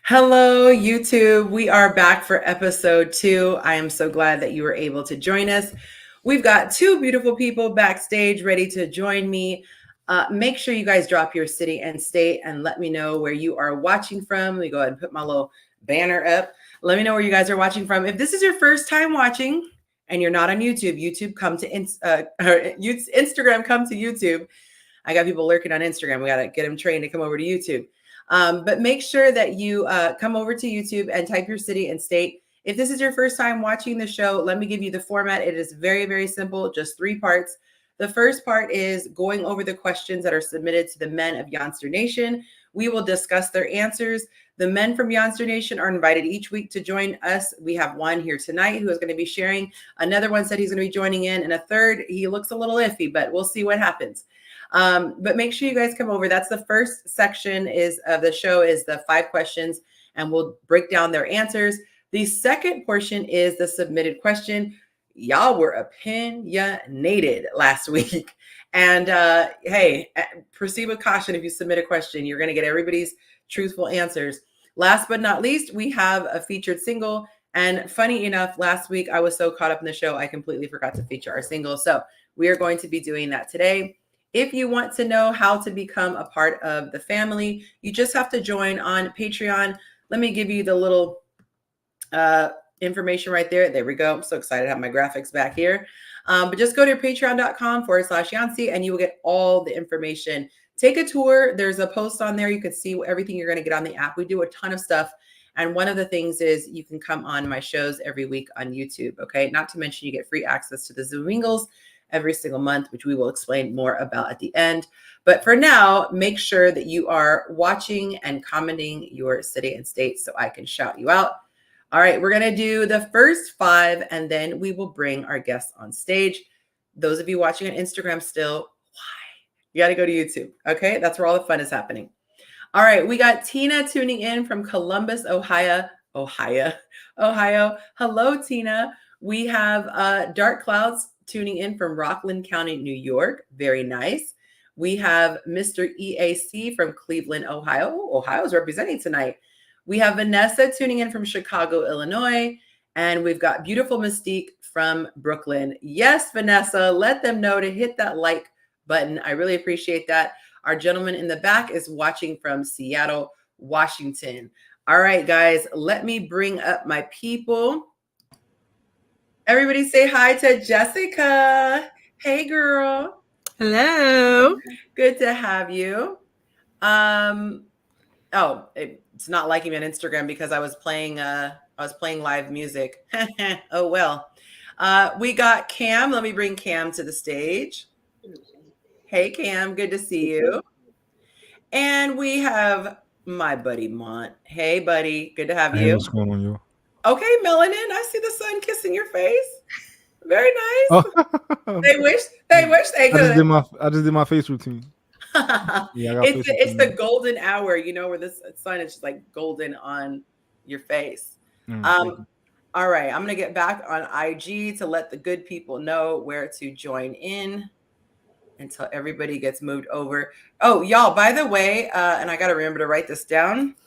Hello, YouTube. We are back for episode 2. I am so glad that you were able to join us. We've got 2 beautiful people backstage ready to join me. Make sure you guys drop your city and state and let me know where you are watching from. Let me go ahead and put my little banner up. Let me know where you guys are watching from. If this is your first time watching and you're not on YouTube, come to Instagram, come to YouTube. I got people lurking on Instagram. We got to get them trained to come over to YouTube. But make sure that you come over to YouTube and type your city and state. If this is your first time watching the show, let me give you the format. It is very, very simple, just 3 parts. The first part is going over the questions that are submitted to the men of Yonsternation. We will discuss their answers. The men from Yonsternation are invited each week to join us. We have one here tonight who is going to be sharing. Another one said he's going to be joining in. And a third, he looks a little iffy, but we'll see what happens. But make sure you guys come over. That's the first section of the show is the 5 questions, and we'll break down their answers. The second portion is the submitted question. Y'all were opinionated last week. And hey, proceed with caution. If you submit a question, you're going to get everybody's truthful answers. Last but not least, we have a featured single. And funny enough, last week I was so caught up in the show, I completely forgot to feature our single. So we are going to be doing that today. If you want to know how to become a part of the family, you just have to join on Patreon. Let me give you the little information right there. There we go. I'm so excited to have my graphics back here. But just go to patreon.com/Yonci and you will get all the information. Take a tour. There's a post on there. You can see everything you're going to get on the app. We do a ton of stuff. And one of the things is you can come on my shows every week on YouTube. Okay. Not to mention you get free access to the Zoom mingles every single month, which we will explain more about at the end. But for now, make sure that you are watching and commenting your city and state so I can shout you out. All right, we're going to do the first 5, and then we will bring our guests on stage. Those of you watching on Instagram still, why? You got to go to YouTube, okay? That's where all the fun is happening. All right, we got Tina tuning in from Columbus, Ohio. Hello, Tina. We have Dark Clouds tuning in from Rockland County, New York. Very nice. We have Mr. EAC from Cleveland, Ohio. Ohio's representing tonight. We have Vanessa tuning in from Chicago, Illinois. And we've got beautiful Mystique from Brooklyn. Yes, Vanessa, let them know to hit that like button. I really appreciate that. Our gentleman in the back is watching from Seattle, Washington. All right, guys, let me bring up my people. Everybody say hi to Jessica. Hey, girl. Hello. Good to have you. It's not liking me on Instagram because I was playing live music. Oh well. We got Cam. Let me bring Cam to the stage. Hey, Cam. Good to see you. And we have my buddy Mont. Hey, buddy. Good to have you. What's going on, yo? Okay, Melanin. I see the sun kissing your face. Very nice. They wish they could. I just did my face routine. It's the golden hour, where the sun is just like golden on your face. All right, I'm gonna get back on IG to let the good people know where to join in until everybody gets moved over. Oh, y'all, by the way, and I gotta remember to write this down.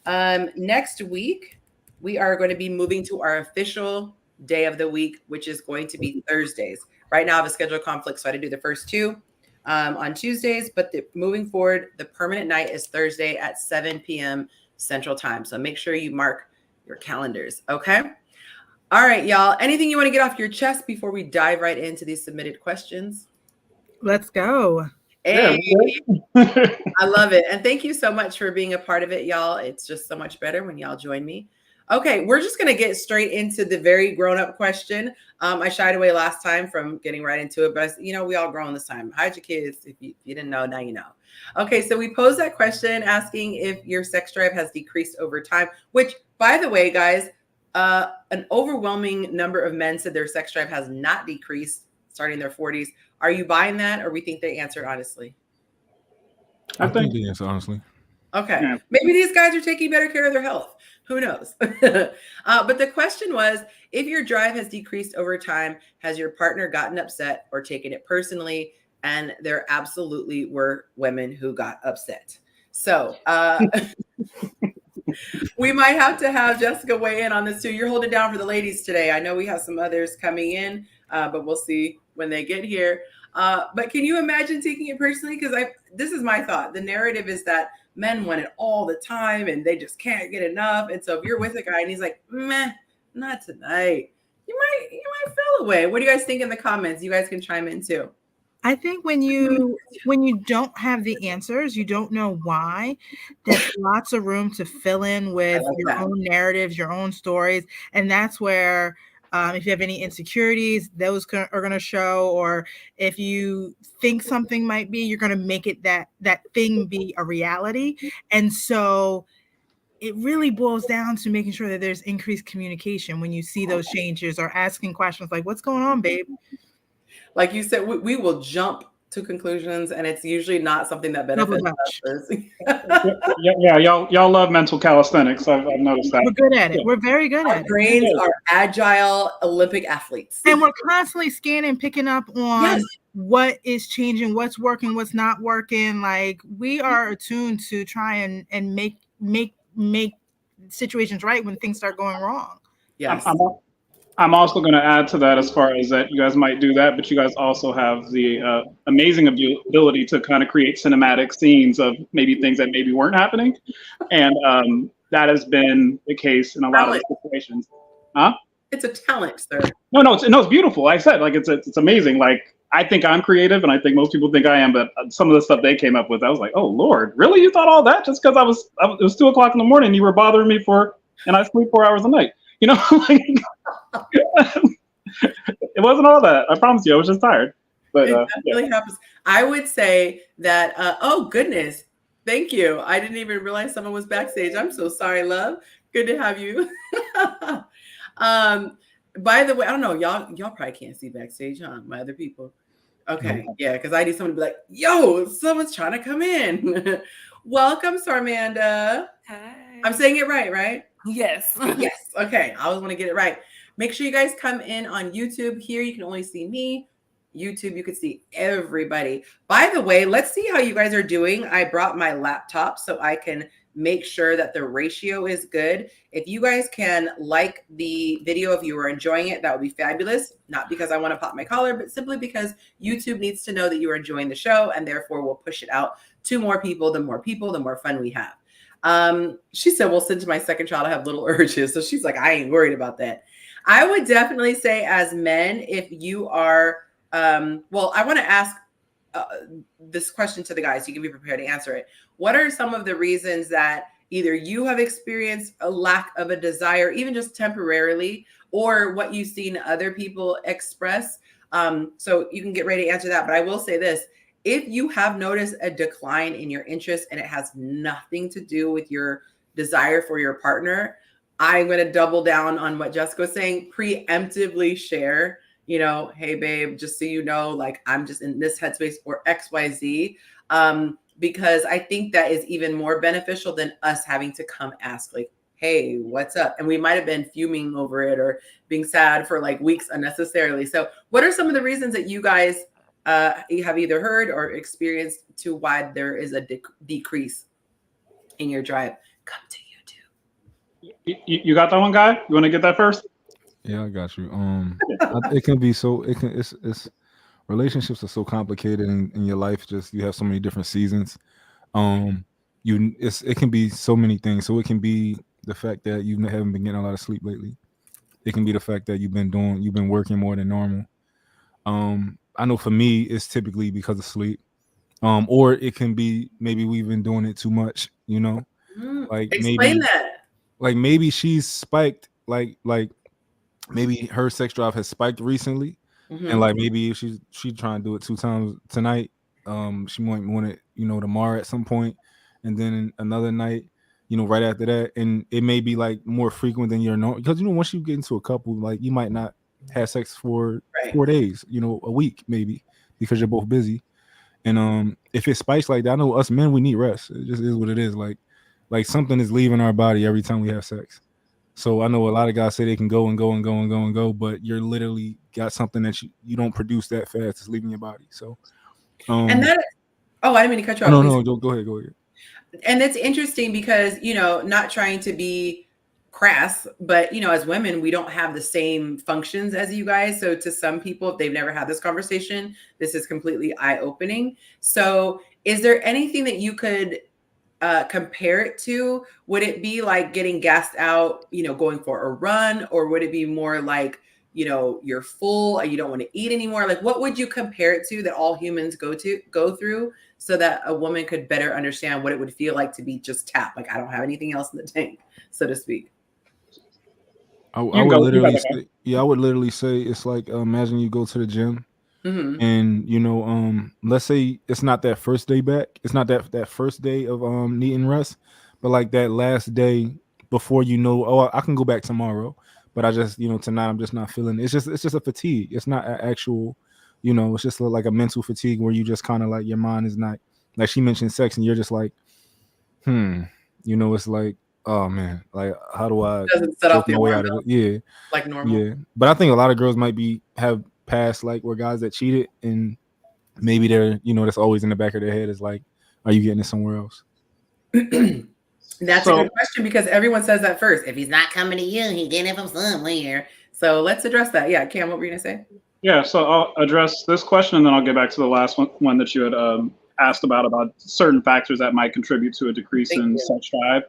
Next week, we are going to be moving to our official day of the week, which is going to be Thursdays. Right now I have a schedule conflict, so I had to do the first 2 on Tuesdays, but moving forward, the permanent night is Thursday at 7 p.m. Central Time. So make sure you mark your calendars, okay? All right, y'all. Anything you want to get off your chest before we dive right into these submitted questions? Let's go. Hey, I love it. And thank you so much for being a part of it, y'all. It's just so much better when y'all join me. Okay, we're just going to get straight into the very grown-up question. I shied away last time from getting right into it, but we all grown this time. Hide your kids. If you didn't know, now you know. Okay, so we posed that question asking if your sex drive has decreased over time, which, by the way, guys, an overwhelming number of men said their sex drive has not decreased starting in their 40s. Are you buying that, or we think they answered honestly? I think they answered honestly. Okay, yeah. Maybe these guys are taking better care of their health. Who knows? But the question was, if your drive has decreased over time, has your partner gotten upset or taken it personally? And there absolutely were women who got upset. So We might have to have Jessica weigh in on this too. You're holding down for the ladies today. I know we have some others coming in, but we'll see when they get here. But can you imagine taking it personally? Because this is my thought. The narrative is that men want it all the time and they just can't get enough. And so if you're with a guy and he's like, meh, not tonight, you might feel away. What do you guys think in the comments? You guys can chime in too. I think when you don't have the answers, you don't know why, there's lots of room to fill in with your own narratives, your own stories. And that's where if you have any insecurities, those are going to show, or if you think something might be, you're going to make it that thing be a reality. And so it really boils down to making sure that there's increased communication when you see those changes, or asking questions like, what's going on, babe? Like you said, we will jump to conclusions, and it's usually not something that benefits us. Yeah, y'all love mental calisthenics. I've noticed that. We're good at it. We're very good at it. Our brains are agile Olympic athletes. And we're constantly scanning, picking up on what is changing, what's working, what's not working. Like, we are attuned to try and make situations right when things start going wrong. Yes. I'm also going to add to that, as far as that you guys might do that, but you guys also have the amazing ability to kind of create cinematic scenes of maybe things that maybe weren't happening. And that has been the case in a lot of situations. Huh? It's a talent, sir. No, it's beautiful. Like I said, like it's amazing. Like, I think I'm creative, and I think most people think I am, but some of the stuff they came up with, I was like, oh Lord, really? You thought all that just because it was 2:00 in the morning, you were bothering me and I sleep 4 hours a night. You know, like, it wasn't all that. I promise you, I was just tired. But it definitely happens. I would say that. Oh goodness, thank you. I didn't even realize someone was backstage. I'm so sorry, love. Good to have you. By the way, I don't know, y'all probably can't see backstage, huh? My other people. Okay, yeah, because I need someone to be like, yo, someone's trying to come in. Welcome, Sarmanda. Hi. I'm saying it right? Yes. Yes. Okay. I always want to get it right. Make sure you guys come in on YouTube. Here you can only see me. YouTube, you can see everybody. By the way, let's see how you guys are doing. I brought my laptop so I can make sure that the ratio is good. If you guys can like the video, if you are enjoying it, that would be fabulous. Not because I want to pop my collar, but simply because YouTube needs to know that you are enjoying the show, and therefore we'll push it out to more people. The more fun we have. She said, well, since my second child, I have little urges. So she's like, I ain't worried about that. I would definitely say, as men, if you are, well, I want to ask this question to the guys. You can be prepared to answer it. What are some of the reasons that either you have experienced a lack of a desire, even just temporarily, or what you've seen other people express? So you can get ready to answer that. But I will say this. If you have noticed a decline in your interest and it has nothing to do with your desire for your partner, I'm going to double down on what Jessica was saying. Preemptively share, hey, babe, just so you know, like, I'm just in this headspace or XYZ, because I think that is even more beneficial than us having to come ask, like, hey, what's up? And we might have been fuming over it or being sad for like weeks unnecessarily. So what are some of the reasons that you guys you have either heard or experienced to why there is a decrease in your drive? Come to YouTube. You got that one, guy? You want to get that first? Yeah, I got you. It can be it's relationships are so complicated in your life. Just you have so many different seasons. It can be so many things. So it can be the fact that you haven't been getting a lot of sleep lately. It can be the fact that you've been working more than normal. I know for me, it's typically because of sleep. Or it can be maybe we've been doing it too much, Like explain that. Like maybe she's spiked, like maybe her sex drive has spiked recently. Mm-hmm. And like maybe if she's trying to do it 2 times tonight, she might want it, tomorrow at some point, and then another night, right after that. And it may be like more frequent than your normal, because once you get into a couple, like you might not have sex for 4 days, a week maybe, because you're both busy. And if it spikes like that, I know us men, we need rest. It just is what it is. Like something is leaving our body every time we have sex. So I know a lot of guys say they can go and go and go and go and go, but you're literally got something that you don't produce that fast. It's leaving your body. So and that is, I didn't mean to cut you off. No, go ahead. And it's interesting because, not trying to be crass, but as women, we don't have the same functions as you guys. So to some people, if they've never had this conversation, this is completely eye-opening. So is there anything that you could compare it to? Would it be like getting gassed out, going for a run, or would it be more like, you're full and you don't want to eat anymore? Like, what would you compare it to that all humans go through, so that a woman could better understand what it would feel like to be just tapped? Like, I don't have anything else in the tank, so to speak. I would literally say, I would literally say it's like, imagine you go to the gym. Mm-hmm. And let's say it's not that first day back. It's not that first day of need and rest, but like that last day before, oh, I can go back tomorrow, but I just, tonight I'm just not feeling it. It's just a fatigue. It's not an actual, it's just like a mental fatigue where you just kind of like, your mind is not, like she mentioned sex, and you're just like, it's like, oh man, like how do I doesn't set off the my way alarm out of it? Yeah, like normal. Yeah, but I think a lot of girls might have past, like, where guys that cheated, and maybe they're, that's always in the back of their head is like, are you getting it somewhere else? That's a good question, because everyone says that first. If he's not coming to you, he's getting it from somewhere. So let's address that. Yeah, Cam, what were you gonna say? Yeah, so I'll address this question, and then I'll get back to the last one that you had asked about certain factors that might contribute to a decrease in sex drive.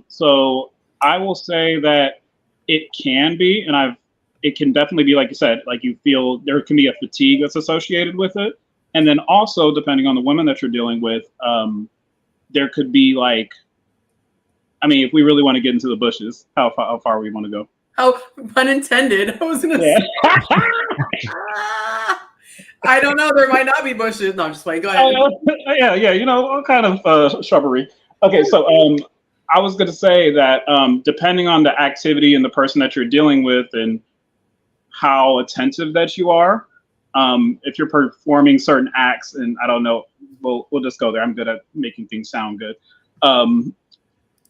So I will say that it can be, and it can definitely be, like you said, like you feel there can be a fatigue that's associated with it. And then also, depending on the women that you're dealing with, there could be like, I mean, if we really want to get into the bushes, how far we want to go. Oh, pun intended. I was going to say. I don't know. There might not be bushes. No, I'm just playing. Go ahead. Yeah, all kind of shrubbery. Okay, so I was going to say that depending on the activity and the person that you're dealing with and how attentive that you are, if you're performing certain acts, and I don't know, we'll just go there. I'm good at making things sound good.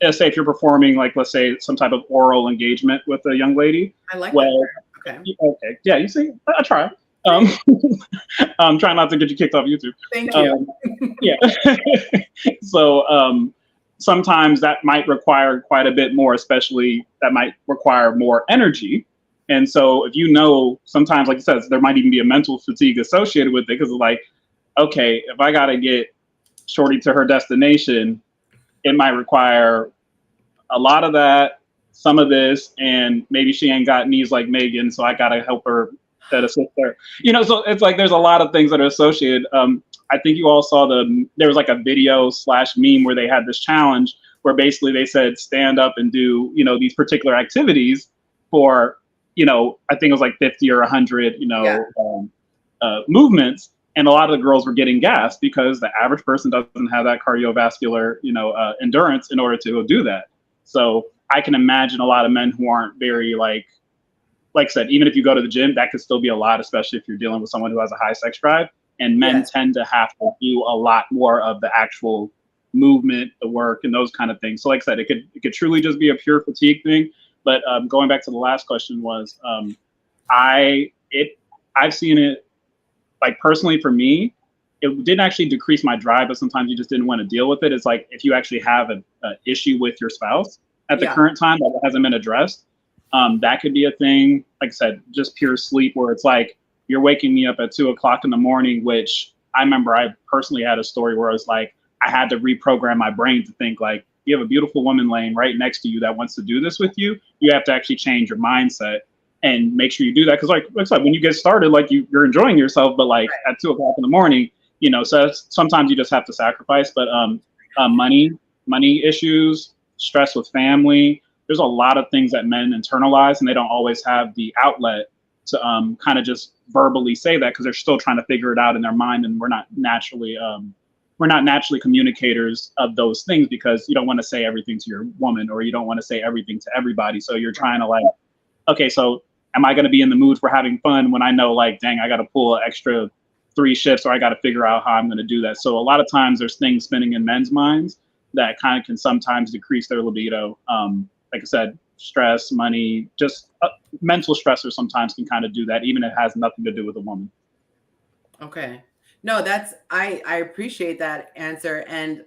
Let's say if you're performing, like, let's say some type of oral engagement with a young lady. I like that. Okay. Yeah, you see, I try. I'm trying not to get you kicked off YouTube. Thank you. Yeah. So sometimes that might require quite a bit more, especially that might require more energy. And so if sometimes, like you said, there might even be a mental fatigue associated with it, because it's like, okay, if I got to get shorty to her destination, it might require a lot of that, some of this, and maybe she ain't got knees like Megan, so I got to help her that assist her. So it's like there's a lot of things that are associated. I think you all saw there was like a video / meme where they had this challenge where basically they said stand up and do, these particular activities for, I think it was like 50 or 100, movements. And a lot of the girls were getting gassed because the average person doesn't have that cardiovascular, endurance in order to do that. So I can imagine a lot of men who aren't very like I said, even if you go to the gym, that could still be a lot, especially if you're dealing with someone who has a high sex drive. And men tend to have to do a lot more of the actual movement, the work, and those kind of things. So like I said, it could truly just be a pure fatigue thing. But going back to the last question was, I've seen it, like, personally for me, it didn't actually decrease my drive, but sometimes you just didn't want to deal with it. It's like if you actually have an issue with your spouse at the current time that hasn't been addressed, that could be a thing. Like I said, just pure sleep, where it's like you're waking me up at 2 o'clock in the morning, which I remember I personally had a story where it's like I had to reprogram my brain to think like, you have a beautiful woman laying right next to you that wants to do this with you. You have to actually change your mindset and make sure you do that. Because like I said, when you get started, like you're enjoying yourself, but like at 2 o'clock in the morning, so sometimes you just have to sacrifice. But money issues, stress with family, there's a lot of things that men internalize, and they don't always have the outlet to kind of just verbally say that, because they're still trying to figure it out in their mind. And we're not naturally communicators of those things, because you don't want to say everything to your woman, or you don't want to say everything to everybody. So you're trying to like, okay, so am I going to be in the mood for having fun when I know, like, dang, I got to pull an extra 3 shifts, or I got to figure out how I'm going to do that. So a lot of times there's things spinning in men's minds that kind of can sometimes decrease their libido. Like I said, stress, money, just mental stressors sometimes can kind of do that, even if it has nothing to do with a woman. Okay. No, I appreciate that answer. And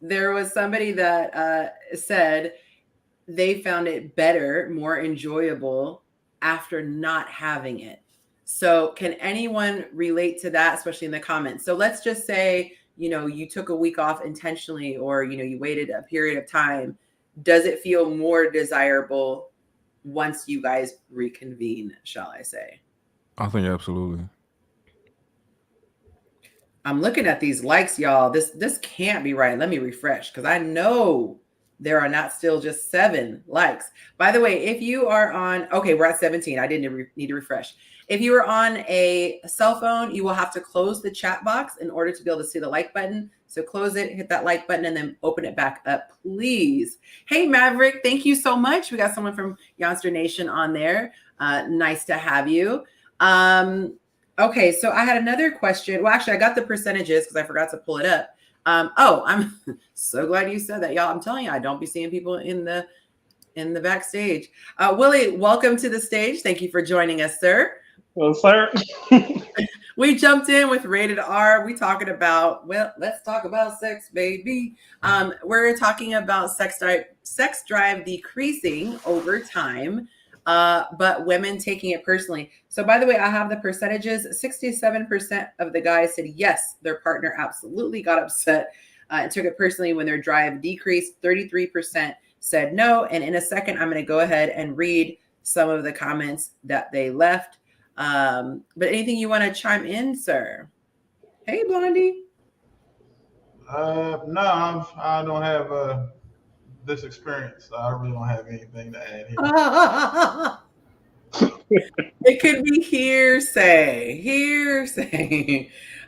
There was somebody that said they found it better, more enjoyable after not having it. So, can anyone relate to that, especially in the comments? So, let's just say, you took a week off intentionally, or, you waited a period of time. Does it feel more desirable once you guys reconvene, shall I say? I think absolutely. I'm looking at these likes, y'all. This can't be right. Let me refresh because I know there are not still just 7 likes. By the way, if you are on, okay, we're at 17. I didn't need to refresh. If you are on a cell phone, you will have to close the chat box in order to be able to see the like button. So close it, hit that like button, and then open it back up, please. Hey, Maverick, thank you so much. We got someone from Yonsternation on there. Nice to have you. Okay, so I had another question. Well, actually, I got the percentages because I forgot to pull it up. I'm so glad you said that, y'all. I'm telling you, I don't be seeing people in the backstage. Willie, welcome to the stage. Thank you for joining us, sir. Well, sir. We jumped in with Rated R. We talking about, well, let's talk about sex, baby. We're talking about sex drive decreasing over time. But women taking it personally. So by the way, I have the percentages. 67% of the guys said yes, their partner absolutely got upset and took it personally when their drive decreased. 33% said no. And in a second, I'm going to go ahead and read some of the comments that they left. But anything you want to chime in, sir? Hey, Blondie. No, I don't have this experience. So I really don't have anything to add here. It could be hearsay.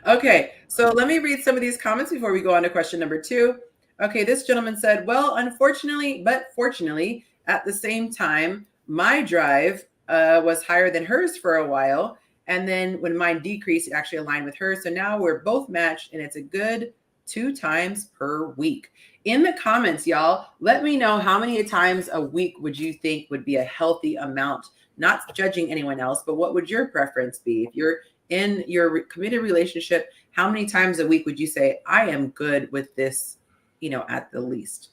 Okay, so let me read some of these comments before we go on to question number 2. Okay, this gentleman said, well, unfortunately, but fortunately, at the same time, my drive was higher than hers for a while. And then when mine decreased, it actually aligned with hers. So now we're both matched, and it's a good 2 times per week. In the comments, y'all, let me know how many times a week would you think would be a healthy amount. Not judging anyone else, but what would your preference be? If you're in your committed relationship, how many times a week would you say, I am good with this, at the least?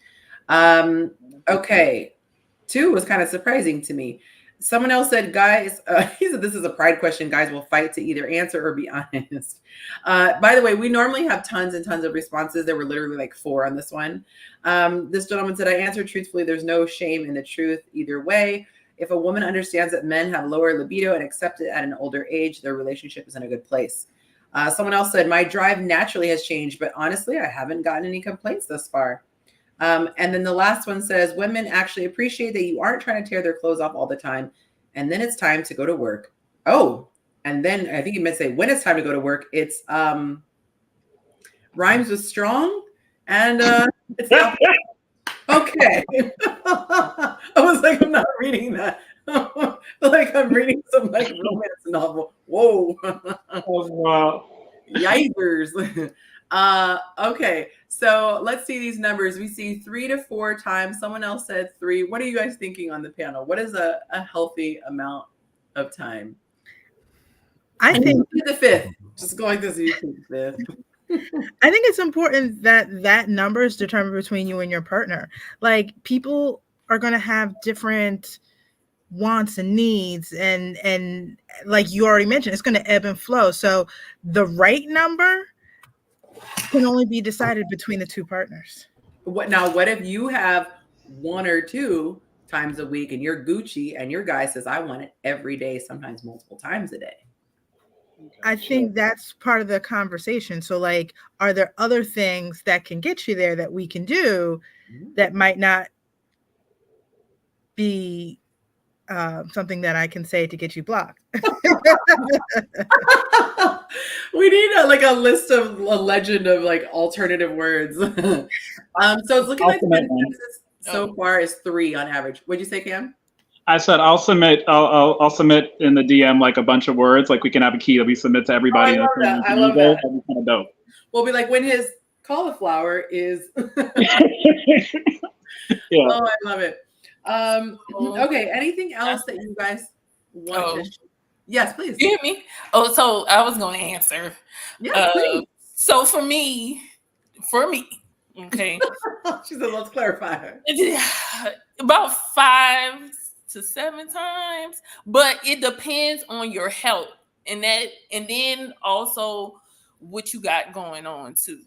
Okay. 2 was kind of surprising to me. Someone else said, guys, he said, this is a pride question. Guys will fight to either answer or be honest. By the way, we normally have tons and tons of responses. There were literally like 4 on this one. This gentleman said, I answered truthfully. There's no shame in the truth either way. If a woman understands that men have lower libido and accept it at an older age, their relationship is in a good place. Someone else said, my drive naturally has changed, but honestly, I haven't gotten any complaints thus far. And then the last one says, women actually appreciate that you aren't trying to tear their clothes off all the time. And then it's time to go to work. Oh, and then I think you meant to say when it's time to go to work, it's rhymes with strong. And it's not. Okay. I was like, I'm not reading that. Like I'm reading some like romance novel. Whoa. Oh, wow. Yikers. Okay, so let's see these numbers. We see 3 to 4 times. Someone else said 3. What are you guys thinking on the panel? What is a healthy amount of time? I think the 5th. Just go like this. You think 5th. I think it's important that number is determined between you and your partner. Like people are going to have different wants and needs, and like you already mentioned, it's going to ebb and flow. So the right number can only be decided between the 2 partners. What if you have 1 or 2 times a week and you're Gucci and your guy says, I want it every day, sometimes multiple times a day? I think that's part of the conversation. So like, are there other things that can get you there that we can do that might not be something that I can say to get you blocked? We need a list of a legend of like alternative words. So it's looking like so far is 3 on average. What'd you say, Cam? I said I'll submit in the DM like a bunch of words, like we can have a key that we submit to everybody. I love that. I love that. That'd be kind of dope. We'll be like when his cauliflower is. Yeah. Oh, I love it. Okay. Anything else that you guys want to? Yes, please. You hear me? Oh, so I was going to answer. Yeah, please. So for me, Okay. She said, let's clarify. About 5 to 7 times, but it depends on your health and then also what you got going on too.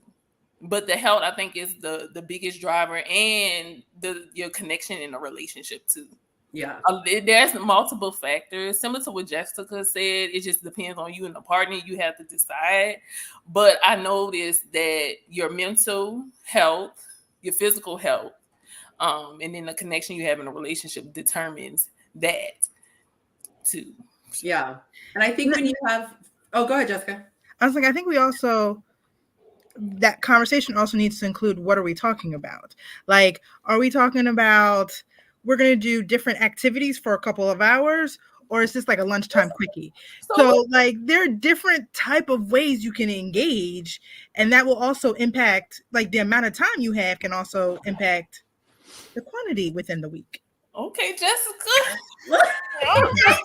But the health, I think, is the biggest driver, and your connection in a relationship too. Yeah. There's multiple factors, similar to what Jessica said. It just depends on you and the partner. You have to decide. But I noticed that your mental health, your physical health, and then the connection you have in a relationship determines that too. Yeah. And I think when you have, oh, go ahead, Jessica. I was like, I think we also, that conversation also needs to include, what are we talking about? Like, are we talking about we're going to do different activities for a couple of hours, or is this like a lunchtime quickie? So like, there are different type of ways you can engage, and that will also impact, like, the amount of time you have can also impact the quantity within the week. Okay, Jessica. Okay,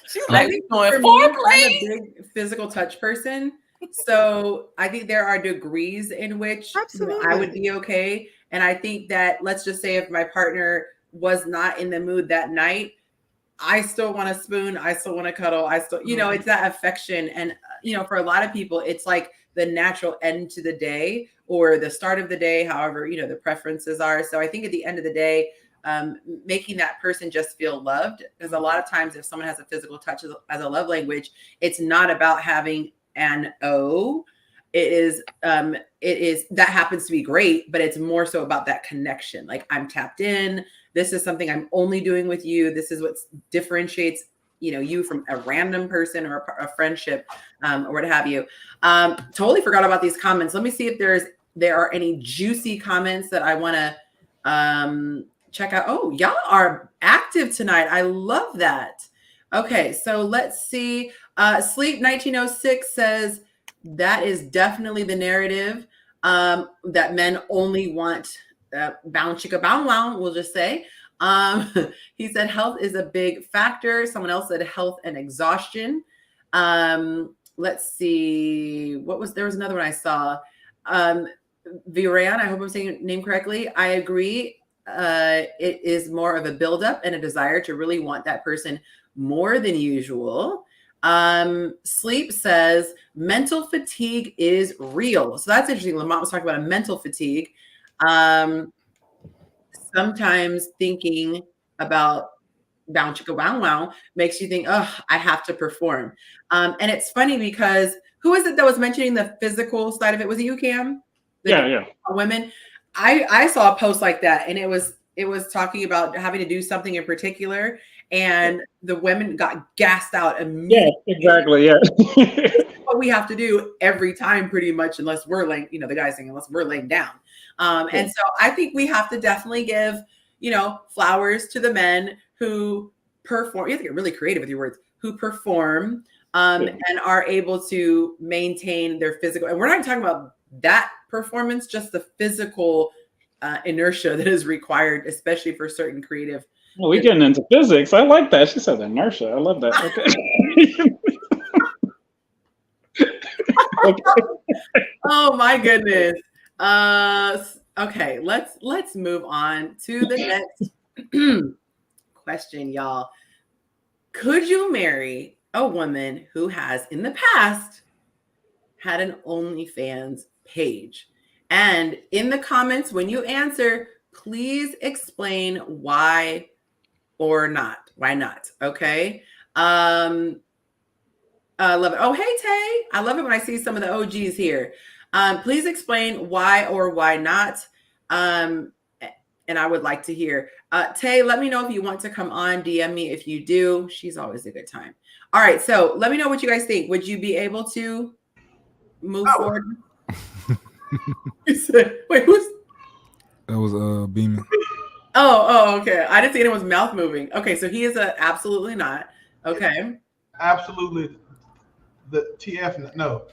she's like, I think going for me, foreplay. I'm a big physical touch person. So I think there are degrees in which I would be okay. And I think that, let's just say if my partner was not in the mood that night, I still want to spoon. I still want to cuddle. I still, it's that affection. And, for a lot of people, it's like the natural end to the day or the start of the day, however, the preferences are. So I think at the end of the day, making that person just feel loved, because a lot of times if someone has a physical touch as a love language, it's not about having an O. It is that happens to be great, but it's more so about that connection. Like, I'm tapped in. This is something I'm only doing with you. This is what differentiates, you from a random person or a friendship, or what have you. Totally forgot about these comments. Let me see if there are any juicy comments that I want to check out. Oh, y'all are active tonight. I love that. Okay, so let's see. Sleep 1906 says that is definitely the narrative, that men only want bound chicka bound wow, we'll just say. He said health is a big factor. Someone else said health and exhaustion. Let's see. There was another one I saw. Viran, I hope I'm saying your name correctly. I agree. It is more of a buildup and a desire to really want that person more than usual. Sleep says mental fatigue is real. So that's interesting. Lamont was talking about a mental fatigue. Sometimes thinking about bound chicka wow wow makes you think, oh, I have to perform. And it's funny because who is it that was mentioning the physical side of it? Was it you, Cam? Yeah. Women. I saw a post like that, and it was talking about having to do something in particular, and the women got gassed out immediately. Yeah, exactly. Yeah. What we have to do every time, pretty much, unless we're laying, the guys saying, unless we're laying down. And so I think we have to definitely give, flowers to the men who perform. You have to get really creative with your words. Who perform and are able to maintain their physical. And we're not talking about that performance, just the physical inertia that is required, especially for certain creative. Well, we're getting into physics. I like that. She said inertia. I love that. Okay. Okay. Oh my goodness. Okay, let's move on to the next question, y'all. Could you marry a woman who has in the past had an OnlyFans page? And in the comments, when you answer, please explain why or not. Why not? Okay. I love it. Oh, hey, Tay. I love it when I see some of the OGs here. Please explain why or why not. And I would like to hear. Tay, let me know if you want to come on. DM me if you do. She's always a good time. All right. So let me know what you guys think. Would you be able to move forward? Wait, who's? That was Beeman. Oh, okay. I didn't see anyone's mouth moving. Okay, so he is absolutely not. Okay. Absolutely. The TF, no.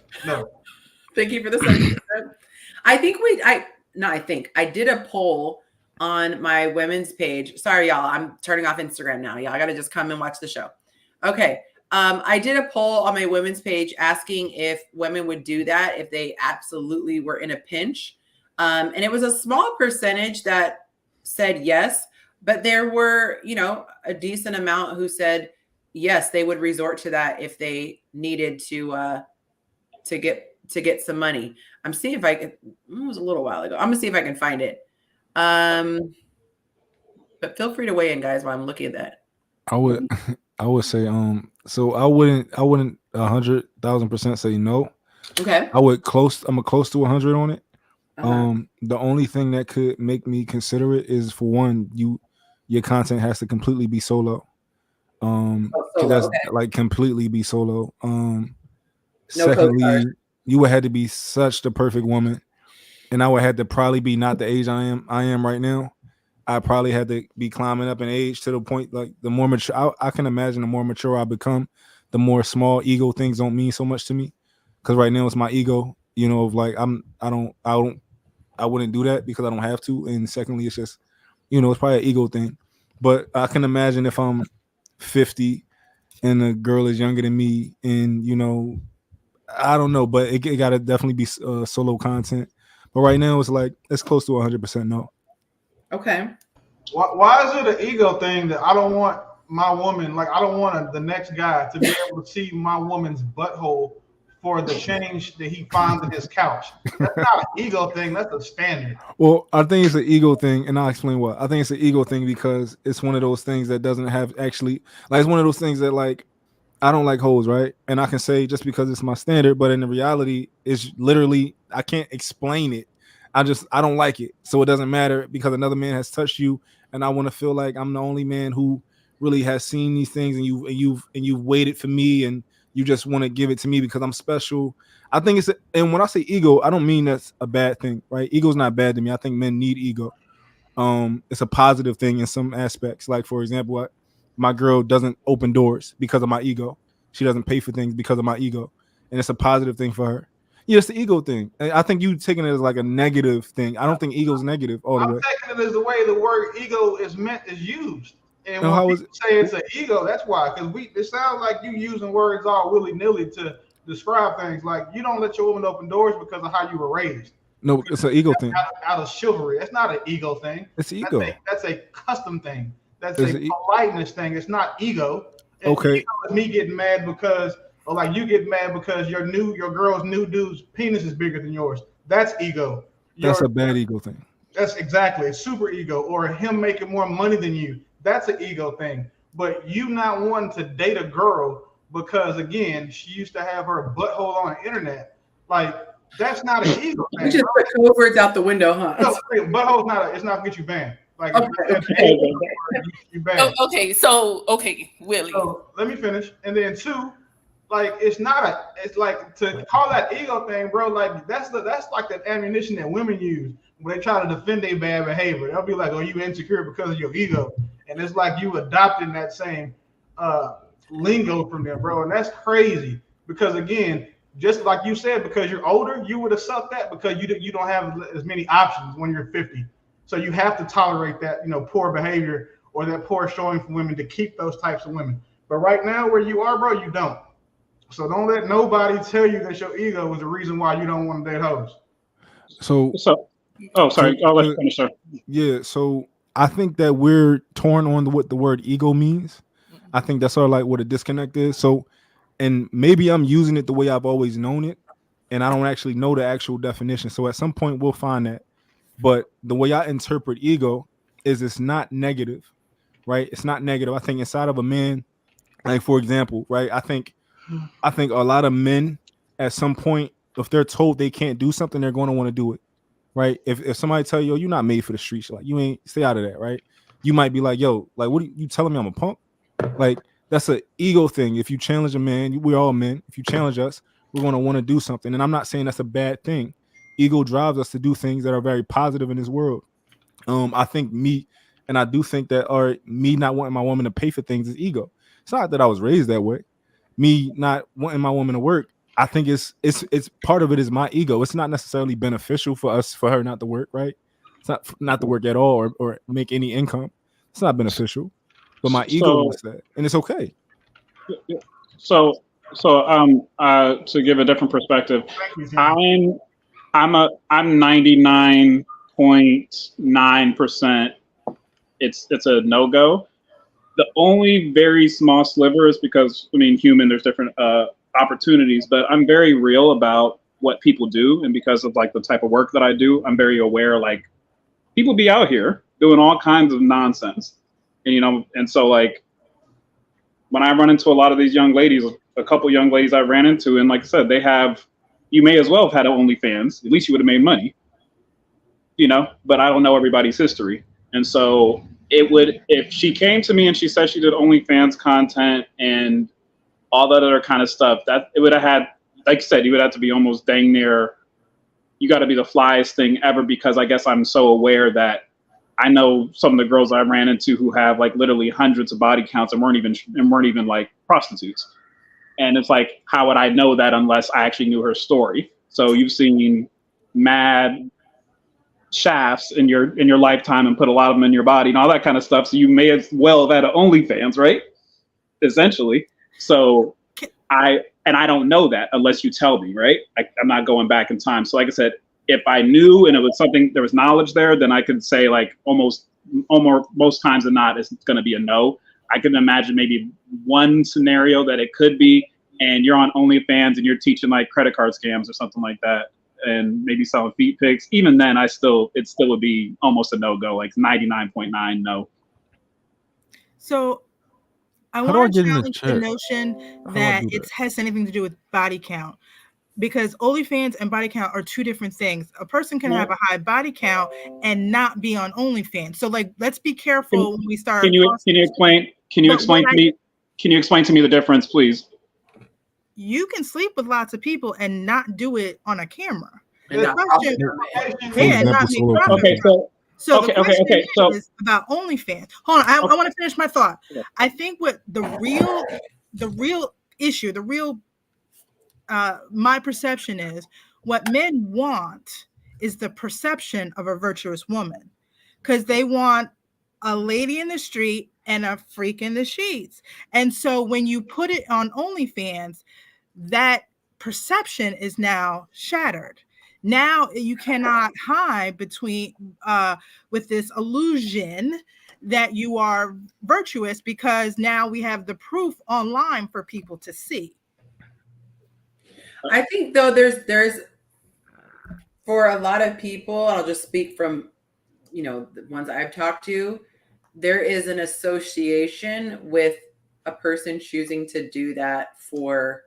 Thank you for the sentiment. I did a poll on my women's page. Sorry, y'all. I'm turning off Instagram now. Y'all got to just come and watch the show. Okay. I did a poll on my women's page asking if women would do that if they absolutely were in a pinch. And it was a small percentage that said yes, but there were, you know, a decent amount who said yes, they would resort to that if they needed to get some money. I'm seeing if I can. It was a little while ago. I'm gonna see if I can find it. But feel free to weigh in, guys, while I'm looking at that. I would say so I wouldn't 100,000% say no. Okay. I'm close to 100 on it. Uh-huh. The only thing that could make me consider it is, for one, your content has to completely be solo. Solo, That's okay. like completely be solo. No Secondly, co-stars. you would have to be such the perfect woman, and I would have to probably be not the age I am right now. I probably had to be climbing up in age to the point, like, the more mature I can imagine, the more mature I become, the more small ego things don't mean so much to me. Because right now it's my ego, you know, of like I wouldn't do that because I don't have to. And secondly, it's just, you know, it's probably an ego thing. But I can imagine if I'm 50 and a girl is younger than me, and, you know, I don't know, but it gotta definitely be solo content. But right now it's close to 100% no. Okay. Why is it an ego thing that I don't want my woman, like I don't want the next guy to be able to see my woman's butthole for the change that he finds in his couch? That's not an ego thing. That's a standard. Well, I think it's an ego thing, and I'll explain why. I think it's an ego thing because it's one of those things that doesn't have actually, like, it's one of those things that, like, I don't like hoes, right? And I can say just because it's my standard, but in the reality, it's literally, I can't explain it. I don't like it. So it doesn't matter because another man has touched you, and I want to feel like I'm the only man who really has seen these things, and you've waited for me, and you just want to give it to me because I'm special. I think and when I say ego, I don't mean that's a bad thing, right? Ego's not bad to me. I think men need ego. It's a positive thing in some aspects. Like, for example, my girl doesn't open doors because of my ego. She doesn't pay for things because of my ego, and it's a positive thing for her. Yeah, it's the ego thing. I think you taking it as like a negative thing. I don't think ego's negative all the way. I'm taking it as the way the word ego is used. And No, when how people say it's an ego, that's why. Because it sounds like you using words all willy-nilly to describe things. Like, you don't let your woman open doors because of how you were raised. No, it's an ego thing. Out of chivalry. That's not an ego thing. It's ego. That's a custom thing. That's a politeness thing. It's not ego. Okay. Ego is me getting mad because, or like you get mad because your girl's new dude's penis is bigger than yours. That's ego. That's a bad ego thing. That's exactly. It's super ego. Or him making more money than you. That's an ego thing. But you not wanting to date a girl because, again, she used to have her butthole on the internet. Like, that's not an ego thing. You just put code words out the window, huh? No, butthole's it's not to get you banned. Like, okay. You banned. Okay, Willie. So let me finish. And then two, like, it's like to call that ego thing, bro. Like, that's like that ammunition that women use when they try to defend their bad behavior. They'll be like, "Oh, you insecure because of your ego," and it's like you adopting that same lingo from them, bro. And that's crazy because, again, just like you said, because you're older, you would have sucked that because you don't have as many options when you're 50. So you have to tolerate that, poor behavior or that poor showing from women to keep those types of women. But right now, where you are, bro, you don't. So don't let nobody tell you that your ego is the reason why you don't want to date hoes. So, sorry, I'll let you finish, sir. Yeah, so I think that we're torn on what the word ego means. I think that's sort of like what a disconnect is. So, and maybe I'm using it the way I've always known it, and I don't actually know the actual definition. So at some point we'll find that. But the way I interpret ego is it's not negative, right? It's not negative. I think inside of a man, like, for example, right? I think a lot of men at some point, if they're told they can't do something, they're going to want to do it, right? If somebody tell you, "Yo, you're not made for the streets," like, you ain't, stay out of that, right? You might be like, "Yo, like, what are you telling me I'm a punk?" Like, that's an ego thing. If you challenge a man, we're all men. If you challenge us, we're going to want to do something. And I'm not saying that's a bad thing. Ego drives us to do things that are very positive in this world. I think I do think that me not wanting my woman to pay for things is ego. It's not that I was raised that way. Me not wanting my woman to work, I think it's part of it is my ego. It's not necessarily beneficial for her not to work, right? It's not to work at all or make any income. It's not beneficial. But my ego wants that, and it's okay. So to give a different perspective, I'm I'm 99.9%. It's a no-go. The only very small sliver is because, I mean, human, there's different opportunities, but I'm very real about what people do. And because of like the type of work that I do, I'm very aware, like people be out here doing all kinds of nonsense. And, you know, and so like when I run into a lot of these young ladies, a couple young ladies I ran into, and like I said, you may as well have had an OnlyFans. At least you would have made money, you know, but I don't know everybody's history. And so if she came to me and she said she did OnlyFans content and all that other kind of stuff, that it would have had, like I said, you would have to be almost dang near, you got to be the flyest thing ever, because I guess I'm so aware that I know some of the girls I ran into who have like literally hundreds of body counts and weren't even like prostitutes. And it's like, how would I know that unless I actually knew her story? So you've seen mad shafts in your lifetime and put a lot of them in your body and all that kind of stuff. So you may as well have had an OnlyFans, right? Essentially. So I don't know that unless you tell me, right? I'm not going back in time. So like I said, if I knew and it was something, there was knowledge there, then I could say like almost most times than not, it's going to be a no. I can imagine maybe one scenario that it could be, and you're on OnlyFans and you're teaching like credit card scams or something like that, and maybe selling feet pics. Even then, it still would be almost a no-go, like 99.9 no. So I want to challenge the notion that it has anything to do with body count, because OnlyFans and body count are two different things. A person can have a high body count and not be on OnlyFans. So like, let's be careful when we start. Can you explain to me the difference, please? You can sleep with lots of people and not do it on a camera. Okay, so the question is about OnlyFans. Hold on, I want to finish my thought. I think what the real issue, my perception is, what men want is the perception of a virtuous woman, because they want a lady in the street and a freak in the sheets. And so when you put it on OnlyFans, that perception is now shattered. Now you cannot hide between with this illusion that you are virtuous, because now we have the proof online for people to see. I think though there's for a lot of people, I'll just speak from, you know, the ones I've talked to, there is an association with a person choosing to do that for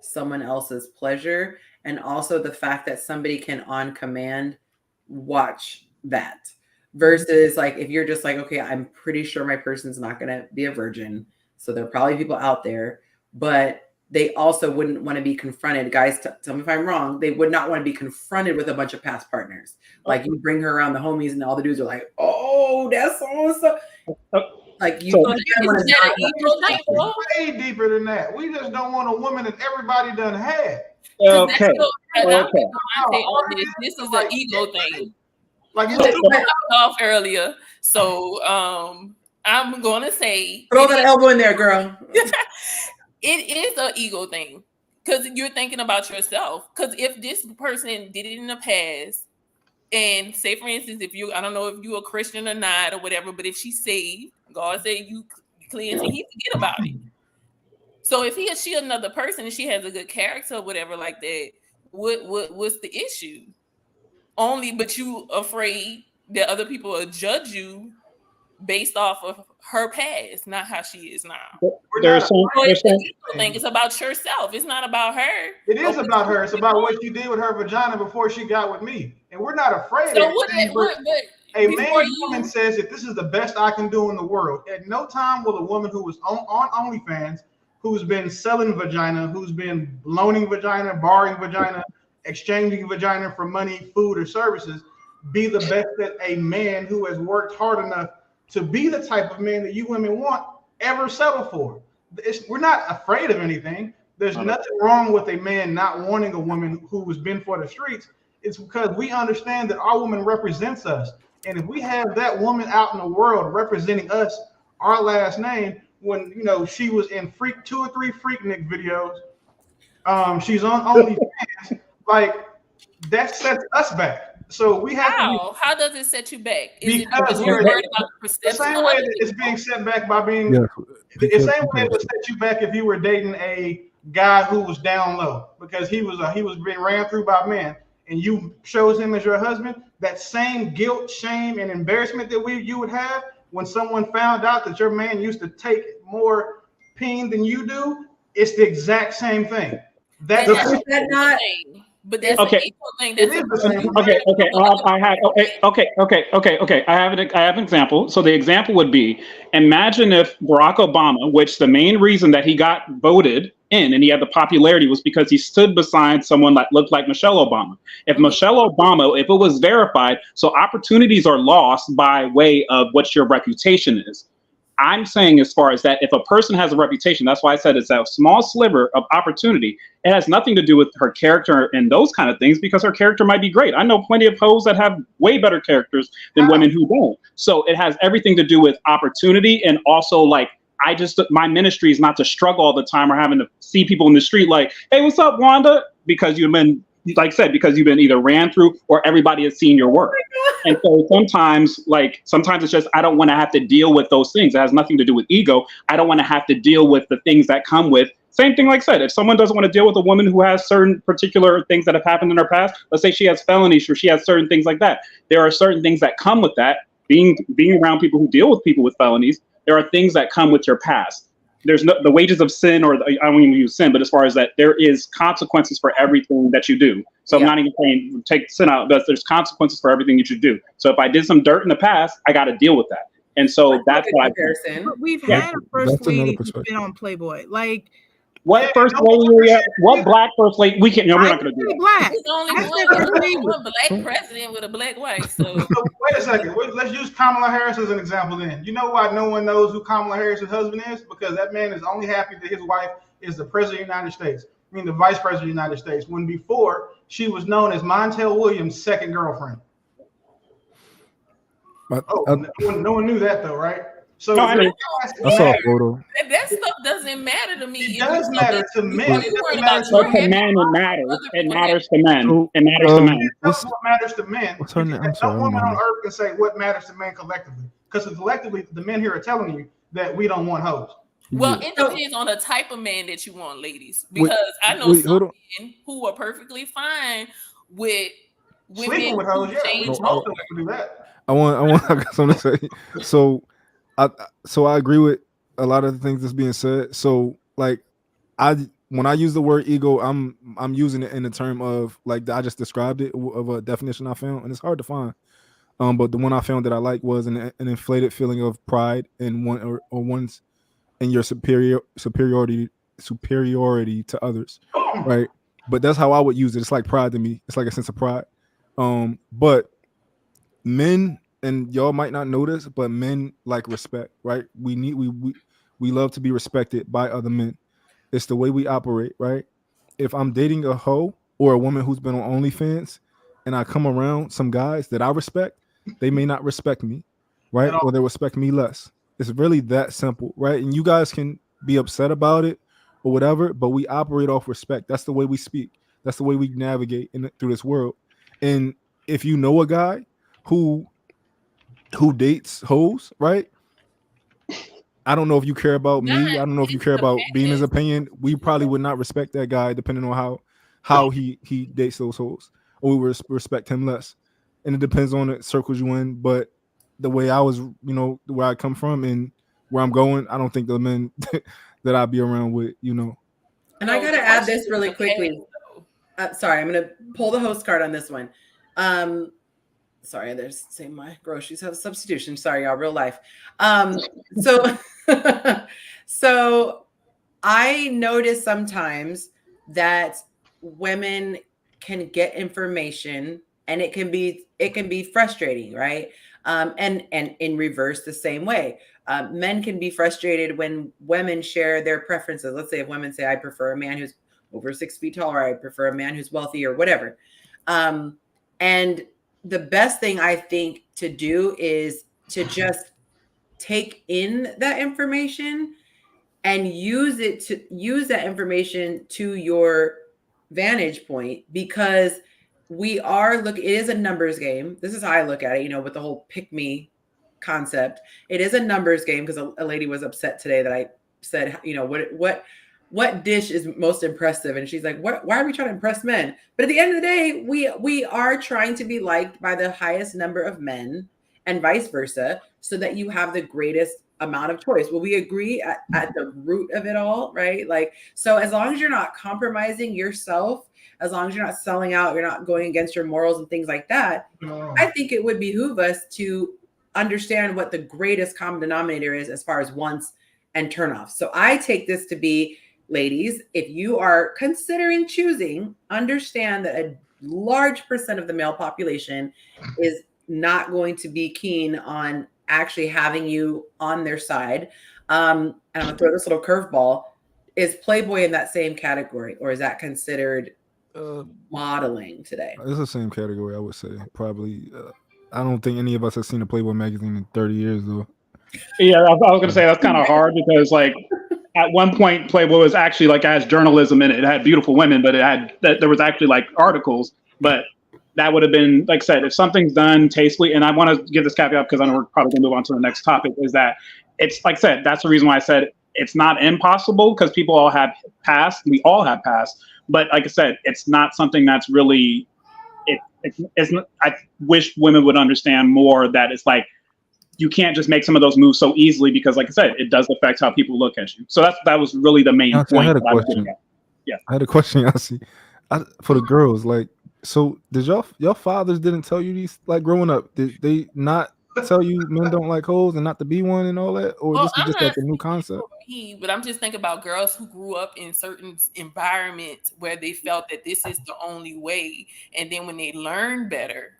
someone else's pleasure, and also the fact that somebody can on command watch that, versus like if you're just like, okay, I'm pretty sure my person's not going to be a virgin, so there are probably people out there, but they also wouldn't want to be confronted. Guys, tell me if I'm wrong. They would not want to be confronted with a bunch of past partners. Like you bring her around the homies and all the dudes are like, oh, that's so. Like you way deeper than that. We just don't want a woman that everybody done had. Okay. This is an ego thing. Like you talked off earlier. So I'm gonna say, throw that elbow in there, girl. It is an ego thing, because you're thinking about yourself. Because if this person did it in the past, and say for instance, I don't know if you're a Christian or not or whatever, but if she's saved, God said you cleanse and He forget about it. So if he or she another person and she has a good character or whatever like that, what's the issue? But you afraid that other will will judge you based off of her past, not how she is now. It's about yourself. It's not about her. It is about her. It's about what you did with her vagina before she got with me. And we're not afraid of it. A married woman says, if this is the best I can do in the world, at no time will a woman who was on OnlyFans, who's been selling vagina, who's been loaning vagina, borrowing vagina, exchanging vagina for money, food, or services, be the best that a man who has worked hard enough to be the type of man that you women want ever settle for. We're not afraid of anything. There's nothing wrong with a man not wanting a woman who has been for the streets. It's because we understand that our woman represents us. And if we have that woman out in the world representing us, our last name, when she was in 2 or 3 Freaknik videos, she's on OnlyFans, like that sets us back. So we have to be. How does it set you back? Is it Because because you're we're worried about the the perception same of way other that it's people? being set back by being Yeah, the same way it would set you back if you were dating a guy who was down low because he was being ran through by men and you chose him as your husband. That same guilt, shame, and embarrassment that you would have when someone found out that your man used to take more peen than you do, it's the exact same thing. That's Is not that not? but that's Okay. an equal thing. That's It is the same thing. Okay. I have okay. I have an example. So the example would be: imagine if Barack Obama, which the main reason that he got voted in and he had the popularity was because he stood beside someone that looked like Michelle Obama. If Michelle Obama, if it was verified, so opportunities are lost by way of what your reputation is. I'm saying as far as that, if a person has a reputation, that's why I said it's a small sliver of opportunity. It has nothing to do with her character and those kind of things because her character might be great. I know plenty of hoes that have way better characters than women who don't. So it has everything to do with opportunity and also like, my ministry is not to struggle all the time or having to see people in the street like, hey, what's up, Wanda? Because you've been, like I said, because you've been either ran through or everybody has seen your work. And so sometimes it's just, I don't want to have to deal with those things. It has nothing to do with ego. I don't want to have to deal with the things that come with. Same thing, like I said, if someone doesn't want to deal with a woman who has certain particular things that have happened in her past, let's say she has felonies or she has certain things like that. There are certain things that come with that. Being around people who deal with people with felonies, there are things that come with your past. There's no the wages of sin, or I don't even use sin, but as far as that, there is consequences for everything that you do. So I'm not even saying take sin out, but there's consequences for everything that you do. So if I did some dirt in the past, I got to deal with that. And so that's why we've had a first lady who's been on Playboy. Like, what first lady? What black first lady? We can't. No, we're not going to do that. Black. There's only one black president with a black wife. So wait a second. Let's use Kamala Harris as an example. Then you know why no one knows who Kamala Harris's husband is? Because that man is only happy that his wife is the president of the United States. I mean, the vice president of the United States. When before she was known as Montel Williams' second girlfriend. No one knew that though, right? So I saw a photo. That stuff doesn't matter to me. It does matter to men. To men, it matters. It matters to men. It matters to men. That's what matters to men. What's her name? No woman on earth can say what matters to men collectively, because collectively the men here are telling you that we don't want hoes. Well, it depends on the type of man that you want, ladies. Because I know some men who are perfectly fine with sleeping with hoes. Yeah, most of them do that. I got something to say. So I agree with a lot of the things that's being said. So like when I use the word ego, I'm using it in the term of like I just described it of a definition I found, and it's hard to find. But the one I found that I like was an inflated feeling of pride in one or one's in your superiority to others, right? But that's how I would use it. It's like pride to me. It's like a sense of pride. But men, and y'all might not know this, but men like respect, right? We love to be respected by other men. It's the way we operate, right? If I'm dating a hoe or a woman who's been on OnlyFans and I come around some guys that I respect, they may not respect me, right? Or they respect me less. It's really that simple, right? And you guys can be upset about it or whatever, but we operate off respect. That's the way we speak. That's the way we navigate through this world. And if you know a guy who dates hoes, right? I don't know if you care about me. I don't know if you care about Bean's opinion. We probably would not respect that guy depending on how he dates those hoes, or we would respect him less. And it depends on the circles you in. But the way I was, where I come from and where I'm going, I don't think the men that I'd be around with, And I gotta add this really quickly. Sorry, I'm gonna pull the host card on this one. Sorry, there's saying my groceries have a substitution. Sorry, y'all, real life. So I notice sometimes that women can get information and it can be frustrating, right? And in reverse the same way. Men can be frustrated when women share their preferences. Let's say if women say, I prefer a man who's over 6 feet tall, or I prefer a man who's wealthy, or whatever. And the best thing I think to do is to just take in that information and use that information to your vantage point, because it is a numbers game. This is how I look at it, with the whole pick me concept. It is a numbers game because a lady was upset today that I said, what dish is most impressive? And she's like, why are we trying to impress men? But at the end of the day, we are trying to be liked by the highest number of men and vice versa, so that you have the greatest amount of choice. Will we agree at the root of it all, right? Like, so as long as you're not compromising yourself, as long as you're not selling out, you're not going against your morals and things like that, I think it would behoove us to understand what the greatest common denominator is as far as wants and turnoffs. So I take this to be, ladies, if you are considering choosing, understand that a large percent of the male population is not going to be keen on actually having you on their side. And I'm gonna throw this little curveball. Is Playboy in that same category, or is that considered modeling today? It's the same category, I would say. Probably. I don't think any of us have seen a Playboy magazine in 30 years, though. Yeah, I was going to say that's kind of hard because, like, at one point, Playboy was actually like has journalism in it. It had beautiful women, but there was actually like articles. But that would have been, like I said, if something's done tastefully. And I want to give this caveat because I know we're probably going to move on to the next topic. Is that it's like I said, that's the reason why I said it's not impossible, because people all have past. We all have past. But like I said, it's not something that's really. I wish women would understand more that it's like you can't just make some of those moves so easily, because, like I said, it does affect how people look at you. So that was really the main point. I had a question. Yeah, I had a question, Yonci, for the girls. Like, so did your fathers didn't tell you these, like, growing up? Did they not tell you men don't like hoes and not to be one and all that, or this is just like a new concept? But I'm just thinking about girls who grew up in certain environments where they felt that this is the only way, and then when they learn better,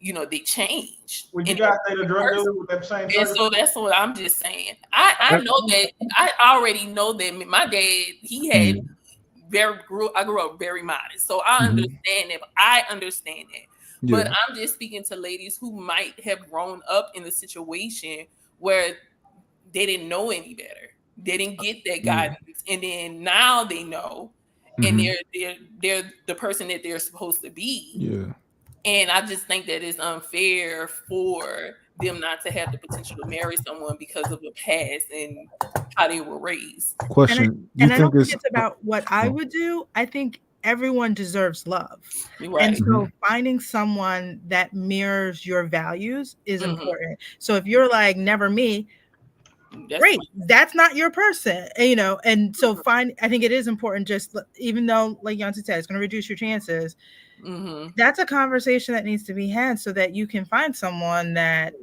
they change. Would you guys say the drug dealer with that same? And so that's what I'm just saying. I know that I already know that my dad, he had I grew up very modest, so I understand that. I understand that. Yeah. But I'm just speaking to ladies who might have grown up in a situation where they didn't know any better. They didn't get that guidance, and then now they know, and they're the person that they're supposed to be. Yeah. And I just think that it's unfair for them not to have the potential to marry someone because of the past and how they were raised. Question. And I don't think it's about what I would do. I think everyone deserves love. Right. And so finding someone that mirrors your values is important. So if you're like, never me, great, that's not your person, and so I think it is important, just even though, like Yonci said, it's going to reduce your chances. That's a conversation that needs to be had so that you can find someone that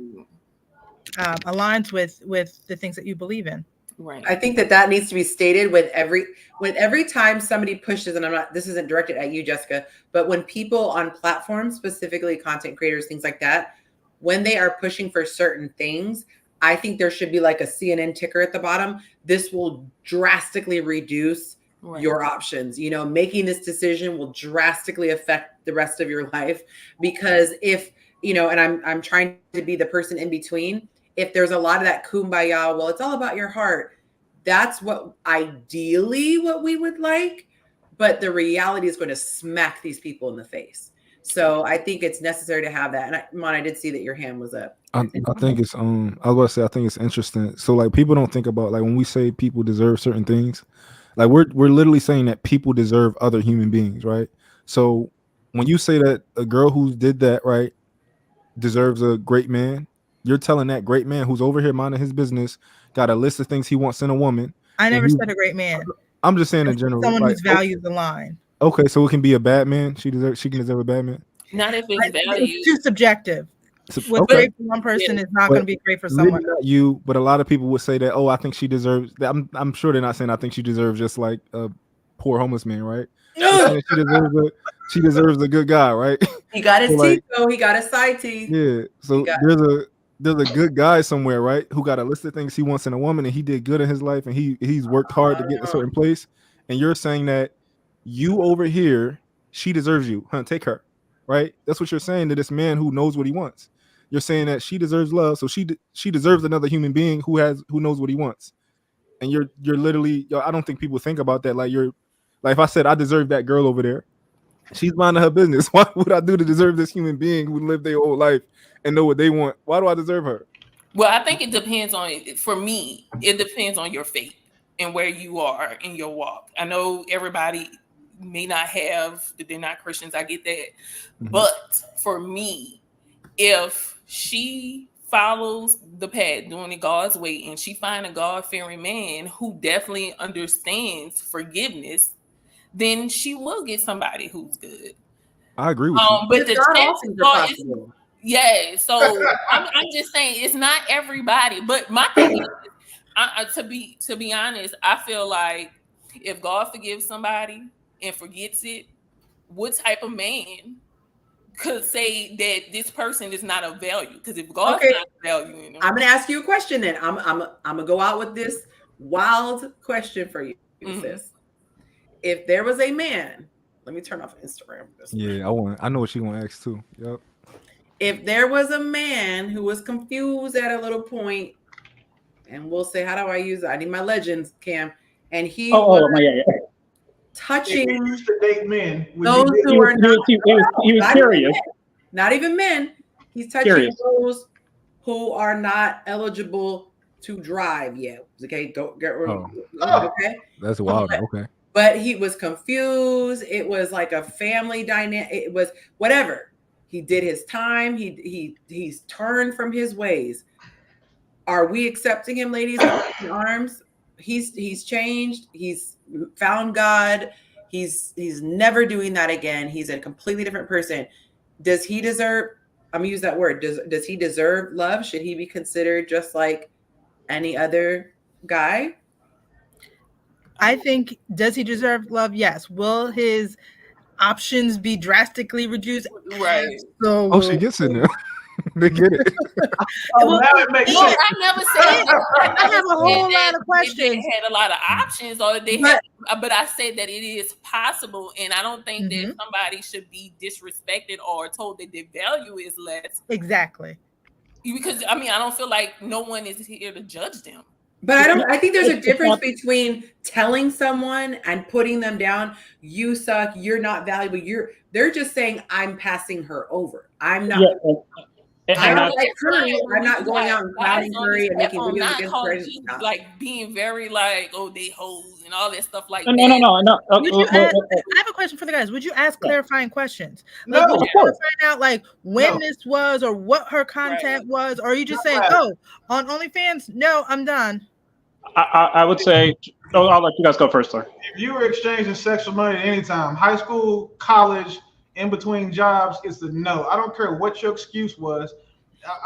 aligns with the things that you believe in. Right. I think that needs to be stated with every time somebody pushes, and this isn't directed at you, Jessica, but when people on platforms, specifically content creators, things like that, when they are pushing for certain things, I think there should be like a CNN ticker at the bottom. This will drastically reduce your options. Making this decision will drastically affect the rest of your life, because if, and I'm trying to be the person in between, if there's a lot of that kumbaya, well, it's all about your heart. That's ideally what we would like, but the reality is going to smack these people in the face. So I think it's necessary to have that. And I did see that your hand was up. I think it's I was going to say, I think it's interesting. So like, people don't think about, like, when we say people deserve certain things, like we're literally saying that people deserve other human beings, right? So when you say that a girl who did that, right, deserves a great man, you're telling that great man who's over here minding his business, got a list of things he wants in a woman. I never said a great man. I'm just saying in general. Someone whose values align. Okay, so it can be a bad man. She can deserve a bad man. Not if it's values. It's too subjective. What's great for one person is not going to be great for someone else. You, but a lot of people would say that, I think she deserves that. I'm sure they're not saying I think she deserves just like a poor homeless man, right? She deserves a good guy, right? He got his teeth, though. He got his side teeth. Yeah. So there's a good guy somewhere, right, who got a list of things he wants in a woman, and he did good in his life, and he's worked hard to get to a certain place. And you're saying that you over here, she deserves you, take her, right? That's what you're saying to this man who knows what he wants. You're saying that she deserves love, so she deserves another human being who knows what he wants. And you're literally, I don't think people think about that. Like, if I said I deserve that girl over there, She's minding her business. Why would I do to deserve this human being who lived their whole life and know what they want? Why do I deserve her? Well, I think it depends on, for me, it depends on your faith and where you are in your walk. I know everybody may not have, they're not Christians, I get that. Mhm. But for me, if she follows the path, doing it God's way, and she find a God-fearing man who definitely understands forgiveness, then she will get somebody who's good. I agree with you. But the God all chance things law are is, possible. yeah. So I'm just saying it's not everybody. But my thing is, to be honest, I feel like if God forgives somebody and forgets it, what type of man could say that this person is not of value? Because if God's Okay. not valuing them, I'm gonna ask you a question then. I'm gonna go out with this wild question for you, sis. If there was a man, let me turn off Instagram. Yeah, I know what she gonna ask too. Yep. If there was a man who was confused at a little point, and we'll say, how do I use it? I need my legends, Cam. And he was touching If you used to date men, would those you who are not, he was not curious. even men, not even men. He's touching Curious. those who are not eligible to drive yet. Okay, don't get okay. That's wild. Okay. But he was confused. It was like a family dynamic. It was whatever. He did his time. He's turned from his ways. Are we accepting him, ladies, with open arms? He's changed. He's found God. He's never doing that again. He's a completely different person. Does he deserve? I'm gonna use that word. Does he deserve love? Should he be considered just like any other guy? I think, does he deserve love? Yes. Will his options be drastically reduced? right? So Oh, she gets it now. They get it. Oh, now it makes sense. I never said I have a whole lot of They questions. had a lot of options, or they had, but I said that it is possible, and I don't think that somebody should be disrespected or told that their value is less. Exactly. Because I mean, I don't feel like no one is here to judge them. But I think there's a difference between telling someone and putting them down. You suck. You're not valuable. They're just saying, I'm passing her over. I'm not. I don't like Curry. I'm not going out and clowning Curry and making videos against Curry. Like being very like, oh, they hoes and all that stuff like that. No. I have a question for the guys. Would you ask clarifying questions? Like, would you find out like when this was or what her content was, or are you just saying, oh, on OnlyFans? No, I'm done. I would say, I'll let you guys go first, sir. If you were exchanging sexual money at any time, high school, college, in between jobs, it's a no. I don't care what your excuse was.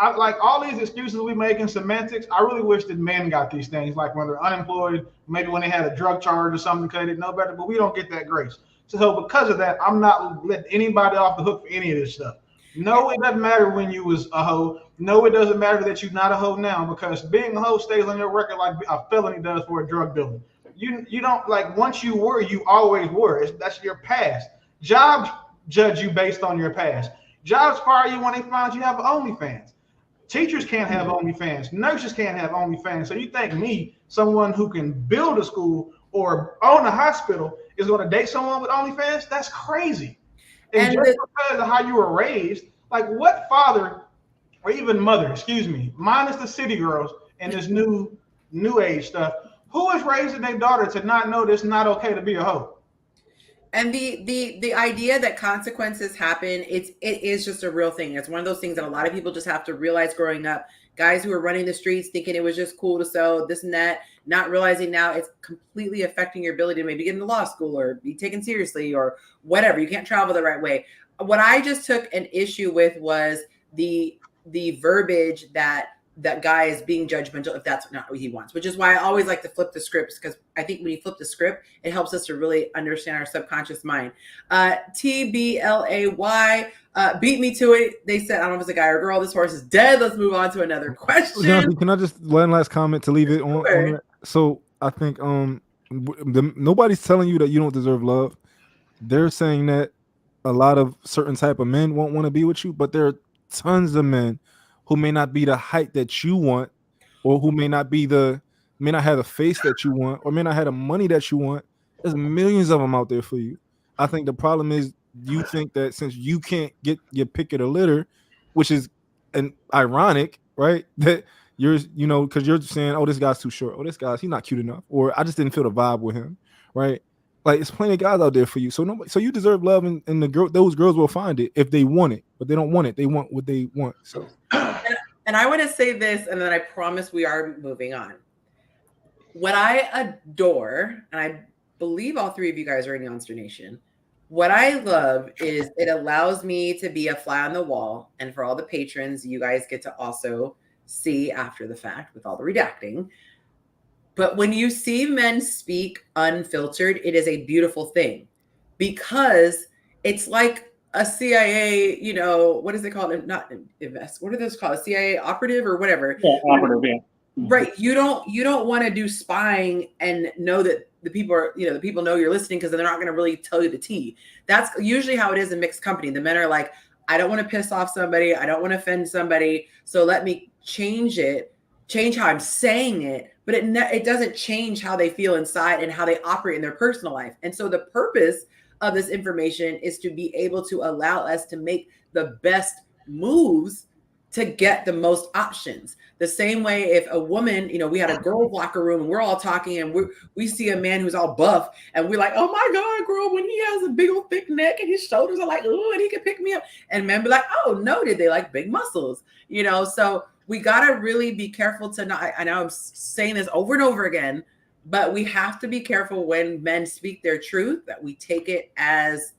I like all these excuses we make in semantics. I really wish that men got these things, like when they're unemployed, maybe when they had a drug charge or something because they didn't know better, but we don't get that grace. So because of that, I'm not letting anybody off the hook for any of this stuff. No, it doesn't matter when you was a hoe. No, it doesn't matter that you're not a hoe now, because being a hoe stays on your record like a felony does for a drug dealer. You don't, like, once you were, you always were. That's your past. Jobs judge you based on your past. Jobs fire you when they find you have OnlyFans. Teachers can't have OnlyFans. Nurses can't have OnlyFans. So you think me, someone who can build a school or own a hospital, is going to date someone with OnlyFans? That's crazy. And just because of how you were raised, like what father or even mother, minus the city girls and this new age stuff, who is raising their daughter to not know that it's not okay to be a hoe? And the idea that consequences happen, it is just a real thing. It's one of those things that a lot of people just have to realize growing up. Guys who are running the streets thinking it was just cool to sell this and that, not realizing now it's completely affecting your ability to maybe get into law school or be taken seriously or whatever. You can't travel the right way. What I just took an issue with was the verbiage that guy is being judgmental if that's not what he wants, which is why I always like to flip the scripts, because I think when you flip the script, it helps us to really understand our subconscious mind. TBLAY, beat me to it. They said, I don't know if it's a guy or a girl. This horse is dead. Let's move on to another question. Yonci, can I just one last comment to leave it on that? So I think nobody's telling you that you don't deserve love. They're saying that a lot of certain type of men won't want to be with you, but there are tons of men who may not be the height that you want, or who may not have the face that you want, or may not have the money that you want. There's millions of them out there for you. I think the problem is you think that since you can't get your pick of the litter, which is an ironic, right? That you're, you know, because you're saying, oh, this guy's too short. Oh, this guy's, he's not cute enough. Or I just didn't feel the vibe with him, right? Like, it's plenty of guys out there for you. So so you deserve love, and those girls will find it if they want it, but they don't want it. They want what they want. So, and I want to say this, and then I promise we are moving on. What I adore, and I believe all three of you guys are in Yonsternation, what I love is it allows me to be a fly on the wall. And for all the patrons, you guys get to also see after the fact with all the redacting. But when you see men speak unfiltered, it is a beautiful thing, because it's like a CIA, you know, what is it called? Not invest. What are those called? A CIA operative or whatever. Yeah, operative, yeah. Right. You don't want to do spying and know that the people are, you know, the people know you're listening, because then they're not going to really tell you the tea. That's usually how it is in mixed company. The men are like, I don't want to piss off somebody. I don't want to offend somebody. So let me change how I'm saying it. But it doesn't change how they feel inside and how they operate in their personal life. And so the purpose of this information is to be able to allow us to make the best moves to get the most options. The same way if a woman, you know, we had a girls locker room and we're all talking and we see a man who's all buff and we're like, oh my God, girl, when he has a big old thick neck and his shoulders are like, oh, and he can pick me up. And men be like, oh, noted, they like big muscles, you know? So we got to really be careful to not, I know I'm saying this over and over again, but we have to be careful when men speak their truth, that we take it as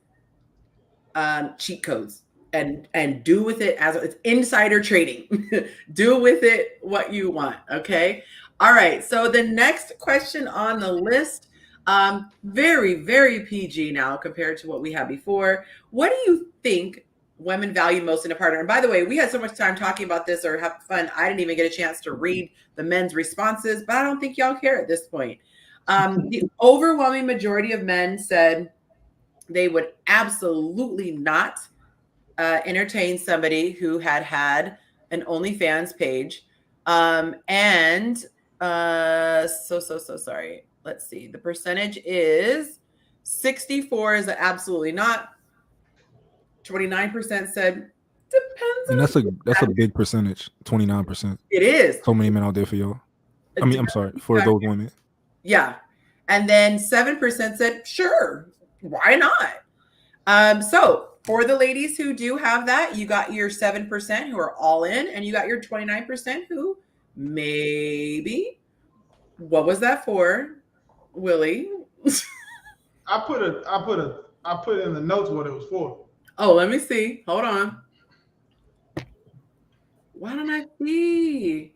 cheat codes. And do with it as it's insider trading. Do with it what you want. Okay. All right. So the next question on the list, very, very PG now compared to what we had before. What do you think women value most in a partner? And by the way, we had so much time talking about this or have fun. I didn't even get a chance to read the men's responses, but I don't think y'all care at this point. The overwhelming majority of men said they would absolutely not entertain somebody who had an OnlyFans page. So sorry. Let's see. The percentage is 64 is absolutely not. 29% said depends. And that's a big percentage. 29%. It is. So many men out there for y'all. I mean, I'm sorry, for those women. Yeah. And then 7% said, sure, why not? So for the ladies who do have that, you got your 7% who are all in, and you got your 29% who maybe. What was that for, Willie? I put in the notes what it was for. Oh, let me see. Hold on. Why don't I see?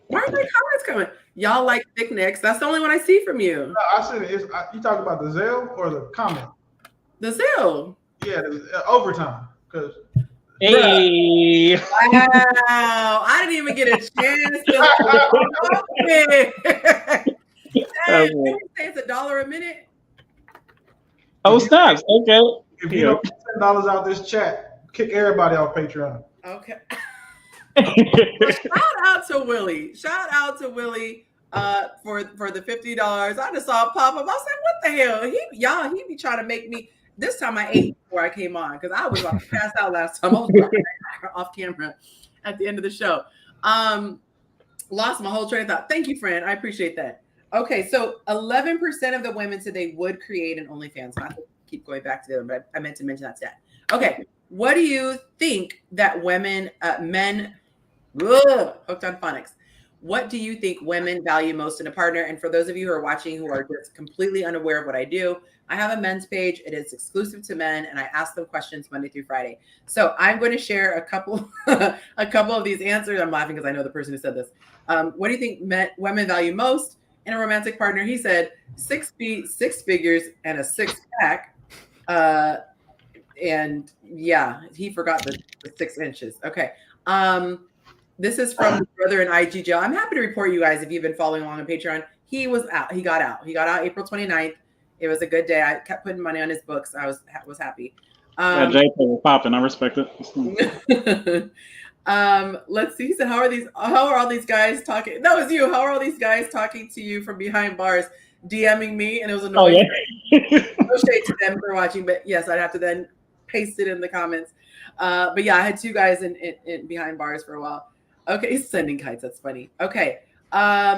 Why are my comments coming? Y'all like thick necks. That's the only one I see from you. No, I said it. You talking about the Zelle or the comment? The Zelle. Yeah, overtime. Because hey, wow, I didn't even get a chance to. Hey, can we say it's $1 a minute? Oh, snaps. Okay. If you don't get $10 out this chat, kick everybody off Patreon. Okay. Well, shout out to Willie. Shout out to Willie for the $50. I just saw it pop up. I said, what the hell? He be trying to make me. This time I ate before I came on because I was about to pass out last time. I was off camera at the end of the show. Lost my whole train of thought. Thank you, friend. I appreciate that. Okay, so 11% of the women said they would create an OnlyFans. Not to keep going back to the other, but I meant to mention that stat. Okay, what do you think that men, hooked on phonics. What do you think women value most in a partner? And for those of you who are watching who are just completely unaware of what I do, I have a men's page. It is exclusive to men, and I ask them questions Monday through Friday. So I'm going to share a couple of these answers. I'm laughing because I know the person who said this. What do you think women value most in a romantic partner? He said 6 feet, 6 figures, and a 6-pack. And yeah, he forgot the 6 inches. Okay. This is from brother in IG jail. I'm happy to report you guys, if you've been following along on Patreon, he was out. He got out. He got out April 29th. It was a good day. I kept putting money on his books. I was happy. That JP was popping. I respect it. Let's see. He said, how are all these guys talking? That was you. How are all these guys talking to you from behind bars, DMing me? And it was annoying. Oh, No shade to them for watching, but yes, I'd have to then paste it in the comments. But yeah, I had two guys in behind bars for a while. Okay, sending kites. That's funny. Okay.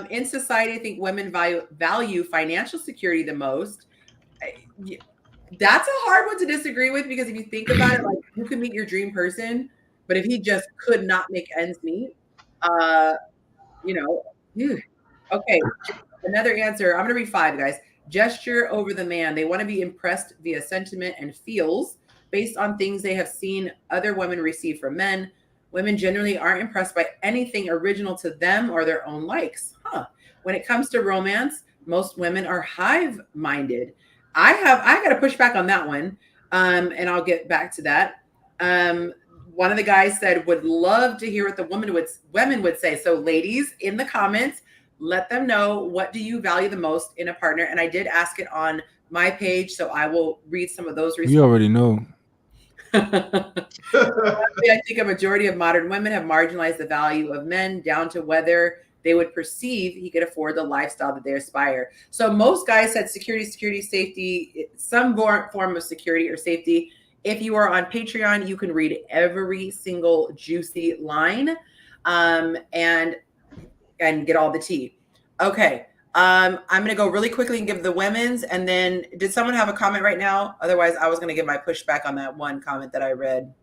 In society, I think women value financial security the most. That's a hard one to disagree with, because if you think about it, like, you can meet your dream person, but if he just could not make ends meet, you know, phew. Okay. Another answer. I'm going to read 5, guys. Gesture over the man. They want to be impressed via sentiment and feels based on things they have seen other women receive from men. Women generally aren't impressed by anything original to them or their own likes. When it comes to romance, most women are hive-minded. I got to push back on that one, and I'll get back to that. One of the guys said, would love to hear what the women would say. So ladies, in the comments, let them know, what do you value the most in a partner? And I did ask it on my page, so I will read some of those responses. You already know. I think a majority of modern women have marginalized the value of men down to whether they would perceive he could afford the lifestyle that they aspire. So most guys said security, safety, some form of security or safety. If you are on Patreon, you can read every single juicy line, and get all the tea. Okay. I'm going to go really quickly and give the women's, and then did someone have a comment right now? Otherwise, I was going to give my pushback on that one comment that I read.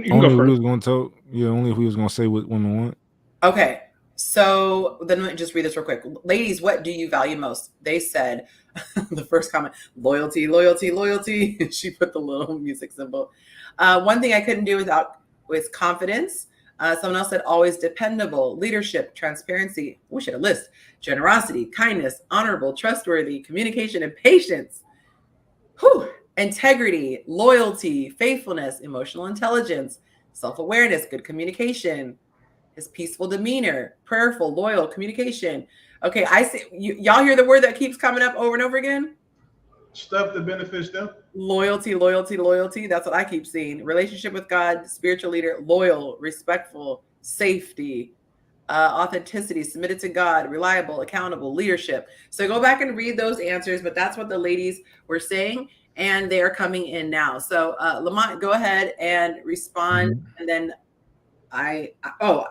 Only if we was going to tell, only if we was going to say what women want. Okay. So then let me just read this real quick. Ladies, what do you value most? They said, the first comment, loyalty. She put the little music symbol. One thing I couldn't do without was confidence. Someone else said always dependable, leadership, transparency. We should have list. Generosity, kindness, honorable, trustworthy, communication, and patience. Integrity, loyalty, faithfulness, emotional intelligence, self-awareness, good communication, his peaceful demeanor, prayerful, loyal, communication. Okay, I see. Y'all hear the word that keeps coming up over and over again? Stuff that benefits them. Loyalty. That's what I keep seeing. Relationship with God, spiritual leader, loyal, respectful, safety, authenticity, submitted to God, reliable, accountable, leadership. So go back and read those answers, but that's what the ladies were saying, and they are coming in now. So Lamont, go ahead and respond, and then I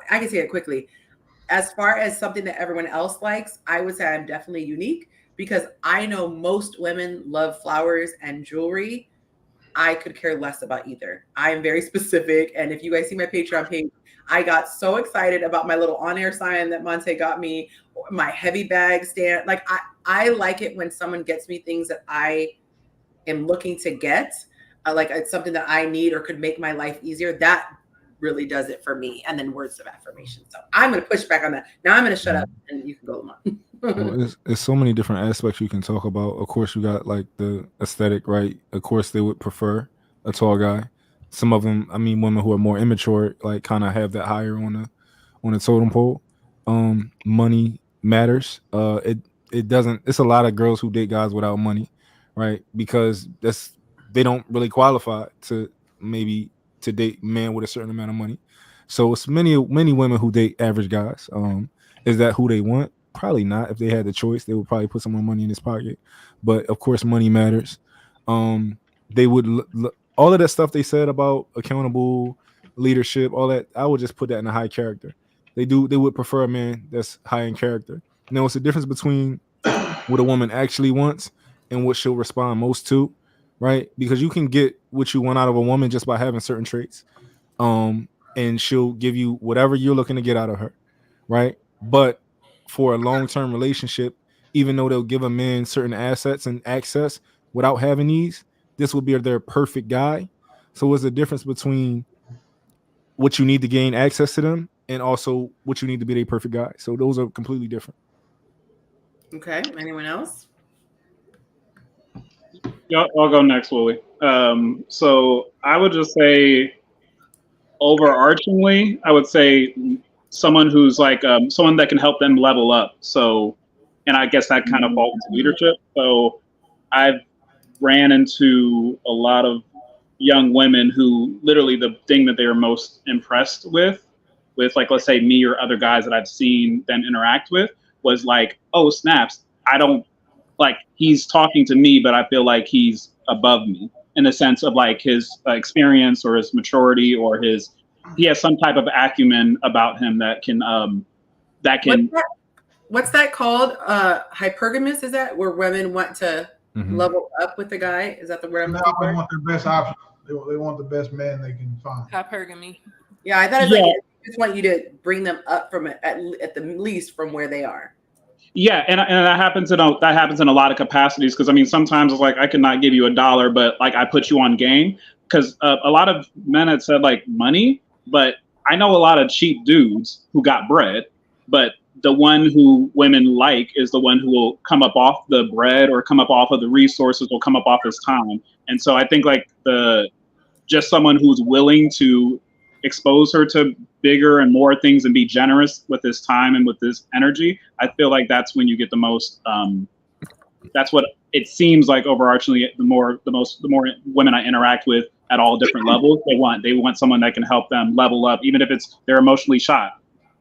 can say it quickly. As far as something that everyone else likes, I would say I'm definitely unique, because I know most women love flowers and jewelry. I could care less about either. I am very specific. And if you guys see my Patreon page, I got so excited about my little on-air sign that Monte got me, my heavy bag stand. Like, I like it when someone gets me things that I am looking to get. Like, it's something that I need or could make my life easier. That really does it for me. And then words of affirmation. So I'm going to push back on that. Now I'm going to shut up and you can go, Lamont. Well, it's so many different aspects you can talk about. Of course, you got like the aesthetic, right? Of course, they would prefer a tall guy. Some of them, I mean, women who are more immature, like kind of have that higher on the totem pole. Money matters. It doesn't. It's a lot of girls who date guys without money, right? Because they don't really qualify to date men with a certain amount of money. So it's many women who date average guys. Is that who they want? Probably not. If they had the choice, they would probably put some more money in his pocket. But of course, money matters. They would all of that stuff they said about accountable leadership, all that. I would just put that in a high character. They would prefer a man that's high in character. Now, it's the difference between what a woman actually wants and what she'll respond most to, right? Because you can get what you want out of a woman just by having certain traits, and she'll give you whatever you're looking to get out of her, right? But for a long-term relationship, even though they'll give a man certain assets and access without having these, this will be their perfect guy. So what's the difference between what you need to gain access to them and also what you need to be their perfect guy? So those are completely different. Okay. Anyone else? Yeah, I'll go next, Willie. So I would just say, overarchingly, I would say someone who's like someone that can help them level up. So, and I guess that kind of falls into leadership. So I've ran into a lot of young women who literally the thing that they were most impressed with like, let's say me or other guys that I've seen them interact with, was like, oh, snaps, I don't like he's talking to me, but I feel like he's above me in the sense of like his experience or his maturity or he has some type of acumen about him that can What's that called? Hypergamous, is that where women want to level up with the guy? Is that the word I'm looking for? They want their best option. They want the best man they can find. Hypergamy. Yeah, I thought it's like they just want you to bring them up from at the least from where they are. Yeah, and that happens in a lot of capacities, because I mean sometimes it's like I cannot give you $1, but like I put you on game, because a lot of men had said like money, but I know a lot of cheap dudes who got bread, but the one who women like is the one who will come up off the bread or come up off of the resources or come up off his time. And so I think like just someone who's willing to expose her to bigger and more things and be generous with his time and with his energy, I feel like that's when you get the most. That's what it seems like overarchingly. The more women I interact with at all different levels, they want someone that can help them level up, even if they're emotionally shot,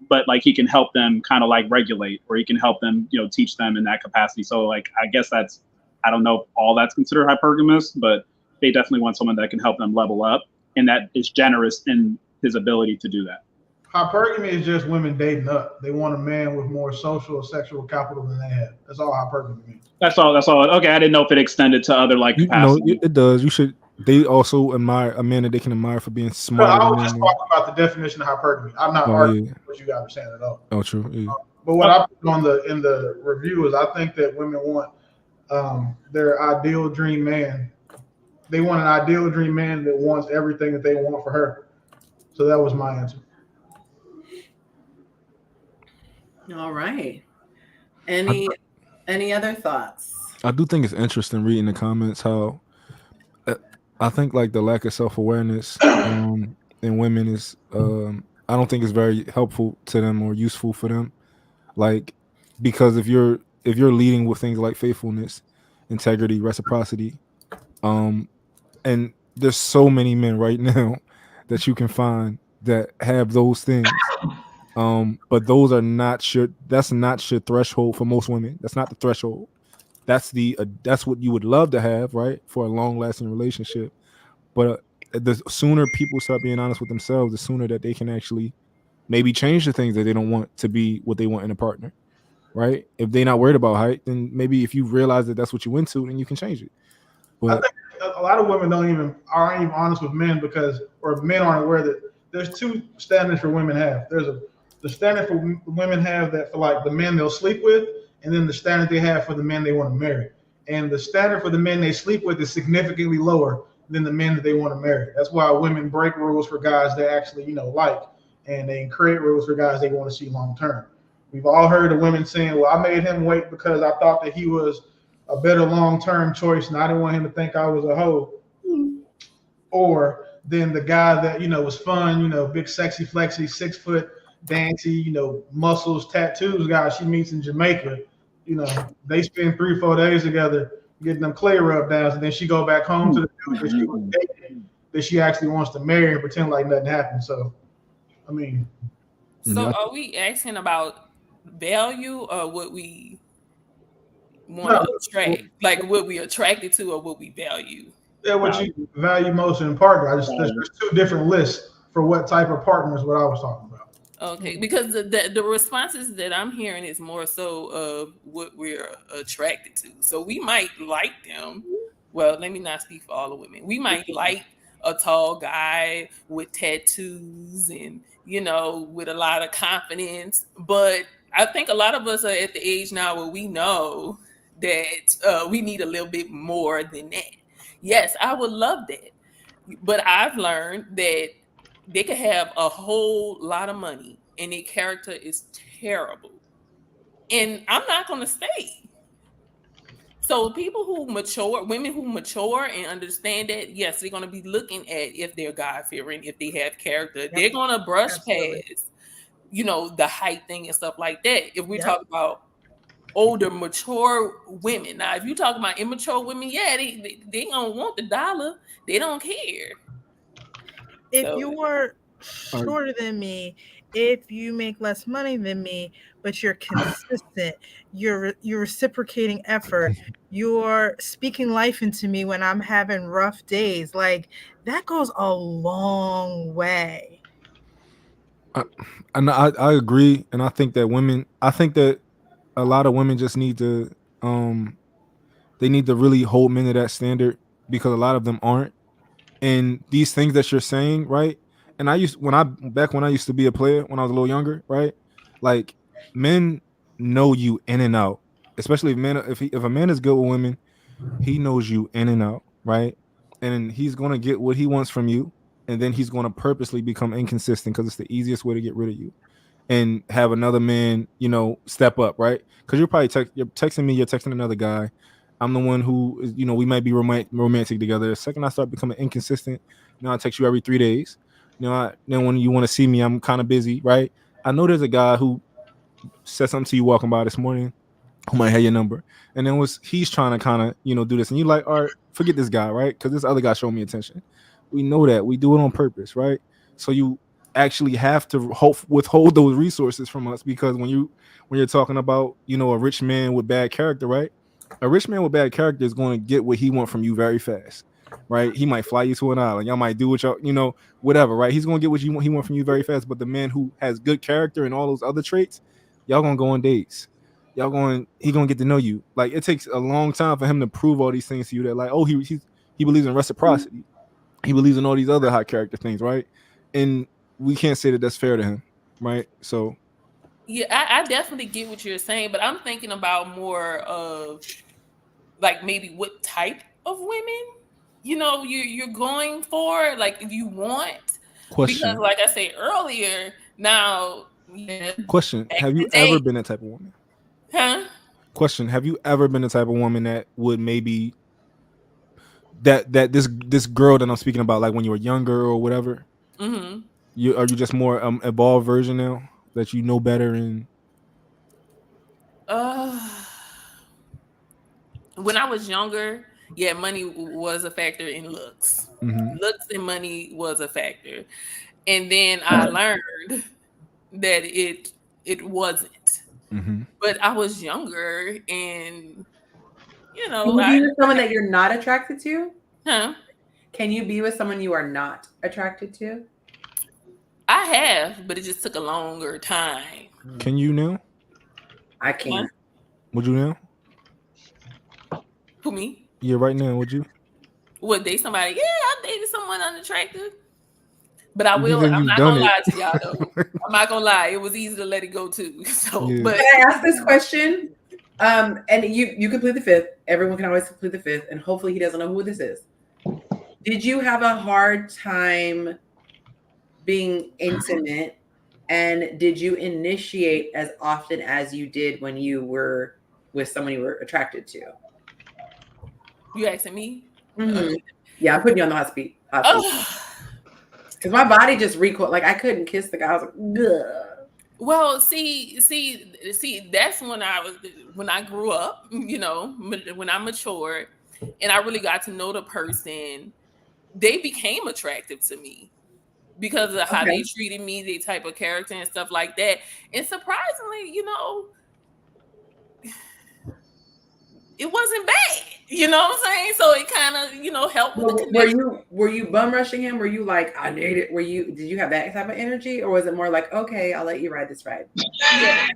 but like he can help them kind of like regulate, or he can help them, teach them in that capacity. So like I guess I don't know if all that's considered hypergamous, but they definitely want someone that can help them level up and that is generous in his ability to do that. Hypergamy is just women dating up. They want a man with more social or sexual capital than they have. That's all hypergamy means. That's all. Okay, I didn't know if it extended to other like capacities. It does. They also admire a man that they can admire for being smart. I was just talking about the definition of hypergamy. I'm not arguing what you guys are saying at all. Oh, true. Yeah. But what I put in the review is I think that women want their ideal dream man. They want an ideal dream man that wants everything that they want for her. So that was my answer. All right. Any other thoughts? I do think it's interesting reading the comments how I think like the lack of self-awareness in women is I don't think it's very helpful to them or useful for them. Like, because if you're leading with things like faithfulness, integrity, reciprocity, and there's so many men right now that you can find that have those things. But those are that's not your threshold for most women. That's not the threshold. That's what you would love to have, right? For a long lasting relationship. But the sooner people start being honest with themselves, the sooner that they can actually maybe change the things that they don't want to be what they want in a partner, right? If they're not worried about height, then maybe if you realize that that's what you into, then you can change it. But I think a lot of women aren't even honest with men or men aren't aware that there's two standards for women have. There's the standard for women have that for like the men they'll sleep with, and then the standard they have for the men they want to marry. And the standard for the men they sleep with is significantly lower than the men that they want to marry. That's why women break rules for guys they actually, like, and they create rules for guys they want to see long term. We've all heard of women saying, well, I made him wait because I thought that he was a better long-term choice and I didn't want him to think I was a hoe. Or then the guy that, was fun, big, sexy, flexy, 6 foot, dancy, muscles, tattoos guy she meets in Jamaica. They spend 3-4 days together getting them clay rub downs, and then she go back home to the dude that she was dating, that she actually wants to marry and pretend like nothing happened. So, I mean. So are we asking about value or what we want to attract? Like what we attracted to or what we value? Yeah, what you value most in a partner. There's 2 different lists for what type of partner is what I was talking about. Okay, because the responses that I'm hearing is more so of what we're attracted to. So we might like them. Well, let me not speak for all the women. We might like a tall guy with tattoos and, with a lot of confidence. But I think a lot of us are at the age now where we know that we need a little bit more than that. Yes, I would love that. But I've learned that they could have a whole lot of money and their character is terrible. And I'm not going to stay. So women who mature and understand that, yes, they're going to be looking at if they're God-fearing, if they have character. Yep. They're going to brush past, the height thing and stuff like that. If we talk about older, mature women. Now, if you talk about immature women, they going to want the dollar. They don't care. If you were shorter than me if you make less money than me, but you're consistent, you're reciprocating effort, you're speaking life into me when I'm having rough days, like that goes a long way. I agree, and I think that a lot of women just need to they need to really hold men to that standard, because a lot of them aren't. And these things that you're saying, right? And when I used to be a player, when I was a little younger, right? Like, men know you in and out. Especially if a man is good with women, he knows you in and out, right? And he's gonna get what he wants from you, and then he's gonna purposely become inconsistent because it's the easiest way to get rid of you, and have another man, step up, right? Because you're texting me, you're texting another guy. I'm the one who is, we might be romantic together. The second I start becoming inconsistent, I text you every 3 days. Then when you want to see me, I'm kind of busy, right? I know there's a guy who said something to you walking by this morning, who might have your number, and then he's trying to kind of do this, and you like, all right, forget this guy, right? Because this other guy showed me attention. We know that we do it on purpose, right? So you actually have to withhold those resources from us, because when you're talking about a rich man with bad character, right? A rich man with bad character is going to get what he wants from you very fast, right? He might fly you to an island, y'all might do what y'all whatever, right? He's going to get what he want from you very fast. But the man who has good character and all those other traits, y'all gonna go on dates. He gonna get to know you. Like, it takes a long time for him to prove all these things to you, that like, oh, he believes in reciprocity. He believes in all these other high character things, right? And we can't say that that's fair to him, right? So yeah, I definitely get what you're saying, but I'm thinking about more of like maybe what type of women you're going for, like if you want. question Because like I said earlier, now question back have in you the day, ever been that type of woman? huh? Question, have you ever been the type of woman that would maybe that this girl that I'm speaking about, like when you were younger or whatever, Mm-hmm. are you just more evolved version now that you know better? And When I was younger, yeah, money was a factor in looks. Mhm. Looks and money was a factor. And then I learned that it wasn't. Mhm. But I was younger and Can you be with someone that you're not attracted to? huh? Can you be with someone you are not attracted to? I have, but it just took a longer time. Can you now? I can't. Would you now? Who, me? Yeah, right now, would you? Would date somebody? Yeah, I dated someone unattractive. But I'm Because not you've gonna done lie it. to y'all though. I'm not gonna lie. It was easy to let it go too. So, Yeah. but Can I ask this question? And you can plead the fifth. Everyone can always plead the fifth, and hopefully he doesn't know who this is. Did you have a hard time being intimate, and did you initiate as often as you did when you were with someone you were attracted to? you asking me? Mm-hmm. Yeah, I'm putting you on the hot seat. Oh. Because my body just recoiled. Like, I couldn't kiss the guy. I was like, ugh. Well, see, that's when I grew up, when I matured and I really got to know the person. They became attractive to me because of how they treated me, their type of character and stuff like that. And surprisingly, it wasn't bad. You know what I'm saying? So it kind of, helped with the connection. Were you bum rushing him? Were you like, I need it? Did you have that type of energy? Or was it more like, okay, I'll let you ride this ride? Yeah.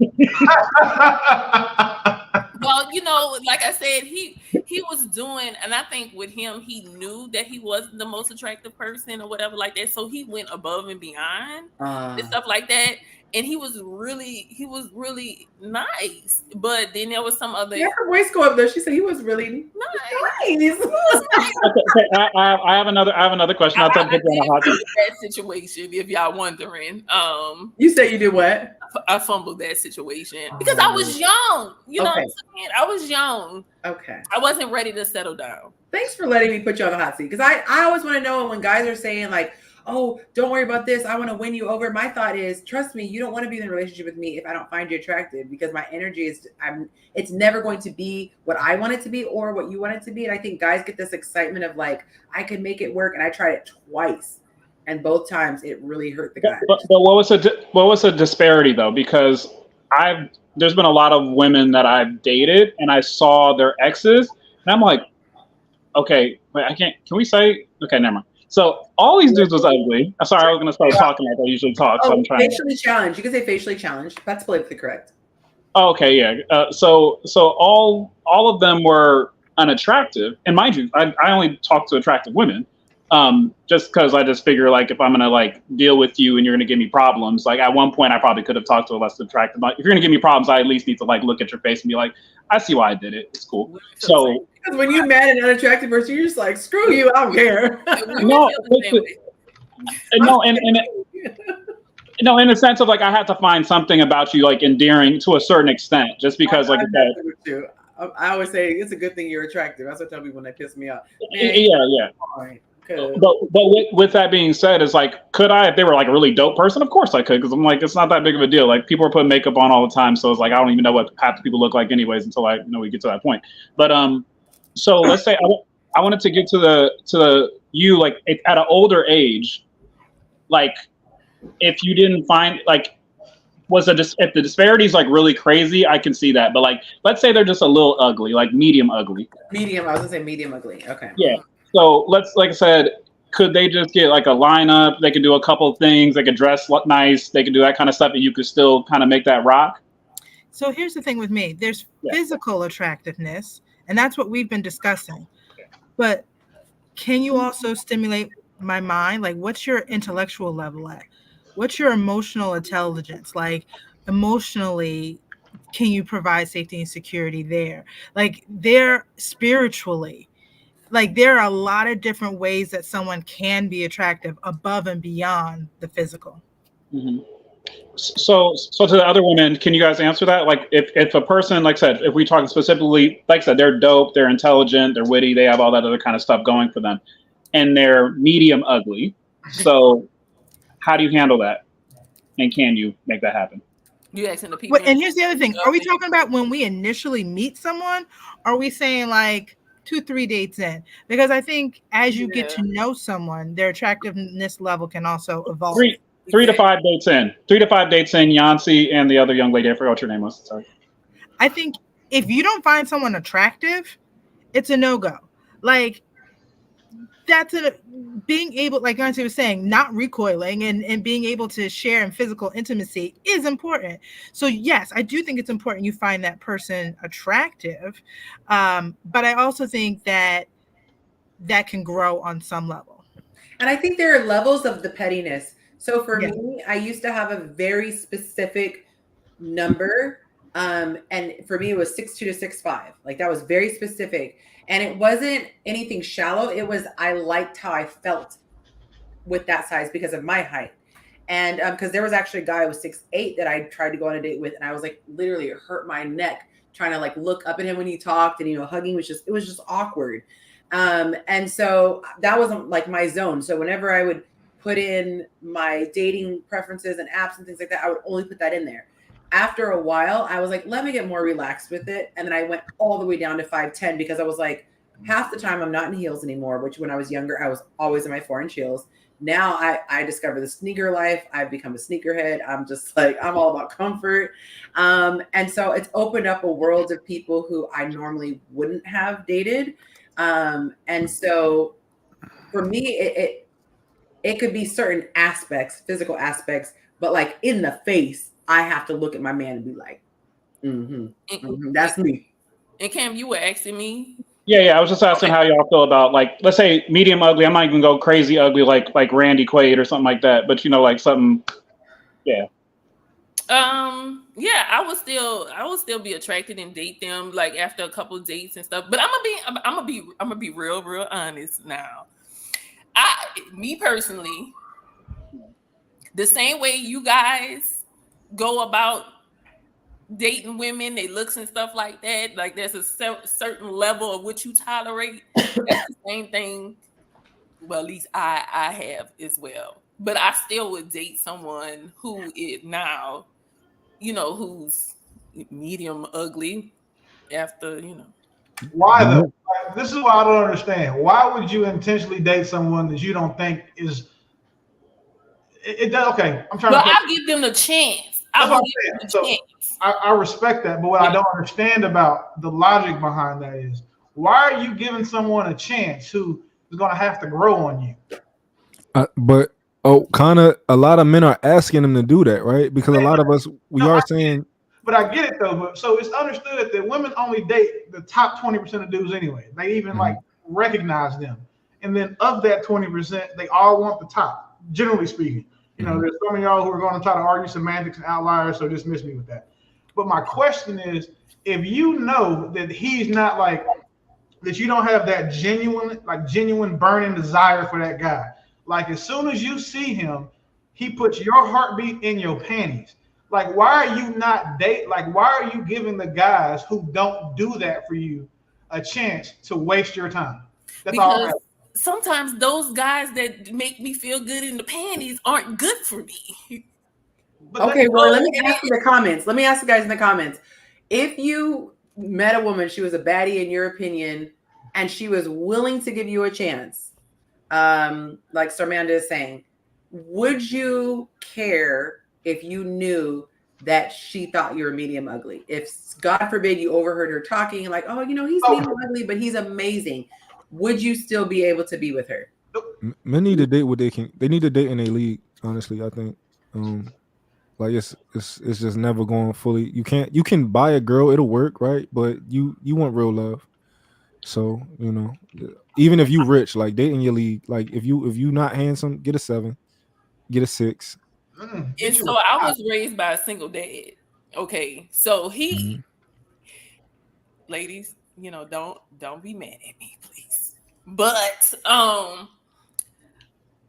Well, like I said, he was doing, and I think with him, he knew that he wasn't the most attractive person or whatever like that. So he went above and beyond and stuff like that. And he was really nice. But then there was some other. Yeah, her voice go up there. She said he was really nice. Okay, I have another question. I'll take that situation if y'all wondering. You said you did what? I fumbled that situation because I was young. You know what I'm saying? I was young. Okay. I wasn't ready to settle down. Thanks for letting me put you on the hot seat, because I always want to know when guys are saying like, oh, don't worry about this, I want to win you over. My thought is, trust me, you don't want to be in a relationship with me if I don't find you attractive, because my energy it's never going to be what I want it to be or what you want it to be. And I think guys get this excitement of like, I can make it work. And I tried it twice and both times it really hurt the guy. But what was the disparity though? Because there's been a lot of women that I've dated, and I saw their exes, and I'm like, okay, wait, I can't. Can we say? Okay, never mind. So all these dudes was ugly. I'm sorry, I was gonna start talking like I usually talk. So I'm trying. Facially challenged. You can say facially challenged. That's politically correct. Oh, okay, yeah. So all of them were unattractive, and mind you, I only talk to attractive women, just because I just figure like if I'm gonna like deal with you and you're gonna give me problems, like at one point I probably could have talked to a less attractive. Like, if you're gonna give me problems, I at least need to like look at your face and be like, I see why I did it. It's cool. So because when you're mad at an unattractive person, you're just like, screw you, I don't care. No, in the sense of like I have to find something about you like endearing to a certain extent, just because like I always say it's a good thing you're attractive. That's what I tell people when they piss me off. Man, yeah. But with that being said, it's like, could I, if they were like a really dope person? Of course I could, because I'm like, it's not that big of a deal. Like people are putting makeup on all the time, so it's like I don't even know what half the people look like anyways until we get to that point. But so let's say I wanted to get to the you like at an older age, like if you didn't find like if the disparity is like really crazy, I can see that. But like let's say they're just a little ugly, like medium ugly. Medium, I was gonna say medium ugly. Okay. Yeah. So let's, like I said, could they just get like a lineup? They could do a couple of things. They could dress nice. They could do that kind of stuff, and you could still kind of make that rock. So here's the thing with me. There's physical attractiveness, and that's what we've been discussing. But can you also stimulate my mind? Like, what's your intellectual level at? What's your emotional intelligence? Like, emotionally, can you provide safety and security there? Like, there spiritually. Like there are a lot of different ways that someone can be attractive above and beyond the physical. Mm-hmm. So to the other women, can you guys answer that? Like if a person, like I said, if we talk specifically, like I said, they're dope, they're intelligent, they're witty, they have all that other kind of stuff going for them, and they're medium ugly. So how do you handle that? And can you make that happen? You asking the people. And here's the other thing. Are we talking about when we initially meet someone? Or are we saying like 2-3 dates in? Because I think as you get to know someone, their attractiveness level can also evolve. 3 to 5 dates in. 3 to 5 dates in, Yonci and the other young lady. I forgot what your name was. Sorry. I think if you don't find someone attractive, it's a no-go. Like that's being able, like Yonci was saying, not recoiling and being able to share in physical intimacy is important. So yes, I do think it's important you find that person attractive. But I also think that can grow on some level. And I think there are levels of the pettiness. So for me, I used to have a very specific number. And for me, it was 6'2" to 6'5". Like that was very specific. And it wasn't anything shallow. It was, I liked how I felt with that size because of my height. And because there was actually a guy who was 6'8" that I tried to go on a date with. And I was like, literally it hurt my neck trying to like look up at him when he talked, and, hugging was just, it was just awkward. And so that wasn't like my zone. So whenever I would put in my dating preferences and apps and things like that, I would only put that in there. After a while, I was like, let me get more relaxed with it. And then I went all the way down to 5'10" because I was like, half the time I'm not in heels anymore, which when I was younger, I was always in my 4-inch heels. Now I discover the sneaker life. I've become a sneakerhead. I'm just like, I'm all about comfort. And so it's opened up a world of people who I normally wouldn't have dated. And so for me, it could be certain aspects, physical aspects, but like in the face, I have to look at my man and be like, that's me. And Cam, you were asking me. Yeah. I was just asking how y'all feel about like, let's say medium ugly. I might even go crazy ugly, like Randy Quaid or something like that. But like something, yeah. Yeah, I would still be attracted and date them like after a couple of dates and stuff. But I'm gonna be real honest now. Me personally, the same way you guys go about dating women, they looks and stuff like that, like there's a certain level of what you tolerate. That's the same thing. Well, at least I have as well. But I still would date someone who is now, who's medium ugly after, Why though? This is what I don't understand. Why would you intentionally date someone that you don't think is It does. Okay, I'm trying But to. I'll give them the chance. I will give them the So, chance. I respect that, but what I don't understand about the logic behind that is why are you giving someone a chance who is going to have to grow on you? But kind of a lot of men are asking them to do that, right? Because a lot of us are saying. But I get it though. But so it's understood that women only date the top 20% of dudes anyway. They even like recognize them, and then of that 20%, they all want the top. Generally speaking, you know, there's some of y'all who are going to try to argue semantics and outliers, so dismiss me with that. But my question is, if you know that he's not like that, you don't have that genuine burning desire for that guy. Like as soon as you see him, he puts your heartbeat in your panties. Like, why are you not why are you giving the guys who don't do that for you a chance to waste your time? That's all. Sometimes those guys that make me feel good in the panties aren't good for me. Okay, well, let me ask in the comments. Let me ask the guys in the comments. If you met a woman, she was a baddie in your opinion, and she was willing to give you a chance, like Starmanda is saying, would you care if you knew that she thought you were medium ugly? If, God forbid, you overheard her talking like, oh, you know, he's medium ugly, but he's amazing. Would you still be able to be with her? Men need to date what they can. They need to date in a league. Honestly, I think. Like it's just never going fully. You can buy a girl, it'll work, right? But you want real love. So, you know, even if you rich, like date in your league. Like if you not handsome, get a 7, get a 6. And so I was raised by a single dad. Okay. So ladies, you know, don't be mad at me, please. But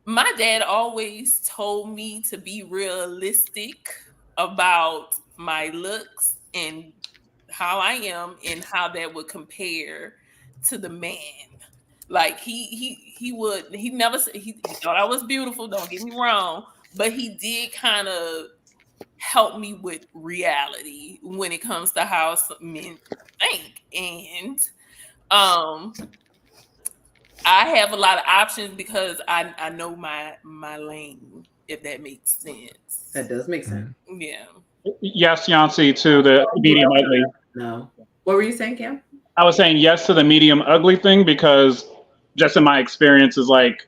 my dad always told me to be realistic about my looks and how I am and how that would compare to the man. Like he never said he thought I was beautiful, don't get me wrong, but he did kind of help me with reality when it comes to how some men think. And I have a lot of options because I know my lane, if that makes sense. That does make sense. Yeah. Yes, Yonci, to the medium ugly. No. What were you saying, Cam? I was saying yes to the medium ugly thing because just in my experience is like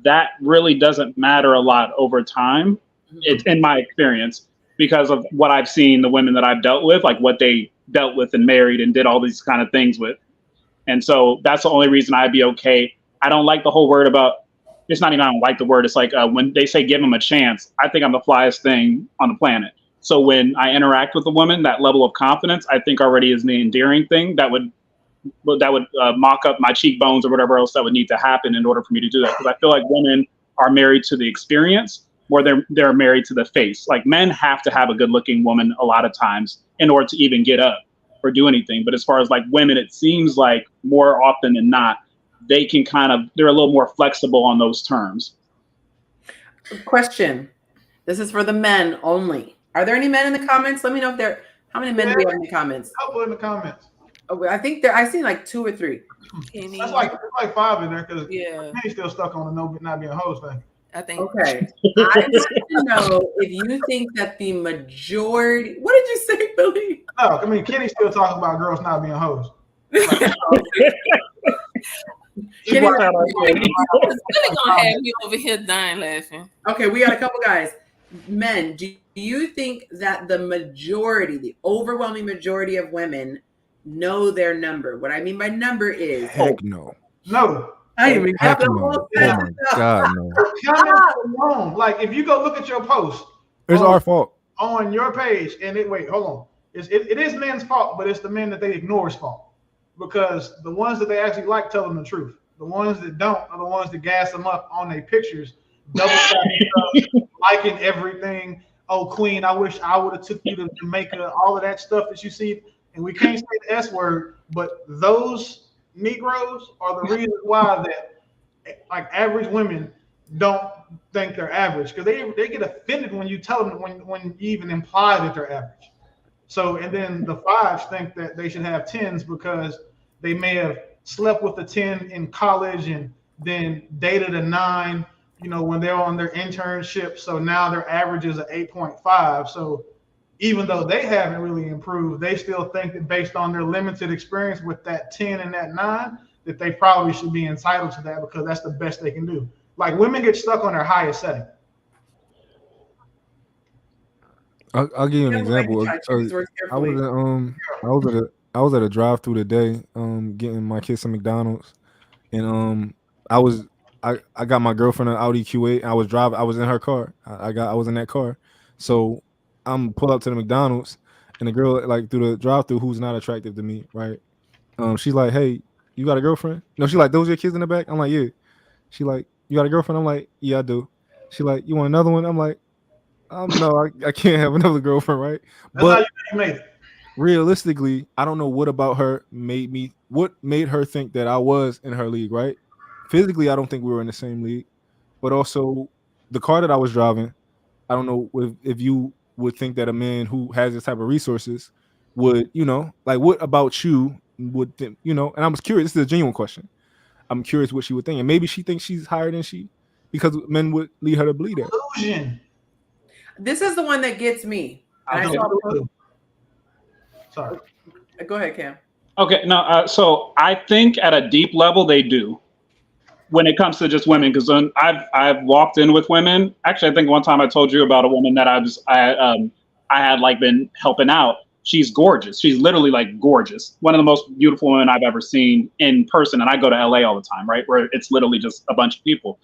that really doesn't matter a lot over time. It's in my experience because of what I've seen, the women that I've dealt with, like what they dealt with and married and did all these kind of things with. And so that's the only reason I'd be okay. I don't like the whole word about, it's not even, I don't like the word. It's like when they say give them a chance, I think I'm the flyest thing on the planet. So when I interact with a woman, that level of confidence, I think already is the endearing thing that would mock up my cheekbones or whatever else that would need to happen in order for me to do that. Because I feel like women are married to the experience more than they're married to the face. Like men have to have a good looking woman a lot of times in order to even get up or do anything. But as far as like women, it seems like more often than not, they can they're a little more flexible on those terms. Question. This is for the men only. Are there any men in the comments? Let me know if how many men do we have in the comments? A couple in the comments. Oh, I think I've seen like 2 or 3. That's like 5 in there because yeah, he's still stuck on the not being a host thing. I think. Okay. I want to know if you think that the majority. What did you say, Billy? No, I mean Kenny's still talking about girls not being hosts. Kenny, Billy gonna have you over here dying laughing. Okay, we got a couple guys. Men, do you think that the overwhelming majority of women know their number? What I mean by number is heck no. No. I didn't even have no. Oh my God, no. Alone. Like if you go look at your post, it's our fault on your page, and hold on. It is men's fault, but it's the men that they ignore's fault. Because the ones that they actually like tell them the truth. The ones that don't are the ones that gas them up on their pictures, double stuff, liking everything. Oh, Queen, I wish I would have took you to Jamaica. All of that stuff that you see, and we can't say the S word, but those Negroes are the reason why that like average women don't think they're average because they get offended when you tell them when you even imply that they're average. So and then the 5s think that they should have 10s because they may have slept with a 10 in college and then dated a 9 when they're on their internship. So now their average is 8.5. So even though they haven't really improved, they still think that based on their limited experience with that 10 and that 9, that they probably should be entitled to that because that's the best they can do. Like women get stuck on their highest setting. I'll give you an example. I was at a drive through today, getting my kids some McDonald's, and I got my girlfriend an Audi Q8. I was in her car. I was in that car, so I'm pull up to the McDonald's, and the girl like through the drive through who's not attractive to me, right? She's like, "Hey, you got a girlfriend?" No, she like, "Those your kids in the back?" I'm like, "Yeah." She like, "You got a girlfriend?" I'm like, "Yeah, I do." She like, "You want another one?" I'm like, no, I can't have another girlfriend, right?" That's But how you made it. realistically, I don't know what about her what made her think that I was in her league, right? Physically, I don't think we were in the same league, but also the car that I was driving, I don't know if you would think that a man who has this type of resources would, like what about you would think, and I was curious, this is a genuine question. I'm curious what she would think. And maybe she thinks she's higher than she because men would lead her to believe that. Illusion. This is the one that gets me. And I saw Sorry. Go ahead, Cam. Okay, no, so I think at a deep level they do when it comes to just women, because I've walked in with women. Actually, I think one time I told you about a woman that I had like been helping out. She's gorgeous. She's literally like gorgeous. One of the most beautiful women I've ever seen in person. And I go to LA all the time, right? Where it's literally just a bunch of people.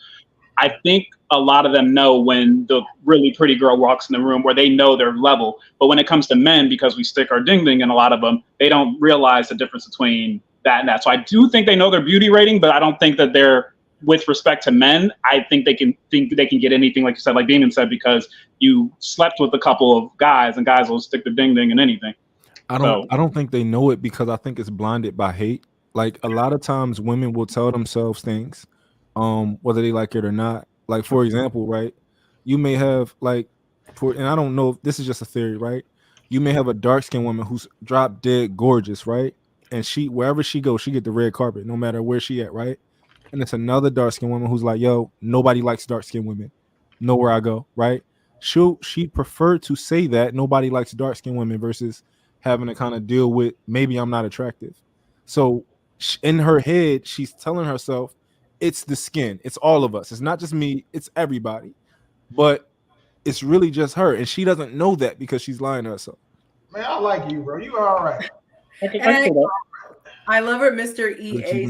I think a lot of them know when the really pretty girl walks in the room where they know their level. But when it comes to men, because we stick our ding ding in a lot of them, they don't realize the difference between that and that. So I do think they know their beauty rating, but I don't think that they're, with respect to men, I think they can get anything, like you said, like Damon said, because you slept with a couple of guys and guys will stick the ding ding in anything. I don't think they know it because I think it's blinded by hate. Like a lot of times women will tell themselves things, whether they like it or not. Like for example, right? You may have and I don't know if this is just a theory, right? You may have a dark-skinned woman who's drop dead gorgeous, right? And she wherever she goes, she get the red carpet, no matter where she at, right? And it's another dark-skinned woman who's like, yo, nobody likes dark-skinned women. Nowhere I go, right? She'd prefer to say that nobody likes dark-skinned women versus having to kind of deal with maybe I'm not attractive. So in her head, she's telling herself it's the skin. It's all of us. It's not just me. It's everybody. But it's really just her. And she doesn't know that because she's lying to herself. Man, I like you, bro. You are all right. I love what Mr. EA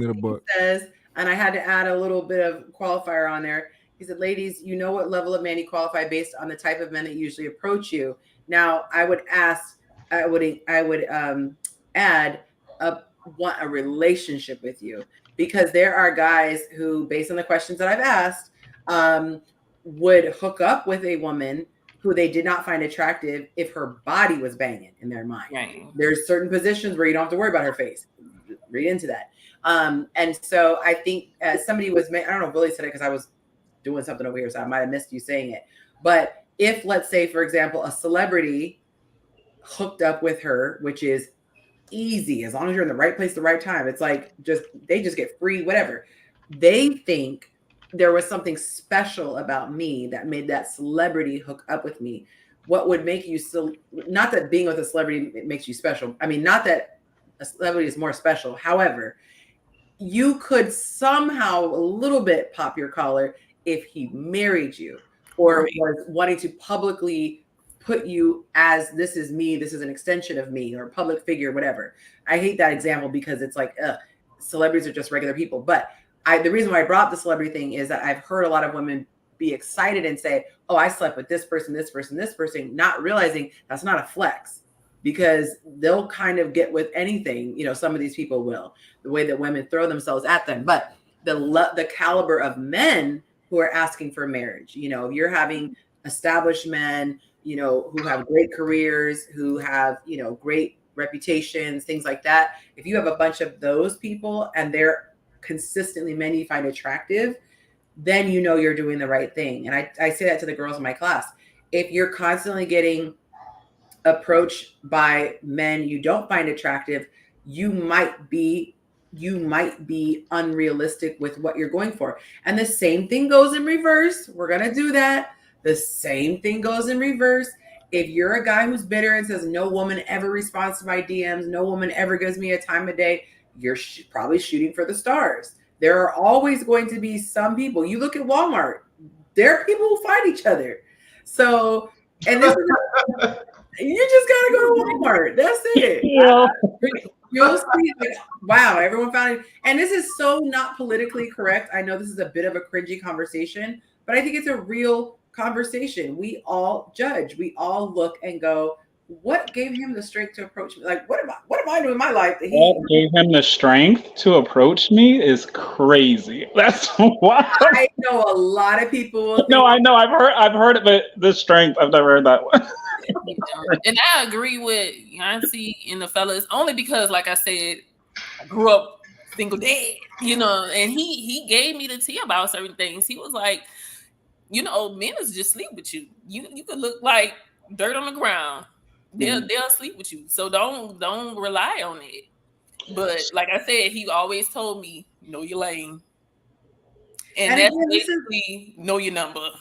says, and I had to add a little bit of qualifier on there. He said, ladies, you know what level of man you qualify based on the type of men that usually approach you. Now, I would add want a relationship with you, because there are guys who, based on the questions that I've asked, would hook up with a woman who they did not find attractive if her body was banging in their mind. Right. There's certain positions where you don't have to worry about her face. Read into that. And so I think somebody was, I don't know if Billy said it because I was doing something over here, so I might have missed you saying it. But if, let's say, for example, a celebrity hooked up with her, which is easy, as long as you're in the right place, the right time, it's like they just get free, whatever. They think there was something special about me that made that celebrity hook up with me. What would make you still, not that being with a celebrity makes you special. I mean, not that a celebrity is more special. However, you could somehow a little bit pop your collar if he married you or was wanting to publicly put you as, this is me, this is an extension of me, or a public figure, whatever. I hate that example because it's like, celebrities are just regular people. But the reason why I brought up the celebrity thing is that I've heard a lot of women be excited and say, oh, I slept with this person, this person, this person, not realizing that's not a flex, because they'll kind of get with anything. Some of these people will, the way that women throw themselves at them. But the caliber of men who are asking for marriage, if you're having established men, who have great careers, who have, great reputations, things like that. If you have a bunch of those people and they're consistently men you find attractive, then you're doing the right thing. And I say that to the girls in my class. If you're constantly getting approached by men you don't find attractive, you might be you might be unrealistic with what you're going for. And the same thing goes in reverse. We're going to do that. The same thing goes in reverse. If you're a guy who's bitter and says, no woman ever responds to my DMs, no woman ever gives me a time of day, you're probably shooting for the stars. There are always going to be some people. You look at Walmart, there are people who fight each other. So, and this is, you just got to go to Walmart. That's it. Yeah. You'll see, like, wow, everyone found it. And this is so not politically correct. I know this is a bit of a cringy conversation, but I think it's a real conversation. We all judge. We all look and go, what gave him the strength to approach me? Like, what am I doing in my life that What gave him the strength to approach me is crazy. That's wild. I know a lot of people. No, I know. I've heard of it. The strength. I've never heard that one. And I agree with Yonci and the fellas only because, like I said, I grew up single dad, and he gave me the tea about certain things. He was like, men is just sleep with you. You could look like dirt on the ground. They'll sleep with you. So don't rely on it. But like I said, he always told me, know your lane. And that's basically know your number.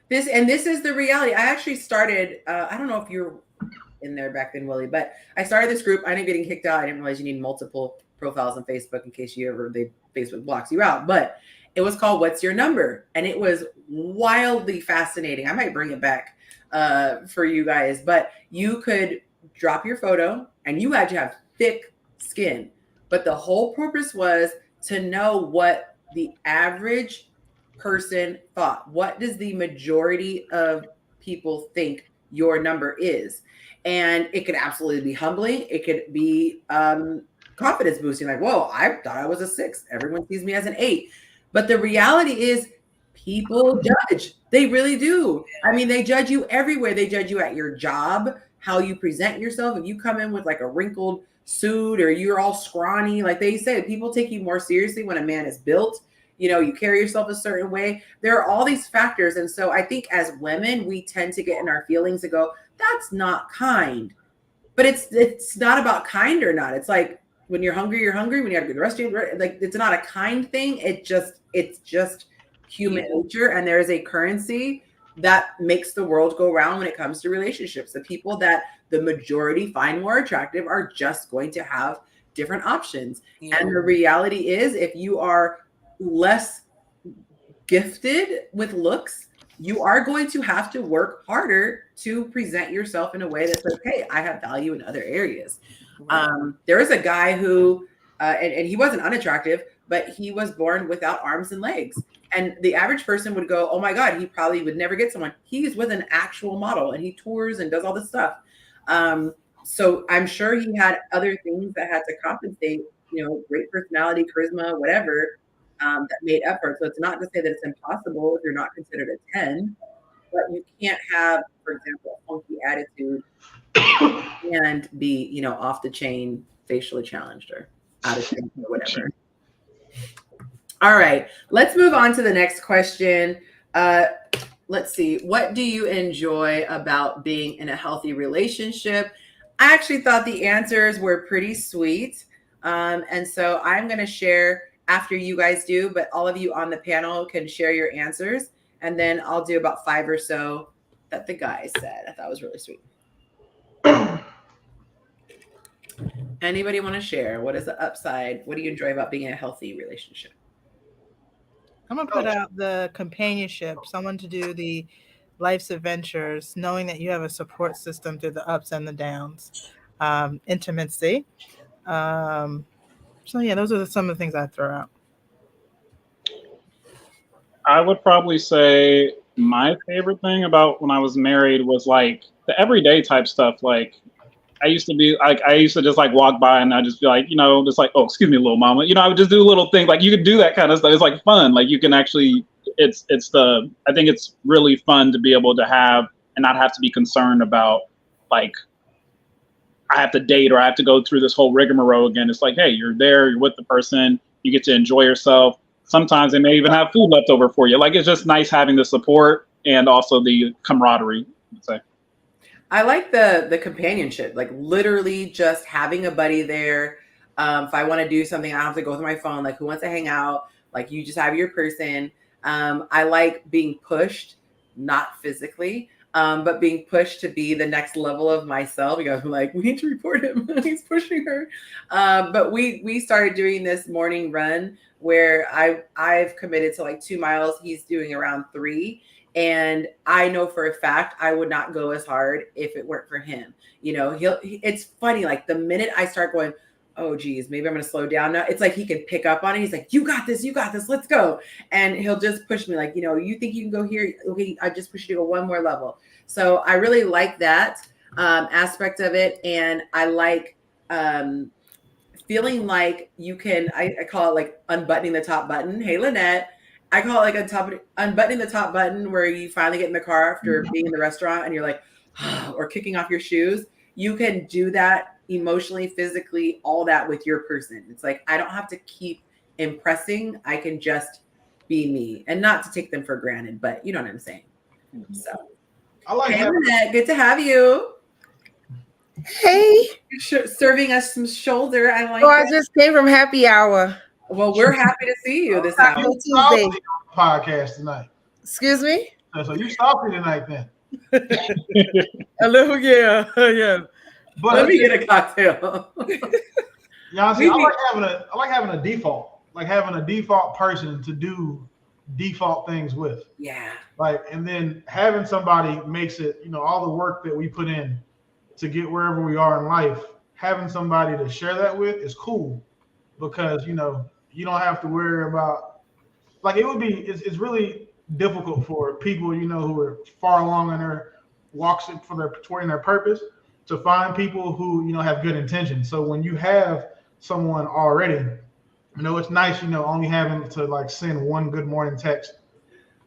This is the reality. I actually started, I don't know if you're in there back then, Willie, but I started this group. I ended up getting kicked out. I didn't realize you need multiple profiles on Facebook in case Facebook blocks you out. But it was called What's Your Number? And it was wildly fascinating. I might bring it back for you guys, but you could drop your photo and you had to have thick skin. But the whole purpose was to know what the average person thought. What does the majority of people think your number is? And it could absolutely be humbling. It could be confidence boosting. Like, whoa, I thought I was a 6. Everyone sees me as an 8. But the reality is people judge. They really do. I mean, they judge you everywhere. They judge you at your job, how you present yourself. If you come in with like a wrinkled suit or you're all scrawny, like they say, people take you more seriously when a man is built. You carry yourself a certain way. There are all these factors. And so I think as women, we tend to get in our feelings and go, that's not kind. But it's not about kind or not. It's like when you're hungry, you're hungry. When you have to go to the restaurant, like it's not a kind thing. It's just human nature. And there is a currency that makes the world go round when it comes to relationships. The people that the majority find more attractive are just going to have different options. Yeah. And the reality is, if you are less gifted with looks, you are going to have to work harder to present yourself in a way that's like, hey, I have value in other areas. Right. There is a guy who, and he wasn't unattractive, but he was born without arms and legs. And the average person would go, oh my God, he probably would never get someone. He's with an actual model and he tours and does all this stuff. So I'm sure he had other things that had to compensate, great personality, charisma, whatever, that made effort. So it's not to say that it's impossible if you're not considered a 10, but you can't have, for example, a funky attitude and be, off the chain, facially challenged or out of sync or whatever. All right, let's move on to the next question. Let's see. What do you enjoy about being in a healthy relationship? I actually thought the answers were pretty sweet. And so I'm going to share after you guys do, but all of you on the panel can share your answers. And then I'll do about 5 or so that the guys said. I thought was really sweet. Anybody want to share? What is the upside? What do you enjoy about being in a healthy relationship? I'm going to put out the companionship, someone to do the life's adventures, knowing that you have a support system through the ups and the downs, intimacy. So yeah, those are some of the things I throw out. I would probably say my favorite thing about when I was married was like the everyday type stuff. Like I used to just like walk by and I'd just be like, just like, oh, excuse me, little mama. I would just do little things. Like you could do that kind of stuff. It's like fun. Like you can actually, I think it's really fun to be able to have and not have to be concerned about like, I have to date or I have to go through this whole rigmarole again. It's like, hey, you're there, you're with the person, you get to enjoy yourself. Sometimes they may even have food left over for you. Like, it's just nice having the support and also the camaraderie, I'd say. I like the companionship, like literally just having a buddy there. If I want to do something, I don't have to go through my phone. Like, who wants to hang out? Like, you just have your person. I like being pushed, not physically, but being pushed to be the next level of myself. You guys were like, we need to report him. He's pushing her. But we started doing this morning run where I've committed to like 2 miles. He's doing around 3. And I know for a fact I would not go as hard if it weren't for him. You know, it's funny. Like the minute I start going, oh geez, maybe I'm going to slow down now. It's like he can pick up on it. He's like, you got this, let's go. And he'll just push me like, you know, you think you can go here? Okay, I just push you to go one more level. So I really like that aspect of it. And I like feeling like you can, I call it like unbuttoning the top button. Hey, Lanette. I call it like unbuttoning the top button where you finally get in the car after being in the restaurant and you're like, or kicking off your shoes. You can do that emotionally, physically, all that with your person. It's like, I don't have to keep impressing. I can just be me, and not to take them for granted, but you know what I'm saying? So I like hey, Lanette, good to have you. Hey. Serving us some shoulder. I like I just came from happy hour. Well, we're happy to see you this hour. Tuesday. Podcast tonight. Excuse me? So you salty tonight then? A little, yeah. But let me get a cocktail. Yonci, I like having a default, like having a default person to do default things with. Yeah. Like, and then having somebody makes it, you know, all the work that we put in to get wherever we are in life, having somebody to share that with is cool, because, you know, you don't have to worry about, like, it's really difficult for people, you know, who are far along in their walks toward their purpose, to find people who, you know, have good intentions. So when you have someone already, you know, it's nice, you know, only having to like send one good morning text,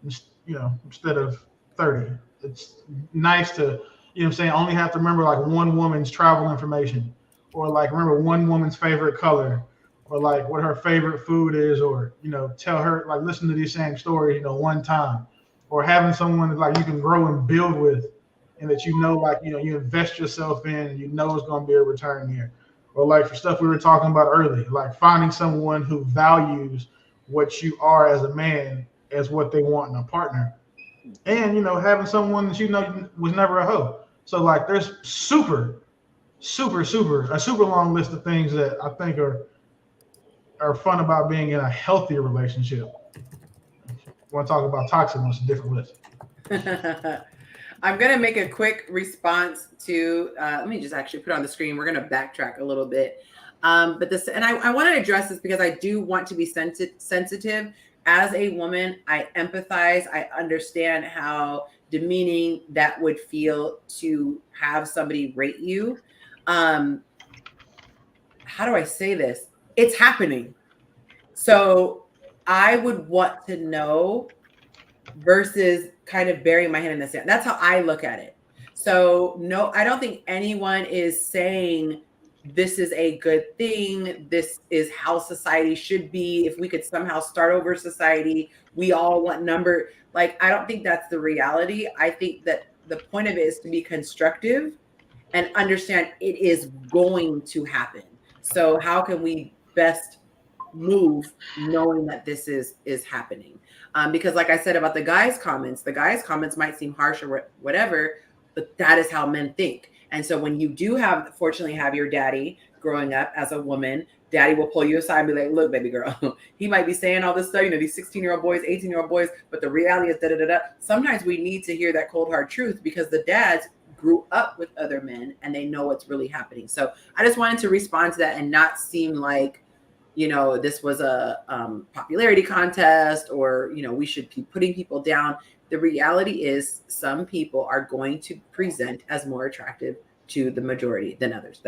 you know, instead of 30. It's nice to, you know what I'm saying, only have to remember like one woman's travel information, or like remember one woman's favorite color, or like what her favorite food is, or, you know, tell her, like, listen to these same stories, you know, one time, or having someone that like you can grow and build with, and that, you know, like, you know, you invest yourself in, and you know it's going to be a return here. Or like for stuff we were talking about earlier, like finding someone who values what you are as a man as what they want in a partner, and, you know, having someone that, you know, was never a hoe. So like there's a super long list of things that I think are fun about being in a healthy relationship. Want to talk about toxic ones, a different list. I'm going to make a quick response to, let me just actually put it on the screen. We're going to backtrack a little bit. But this, and I want to address this because I do want to be sensitive. As a woman, I empathize. I understand how demeaning that would feel to have somebody rate you. How do I say this? It's happening. So I would want to know versus kind of burying my head in the sand. That's how I look at it. So no, I don't think anyone is saying this is a good thing. This is how society should be. If we could somehow start over society, we all want number. Like, I don't think that's the reality. I think that the point of it is to be constructive and understand it is going to happen. So how can we best move knowing that this is happening? Because like I said about the guys' comments might seem harsh or whatever, but that is how men think. And so when you do fortunately have your daddy growing up as a woman, daddy will pull you aside and be like, look, baby girl, he might be saying all this stuff, you know, these 16-year-old boys, 18-year-old boys, but the reality is da-da-da-da. Sometimes we need to hear that cold, hard truth, because the dads grew up with other men and they know what's really happening. So I just wanted to respond to that and not seem like, you know, this was a popularity contest, or, you know, we should be putting people down. The reality is some people are going to present as more attractive to the majority than others.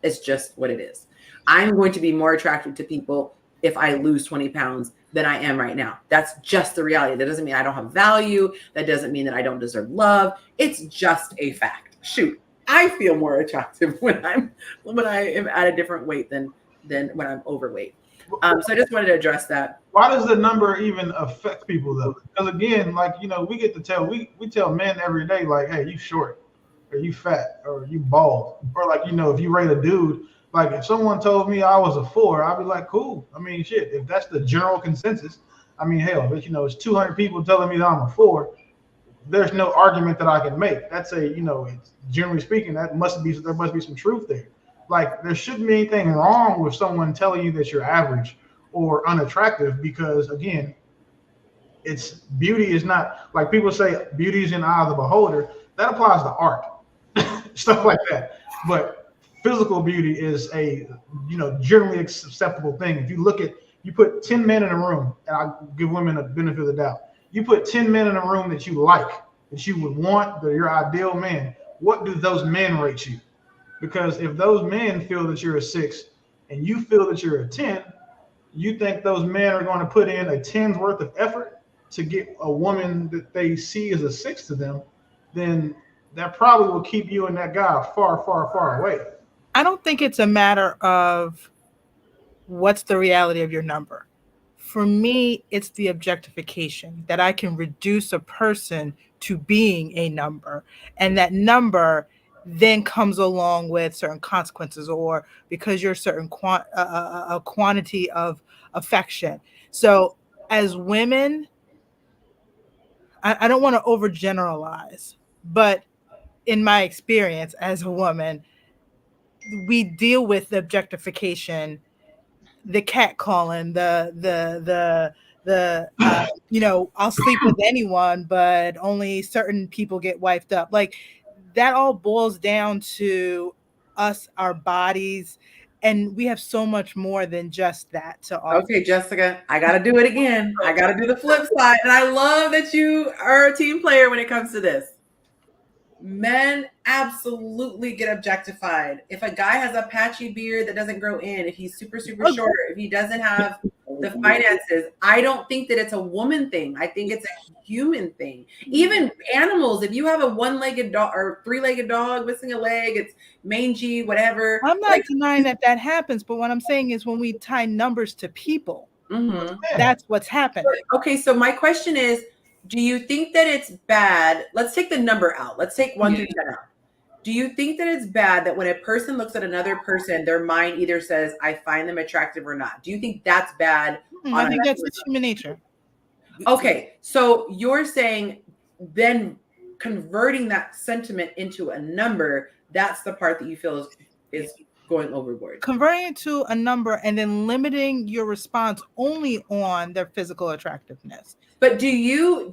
It's just what it is. I'm going to be more attractive to people if I lose 20 pounds than I am right now. That's just the reality. That doesn't mean I don't have value. That doesn't mean that I don't deserve love. It's just a fact. Shoot, I feel more attractive when I am at a different weight than when I'm overweight. So I just wanted to address that. Why does the number even affect people though? Because again, like, you know, we tell men every day, like, hey, you short, or you fat, or you bald, or like, you know, if you rate a dude, Like if someone told me I was a 4, I'd be like, cool. I mean, shit. If that's the general consensus, I mean, hell, but it's 200 people telling me that I'm a 4. There's no argument that I can make. That's it's, generally speaking, there must be some truth there. Like there shouldn't be anything wrong with someone telling you that you're average or unattractive because again, it's beauty is not like people say beauty is in the eye of the beholder. That applies to art, stuff like that. But physical beauty is a generally acceptable thing. If you put 10 men in a room, and I give women a benefit of the doubt. You put 10 men in a room that you like, that you would want, that are your ideal man. What do those men rate you? Because if those men feel that you're a 6 and you feel that you're a 10, you think those men are going to put in a 10's worth of effort to get a woman that they see as a 6 to them, then that probably will keep you and that guy far, far, far away. I don't think it's a matter of what's the reality of your number. For me, it's the objectification that I can reduce a person to being a number, and that number then comes along with certain consequences, or because you're a certain a quantity of affection. So as women, I don't want to overgeneralize, but in my experience as a woman, we deal with the objectification, the catcalling, I'll sleep with anyone, but only certain people get wiped up. Like that all boils down to us, our bodies, and we have so much more than just that to offer. Okay, Jessica, I got to do it again. I got to do the flip side. And I love that you are a team player when it comes to this. Men absolutely get objectified. If a guy has a patchy beard that doesn't grow in, if he's super, super short, if he doesn't have the finances, I don't think that it's a woman thing. I think it's a human thing. Even animals, if you have a one-legged dog or three-legged dog missing a leg, it's mangy, whatever. I'm not denying that happens, but what I'm saying is when we tie numbers to people, that's what's happening. Okay, so my question is, do you think that it's bad? Let's take the number out. Let's take 1 through 10 out. Do you think that it's bad that when a person looks at another person, their mind either says, I find them attractive or not? Do you think that's bad? I think that's human nature. Okay, so you're saying then converting that sentiment into a number, that's the part that you feel is going overboard. Converting it to a number and then limiting your response only on their physical attractiveness. But do you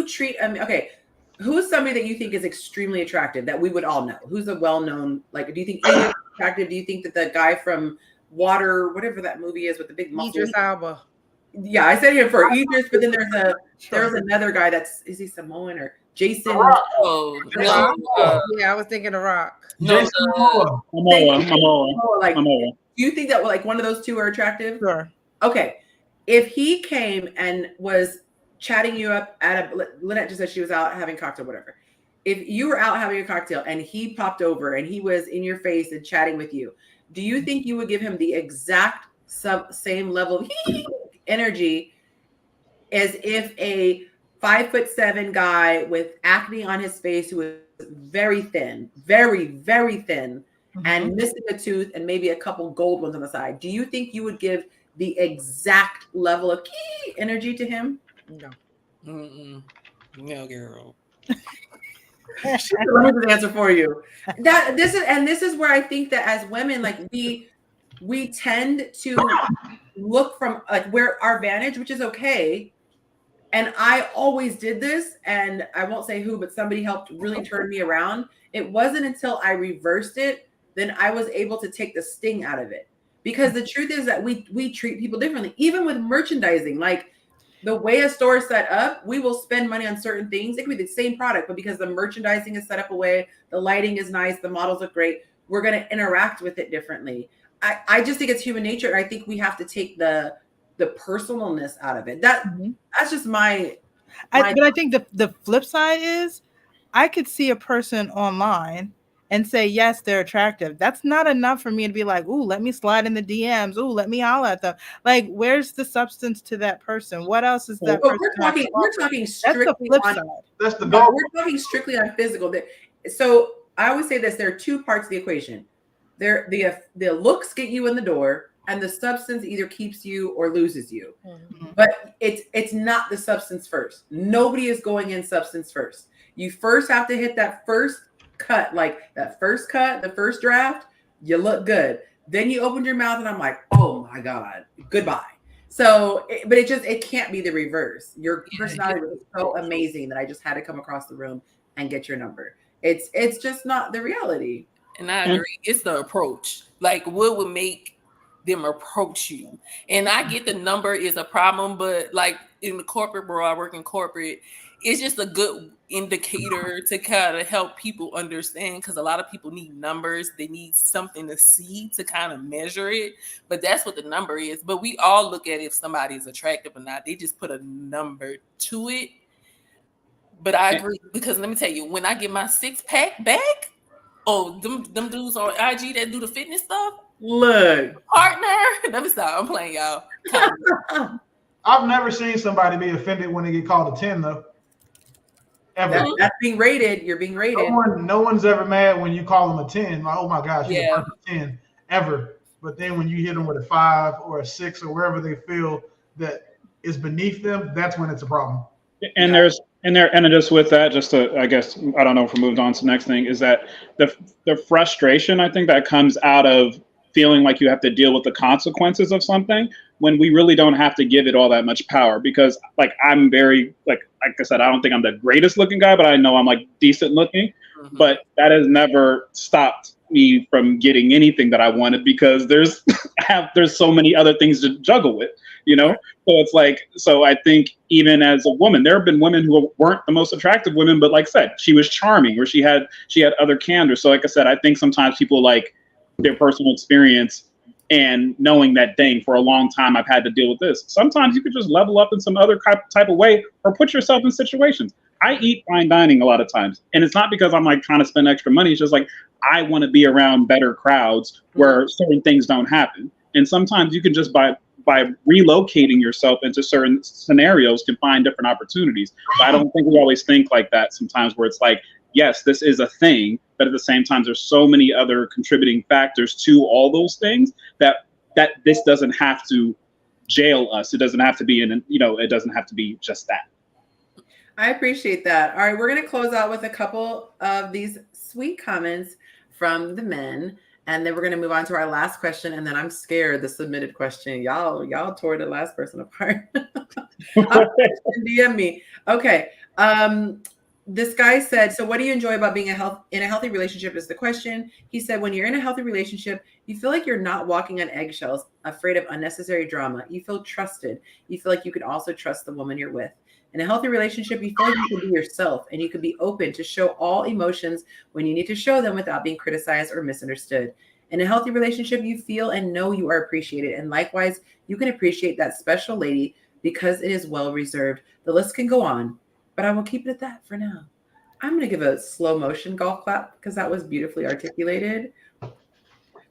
treat, okay, who's somebody that you think is extremely attractive that we would all know? Who's a well-known, like, do you think Idris is attractive? Do you think that the guy from Water, whatever that movie is with the big muscles? Idris Elba. Yeah, I said him for Idris, but then there's another guy is he Samoan or Jason? Oh, yeah, I was thinking of Rock. Jason Momoa. Like, do you think that like one of those two are attractive? Sure. Okay. If he came and was chatting you up at Lanette just said she was out having a cocktail, whatever. If you were out having a cocktail and he popped over and he was in your face and chatting with you, do you think you would give him the exact same level of energy as if a 5'7" guy with acne on his face who was very thin, very, very thin, and missing a tooth and maybe a couple gold ones on the side? Do you think you would give the exact level of energy to him? No. No, girl. Let me just answer for you. This is where I think that as women, like we tend to look from like where our vantage, which is okay. And I always did this, and I won't say who, but somebody helped really turn me around. It wasn't until I reversed it, then I was able to take the sting out of it. Because the truth is that we treat people differently, even with merchandising. Like the way a store is set up, we will spend money on certain things. It could be the same product, but because the merchandising is set up a way, the lighting is nice, the models look great, we're going to interact with it differently. I just think it's human nature, and I think we have to take the personalness out of it. That's just my but I think the flip side is I could see a person online and say, yes, they're attractive. That's not enough for me to be like, ooh, let me slide in the DMs. Ooh, let me holler at them. Like, where's the substance to that person? What else is that person? We're talking strictly That's the flip on, side. That's the we're talking strictly on physical. So I always say this, there are two parts of the equation. The looks get you in the door, and the substance either keeps you or loses you. Mm-hmm. But it's not the substance first. Nobody is going in substance first. You first have to hit that first cut, like that first cut, the first draft. You look good. Then you opened your mouth, and I'm like, oh my God, goodbye. So, but it can't be the reverse. Your personality was so amazing that I just had to come across the room and get your number. It's just not the reality. And I agree. It's the approach. Like, what would make them approach you? And I get the number is a problem, but like in the corporate world, I work in corporate. It's just a good indicator to kind of help people understand, because a lot of people need numbers. They need something to see to kind of measure it. But that's what the number is. But we all look at if somebody is attractive or not. They just put a number to it. But I agree, because let me tell you, when I get my 6-pack back, oh, them dudes on IG that do the fitness stuff. Look, partner. Let me stop. I'm playing, y'all. I've never seen somebody be offended when they get called a 10, though. Ever. That's being rated. You're being rated. No one's ever mad when you call them a 10. Like, oh my gosh, you're Yeah. a perfect 10 ever. But then when you hit them with a 5 or a 6 or wherever they feel that is beneath them, that's when it's a problem. And just with that, just to, I guess, I don't know if we moved on to the next thing, is that the frustration, I think, that comes out of feeling like you have to deal with the consequences of something when we really don't have to give it all that much power. Because like, I'm very, like I said, I don't think I'm the greatest looking guy, but I know I'm like decent looking. Mm-hmm. But that has never stopped me from getting anything that I wanted, because there's so many other things to juggle with, you know? So it's like, so I think even as a woman, there have been women who weren't the most attractive women, but like I said, she was charming, or she had other candor. So like I said, I think sometimes people like their personal experience and knowing that, dang, for a long time I've had to deal with this. Sometimes you could just level up in some other type of way, or put yourself in situations. I eat fine dining a lot of times, and it's not because I'm like trying to spend extra money. It's just like I want to be around better crowds where certain things don't happen. And sometimes you can just by relocating yourself into certain scenarios can find different opportunities. But I don't think we always think like that sometimes, where it's like, yes, this is a thing, but at the same time, there's so many other contributing factors to all those things that this doesn't have to jail us. It doesn't have to be it doesn't have to be just that. I appreciate that. All right, we're going to close out with a couple of these sweet comments from the men, and then we're going to move on to our last question. And then I'm scared, the submitted question. Y'all tore the last person apart. DM me. Okay. This guy said, so what do you enjoy about being in a healthy relationship is the question. He said, when you're in a healthy relationship, you feel like you're not walking on eggshells, afraid of unnecessary drama. You feel trusted. You feel like you can also trust the woman you're with. In a healthy relationship, you feel like you can be yourself, and you can be open to show all emotions when you need to show them without being criticized or misunderstood. In a healthy relationship, you feel and know you are appreciated. And likewise, you can appreciate that special lady because it is well reserved. The list can go on, but I will keep it at that for now. I'm going to give a slow motion golf clap because that was beautifully articulated.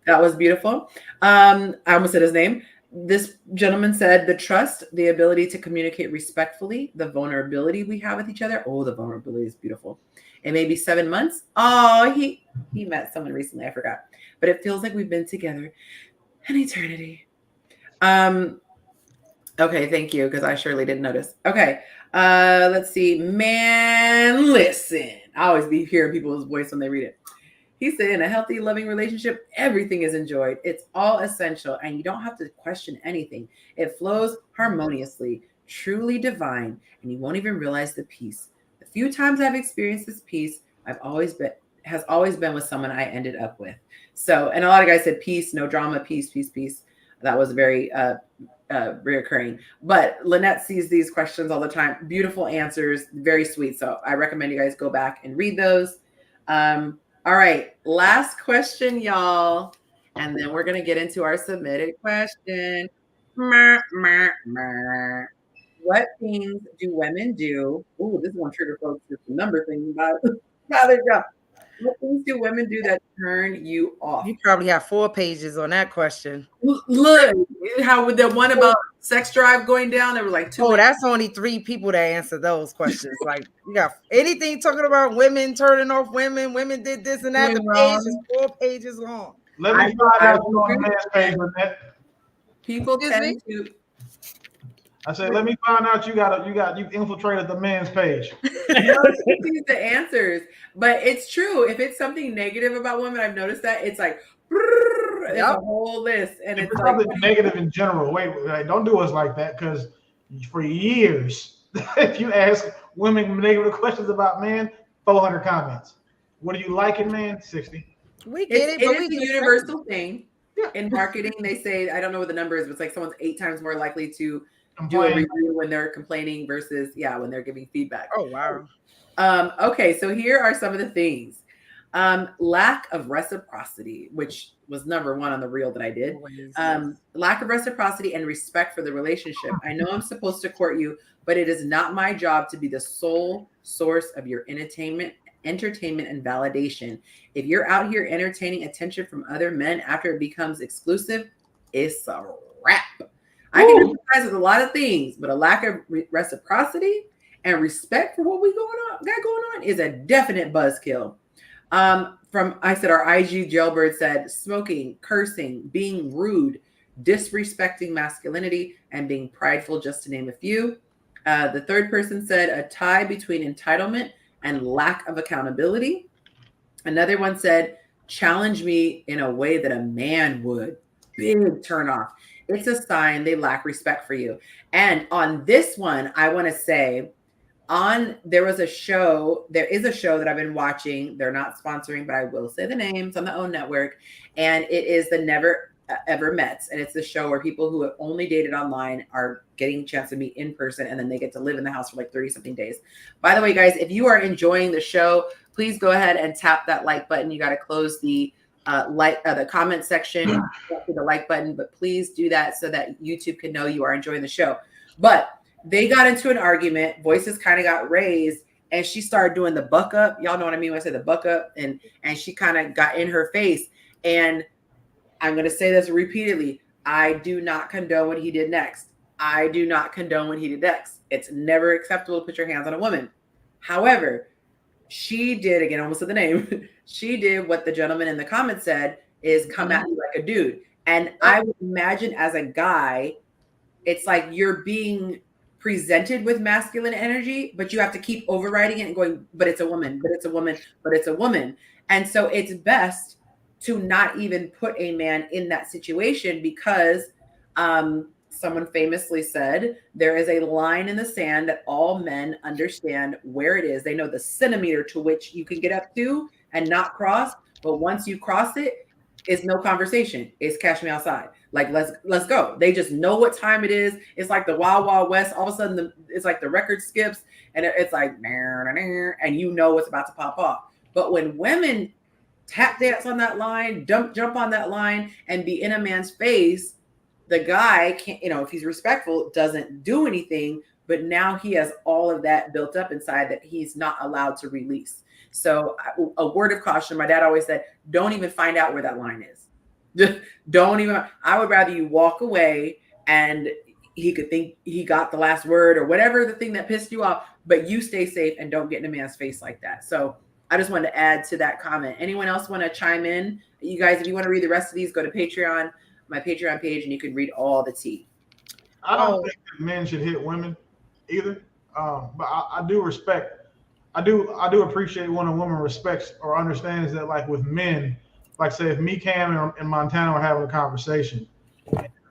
That was beautiful. I almost said his name. This gentleman said the trust, the ability to communicate respectfully, the vulnerability we have with each other. Oh, the vulnerability is beautiful. It may be 7 months. Oh, he met someone recently. I forgot. But it feels like we've been together an eternity. Okay, thank you, because I surely didn't notice. Okay, let's see. Man, listen. I always be hearing people's voice when they read it. He said, in a healthy, loving relationship, everything is enjoyed. It's all essential, and you don't have to question anything. It flows harmoniously, truly divine, and you won't even realize the peace. The few times I've experienced this peace, has always been with someone I ended up with. So, and a lot of guys said peace, no drama, peace, peace, peace. That was very reoccurring. But Lanette sees these questions all the time. Beautiful answers, very sweet. So I recommend you guys go back and read those. All right, last question, y'all. And then we're going to get into our submitted question. What things do women do? Ooh, this one trigger folks with the number thing about their job. What things do women do that turn you off? You probably have 4 pages on that question. Look, how with the one about sex drive going down, there were like 2. Oh, that's only 3 people that answer those questions. Like, you got anything talking about women turning off women did this and that. The page is 4 pages long. Let me find out you on the man's page, Lanette. People Excuse tend to. I said, let me find out you infiltrated the man's page. No, she sees the answers, but it's true. If it's something negative about women, I've noticed that it's like it's a whole list, and If it's it's like something negative in general, wait, don't do us like that, because for years, if you ask women negative questions about men, 400 comments. What are you liking, man? 60. We get it, but it is we a just universal thing. Yeah. In marketing, they say, I don't know what the number is, but it's like someone's 8 times more likely to do a Complain. review when they're complaining versus when they're giving feedback. Oh wow. Okay, so here are some of the things. Lack of reciprocity, which was number 1 on the reel that I did. Lack of reciprocity and respect for the relationship. I know I'm supposed to court you, but it is not my job to be the sole source of your entertainment and validation. If you're out here entertaining attention from other men after it becomes exclusive, it's a wrap. I can empathize with a lot of things, but a lack of reciprocity and respect for what we got going on is a definite buzzkill. Our IG jailbird said smoking, cursing, being rude, disrespecting masculinity, and being prideful, just to name a few. The third person said a tie between entitlement and lack of accountability. Another one said, challenge me in a way that a man would. Big turn off. It's a sign they lack respect for you. And on this one, I want to say, there is a show that I've been watching. They're not sponsoring, but I will say the names on the OWN network. And it is the Never Ever Mets. And it's the show where people who have only dated online are getting a chance to meet in person, and then they get to live in the house for like 30 something days. By the way, guys, if you are enjoying the show, please go ahead and tap that like button. You got to close the comment section, the like button, but please do that so that YouTube can know you are enjoying the show. But they got into an argument, voices kind of got raised, and she started doing the buck up. Y'all know what I mean when I say the buck up, and she kind of got in her face. And I'm going to say this repeatedly. I do not condone what he did next. I do not condone what he did next. It's never acceptable to put your hands on a woman. However, she did, again, almost said the name, she did what the gentleman in the comments said, is come at me like a dude. And I would imagine as a guy, it's like you're being presented with masculine energy, but you have to keep overriding it and going, but it's a woman, but it's a woman, but it's a woman. And so it's best to not even put a man in that situation, because someone famously said there is a line in the sand that all men understand where it is. They know the centimeter to which you can get up to and not cross. But once you cross it, it's no conversation. It's cash me outside. Like, let's go. They just know what time it is. It's like the Wild Wild West. All of a sudden, it's like the record skips and it's like, and you know what's about to pop off. But when women tap dance on that line, jump on that line, and be in a man's face, the guy can't, if he's respectful, doesn't do anything, but now he has all of that built up inside that he's not allowed to release. So a word of caution, my dad always said, don't even find out where that line is. I would rather you walk away and he could think he got the last word or whatever the thing that pissed you off, but you stay safe and don't get in a man's face like that. So I just wanted to add to that comment. Anyone else want to chime in? You guys, if you want to read the rest of these, go to Patreon, my Patreon page, and you can read all the tea. I don't think that men should hit women either. But I do respect, I do appreciate when a woman respects or understands that, like with men, like say if me, Cam, and Montana were having a conversation,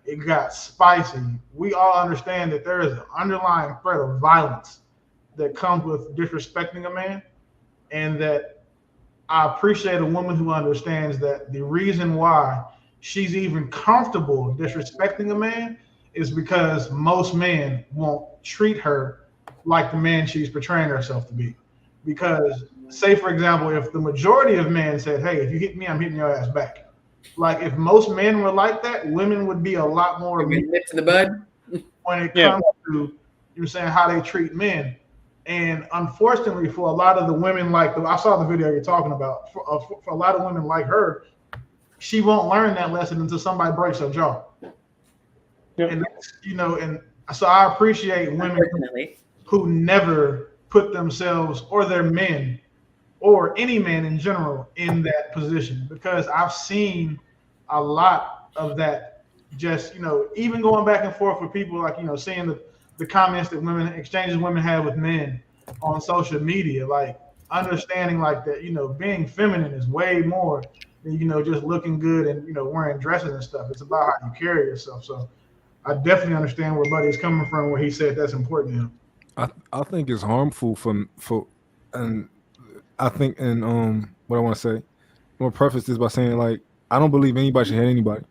it got spicy. We all understand that there is an underlying threat of violence that comes with disrespecting a man. And that I appreciate a woman who understands that the reason why she's even comfortable disrespecting a man is because most men won't treat her like the man she's portraying herself to be. Because, say, for example, if the majority of men said, hey, if you hit me, I'm hitting your ass back. Like, if most men were like that, women would be a lot more nipped in the bud when it comes to, how they treat men. And unfortunately, for a lot of the women, I saw the video you're talking about, for a lot of women like her, she won't learn that lesson until somebody breaks her jaw. Yep. And that's, and so I appreciate women who never put themselves or their men or any man in general in that position, because I've seen a lot of that. Just even going back and forth with people, like seeing the comments that exchanges women have with men on social media, like understanding like that, being feminine is way more than just looking good and wearing dresses and stuff. It's about how you carry yourself. So I definitely understand where Buddy is coming from, where he said that's important to him. I think it's harmful and I think what I want to say, I'm gonna preface this by saying like I don't believe anybody should hit anybody,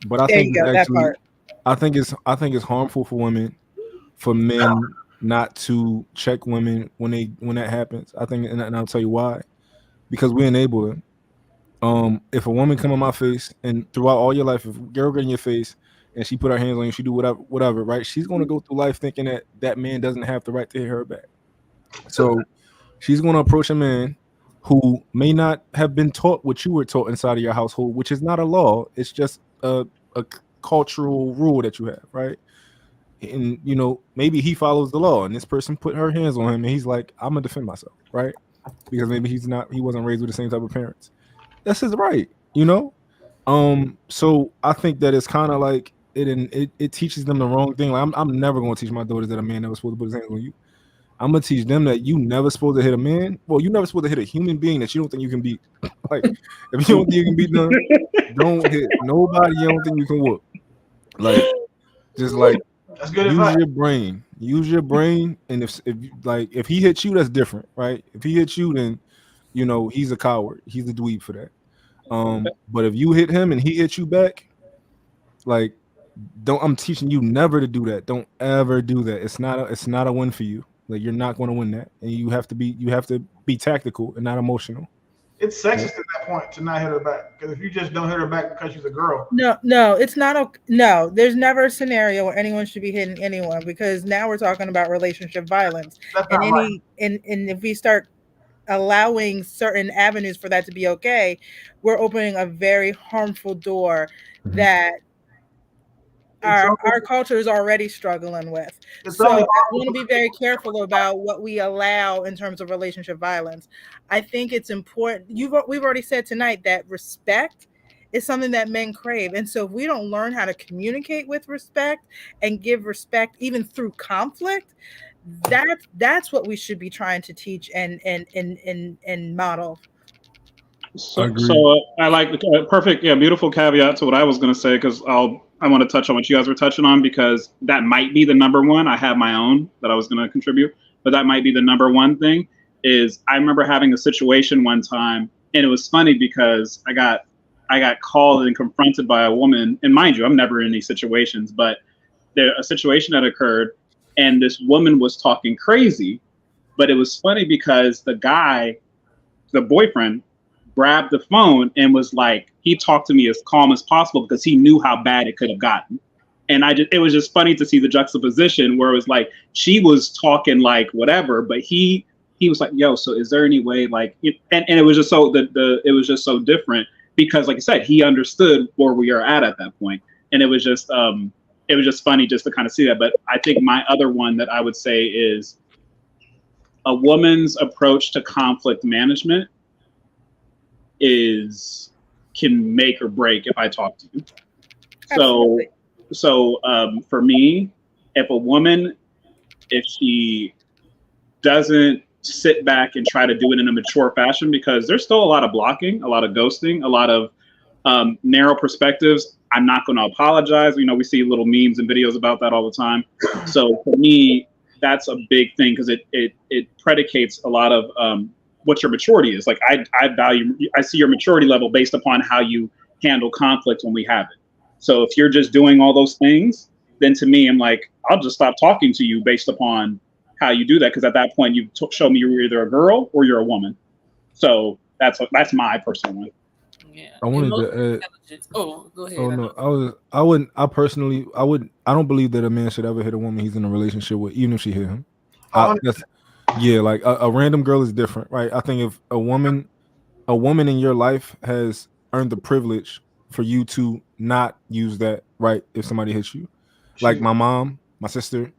but I There think you it's go, that actually part. I think it's harmful for men not to check women when that happens. I think, and I'll tell you why, because we enable them. If a woman come on my face and throughout all your life, if a girl get in your face and she put her hands on you, she do whatever, right? She's gonna go through life thinking that man doesn't have the right to hit her back. So she's gonna approach a man who may not have been taught what you were taught inside of your household, which is not a law. It's just a cultural rule that you have, right? And maybe he follows the law, and this person put her hands on him, and he's like, "I'm gonna defend myself," right? Because maybe he wasn't raised with the same type of parents. That's his right, So I think that it's kind of like it teaches them the wrong thing. Like I'm never gonna teach my daughters that a man never supposed to put his hands on you. I'm gonna teach them that you never supposed to hit a man. Well, you never supposed to hit a human being that you don't think you can beat. Like if you don't think you can beat them, don't hit nobody you don't think you can whoop. Like just like That's good use advice. your brain. Use your brain, and if he hits you, that's different, right? If he hits you, then he's a coward. He's a dweeb for that. But if you hit him and he hits you back, like I'm teaching you never to do that. Don't ever do that. It's not a win for you. Like you're not going to win that, and you have to be tactical and not emotional. It's sexist at that point to not hit her back, because if you just don't hit her back because she's a girl. No, it's not. No, there's never a scenario where anyone should be hitting anyone, because now we're talking about relationship violence, That's and not right. and if we start allowing certain avenues for that to be okay, we're opening a very harmful door Mhm. that our culture is already struggling with. It's So only I want to be very careful about what we allow in terms of relationship violence. I think it's important. We've already said tonight that respect is something that men crave. And so if we don't learn how to communicate with respect and give respect even through conflict, that's what we should be trying to teach and model. So I like the perfect, beautiful caveat to what I was going to say, because I want to touch on what you guys were touching on, because that might be the number one. I have my own that I was going to contribute, but that might be the number one thing. Is I remember having a situation one time, and it was funny because I got called and confronted by a woman, and mind you, I'm never in these situations, but a situation that occurred, and this woman was talking crazy, but it was funny because the boyfriend, grabbed the phone and was like, he talked to me as calm as possible because he knew how bad it could have gotten. And it was just funny to see the juxtaposition where it was like, she was talking like whatever, but he was like, yo, so is there any way like, and it was just so it was just so different because like I said, he understood where we are at that point. And it was just funny just to kind of see that. But I think my other one that I would say is a woman's approach to conflict management can make or break if I talk to you. Absolutely. So for me, if she doesn't sit back and try to do it in a mature fashion, because there's still a lot of blocking, a lot of ghosting, a lot of narrow perspectives. I'm not going to apologize. We see little memes and videos about that all the time. So for me, that's a big thing, because it predicates a lot of what your maturity is. Like I see your maturity level based upon how you handle conflict when we have it. So if you're just doing all those things, then to me, I'm like, I'll just stop talking to you based upon how you do that. Because at that point, you show me you're either a girl or you're a woman. So that's my personal one. Yeah. I wanted to add. Oh, go ahead. Oh no, I don't believe that a man should ever hit a woman he's in a relationship with, even if she hit him. Like a random girl is different, right? I think if a woman in your life has earned the privilege for you to not use that, right? If somebody hits you, like my mom, my sister,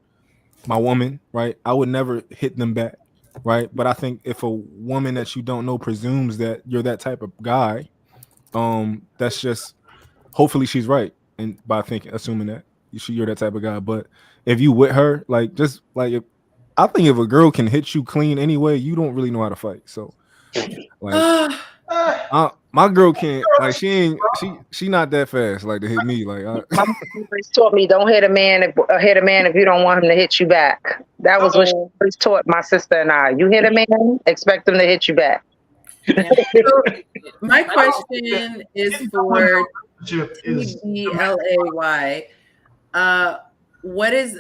my woman, right? I would never hit them back, right? But I think if a woman that you don't know presumes that you're that type of guy, that's just hopefully she's right, and by assuming that you're that type of guy. But if you with her, like just like I think if a girl can hit you clean anyway, you don't really know how to fight. So like my girl can't, like she not that fast like to hit me. Like My mom always taught me, don't hit a man if you don't want him to hit you back. That was what she always taught my sister and I. You hit a man, expect him to hit you back. So my question is for TBLAY. What is,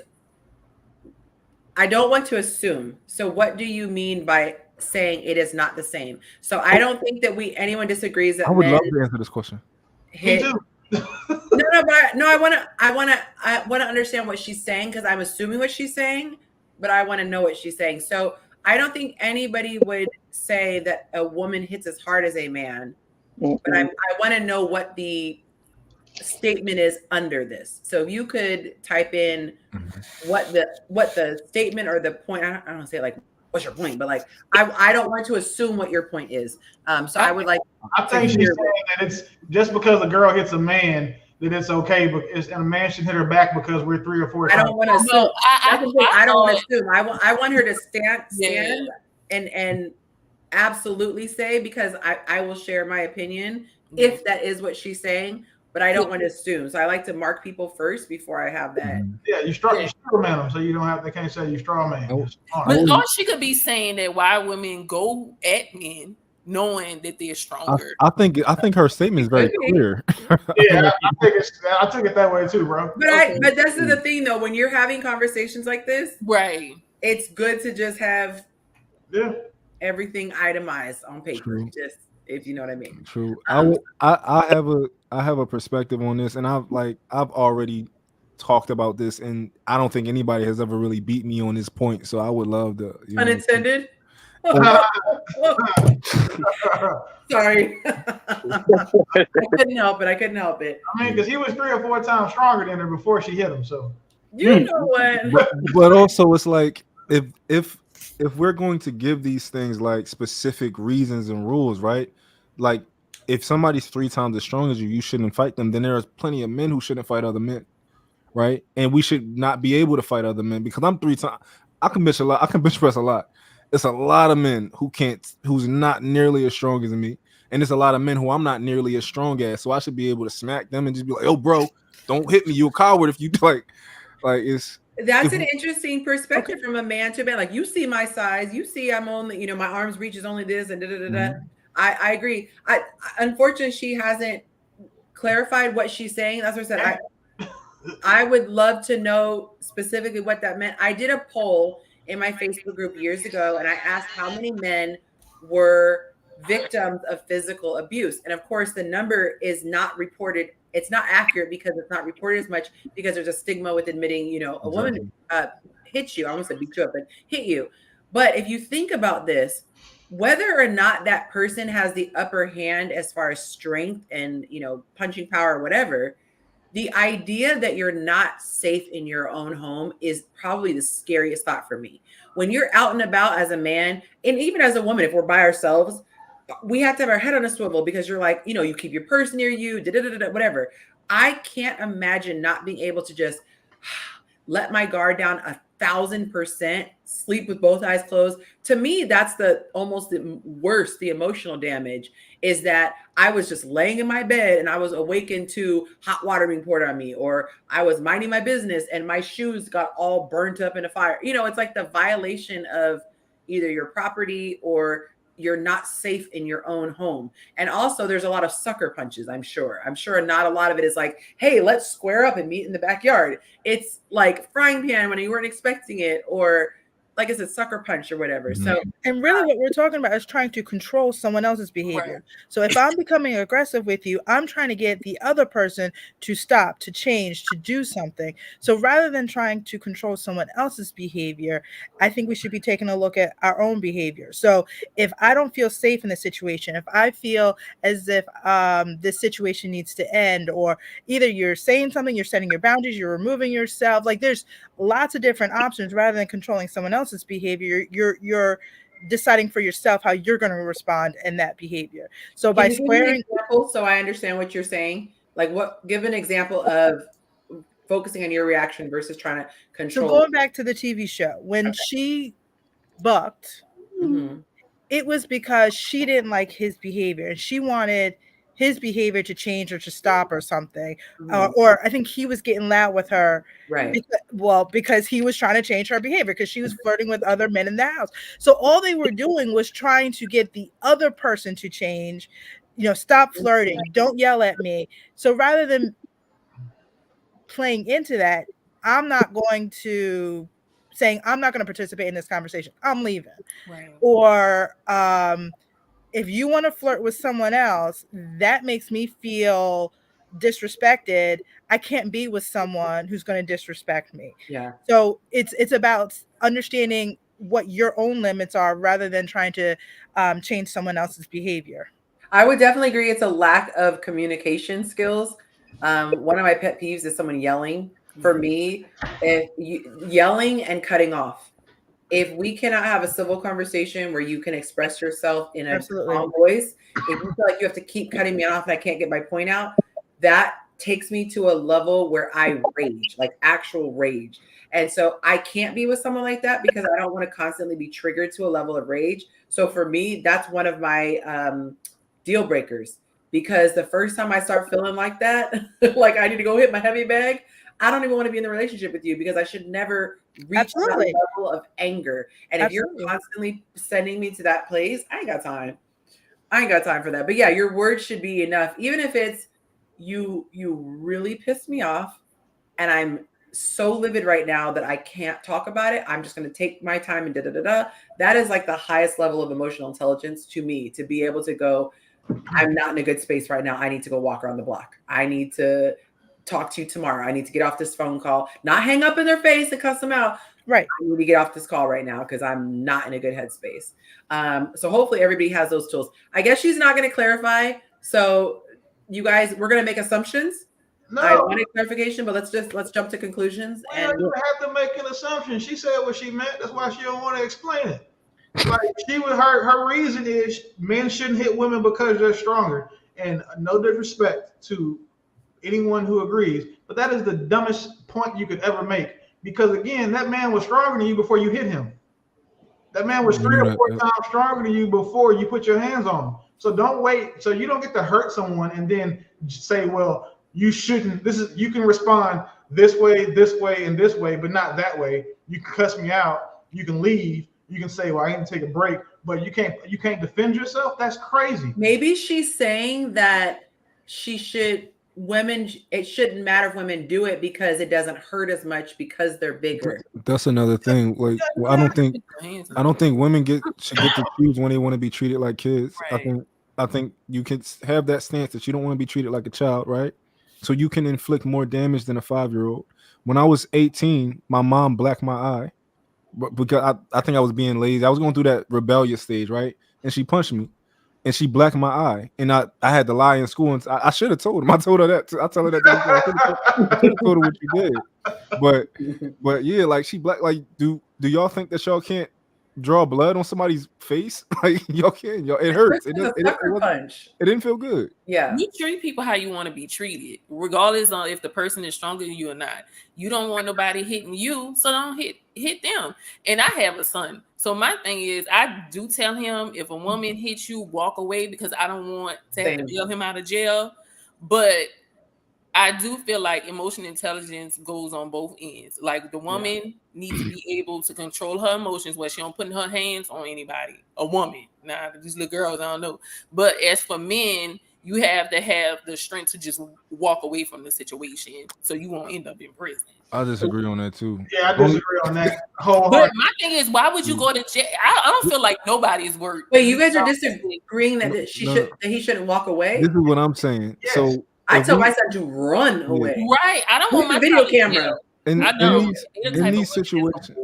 I don't want to assume. So what do you mean by saying it is not the same? So I don't think that anyone disagrees that I would men love to answer this question. hit. I want to understand what she's saying, because I'm assuming what she's saying, but I want to know what she's saying. So I don't think anybody would say that a woman hits as hard as a man, but I want to know what the statement is under this. So if you could type in what the statement or the point, I don't want to say like what's your point, but like I don't want to assume what your point is. So I would like. I think she's saying that it's just because a girl hits a man that it's okay, but and a man should hit her back because we're 3 or 4 I times. don't want to assume. I don't want to assume. I want her to stand and absolutely say, because I will share my opinion if that is what she's saying, but I don't want to assume. So I like to mark people first before I have that. Yeah, you straw man them, so you don't have. They can't say you straw man. But or she could be saying that why women go at men knowing that they're stronger. I think her statement is very clear. Yeah, I took it that way too, bro. But that's the thing though, when you're having conversations like this, right? It's good to just have everything itemized on paper. True. Just if you know what I mean. True. I have a perspective on this, and I've already talked about this, and I don't think anybody has ever really beat me on this point. So I would love to. Unintended. Sorry. I couldn't help it. I mean, because he was 3 or 4 times stronger than her before she hit him. So you know what? But also, it's like if we're going to give these things like specific reasons and rules, right? Like if somebody's 3 times as strong as you, you shouldn't fight them. Then there's plenty of men who shouldn't fight other men, right? And we should not be able to fight other men because I'm 3 times. I can bench a lot. I can bench press a lot. It's a lot of men who's not nearly as strong as me, and it's a lot of men who I'm not nearly as strong as. So I should be able to smack them and just be like, "Oh, bro, don't hit me. You're a coward if you like it's." That's an interesting perspective from a man to a man. Like you see my size, you see I'm only, my arms reach is only this, and da da da da. I agree. Unfortunately, she hasn't clarified what she's saying. That's what I said. I would love to know specifically what that meant. I did a poll in my Facebook group years ago, and I asked how many men were victims of physical abuse. And of course, the number is not reported. It's not accurate because it's not reported as much because there's a stigma with admitting, a woman hit you. I almost said beat you up, but hit you. But if you think about this, whether or not that person has the upper hand as far as strength and, punching power or whatever, the idea that you're not safe in your own home is probably the scariest thought for me. When you're out and about as a man, and even as a woman, if we're by ourselves, we have to have our head on a swivel because you're like, you keep your purse near you, whatever. I can't imagine not being able to just let my guard down 1,000%, sleep with both eyes closed. To me, that's almost the worst, the emotional damage is that I was just laying in my bed and I was awakened to hot water being poured on me, or I was minding my business and my shoes got all burnt up in a fire. It's like the violation of either your property or you're not safe in your own home. And also there's a lot of sucker punches, I'm sure not a lot of it is like, hey, let's square up and meet in the backyard. It's like frying pan when you weren't expecting it, or like I said, sucker punch or whatever. So, and really what we're talking about is trying to control someone else's behavior. Right. So if I'm becoming aggressive with you, I'm trying to get the other person to stop, to change, to do something. So rather than trying to control someone else's behavior, I think we should be taking a look at our own behavior. So if I don't feel safe in the situation, if I feel as if this situation needs to end, or either you're saying something, you're setting your boundaries, you're removing yourself, like there's lots of different options. Rather than controlling someone else's behavior, you're deciding for yourself how you're going to respond in that behavior. So by squaring, so I understand what you're saying. Like, give an example of focusing on your reaction versus trying to control. So going back to the TV show, when she bucked, it was because she didn't like his behavior and she wanted his behavior to change or to stop or something. Or I think he was getting loud with her. Right. Because he was trying to change her behavior because she was flirting with other men in the house. So all they were doing was trying to get the other person to change, stop flirting, don't yell at me. So rather than playing into that, I'm not going to participate in this conversation. I'm leaving. Right. Or if you want to flirt with someone else, that makes me feel disrespected. I can't be with someone who's going to disrespect me. Yeah. So it's about understanding what your own limits are rather than trying to change someone else's behavior. I would definitely agree. It's a lack of communication skills. One of my pet peeves is someone yelling. For me, yelling and cutting off. If we cannot have a civil conversation where you can express yourself in a calm voice, if you feel like you have to keep cutting me off and I can't get my point out, that takes me to a level where I rage, like actual rage. And so I can't be with someone like that because I don't want to constantly be triggered to a level of rage. So for me, that's one of my deal breakers, because the first time I start feeling like that, like I need to go hit my heavy bag, I don't even want to be in the relationship with you, because I should never reach that level of anger. And if you're constantly sending me to that place, I ain't got time. I ain't got time for that. But yeah, your words should be enough. Even if it's you really pissed me off and I'm so livid right now that I can't talk about it. I'm just going to take my time and That is like the highest level of emotional intelligence to me, to be able to go, I'm not in a good space right now. I need to go walk around the block. I need to talk to you tomorrow. I need to get off this phone call, not hang up in their face and cuss them out. Right. I need to get off this call right now because I'm not in a good headspace. So hopefully everybody has those tools. I guess she's not going to clarify. So you guys, we're going to make assumptions. No. I wanted clarification, but let's jump to conclusions. We don't even have to make an assumption. She said what she meant. That's why she don't want to explain it. Like her reason is men shouldn't hit women because they're stronger. And no disrespect to anyone who agrees, but that is the dumbest point you could ever make. Because again, that man was stronger than you before you hit him. That man was 3 or 4 times stronger than you before you put your hands on him. So don't wait. So you don't get to hurt someone and then say, well, you shouldn't. You can respond this way, and this way, but not that way. You can cuss me out. You can leave. You can say, well, I need to take a break, but you can't defend yourself. That's crazy. Maybe she's saying that it shouldn't matter if women do it because it doesn't hurt as much because they're bigger. That's another thing. Like, I don't think women should get to choose when they want to be treated like kids. Right. I think you can have that stance that you don't want to be treated like a child, right? So you can inflict more damage than a 5-year-old. When I was 18, my mom blacked my eye, because I think I was being lazy. I was going through that rebellious stage, right? And she punched me, and she blacked my eye. And I had to lie in school, and I should have told him. I told her that. I tell her that. I should have told her what you did. But yeah, like she black. Like, do y'all think that y'all can't draw blood on somebody's face? Like, y'all can. It hurts. It didn't feel good. Yeah. You treat people how you want to be treated, regardless of if the person is stronger than you or not. You don't want nobody hitting you, so don't hit them. And I have a son. So my thing is, I do tell him, if a woman hits you, walk away, because I don't want to have to bail him out of jail. But I do feel like emotional intelligence goes on both ends. Like, the woman needs to be able to control her emotions where she don't put her hands on anybody. A woman. Now, these little girls, I don't know. But as for men, you have to have the strength to just walk away from the situation so you won't end up in prison. I disagree on that too. Yeah, I disagree on that. But my thing is, why would you go to jail? I don't feel like nobody's worth. Wait, you guys are disagreeing that he shouldn't walk away? This is what I'm saying. Yes. So I tell my son to run away. Right. I don't want my video camera. In these situations.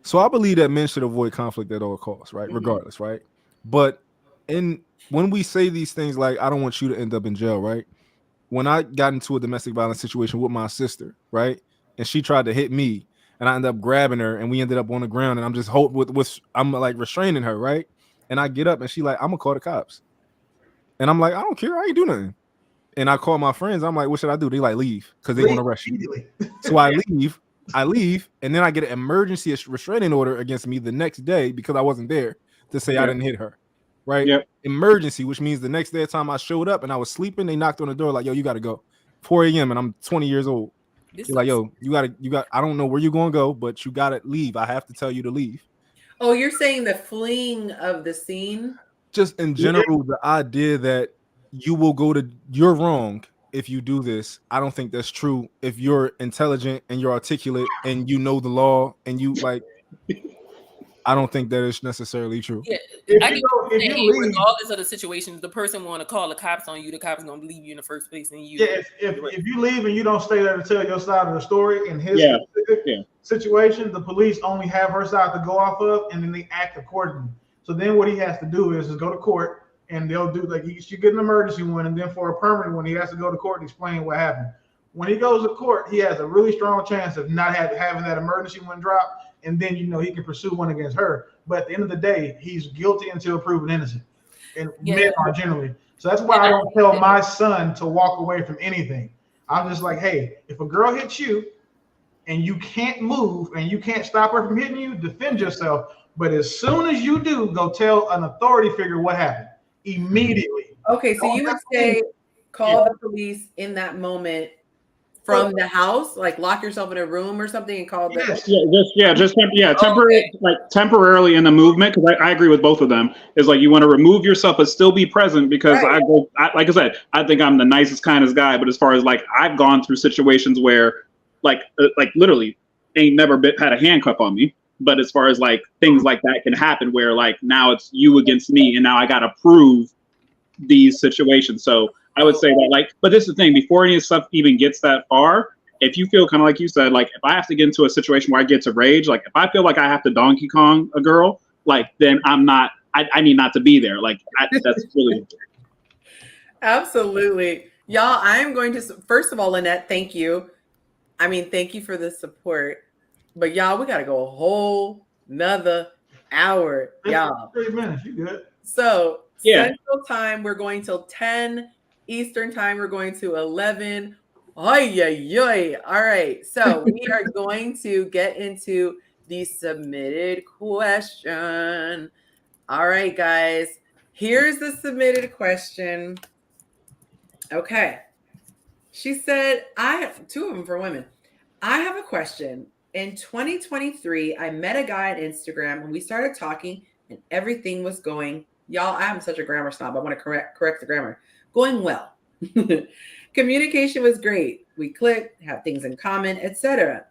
So I believe that men should avoid conflict at all costs, right? Mm-hmm. Regardless, right? But when we say these things like, I don't want you to end up in jail, right? When I got into a domestic violence situation with my sister, right? And she tried to hit me, and I ended up grabbing her, and we ended up on the ground, and I'm just I'm like restraining her, right? And I get up, and she like, I'm gonna call the cops. And I'm like, I don't care, I ain't do nothing. and I call my friends. I'm like, what should I do? They like leave because they want to rush you. Immediately. So I leave, and then I get an emergency restraining order against me the next day because I wasn't there to say I didn't hit her. Right? Yep. Emergency, which means the next day time I showed up and I was sleeping, they knocked on the door like, yo, you got to go. 4 a.m. and I'm 20 years old. They're like, yo, you got. I don't know where you're going to go, but you got to leave. I have to tell you to leave. Oh, you're saying the fleeing of the scene? Just in general, the idea that you're wrong if you do this. I don't think that's true. If you're intelligent and you're articulate and you know the law and you like, I don't think that is necessarily true. Yeah, regardless of the situation, the person want to call the cops on you. The cops gonna believe you in the first place, and you. Yeah, if you leave and you don't stay there to tell your side of the story, in his situation, the police only have her side to go off of, and then they act accordingly. So then what he has to do is go to court, and they'll do like you get an emergency one, and then for a permanent one, he has to go to court and explain what happened. When he goes to court, he has a really strong chance of not having that emergency one drop. And then, he can pursue one against her. But at the end of the day, he's guilty until proven innocent. And men are generally. So that's why I don't tell my son to walk away from anything. I'm just like, hey, if a girl hits you and you can't move and you can't stop her from hitting you, defend yourself. But as soon as you do, go tell an authority figure what happened immediately. Okay, so you would say call the police in that moment from the house, like lock yourself in a room or something and call temporarily in the movement, because I agree with both of them. Is like you want to remove yourself but still be present, because like I said, I think I'm the nicest, kindest guy, but as far as like I've gone through situations where like literally ain't never had a handcuff on me, but as far as like things like that can happen where like now it's you against me and now I gotta prove these situations. So I would say that but this is the thing, before any of this stuff even gets that far, if you feel kind of like you said, like if I have to get into a situation where I get to rage, like if I feel like I have to Donkey Kong a girl, like then I need not to be there. Like that's really. Absolutely. Y'all, I'm going to, first of all, Lanette, thank you. I mean, thank you for the support, but y'all, we got to go a whole nother hour. Y'all. 3 minutes, you good. So Central Time, we're going till 10. Eastern Time, we're going to 11. All right. So we are going to get into the submitted question. All right, guys. Here's the submitted question. Okay. She said, I have 2 of them for women. I have a question. In 2023, I met a guy on Instagram and we started talking and everything was going, y'all, I'm such a grammar snob. I want to correct the grammar. Going well. Communication was great. We clicked, have things in common, etc.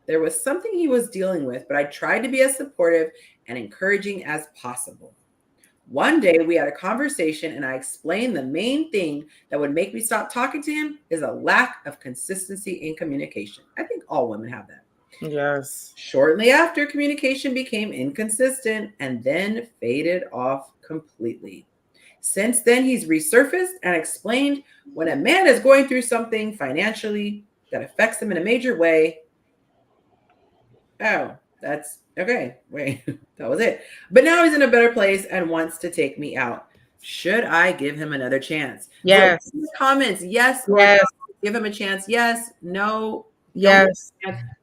There was something he was dealing with, but I tried to be as supportive and encouraging as possible. One day we had a conversation and I explained the main thing that would make me stop talking to him is a lack of consistency in communication. I think all women have that. Yes. Shortly after, communication became inconsistent and then faded off completely. Since then, he's resurfaced and explained when a man is going through something financially that affects him in a major way. Oh, that's okay. Wait, that was it. But now he's in a better place and wants to take me out. Should I give him another chance? Yes. So, comments, yes. Yes. No. Give him a chance. Yes. No. Yes.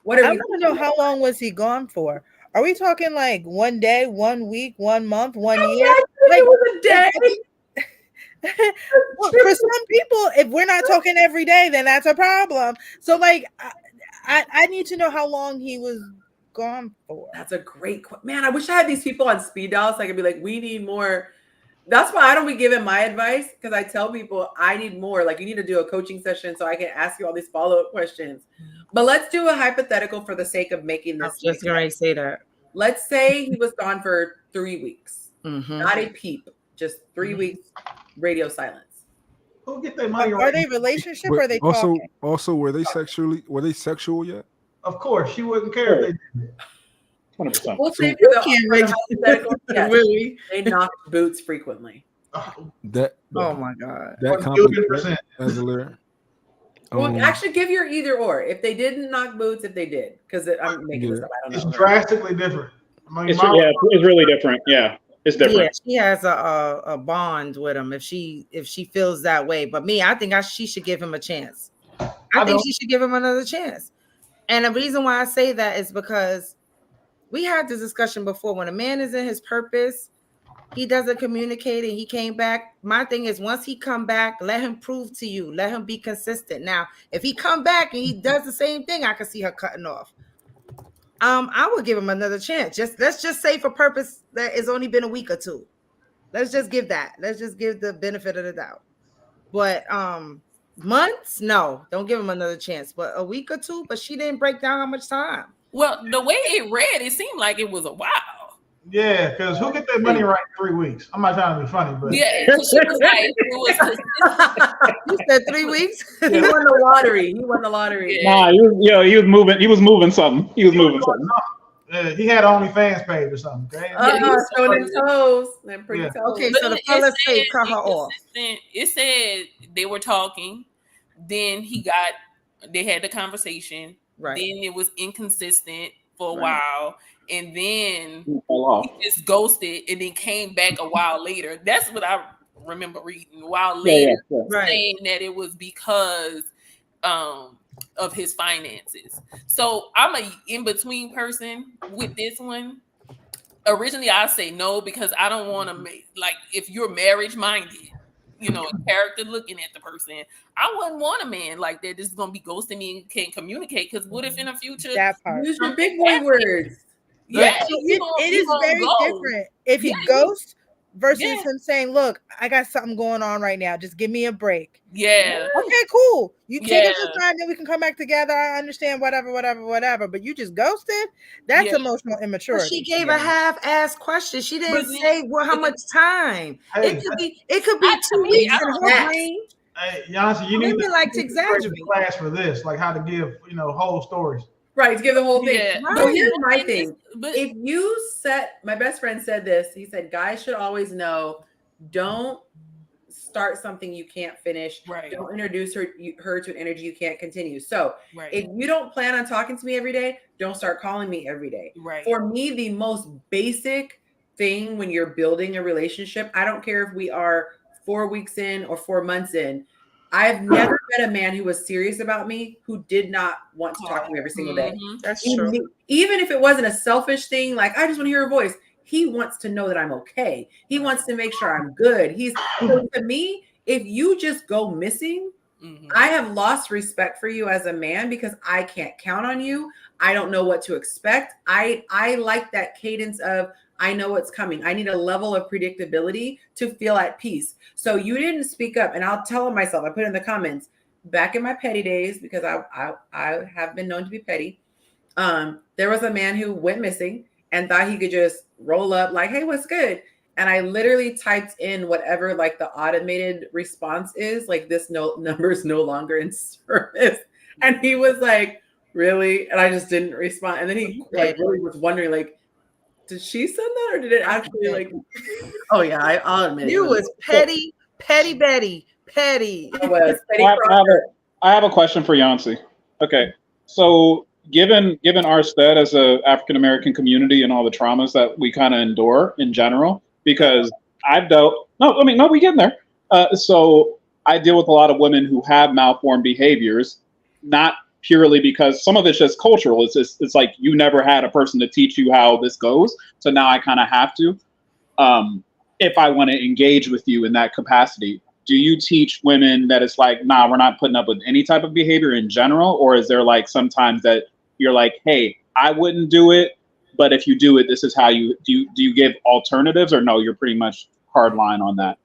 What are I we want to know how long was he gone for? Are we talking like 1 day, 1 week, 1 month, 1 year? Like it was a day. Well, for some people, if we're not talking every day, then that's a problem. So, like, I need to know how long he was gone for. That's a great man. I wish I had these people on speed dial so I could be like, we need more. That's why I don't be giving my advice, because I tell people I need more. Like, you need to do a coaching session so I can ask you all these follow-up questions. But let's do a hypothetical for the sake of making this. I was just going to say that. Let's say he was gone for 3 weeks. Mm-hmm. Not a peep. Just 3 weeks radio silence. Who get their money? Are they relationship or are they talking? Also, were they sexual yet? Of course, she wouldn't care if they did. 100%. We'll say for the hypothetical, yes, really? They knock boots frequently. Oh my God. That complicated as a lyric. Well, actually, give your either or. If they didn't knock boots, if they did, because I'm making this up. I don't know. It's drastically different. It's really different. Yeah. It's different. Yeah, she has a bond with him if she feels that way. But me, I think she should give him a chance. I think she should give him another chance. And the reason why I say that is because we had this discussion before. When a man is in his purpose, he doesn't communicate and he came back. My thing is, once he come back, let him prove to you. Let him be consistent. Now, if he come back and he does the same thing, I can see her cutting off. I would give him another chance. Let's just say for purpose that it's only been a week or two. Let's just give that. Let's just give the benefit of the doubt. But months, no, don't give him another chance. But a week or two, but she didn't break down how much time. Well, the way it read, it seemed like it was a while. Yeah, because who get their money right in 3 weeks? I'm not trying to be funny, but yeah, because she was like, it was you said 3 weeks. He won the lottery. He won the lottery. Nah, he was moving. He was moving something. He was moving something. He had an OnlyFans page or something. Okay? Showing his toes. Toes. Okay, so the fella said cut her off. It said they were talking. Then they had the conversation. Right. Then it was inconsistent for a while. And then He fell off. he just ghosted and then came back a while later. That's what I remember reading. A while later, saying that it was because of his finances. So I'm a in-between person with this one. Originally, I say no because I don't want to make, like, if you're marriage-minded, character looking at the person, I wouldn't want a man like that that's going to be ghosting me and can't communicate. Because what if in the future, that part. Use your big boy words. Yeah, it is very different if he ghosts versus him saying, "Look, I got something going on right now. Just give me a break." Yeah. Okay, cool. You take it your time, then we can come back together. I understand, whatever. But you just ghosted. That's emotional immaturity. But she gave a half-ass question. She didn't say how much time. Hey, it could be 2 weeks in her brain. Hey, Yonci, you need to exaggerate class for this, like how to give whole stories. Right, to give the whole thing. Yeah. So here's my thing. But If you my best friend said this, he said, guys should always know, don't start something you can't finish. Right. Don't introduce her to an energy you can't continue. So right. if you don't plan on talking to me every day, don't start calling me every day. Right. For me, the most basic thing when you're building a relationship, I don't care if we are 4 weeks in or 4 months in, I've never met a man who was serious about me who did not want to talk to me every single day. That's true. Even if it wasn't a selfish thing, like I just want to hear her voice, he wants to know that I'm okay. He wants to make sure I'm good. So to me, if you just go missing, I have lost respect for you as a man because I can't count on you. I don't know what to expect. I like that cadence of, I know what's coming. I need a level of predictability to feel at peace. So you didn't speak up, and I'll tell myself, I put in the comments, back in my petty days, because I have been known to be petty. There was a man who went missing and thought he could just roll up like, hey, what's good? And I literally typed in whatever like the automated response is, like this number is no longer in service. And he was like, really? And I just didn't respond. And then he like really was wondering, like, did she send that or did it actually like? Oh yeah, I'll admit you was petty Betty. Petty. I was petty. I have a question for Yonci. Okay, so given our stead as a African American community and all the traumas that we kind of endure in general, because we get there. So I deal with a lot of women who have malformed behaviors, not purely because some of it's just cultural. It's like you never had a person to teach you how this goes. So now I kind of have to. If I want to engage with you in that capacity, do you teach women that it's like, nah, we're not putting up with any type of behavior in general? Or is there like sometimes that you're like, hey, I wouldn't do it, but if you do it, this is how you do you give alternatives, or no, you're pretty much hard line on that?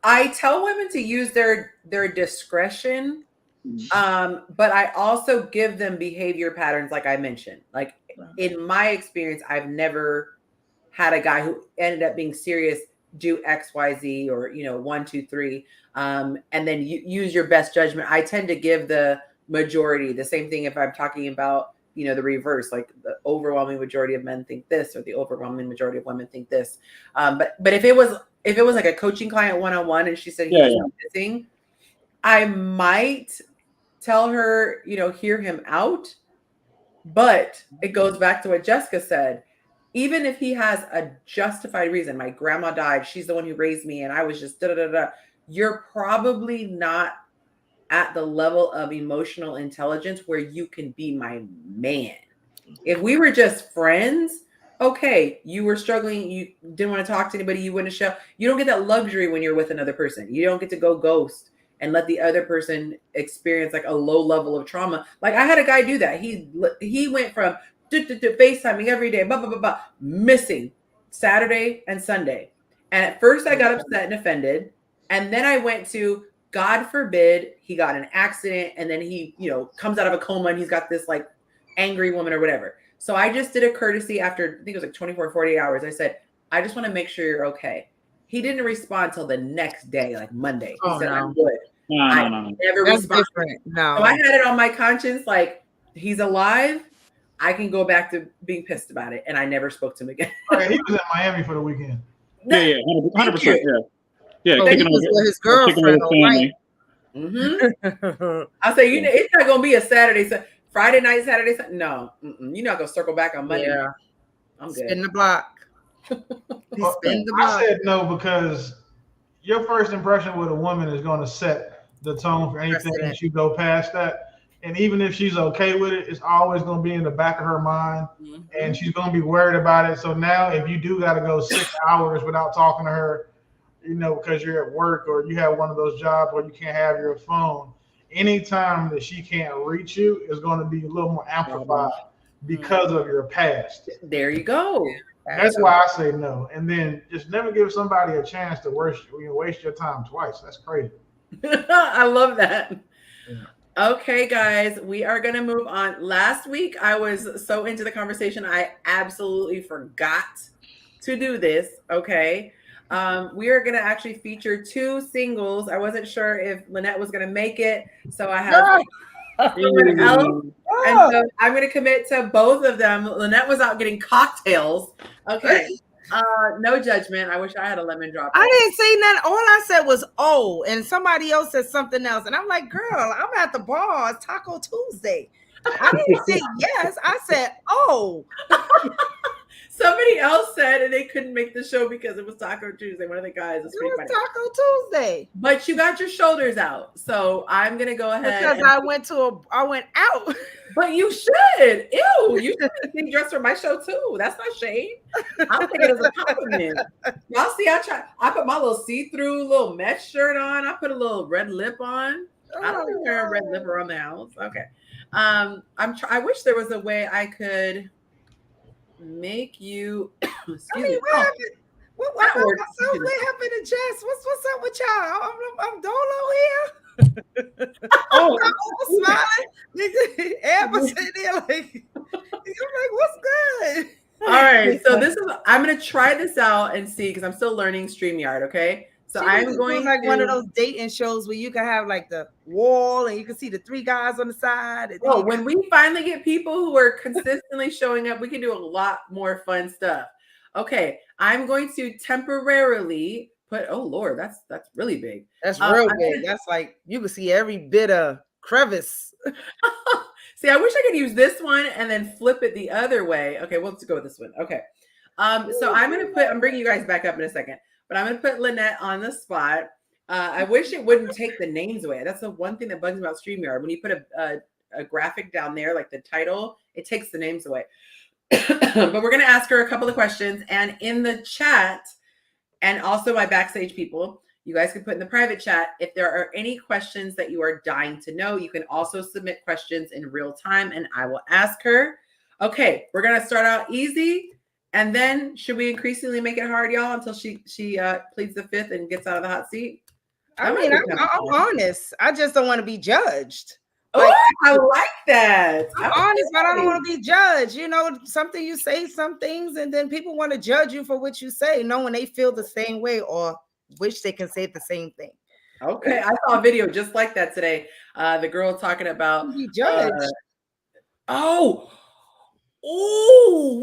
I tell women to use their discretion. But I also give them behavior patterns, like I mentioned. Like in my experience, I've never had a guy who ended up being serious do XYZ or 1, 2, 3, and then you use your best judgment. I tend to give the majority the same thing if I'm talking about the reverse, like the overwhelming majority of men think this, or the overwhelming majority of women think this. But if it was like a coaching client one-on-one and she said he's missing, I might tell her, hear him out. But it goes back to what Jessica said. even if he has a justified reason, my grandma died, she's the one who raised me, and I was just da da da da. You're probably not at the level of emotional intelligence where you can be my man. If we were just friends, okay, you were struggling, you didn't want to talk to anybody, you wouldn't show. You don't get that luxury when you're with another person. You don't get to go ghost and let the other person experience like a low level of trauma. Like I had a guy do that. He went from FaceTiming every day, blah, blah, blah, blah, missing Saturday and Sunday. And at first I got upset and offended. And then I went to, God forbid, he got in an accident and then he, comes out of a coma and he's got this like angry woman or whatever. So I just did a courtesy after, I think it was like 24, 48 hours. I said, I just want to make sure you're okay. He didn't respond till the next day, like Monday. He said, I'm good. No. Never responded. No. So I had it on my conscience, like he's alive. I can go back to being pissed about it. And I never spoke to him again. Right, he was in Miami for the weekend. Yeah, 100%. Yeah, he was with his girlfriend all night. I'll say, it's not going to be a Saturday, Friday night, Saturday. No, you're not going to circle back on Monday. Yeah. I'm good. Spin the block. I said no because your first impression with a woman is going to set the tone for anything that you go past that. And even if she's okay with it, it's always going to be in the back of her mind, and she's going to be worried about it. So now if you do got to go 6 hours without talking to her, because you're at work or you have one of those jobs where you can't have your phone, anytime that she can't reach you is going to be a little more amplified because of your past. There you go. That's why I say no. And then just never give somebody a chance to waste your time twice. That's crazy. I love that. Yeah. Okay, guys, we are going to move on. Last week, I was so into the conversation, I absolutely forgot to do this. Okay. We are going to actually feature 2 singles. I wasn't sure if Lanette was going to make it. So I have someone else. And so I'm going to commit to both of them. Lanette was out getting cocktails. Okay. No judgment. I wish I had a lemon drop. I didn't say nothing. All I said was, oh, and somebody else said something else. And I'm like, girl, I'm at the bar. It's Taco Tuesday. I didn't say yes. I said, oh. Somebody else said, and they couldn't make the show because it was Taco Tuesday. One of the guys was funny. Taco Tuesday. But you got your shoulders out, so I'm gonna go ahead. Because I went out. But you should. Ew, you should be dressed for my show too. That's not shade. I'll take it as a compliment. Y'all see, I put my little see-through little mesh shirt on. I put a little red lip on. I don't think wear a red lip around the house. Okay. I wish there was a way I could make you what happened to Jess? What's up with y'all? I'm Dolo here. I'm smiling. Everybody's sitting there like, I'm like, what's good? All right, so I'm gonna try this out and see because I'm still learning StreamYard. Okay, so I'm going like one of those dating shows where you can have like the wall and you can see the 3 guys on the side. Oh, when we finally get people who are consistently showing up, we can do a lot more fun stuff. Okay, I'm going to temporarily put. Oh Lord, that's really big. That's real big. That's like you can see every bit of crevice. See, I wish I could use this one and then flip it the other way. Okay, well, let's go with this one. Okay, so I'm bringing you guys back up in a second. But I'm going to put Lanette on the spot. I wish it wouldn't take the names away. That's the one thing that bugs me about StreamYard. When you put a graphic down there, like the title, it takes the names away. But we're going to ask her a couple of questions. And in the chat, and also my backstage people, you guys can put in the private chat, if there are any questions that you are dying to know, you can also submit questions in real time, and I will ask her. Okay, we're going to start out easy. And then should we increasingly make it hard, y'all, until she pleads the 5th and gets out of the hot seat? I'm honest. I just don't want to be judged. Oh, I like that. I'm honest, but I don't want to be judged. Something you say, some things, and then people want to judge you for what you say, knowing they feel the same way or wish they can say the same thing. Okay, I saw a video just like that today. The girl talking about be judged. Oh,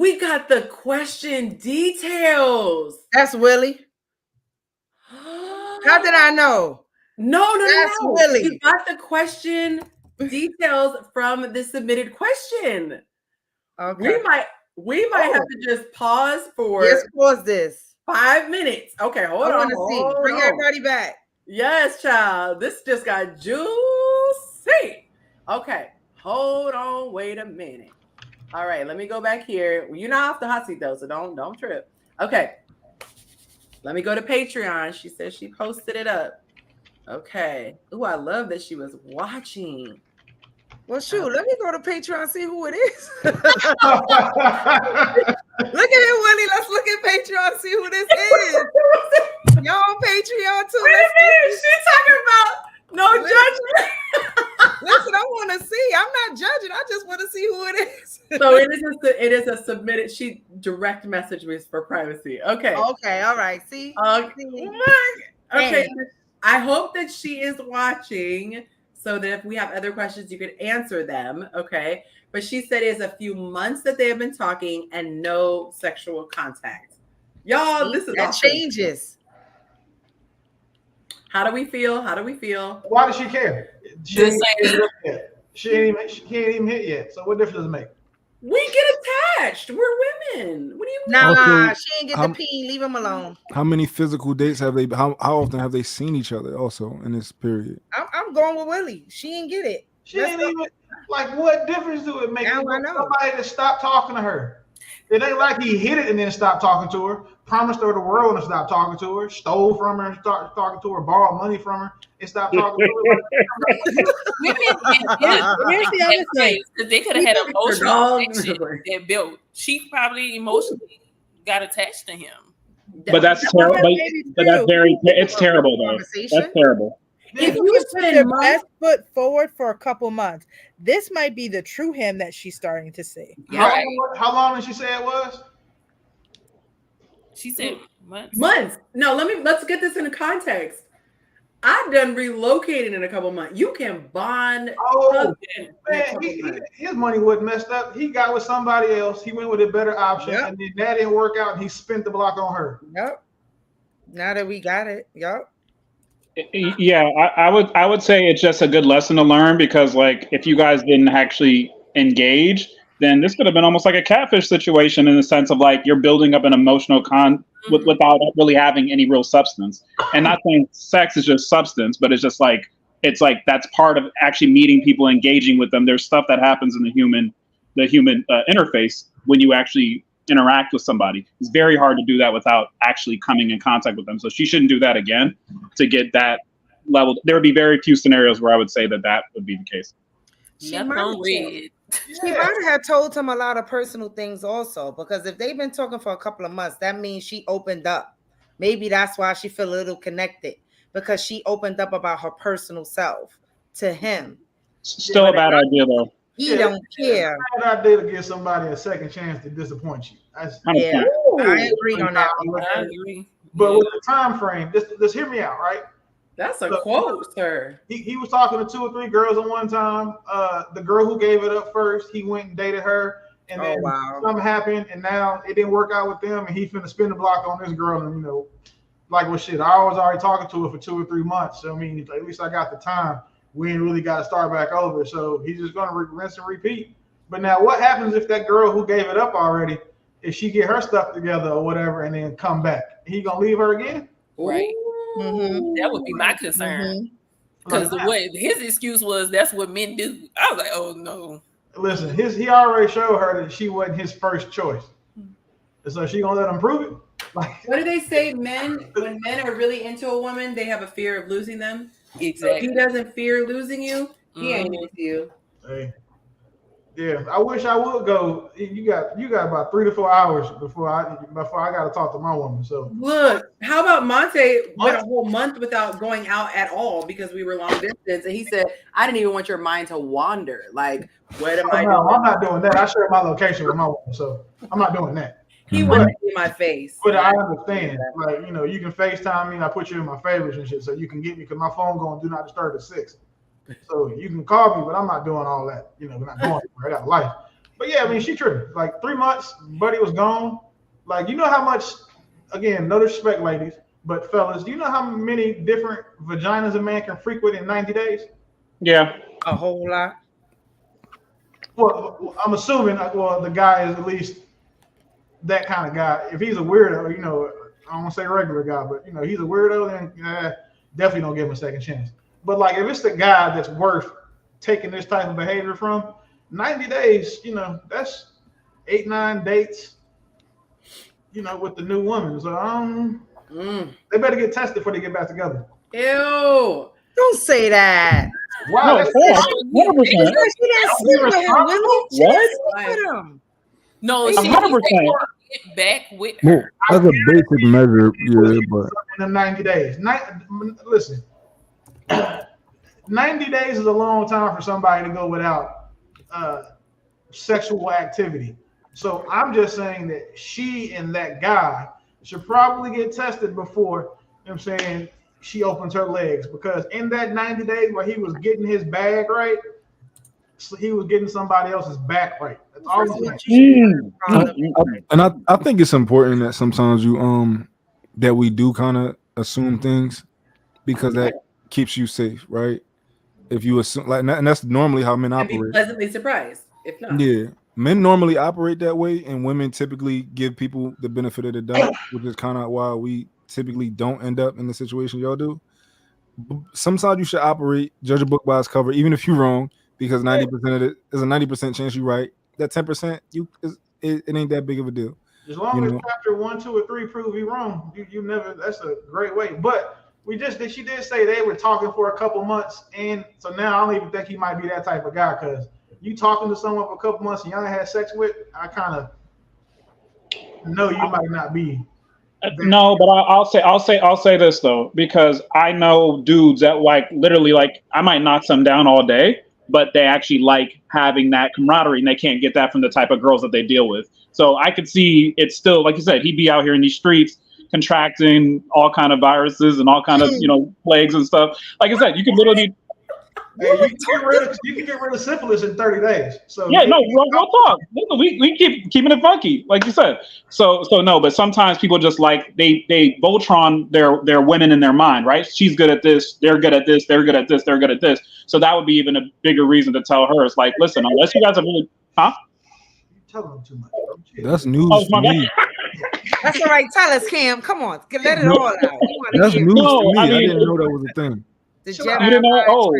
we got the question details. That's Willie. How did I know? No. That's Willie. You got the question details from the submitted question. Okay. We might have to just pause for Yes, pause this. 5 minutes. Okay, hold I on. want to see. hold Bring on. everybody back. Yes, child. This just got juicy. Okay, hold on. Wait a minute. All right, let me go back here. You're not off the hot seat though, so don't trip. Okay, let me go to Patreon. She says she posted it up. Okay. Ooh, I love that she was watching. Well, shoot, let me go to Patreon and see who it is. Look at it, Willie. Let's look at Patreon and see who this is. Y'all on Patreon too. Wait a minute. She's talking about no judgment. Listen, I want to see. I'm not judging. I just want to see who it is. So it is a submitted. She direct messaged me for privacy. Okay. Okay. All right. See. Okay. I hope that she is watching, so that if we have other questions, you could answer them. Okay. But she said it's a few months that they have been talking and no sexual contact. Y'all, this is that awesome. changes. How do we feel? How do we feel? Why does she care? She ain't even hit yet. So what difference does it make? We get attached. We're women. What do you mean? Nah, Also, she ain't get the pee. Leave him alone. How many physical dates have they? How often have they seen each other? Also in this period. I'm going with Willie. She ain't get it. She ain't even like. What difference do it make? Now I know. Somebody to stop talking to her. It ain't like he hit it and then stopped talking to her. Promised her the world and stopped talking to her. Stole from her and started talking to her. Borrowed money from her and stopped talking to her. Here's the other thing, because they could have had emotional connection that built. She probably emotionally got attached to him. But that's terrible. But that's very. It's terrible though. That's terrial. If you put your best foot forward for a couple months, this might be the true him that she's starting to see. How long did she say it was? She said months. Months. No, let's get this into context. I've done relocating in a couple months. You can bond. Oh man, his money wasn't messed up. He got with somebody else. He went with a better option, and then that didn't work out. And he spent the block on her. Yep. Now that we got it, yep. Yeah, I would say it's just a good lesson to learn, because like if you guys didn't actually engage, then this could have been almost like a catfish situation, in the sense of like you're building up an emotional without really having any real substance. And not saying sex is just substance, but it's like that's part of actually meeting people, engaging with them. There's stuff that happens in the human interface when you actually interact with somebody. It's very hard to do that without actually coming in contact with them. So she shouldn't do that again to get that level. There would be very few scenarios where I would say that would be the case. She might have told him a lot of personal things also, because if they've been talking for a couple of months, that means she opened up. Maybe that's why she feel a little connected, because she opened up about her personal self to him. Still a bad idea though. He don't care. It's a bad idea to give somebody a second chance to disappoint you. I agree on that one. I agree. But with the time frame, just hear me out, right? That's a quote, sir. He was talking to 2 or 3 girls at one time. The girl who gave it up first, he went and dated her, and then something happened, and now it didn't work out with them, and he finna spin the block on this girl, and like, well, shit, I was already talking to her for 2 or 3 months. So I mean, at least I got the time. We ain't really got to start back over. So he's just gonna rinse and repeat. But now, what happens if that girl who gave it up already, if she get her stuff together or whatever, and then come back, he gonna leave her again? Right. Mm-hmm. That would be my concern. Because the way his excuse was, that's what men do. I was like, oh no. Listen, he already showed her that she wasn't his first choice. So she gonna let him prove it? Like, what do they say? When men are really into a woman, they have a fear of losing them. Exactly. So if he doesn't fear losing you, he ain't into you. Hey. Yeah, I wish I would go. You got about 3 to 4 hours before I got to talk to my woman. So look, how about Monte went a whole month without going out at all because we were long distance, and he said, "I didn't even want your mind to wander." Like, what am I doing? I'm not doing that. I share my location with my woman, so I'm not doing that. He wouldn't see my face. But I understand. Like, you can FaceTime me and I put you in my favorites and shit, so you can get me, because my phone going do not disturb at 6. So you can call me, but I'm not doing all that. We're not going anywhere. I got a life. But yeah, I mean, she tripped. Like 3 months, buddy was gone. Like, you know how much, again, no disrespect, ladies, but fellas, do you know how many different vaginas a man can frequent in 90 days? Yeah. A whole lot. Well, I'm assuming, the guy is at least that kind of guy. If he's a weirdo, I don't want to say regular guy, but he's a weirdo, then definitely don't give him a second chance. But like if it's the guy that's worth taking this type of behavior from, 90 days, that's 8-9 dates, with the new woman. So they better get tested before they get back together. Ew. Don't say that. Wow, No, that's it's fair. 100%. She didn't sleep with him, Willie. She What? didn't sleep with him. No, she 100%. get back with her. Well, that's a basic measure, yeah, but in them 90 days. Listen, 90 days is a long time for somebody to go without sexual activity. So I'm just saying that she and that guy should probably get tested before, she opens her legs, because in that 90 days where he was getting his bag right, he was getting somebody else's back right. That's all I'm saying. I think it's important that sometimes that we do kind of assume things, because that keeps you safe, right? If you assume and that's normally how men And be operate. pleasantly surprised if not. Yeah, men normally operate that way, and women typically give people the benefit of the doubt, which is kind of why we typically don't end up in the situation y'all do. Sometimes you should judge a book by its cover, even if you're wrong, because 90% of it is a 90% chance you're right. That 10%, it ain't that big of a deal. As long as chapter 1, 2, or 3 prove you wrong, you never. That's a great way. But she did say they were talking for a couple months, and so now I don't even think he might be that type of guy, because you talking to someone for a couple months and y'all had sex with, I kind of know you might not be. No, but I'll say this though, because I know dudes that literally I might knock some down all day, but they actually like having that camaraderie, and they can't get that from the type of girls that they deal with. So I could see it's still, like you said, he'd be out here in these streets contracting all kind of viruses and all kind of plagues and stuff. Like I said, you could literally. Hey, you can get rid of syphilis in 30 days. So yeah, no, real talk. We keep keeping it funky, like you said. So no, but sometimes people just they Voltron their women in their mind, right? She's good at this, they're good at this, they're good at this, they're good at this. So that would be even a bigger reason to tell her. It's like, listen, unless you guys are really, You're telling them too much. That's news to me. That's all right. Tell us, Cam. Come on, let it all out. That's news to me. I I mean, didn't know that was a thing. The you didn't know? Oh.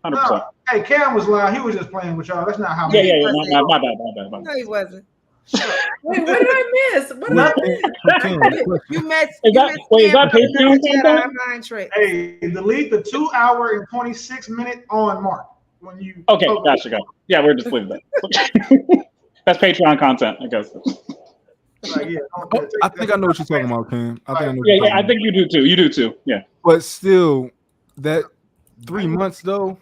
100%. No, hey, Cam was lying. He was just playing with y'all. That's not how. Yeah. My bad. No, he wasn't. Wait, what did I miss? What did I miss? You met. Is that Patreon? Hey, delete the 2 hour and 26-minute on mark when you. Okay, gotcha. Yeah, we're just leaving that. That's Patreon content, I guess. I think I know what you're talking about, Cam. I think you do too. You do too. Yeah. But still, that 3 months though.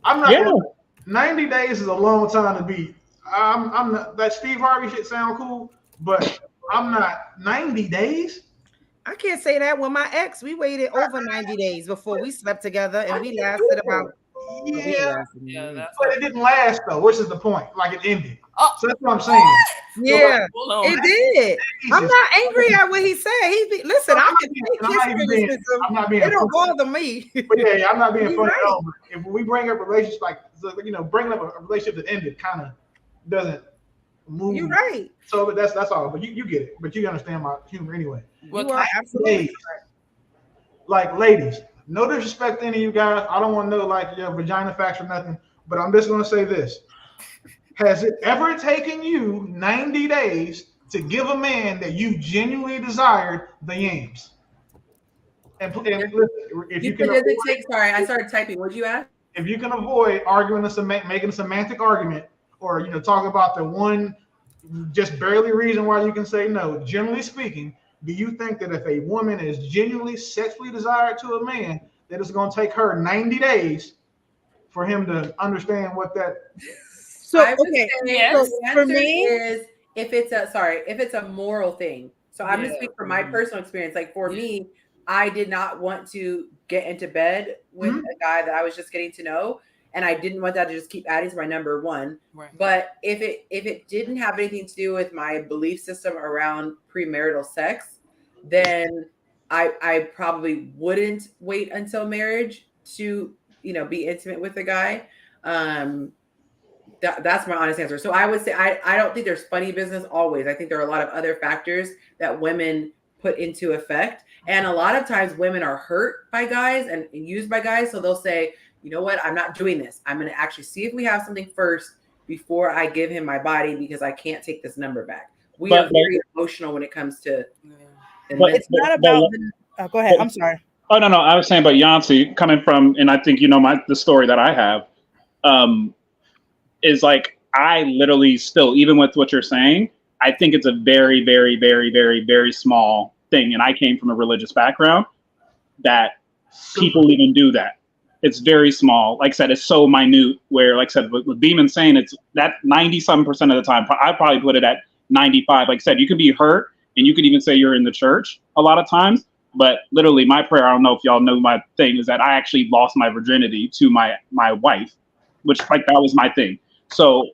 I'm not. 90 days is a long time to be. I'm not, that Steve Harvey shit sound cool, but I'm not 90 days. I can't say that. With my ex, we waited over 90 days before we slept together, and we lasted about. Yeah, but it didn't last though, which is the point. Like it ended. So that's what I'm saying. Yeah, it did. I'm not angry at what he said. Listen, I can take his criticism. I'm not being. It don't bother me. But yeah, I'm not being funny. Right. If we bring up relationships bringing up a relationship that ended kind of doesn't move. You're right. So that's all. But you get it. But you understand my humor anyway. Well, you are absolutely right. Ladies. No disrespect to any of you guys. I don't want to know your vagina facts or nothing, but I'm just going to say this. Has it ever taken you 90 days to give a man that you genuinely desired the yams? And listen, if you can sorry, I started typing. What'd you ask? If you can avoid making a semantic argument, or talk about the one just barely reason why you can say no, generally speaking, do you think that if a woman is genuinely sexually desired to a man, that it's going to take her 90 days for him to understand what that? So for me is if it's a moral thing. So I'm going to speak from my personal experience. Like for me, I did not want to get into bed with a guy that I was just getting to know, and I didn't want that to just keep adding to my number one. Right. But if it didn't have anything to do with my belief system around premarital sex, then I probably wouldn't wait until marriage to be intimate with a guy. That's my honest answer. So I would say I don't think there's funny business always. I think there are a lot of other factors that women put into effect. And a lot of times women are hurt by guys and used by guys. So they'll say, you know what, I'm not doing this. I'm going to actually see if we have something first before I give him my body because I can't take this number back. We are very emotional when it comes to. It's not about. Go ahead. I'm sorry. Oh no, I was saying, but Yonci, coming from, and I think you know the story that I have, is like I literally still, even with what you're saying, I think it's a very, very, very, very, very small thing. And I came from a religious background that people even do that. It's very small. Like I said, it's so minute where, like I said, with Beeman saying it's that 90-something% of the time, I probably put it at 95. Like I said, you can be hurt and you can even say you're in the church a lot of times. But literally my prayer, I don't know if y'all know my thing, is that I actually lost my virginity to my wife, which like that was my thing. So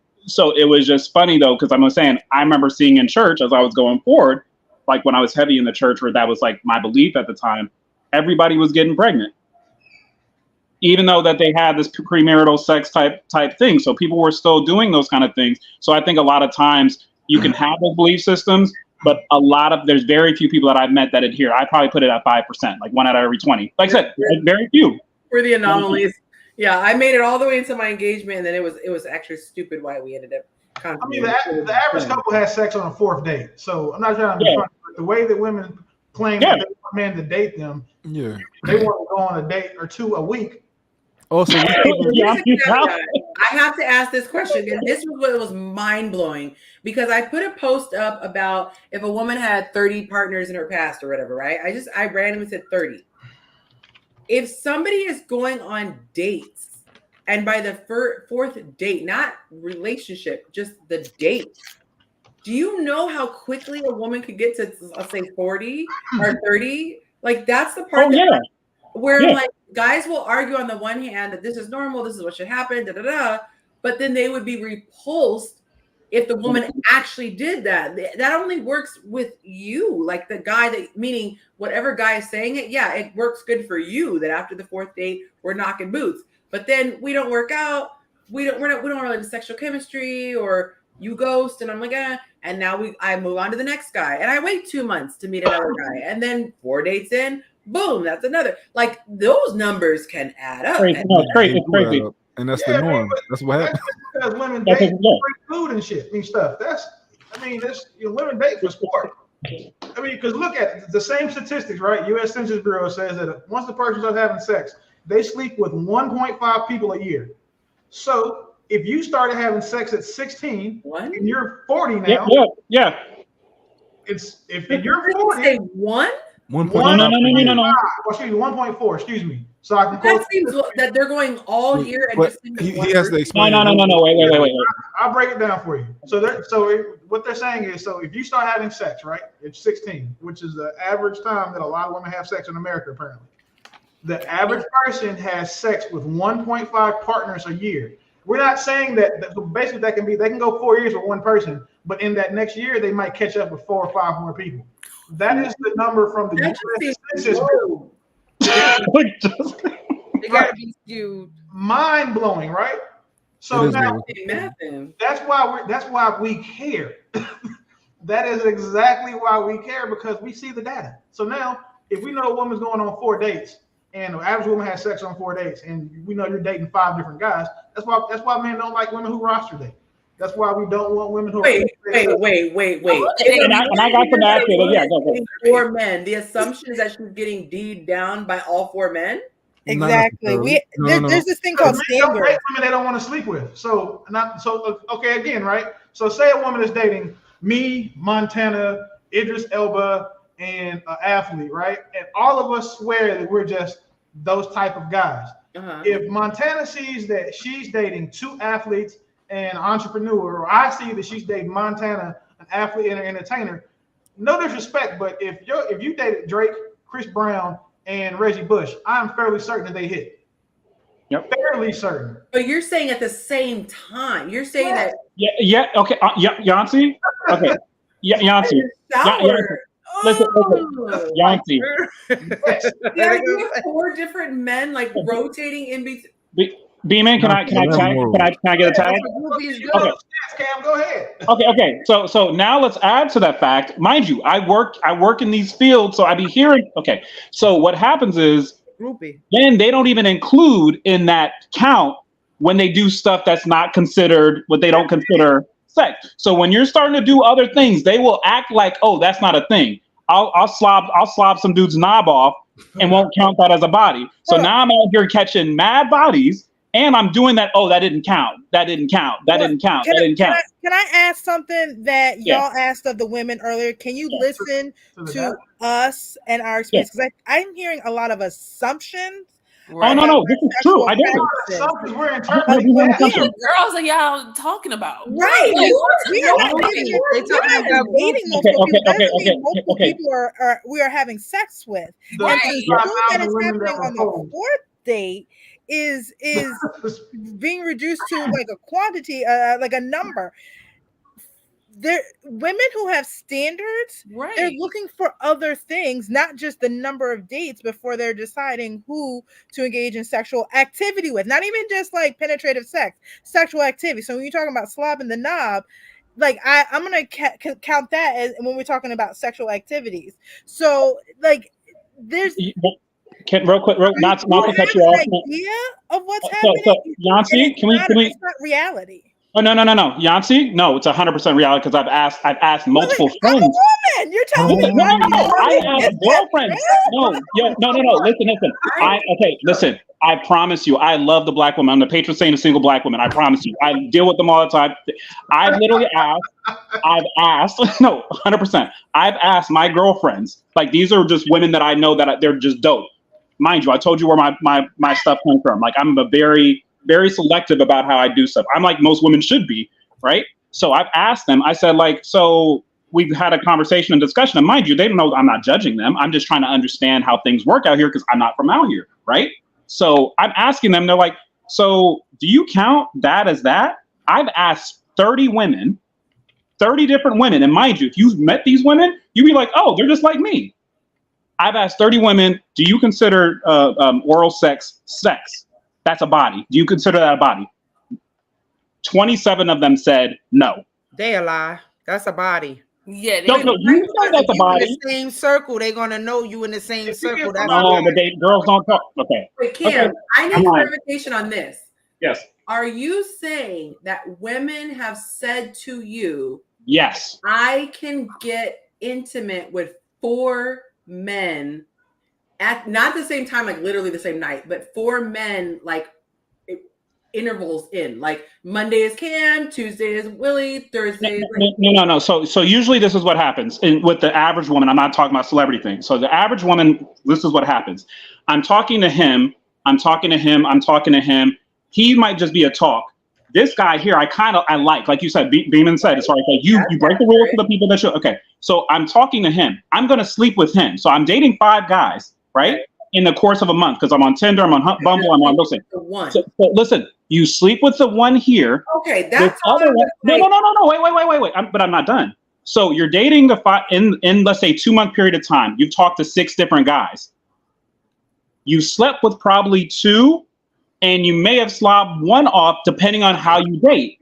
it was just funny though, because I'm saying I remember seeing in church as I was going forward, like when I was heavy in the church where that was like my belief at the time, everybody was getting pregnant. Even though that they had this premarital sex type thing. So people were still doing those kind of things. So I think a lot of times you can have those belief systems, but there's very few people that I've met that adhere. I probably put it at 5%, like 1 out of every 20. Like I said, very few. We're the anomalies. Yeah, I made it all the way into my engagement, and then it was actually stupid why we ended up. I mean, the average couple has sex on a 4th date. So I'm not trying to be funny, but the way that women claim that they want men to date them, they want to go on a date or 2 a week. Also, I have to ask this question, and this was what was mind blowing because I put a post up about if a woman had 30 partners in her past or whatever, right? I randomly said 30. If somebody is going on dates, and by the 4th date, not relationship, just the date, do you know how quickly a woman could get to, I'll say 40 or 30? Like that's the part where like guys will argue on the one hand that this is normal, this is what should happen, but then they would be repulsed if the woman actually did that. That only works with you, like the guy that, meaning whatever guy is saying it, it works good for you that after the 4th date we're knocking boots. But then we don't work out, we don't really have sexual chemistry, or you ghost, and I'm like, and now I move on to the next guy, and I wait 2 months to meet another guy, and then 4 dates in. Boom, that's another. Like those numbers can add up. It's crazy. And that's the norm. That's what happens. Because women date for food and shit and stuff. Women date for sport. I mean, because look at the same statistics, right? U.S. Census Bureau says that once the person starts having sex, they sleep with 1.5 people a year. So if you started having sex at 16 and you're 40 now, it's if you're 40, say one. 1.5. No. Excuse me, 1.4. Excuse me. So I can. That seems that they're going all year and just he has to explain. No. Wait. I'll break it down for you. So what they're saying is, so if you start having sex, right, it's 16, which is the average time that a lot of women have sex in America, apparently. The average person has sex with 1.5 partners a year. We're not saying that basically they can go 4 years with one person, but in that next year they might catch up with 4 or 5 more people. That is the number from the U.S. Census Bureau. It gotta be skewed. Mind blowing, right? So now that's why we care. That is exactly why we care, because we see the data. So now, if we know a woman's going on 4 dates, and the average woman has sex on 4 dates, and we know you're dating 5 different guys, that's why men don't like women who roster date. That's why we don't want women who wait. And I got some after that. Go. 4 men. The assumption is that she's getting D'd down by all 4 men. Exactly. There's this thing called standard. Women they don't want to sleep with. Okay, again, right? So say a woman is dating me, Montana, Idris Elba, and an athlete, right? And all of us swear that we're just those type of guys. If Montana sees that she's dating 2 athletes and an entrepreneur, or I see that she's dating Montana, an athlete and an entertainer, no disrespect, but if you dated Drake, Chris Brown, and Reggie Bush, I'm fairly certain that they hit. Yep. Fairly certain. But you're saying at the same time. You're saying that. Okay. Yonci. Okay. Yonci. Listen. Yonci. Yeah, 4 different men like rotating in between. B-Man, can I get a tag? Okay. Cam, go ahead. Okay. So now let's add to that fact. Mind you, I work in these fields, so I be hearing. Okay, so what happens is then they don't even include in that count when they do stuff that's not considered what they don't consider sex. So when you're starting to do other things, they will act like, oh, that's not a thing. I'll slob some dude's knob off and won't count that as a body. So now I'm out here catching mad bodies. And I'm doing that. Oh, that didn't count. That didn't count. Can I ask something that y'all asked of the women earlier? Can you listen to us and our experience? Because I'm hearing a lot of assumptions. Right. Oh no, this is true. I do. What girls are y'all talking about? Right. We are not dating multiple people. People we are having sex with. And to assume that it's happening on the fourth date is being reduced to like a quantity, like a number. There, women who have standards, they're looking for other things, not just the number of dates before they're deciding who to engage in sexual activity with. Not even just like penetrative sex, sexual activity. So when you're talking about slobbing the knob, like I'm gonna count that as when we're talking about sexual activities. So like there's. Real quick, not to cut you off. Idea of what's happening. So Yonci, can we? It's not reality. Oh no, Yonci, no, it's 100% reality because I've asked multiple friends. I'm a woman. You're telling me. No, I have girlfriends. No. Listen. I promise you, I love the black woman. I'm the patron saint of single black women. I promise you, I deal with them all the time. I've literally asked. No, 100%. I've asked my girlfriends. Like these are just women that I know that they're just dope. Mind you, I told you where my stuff comes from. Like I'm a very, very selective about how I do stuff. I'm like most women should be, right? So I've asked them, I said like, so we've had a conversation and discussion, and mind you, they don't know I'm not judging them. I'm just trying to understand how things work out here because I'm not from out here, right? So I'm asking them, they're like, so do you count that as that? I've asked 30 women, 30 different women, and mind you, if you've met these women, you'd be like, oh, they're just like me. I've asked 30 women, do you consider oral sex? That's a body. Do you consider that a body? 27 of them said no. They a lie. That's a body. Yeah, you know that's a body. In the same circle, they're gonna know you in the same circle. That's no, but girls don't talk. Okay. Wait, Kim, I need clarification on this. Yes. Are you saying that women have said to you, yes, I can get intimate with 4 men at not the same time, like literally the same night, but 4 men like intervals in, like Monday is Cam, Tuesday is Willie, Thursday is no. So usually this is what happens with the average woman. I'm not talking about celebrity things. So the average woman, this is what happens. I'm talking to him. He might just be a talk. This guy here, I like you said, Beeman said, as far as like you break the rules for the people that should. Okay, so I'm talking to him. I'm gonna sleep with him. So I'm dating 5 guys, right? In the course of a month, because I'm on Tinder, I'm on Bumble, I'm on listen. So listen, you sleep with the one here. Okay, that's other one. No. Wait. But I'm not done. So you're dating in let's say 2-month period of time. You've talked to 6 different guys. You slept with probably 2, and you may have slobbed 1 off depending on how you date.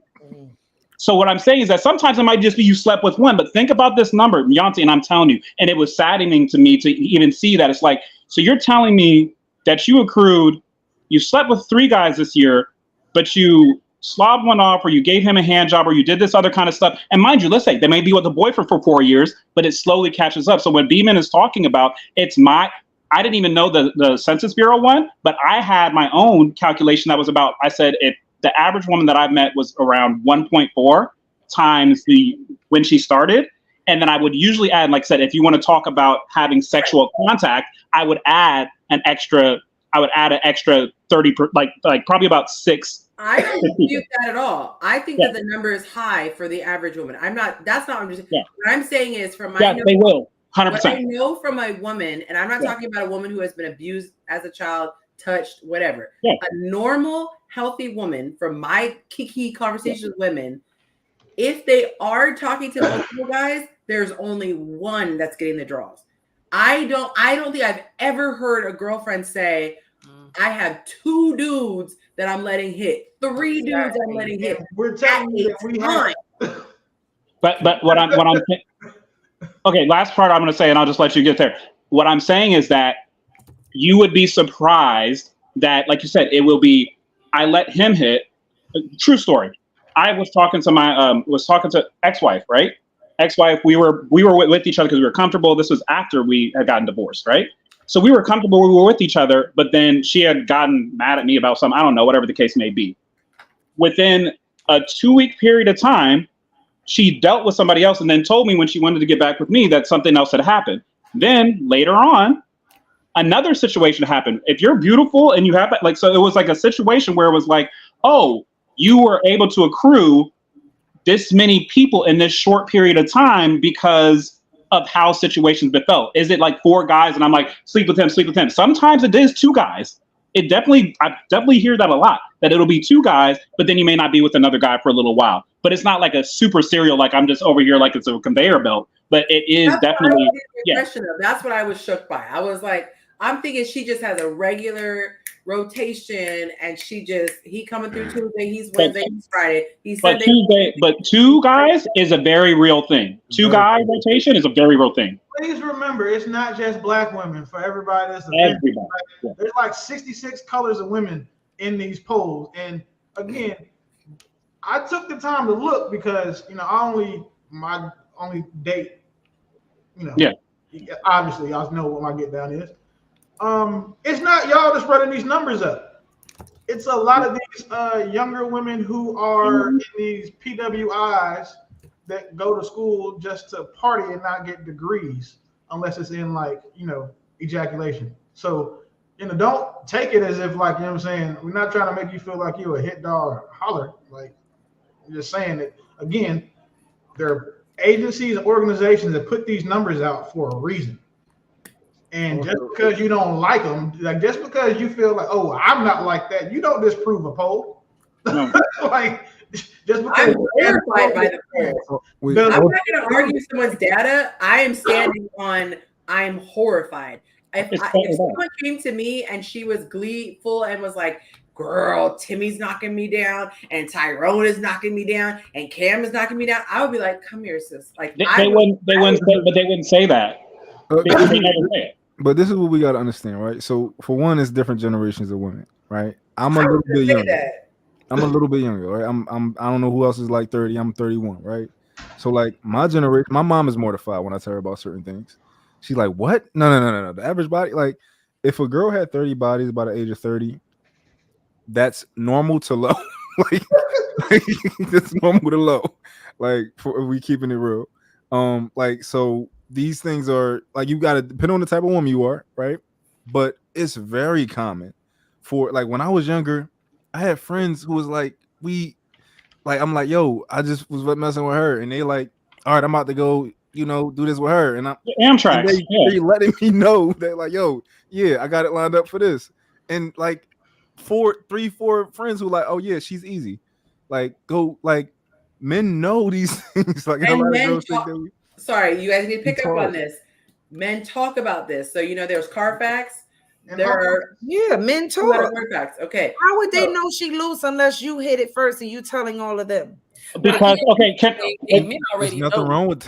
So what I'm saying is that sometimes it might just be you slept with 1, but think about this number, Yonci, and I'm telling you, and it was saddening to me to even see that. It's like, so you're telling me that you slept with 3 guys this year, but you slobbed 1 off, or you gave him a hand job, or you did this other kind of stuff. And mind you, let's say they may be with a boyfriend for 4 years, but it slowly catches up. So what Beeman is talking about, I didn't even know the Census Bureau one, but I had my own calculation that was about, I said, if the average woman that I've met was around 1.4 times when she started. And then I would usually add, like I said, if you want to talk about having sexual contact, I would add an extra 30, like probably about 6. I don't dispute that at all. I think that the number is high for the average woman. That's not what I'm saying. Yeah. What I'm saying is from my they will 100%. What I know from a woman, and I'm not talking about a woman who has been abused as a child, touched, whatever. Yeah. A normal, healthy woman, from my kiki conversations with women, if they are talking to multiple guys, there's only 1 that's getting the draws. I don't think I've ever heard a girlfriend say, I have 2 dudes that I'm letting hit, 3 dudes I'm letting hit. We're telling you that we have. But what I'm okay, last part I'm going to say, and I'll just let you get there. What I'm saying is that you would be surprised that, like you said, it will be, I let him hit. True story. I was talking to ex-wife, right? Ex-wife, we were with each other because we were comfortable. This was after we had gotten divorced, right? So we were comfortable, we were with each other, but then she had gotten mad at me about something, I don't know, whatever the case may be. Within a 2-week period of time, she dealt with somebody else and then told me when she wanted to get back with me that something else had happened. Then later on, another situation happened. If you're beautiful and you have, like, so it was like a situation where it was like, oh, you were able to accrue this many people in this short period of time because of how situations befell. Is it like 4 guys and I'm like, sleep with him. Sometimes it is 2 guys. I definitely hear that a lot, that it'll be 2 guys, but then you may not be with another guy for a little while. But it's not like a super serial, like I'm just over here like it's a conveyor belt, but it is definitely, That's what I was shook by. I was like, I'm thinking she just has a regular rotation and he coming through Tuesday, he's Wednesday, he's Friday. He said but 2 guys is a very real thing. 2 guy rotation is a very real thing. Please remember, it's not just black women. For everybody that's there's like 66 colors of women in these polls. And again, I took the time to look because my only date, obviously y'all know what my get down is. It's not y'all that's running these numbers up. It's a lot of these younger women who are in these PWIs that go to school just to party and not get degrees unless it's in ejaculation. So, don't take it as if you know what I'm saying, we're not trying to make you feel like you're a hit dog or holler. Like, I'm just saying that again, there are agencies and organizations that put these numbers out for a reason. And just because you don't like them, just because you feel like, oh, I'm not like that, you don't disprove a poll. No. Just because I'm horrified by the poll. I'm not going to argue someone's data. I am standing on, I'm horrified. If someone came to me and she was gleeful and was like, girl, Timmy's knocking me down and Tyrone is knocking me down and Cam is knocking me down, I would be like, come here, sis. Like they wouldn't say that. They would never say it. But this is what we got to understand, right? So for one, it's different generations of women, right? I'm a little bit younger, right? I don't know who else is like 30. I'm 31, right? So like my generation, my mom is mortified when I tell her about certain things. She's like, what? No. The average body, like if a girl had 30 bodies by the age of 30, that's normal to low. like that's normal to low. Like if we keeping it real. So these things are like, you got to depend on the type of woman you are, right? But it's very common for, like, when I was younger, I had friends who was like, I'm like, yo, I just was messing with her, and they like, all right, I'm about to go, do this with her, and they letting me know that, like, yo, yeah, I got it lined up for this, and like 4 friends who like, oh yeah, she's easy, like go, like men know these things, like, and men sorry, you guys need to pick up on this. Men talk about this. So, there's Carfax. Men talk. Okay. How would they know she loose unless you hit it first and you telling all of them? Because, men already nothing know. Wrong with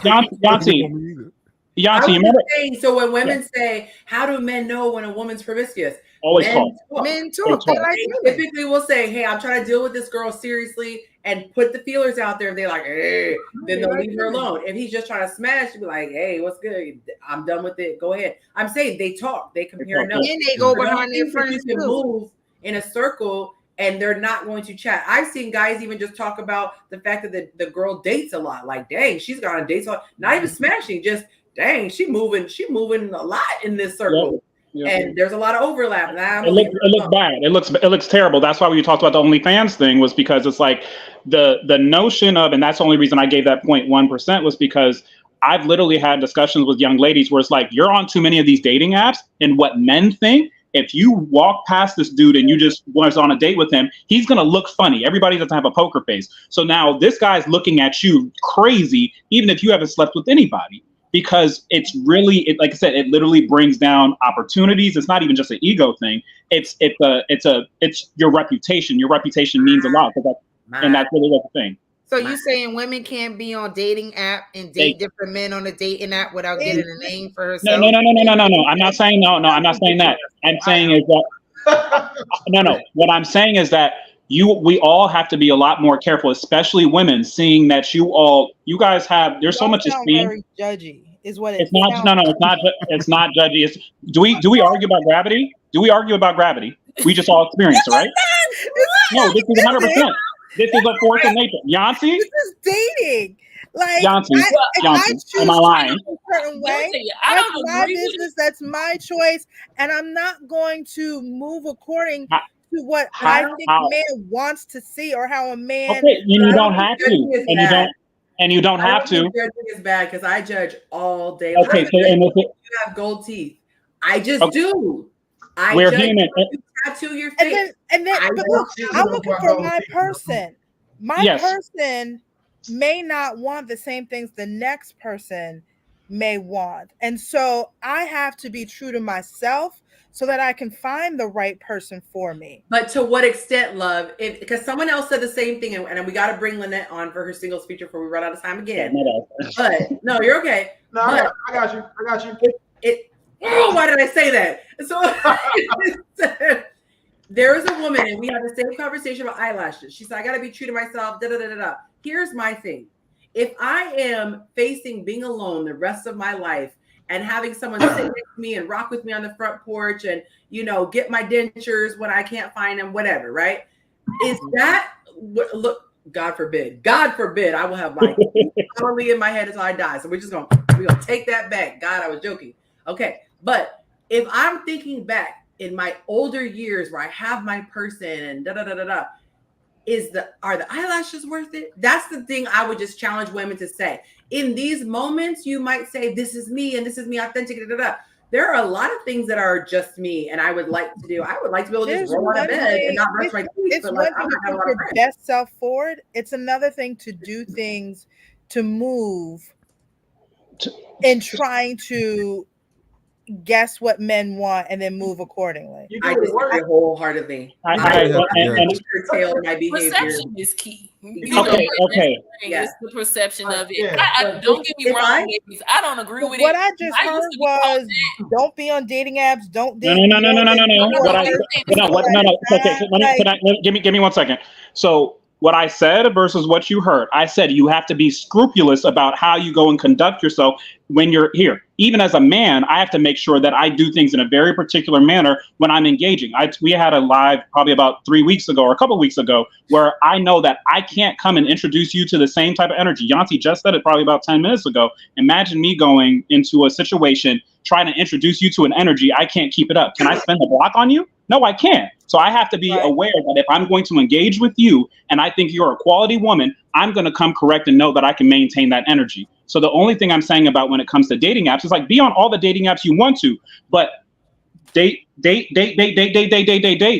Yonci, so when women say, how do men know when a woman's promiscuous? Always men talk. They typically will say, hey, I'm trying to deal with this girl seriously and put the feelers out there. They're like, hey, then they'll leave her alone. If he's just trying to smash, you'll be like, hey, what's good? I'm done with it. Go ahead. I'm saying they talk, they compare notes. And they go behind their friends. You can move in a circle and they're not going to chat. I've seen guys even just talk about the fact that the girl dates a lot. Like, dang, she's gone on dates a lot. Not even smashing, just dang, she moving a lot in this circle. Yep. Yep. And there's a lot of overlap. It looks bad. It looks terrible. That's why when you talked about the OnlyFans thing, was because it's like the notion of, and that's the only reason I gave that 0.1% was because I've literally had discussions with young ladies where it's like, you're on too many of these dating apps, and what men think, if you walk past this dude and you just was on a date with him, he's going to look funny. Everybody doesn't have a poker face. So now this guy's looking at you crazy, even if you haven't slept with anybody. Because it's really, like I said, it literally brings down opportunities. It's not even just an ego thing. it's your reputation. Your reputation means a lot, and that's really the thing. So you saying women can't be on dating app and date different men on a dating app without getting a name for herself? No. I'm not saying no. I'm not saying that. I'm saying is that no. What I'm saying is that we all have to be a lot more careful, especially women, seeing that you guys have. There's so much esteem. Very judgy is what it's not. No, it's not. It's not judgy. Do we argue about gravity? Do we argue about gravity? We just all experience it, right? No, this is 100%. This is a force of nature. Yonci? This is dating. Like, Yonci, am I lying? A certain way, that's my business. That's my choice. And I'm not going to move according to what I think a man wants to see or how a man. Okay, you don't have to. And you don't have to. Judging is bad because I judge all day. Okay, so you have gold teeth. I just do. We're human. Tattoo your face. And then but look, I'm looking for my person. My person may not want the same things the next person may want. And so I have to be true to myself so that I can find the right person for me. But to what extent, love? Because someone else said the same thing, and we got to bring Lanette on for her singles feature before we run out of time again. But no, you're okay. No, I got you. Why did I say that? So there is a woman, and we had the same conversation about eyelashes. She said, I got to be true to myself. Here's my thing. If I am facing being alone the rest of my life and having someone sit next to me and rock with me on the front porch and, get my dentures when I can't find them, whatever, right? Is that, look, God forbid, I will have my totally in my head until I die. So we're going to take that back. God, I was joking. Okay. But if I'm thinking back in my older years where I have my person and are the eyelashes worth it? That's the thing I would just challenge women to say. In these moments, you might say, this is me and this is me authentic. There are a lot of things that are just me and I would like to do. I would like to be able to just roll out of bed and not brush my teeth. It's one thing to put your best self forward. It's another thing to do things to move in trying to guess what men want and then move accordingly. I disagree wholeheartedly. Curtail my behavior. Perception is key. Okay. It's the perception of it. I don't get me wrong, ladies. I don't agree with what it. I just heard was don't be on dating apps. Don't date. No. Give me 1 second. So what I said versus what you heard. I said you have to be scrupulous about how you go and conduct yourself when you're here. Even as a man, I have to make sure that I do things in a very particular manner when I'm engaging. We had a live probably about 3 weeks ago or a couple weeks ago where I know that I can't come and introduce you to the same type of energy. Yonci just said it probably about 10 minutes ago. Imagine me going into a situation trying to introduce you to an energy. I can't keep it up. Can I spend the block on you? No, I can't. So I have to be aware that if I'm going to engage with you and I think you're a quality woman, I'm going to come correct and know that I can maintain that energy. So the only thing I'm saying about when it comes to dating apps is like be on all the dating apps you want to, but date.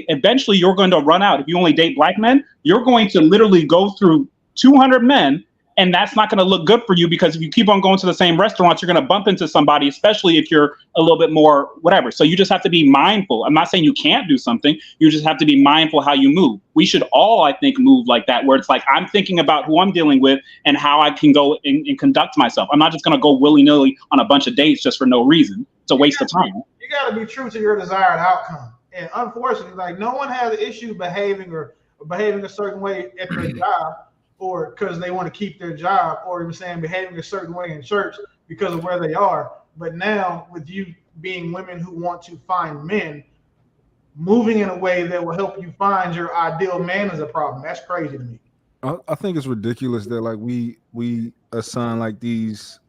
Eventually you're going to run out. If you only date black men, you're going to literally go through 200 men. And that's not going to look good for you because if you keep on going to the same restaurants, you're going to bump into somebody, especially if you're a little bit more whatever. So you just have to be mindful. I'm not saying you can't do something. You just have to be mindful how you move. We should all, I think, move like that, where it's like I'm thinking about who I'm dealing with and how I can go and conduct myself. I'm not just going to go willy-nilly on a bunch of dates just for no reason. It's a waste of time. You got to be true to your desired outcome. And unfortunately, like no one has an issue behaving a certain way at their job, or because they want to keep their job, or even saying behaving a certain way in church because of where they are. But now with you being women who want to find men, moving in a way that will help you find your ideal man is a problem. That's crazy to me. I think it's ridiculous that like we assign like these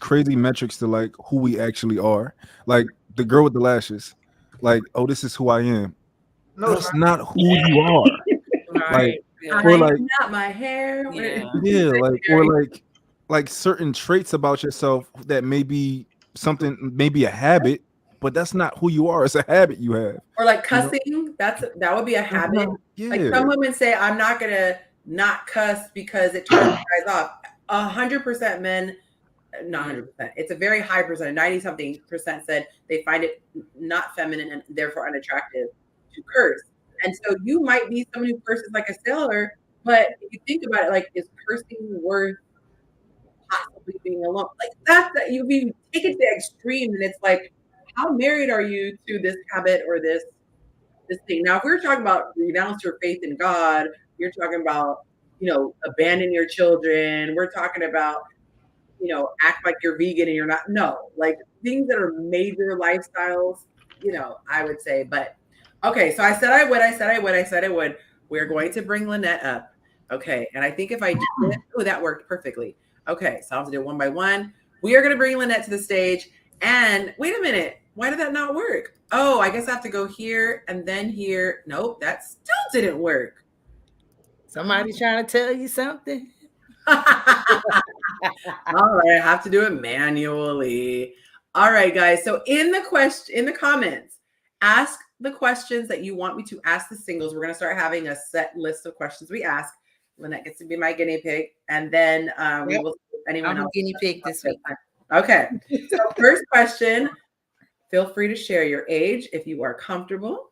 crazy metrics to like who we actually are. Like the girl with the lashes, like, oh, this is who I am. No, that's not who you are. Like, or like not my hair. Like certain traits about yourself that may be something, maybe a habit, but that's not who you are. It's a habit you have. Or like cussing, that would be a habit. Yeah. Like some women say, I'm not gonna not cuss because it turns guys off. 100% men not 100%. It's a very high percentage. 90-something% said they find it not feminine and therefore unattractive to curse. And so you might be someone who curses like a sailor, but if you think about it, like, is cursing worth possibly being alone? Like, that's that you take it to the extreme, and it's like, how married are you to this habit or this thing? Now, if we're talking about renounce your faith in God, you're talking about, abandon your children. We're talking about, act like you're vegan and you're not. No, like things that are major lifestyles, I would say. But okay, so I said I would. We're going to bring Lanette up. Okay, and I think if I do it, that worked perfectly. Okay, so I'll have to do it one by one. We are going to bring Lanette to the stage. And wait a minute, why did that not work? Oh, I guess I have to go here and then here. Nope, that still didn't work. Somebody trying to tell you something. All right, I have to do it manually. All right, guys. So in the comments, ask the questions that you want me to ask the singles. We're going to start having a set list of questions we ask. Lanette gets to be my guinea pig, and then we will see if anyone else. I'm a guinea pig this week. Okay. So first question. Feel free to share your age if you are comfortable.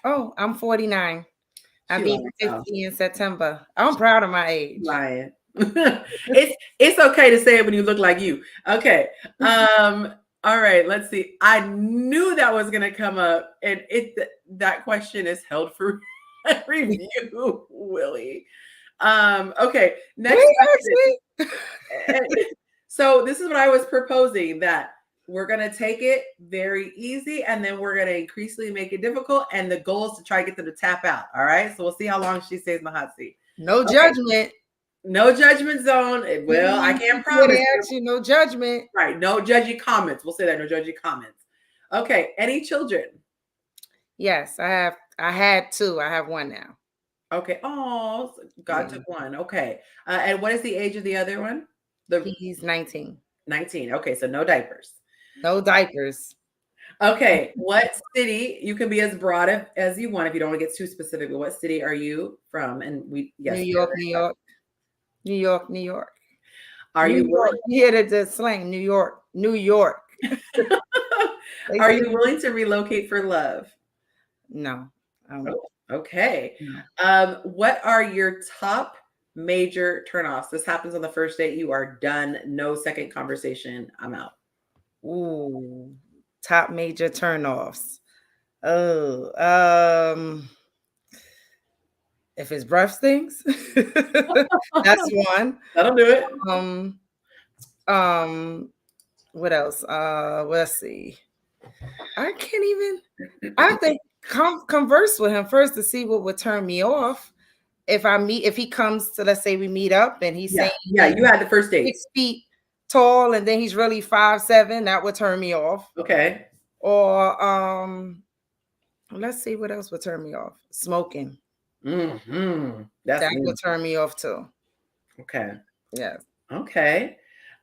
Oh, I'm 49. I'll be 50 in September. I'm proud of my age. Lying. It's okay to say it when you look like you. Okay. All right. Let's see. I knew that was gonna come up, and that question is held for review, Willie. Okay. Next question. So this is what I was proposing, that we're going to take it very easy, and then we're going to increasingly make it difficult. And the goal is to try to get them to tap out. All right. So we'll see how long she stays in the hot seat. No judgment. No judgment zone. Well, I can't promise. You no judgment. Right. No judgy comments. We'll say that. No judgy comments. Okay. Any children? Yes, I had two. I have one now. Okay. Oh, God took one. Okay. And what is the age of the other one? He's 19. 19. Okay. So no diapers. No diapers. Okay. What city? You can be as broad as you want if you don't want to get too specific. But what city are you from? And New York. Are you willing? You hear the slang? New York. Are you willing to relocate for love? No. Okay. What are your top major turnoffs? This happens on the first date. You are done. No second conversation. I'm out. Ooh, top major turnoffs. Oh, if it's breath stings, that's one. That'll do it. What else? Let's see. I have to converse with him first to see what would turn me off. If he comes to, let's say we meet up and he's saying, you had the first date, 6 feet tall, and then he's really 5'7", that would turn me off. Okay. Or let's see what else would turn me off. Smoking. Mm-hmm. That would turn me off too. Okay. Yes. Okay.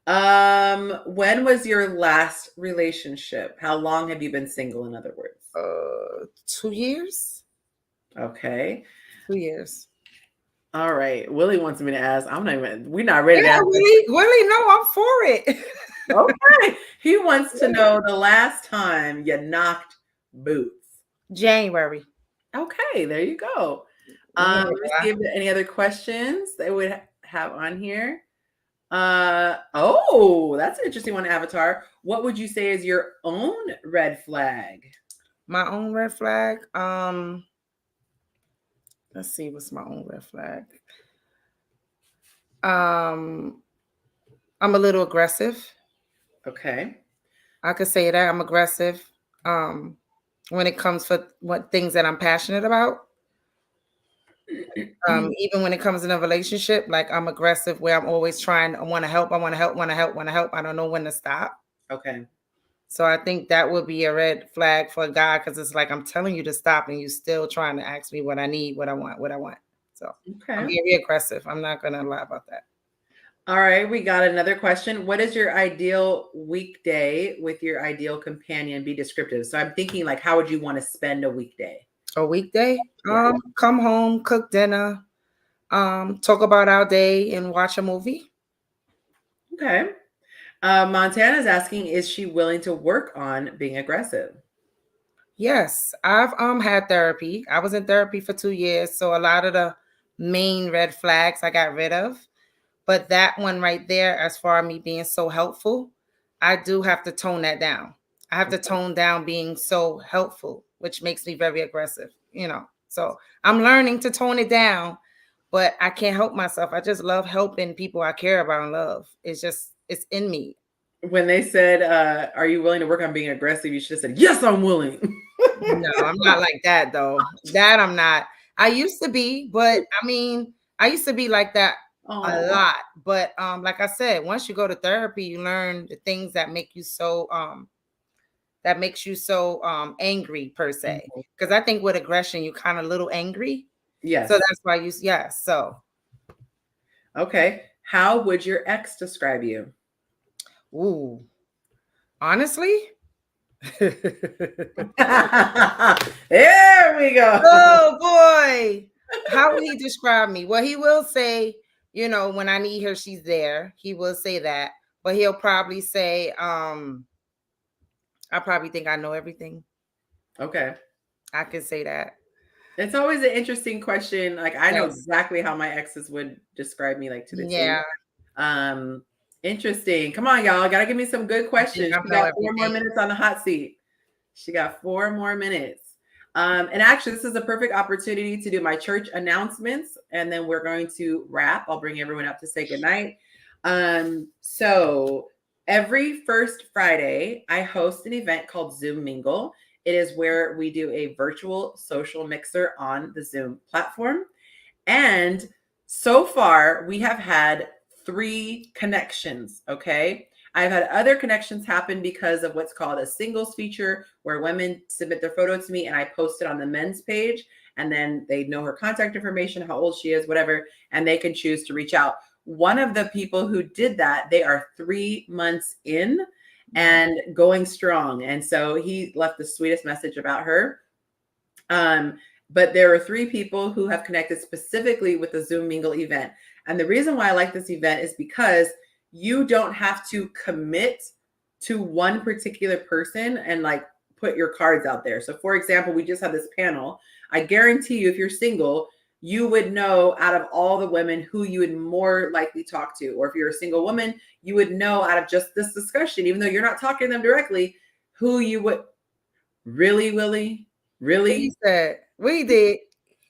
When was your last relationship? How long have you been single, in other words? 2 years. Okay. 2 years. All right. Willie wants me to ask. We're not ready to ask. Willie, no, I'm for it. Okay. He wants to know the last time you knocked boots. January. Okay, there you go. Let me see if there are any other questions they would have on here. That's an interesting one, Avatar. What would you say is your own red flag? My own red flag? Let's see, what's my own red flag? I'm a little aggressive. Okay. I could say that I'm aggressive when it comes for what things that I'm passionate about. Even when it comes in a relationship, like I'm aggressive where I'm always trying, I want to help. I don't know when to stop. Okay. So I think that would be a red flag for a guy, because it's like, I'm telling you to stop and you're still trying to ask me what I need, what I want. So I'm very aggressive. I'm not going to lie about that. All right. We got another question. What is your ideal weekday with your ideal companion? Be descriptive. So I'm thinking, like, how would you want to spend a weekday? A weekday? Come home, cook dinner, talk about our day and watch a movie. Okay. Montana's asking, is she willing to work on being aggressive? Yes, I've had therapy. I was in therapy for 2 years, so a lot of the main red flags I got rid of. But that one right there, as far as me being so helpful, I do have to tone that down. I have to tone down being so helpful, which makes me very aggressive, you know. So I'm learning to tone it down, but I can't help myself. I just love helping people I care about and love. It's in me. When they said, are you willing to work on being aggressive? You should have said, yes, I'm willing. No, I'm not like that though. That I'm not. I used to be, but I mean, I used to be like that a lot. But like I said, once you go to therapy, you learn the things that make you so angry per se. Because I think with aggression, you kind of little angry. Yes. So that's why so. Okay. How would your ex describe you? Ooh. Honestly? There we go. Oh boy. How will he describe me? Well, he will say, you know, when I need her, she's there. He will say that, but he'll probably say, I probably think I know everything. Okay. I can say that. It's always an interesting question. Like I know exactly how my exes would describe me, like to the T. Interesting. Come on, y'all. Gotta give me some good questions. She got 4 more minutes on the hot seat. She got 4 more minutes. And actually, this is a perfect opportunity to do my church announcements, and then we're going to wrap. I'll bring everyone up to say goodnight. So every first Friday, I host an event called Zoom Mingle. It is where we do a virtual social mixer on the Zoom platform. And so far, we have had 3 connections, okay? I've had other connections happen because of what's called a singles feature, where women submit their photo to me and I post it on the men's page, and then they know her contact information, how old she is, whatever, and they can choose to reach out. One of the people who did that, they are 3 months in and going strong. And so he left the sweetest message about her. But there are 3 people who have connected specifically with the Zoom Mingle event. And the reason why I like this event is because you don't have to commit to one particular person and like put your cards out there. So for example, we just had this panel. I guarantee you, if you're single, you would know out of all the women who you would more likely talk to. Or if you're a single woman, you would know out of just this discussion, even though you're not talking to them directly, who you would really, Willie, really. He said, we did.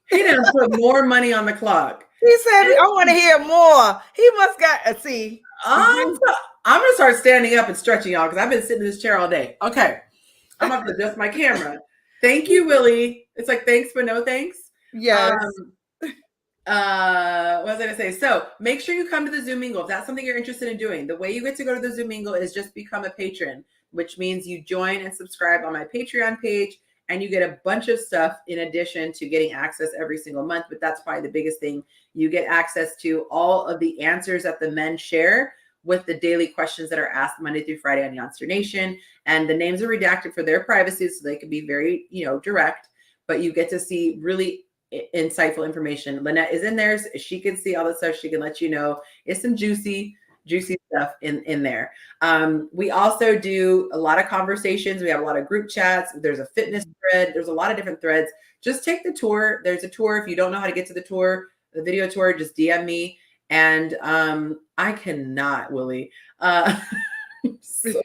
He didn't put more money on the clock. He said, I want to hear more. He must got see. I'm gonna start standing up and stretching, y'all, because I've been sitting in this chair all day. Okay, I'm gonna adjust my camera. Thank you, Willie. It's like thanks but no thanks. Yes. What was I gonna say? So make sure you come to the Zoom Mingle if that's something you're interested in doing. The way you get to go to the Zoom Mingle is just become a patron, which means you join and subscribe on my Patreon page, and you get a bunch of stuff in addition to getting access every single month. But that's probably the biggest thing. You get access to all of the answers that the men share with the daily questions that are asked Monday through Friday on Yonsternation. And the names are redacted for their privacy, so they can be very, direct. But you get to see really insightful information. Lanette is in there. So she can see all the stuff. She can let you know. It's some juicy stuff in there. We also do a lot of conversations. We have a lot of group chats. There's a fitness thread. There's a lot of different threads. Just take the tour. There's a tour. If you don't know how to get to the tour, the video tour, just DM me. And I cannot, Willie. I'll send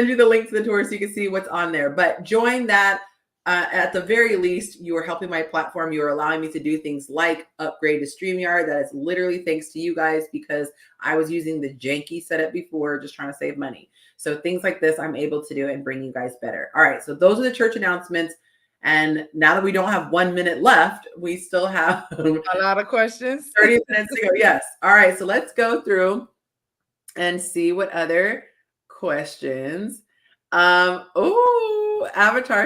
you the link to the tour so you can see what's on there. But join that. At the very least, you are helping my platform. You are allowing me to do things like upgrade to StreamYard. That is literally thanks to you guys, because I was using the janky setup before, just trying to save money. So things like this, I'm able to do and bring you guys better. All right. So those are the church announcements. And now that we don't have 1 minute left, we still have a lot of questions. 30 minutes to go. Yes. All right. So let's go through and see what other questions. Avatar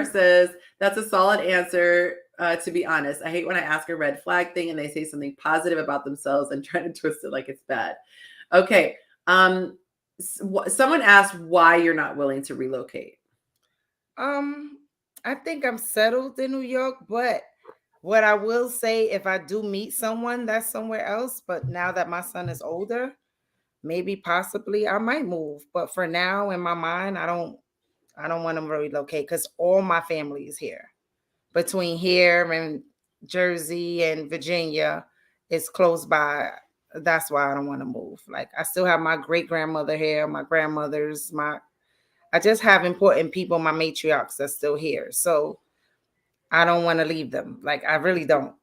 says, that's a solid answer. To be honest, I hate when I ask a red flag thing and they say something positive about themselves and try to twist it like it's bad. Okay. Someone asked why you're not willing to relocate. I think I'm settled in New York, but what I will say, if I do meet someone that's somewhere else, but now that my son is older, maybe possibly I might move. But for now, in my mind, I don't want to relocate because all my family is here. Between here and Jersey and Virginia, it's close by. That's why I don't want to move. Like I still have my great grandmother here, my grandmothers, I just have important people, my matriarchs that's still here. So I don't want to leave them. Like I really don't.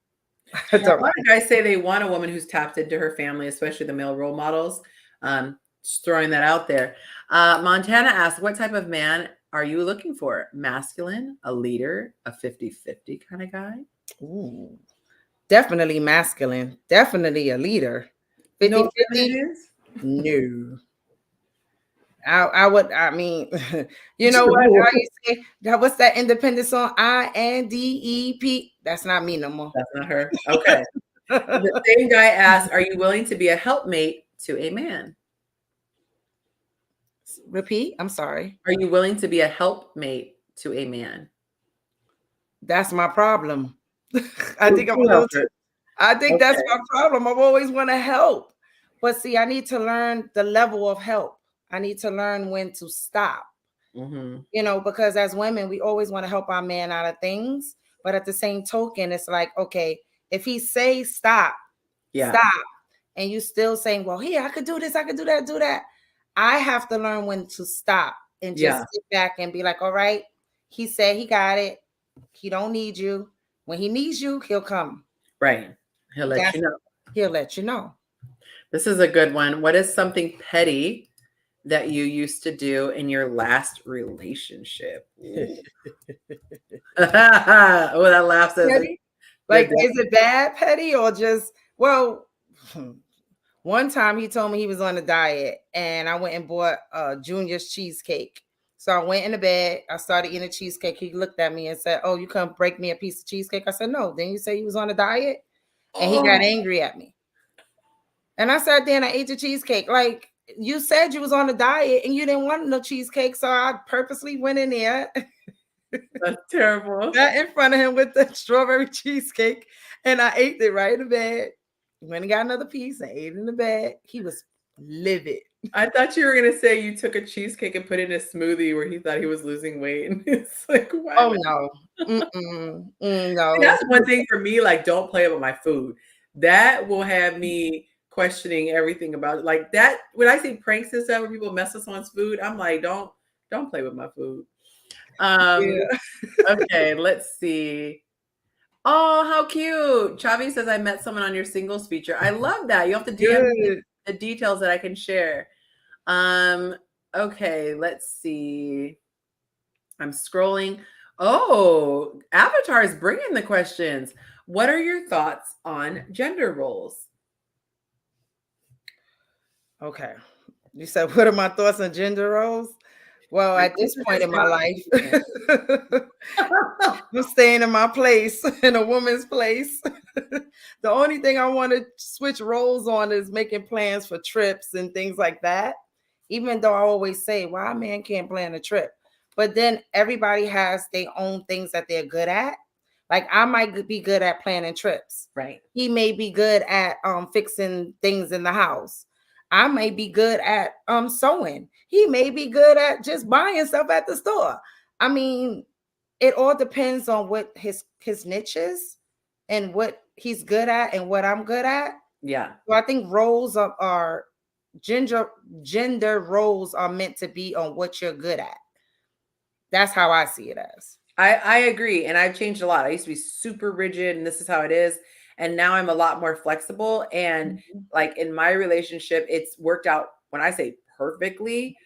A lot of guys say they want a woman who's tapped into her family, especially the male role models. Just throwing that out there. Montana asks, what type of man are you looking for? Masculine, a leader, a 50-50 kind of guy? Ooh, definitely masculine. Definitely a leader. 50-50? No. I mean, you know what? How you say that? What's that independent song? INDEP. That's not me no more. That's not her. Okay. The same guy asks, are you willing to be a helpmate to a man? Repeat. I'm sorry. Are you willing to be a helpmate to a man? That's my problem. I think that's my problem. I've always want to help. But see, I need to learn the level of help. I need to learn when to stop. You know, because as women, we always want to help our man out of things. But at the same token, it's like, okay, if he say stop, stop, and you still saying, well, here, I could do this, I could do that. I have to learn when to stop and just sit back and be like, all right, he said he got it. He don't need you. When he needs you, he'll come. Right. He'll let you know. He'll let you know. This is a good one. What is something petty that you used to do in your last relationship? Oh, that laugh says petty? Like, is it bad petty or just, well, one time he told me he was on a diet and I went and bought Junior's cheesecake. So I went in the bed. I started eating a cheesecake. He looked at me and said, oh, you come break me a piece of cheesecake? I said, no. Then you say he was on a diet? And he got angry at me. And I sat there and I ate the cheesecake. Like, you said you was on a diet and you didn't want no cheesecake. So I purposely went in there. That's terrible. Sat in front of him with the strawberry cheesecake. And I ate it right in the bed. Went and got another piece and ate it in the bed. He was livid. I thought you were going to say you took a cheesecake and put it in a smoothie where he thought he was losing weight. And it's like, why? Oh, no. No. That's one thing for me. Like, don't play about my food. That will have me questioning everything about it. Like that. When I see pranks and stuff where people mess with someone's food, I'm like, don't play with my food. Okay, let's see. Oh, how cute. Chavi says, I met someone on your singles feature. I love that. You have to DM me the details that I can share. Okay, let's see. I'm scrolling. Oh, Avatar is bringing the questions. What are your thoughts on gender roles? Okay. You said, what are my thoughts on gender roles? Well, at this point in my life, I'm staying in my place, in a woman's place. The only thing I want to switch roles on is making plans for trips and things like that. Even though I always say, well, a man can't plan a trip. But then everybody has their own things that they're good at. Like I might be good at planning trips. Right. He may be good at fixing things in the house. I may be good at sewing. He may be good at just buying stuff at the store. I mean, it all depends on what his niche is and what he's good at and what I'm good at. Yeah. So I think roles are gender roles are meant to be on what you're good at. That's how I see it as. I agree. And I've changed a lot. I used to be super rigid and this is how it is. And now I'm a lot more flexible. And like in my relationship, it's worked out, when I say perfectly,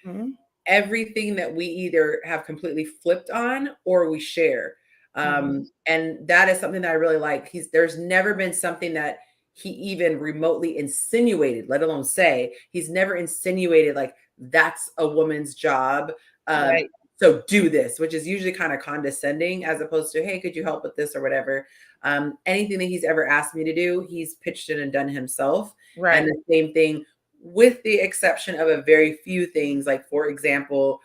everything that we either have completely flipped on or we share. And that is something that I really like. There's never been something that he even remotely insinuated, let alone say. He's never insinuated like that's a woman's job. Right. So do this, which is usually kind of condescending as opposed to, hey, could you help with this or whatever? Anything that he's ever asked me to do, he's pitched in and done himself. Right. And the same thing with the exception of a very few things. Like, for example,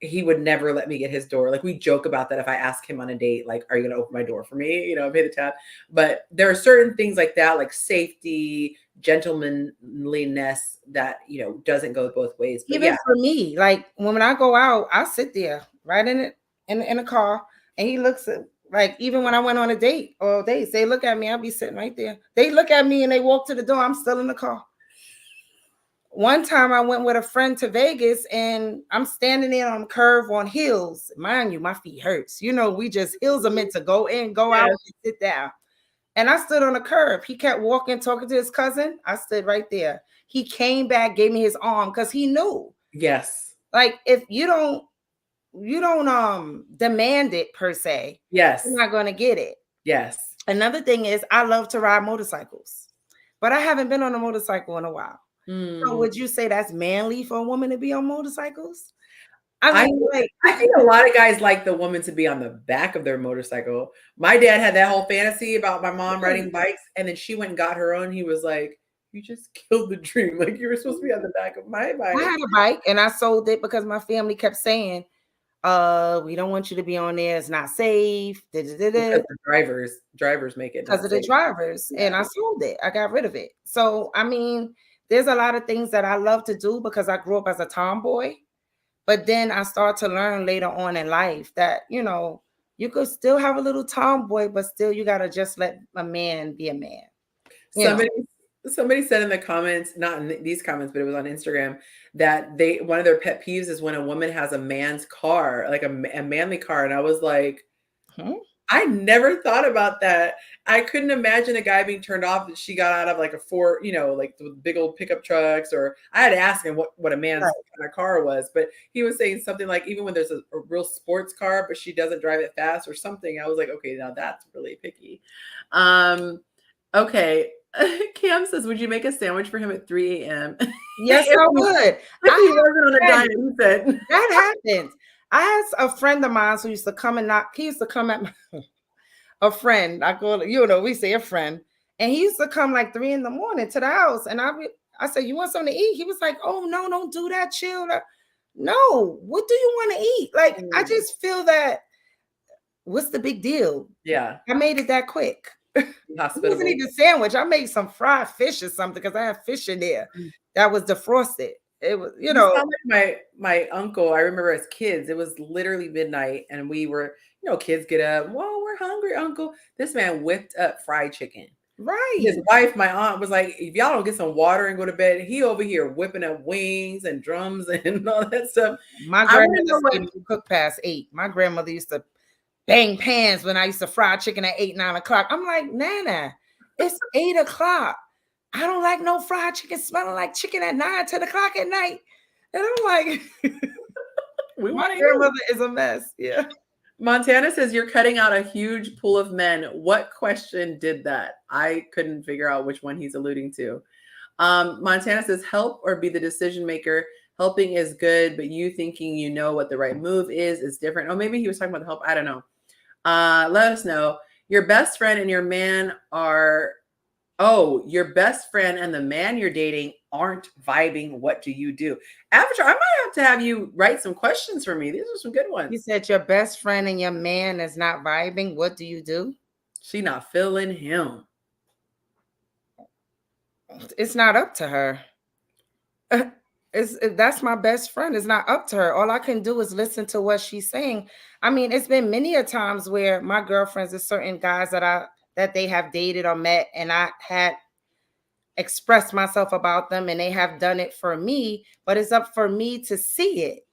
he would never let me get his door. Like we joke about that if I ask him on a date, like, are you going to open my door for me? You know, pay the tab. But there are certain things like that, like safety, gentlemanliness that, you know, doesn't go both ways. But even for me, like when I go out, I sit there right in it in a car, and he looks at, like, even when I went on a date or dates, they look at me, I'll be sitting right there. They look at me and they walk to the door, I'm still in the car. One time I went with a friend to Vegas and I'm standing there on a curve on heels. Mind you, my feet hurts. You know, we just, heels are meant to go in, go out, and sit down. And I stood on a curb. He kept walking, talking to his cousin. I stood right there. He came back, gave me his arm because he knew. Yes. Like if you don't demand it per se, yes, you're not gonna get it. Yes. Another thing is I love to ride motorcycles, but I haven't been on a motorcycle in a while. So would you say that's manly for a woman to be on motorcycles? I mean, I think a lot of guys like the woman to be on the back of their motorcycle. My dad had that whole fantasy about my mom riding bikes, and then she went and got her own. He was like, you just killed the dream. Like you were supposed to be on the back of my bike. I had a bike and I sold it because my family kept saying, we don't want you to be on there. It's not safe. Because the drivers make it. Because of the drivers. Yeah. And I sold it. I got rid of it. So, I mean, there's a lot of things that I love to do because I grew up as a tomboy. But then I started to learn later on in life that, you know, you could still have a little tomboy, but still you got to just let a man be a man. Somebody said in the comments, not in these comments, but it was on Instagram, that one of their pet peeves is when a woman has a man's car, like a manly car. And I was like, I never thought about that. I couldn't imagine a guy being turned off that she got out of like a Ford, you know, like the big old pickup trucks, or I had to ask him what a man's kind of car was, but he was saying something like, even when there's a real sports car, but she doesn't drive it fast or something. I was like, okay, now that's really picky. Okay. Cam says, would you make a sandwich for him at 3 a.m.? Yes, I would. He wasn't on a diet, he said. That happens. I had a friend of mine who used to come and knock. He used to come at a friend. I call it, you know, we say a friend. And he used to come like 3 a.m. to the house. And I said, you want something to eat? He was like, oh, no, don't do that. Chill. No, what do you want to eat? Like, I just feel that, what's the big deal? Yeah. I made it that quick. It wasn't even a sandwich. I made some fried fish or something because I had fish in there that was defrosted. It was, you know, like my uncle. I remember as kids, it was literally midnight, and we were, you know, kids get up. Well, we're hungry, Uncle. This man whipped up fried chicken. Right. His wife, my aunt, was like, if y'all don't get some water and go to bed, he over here whipping up wings and drums and all that stuff. My grandmother used to cook past 8. My grandmother used to bang pans when I used to fry chicken at 8, 9 o'clock. I'm like, Nana, it's 8 o'clock. I don't like no fried chicken smelling like chicken at 9, 10 o'clock at night. And I'm like, my grandmother is a mess. Yeah. Montana says, you're cutting out a huge pool of men. What question did that? I couldn't figure out which one he's alluding to. Montana says, help or be the decision maker. Helping is good, but you thinking you know what the right move is different. Oh, maybe he was talking about the help. I don't know. Let us know. Your best friend and your man are, your best friend and the man you're dating aren't vibing. What do you do? Avatar, I might have to have you write some questions for me. These are some good ones. You said your best friend and your man is not vibing. What do you do? She not feeling him. It's not up to her. That's my best friend. It's not up to her. All I can do is listen to what she's saying. I mean, it's been many a times where my girlfriends, there's certain guys that they have dated or met, and I had expressed myself about them, and they have done it for me. But it's up for me to see it.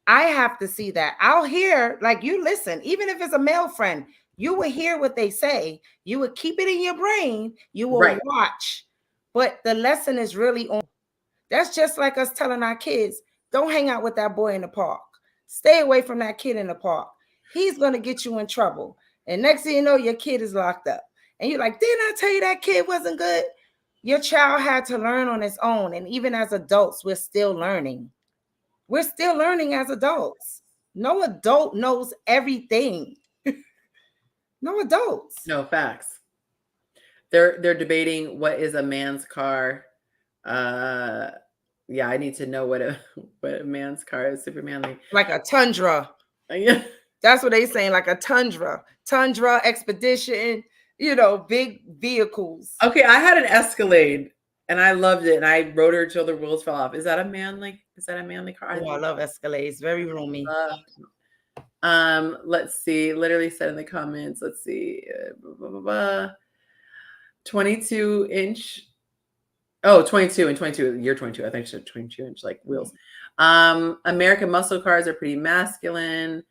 I have to see that. I'll hear, like, you listen, even if it's a male friend, you will hear what they say. You would keep it in your brain. You will watch. But the lesson is really on. That's just like us telling our kids, don't hang out with that boy in the park. Stay away from that kid in the park. He's going to get you in trouble. And next thing you know, your kid is locked up. And you're like, didn't I tell you that kid wasn't good? Your child had to learn on his own. And even as adults, we're still learning. We're still learning as adults. No adult knows everything. No adults. No, facts. They're debating what is a man's car. Yeah, I need to know what a man's car is. Super manly. Like a Tundra. Yeah. That's what they saying, like a Tundra Expedition, big vehicles. Okay, I had an Escalade and I loved it, and I rode her till the wheels fell off. Is that a manly car? I love Escalades. Very roomy. Let's see. Literally said in the comments. Let's see. 22-inch. Oh, 22 and 22. Year 22. I think it's 22-inch like wheels. American muscle cars are pretty masculine.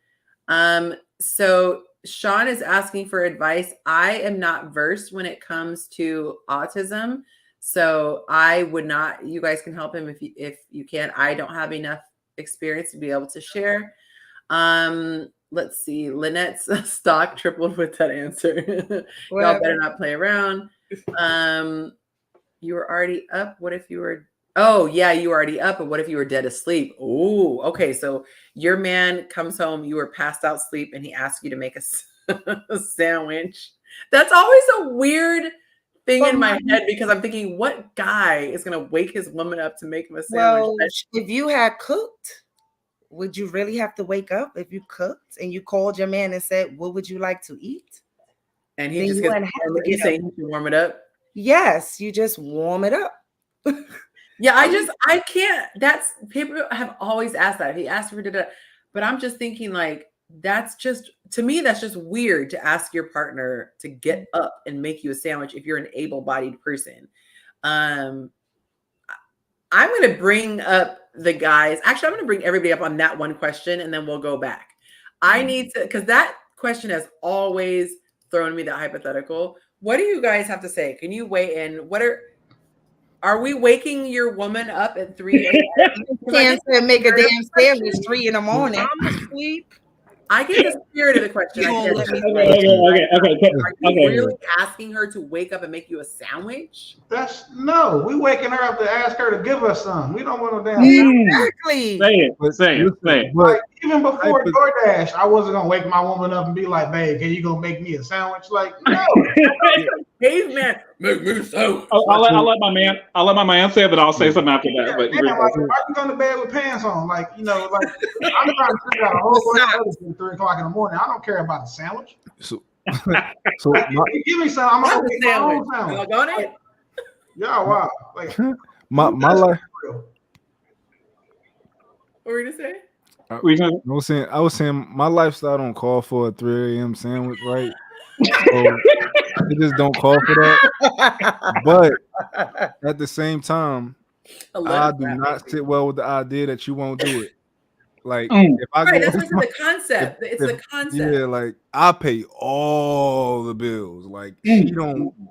So Sean is asking for advice. I am not versed when it comes to autism, so I would not. You guys can help him if you can. I don't have enough experience to be able to share. Let's see. Lanette's stock tripled with that answer. Y'all better not play around. You were already up. What if you were? Oh, yeah, you were already up. But what if you were dead asleep? Oh, okay. So your man comes home, you were passed out asleep, and he asks you to make a sandwich. That's always a weird thing in my head, because I'm thinking, what guy is going to wake his woman up to make him a sandwich? Well, if you had cooked, would you really have to wake up if you cooked and you called your man and said, what would you like to eat? And he just gets, he's saying you warm it up? Yes, you just warm it up. Yeah, I can't. That's, people have always asked that. He asked for that, but I'm just thinking, like, that's just, to me, that's just weird to ask your partner to get up and make you a sandwich if you're an able-bodied person. I'm going to bring up the guys. Actually, I'm going to bring everybody up on that one question, and then we'll go back. I need to, because that question has always thrown me that hypothetical. What do you guys have to say? Can you weigh in? Are we waking your woman up at 3 a.m.? Can't make a damn sandwich 3 in the morning. I'm asleep. I get the spirit of the question. Okay. Are you really asking her to wake up and make you a sandwich? No. We waking her up to ask her to give us some. We don't want no damn. Exactly. Say it. Like, even before DoorDash, I wasn't gonna wake my woman up and be like, "Babe, can you go make me a sandwich?" Like, no. Caveman, make me a sandwich. I'll let my man say it, but I'll say something after that. But why you going to bed with pants on? Like, I'm trying to figure out a whole bunch of other shit at 3 o'clock in the morning. I don't care about a sandwich. So give me some. I'm gonna make my own sandwich. Yeah, wow. Like my life. What were you gonna say? I was saying my lifestyle don't call for a 3 a.m. sandwich, right? So it just don't call for that. But at the same time, I do not sit well with the idea that you won't do it. Like, if I go, that's the concept. It's the concept. Yeah, like, I pay all the bills. Like,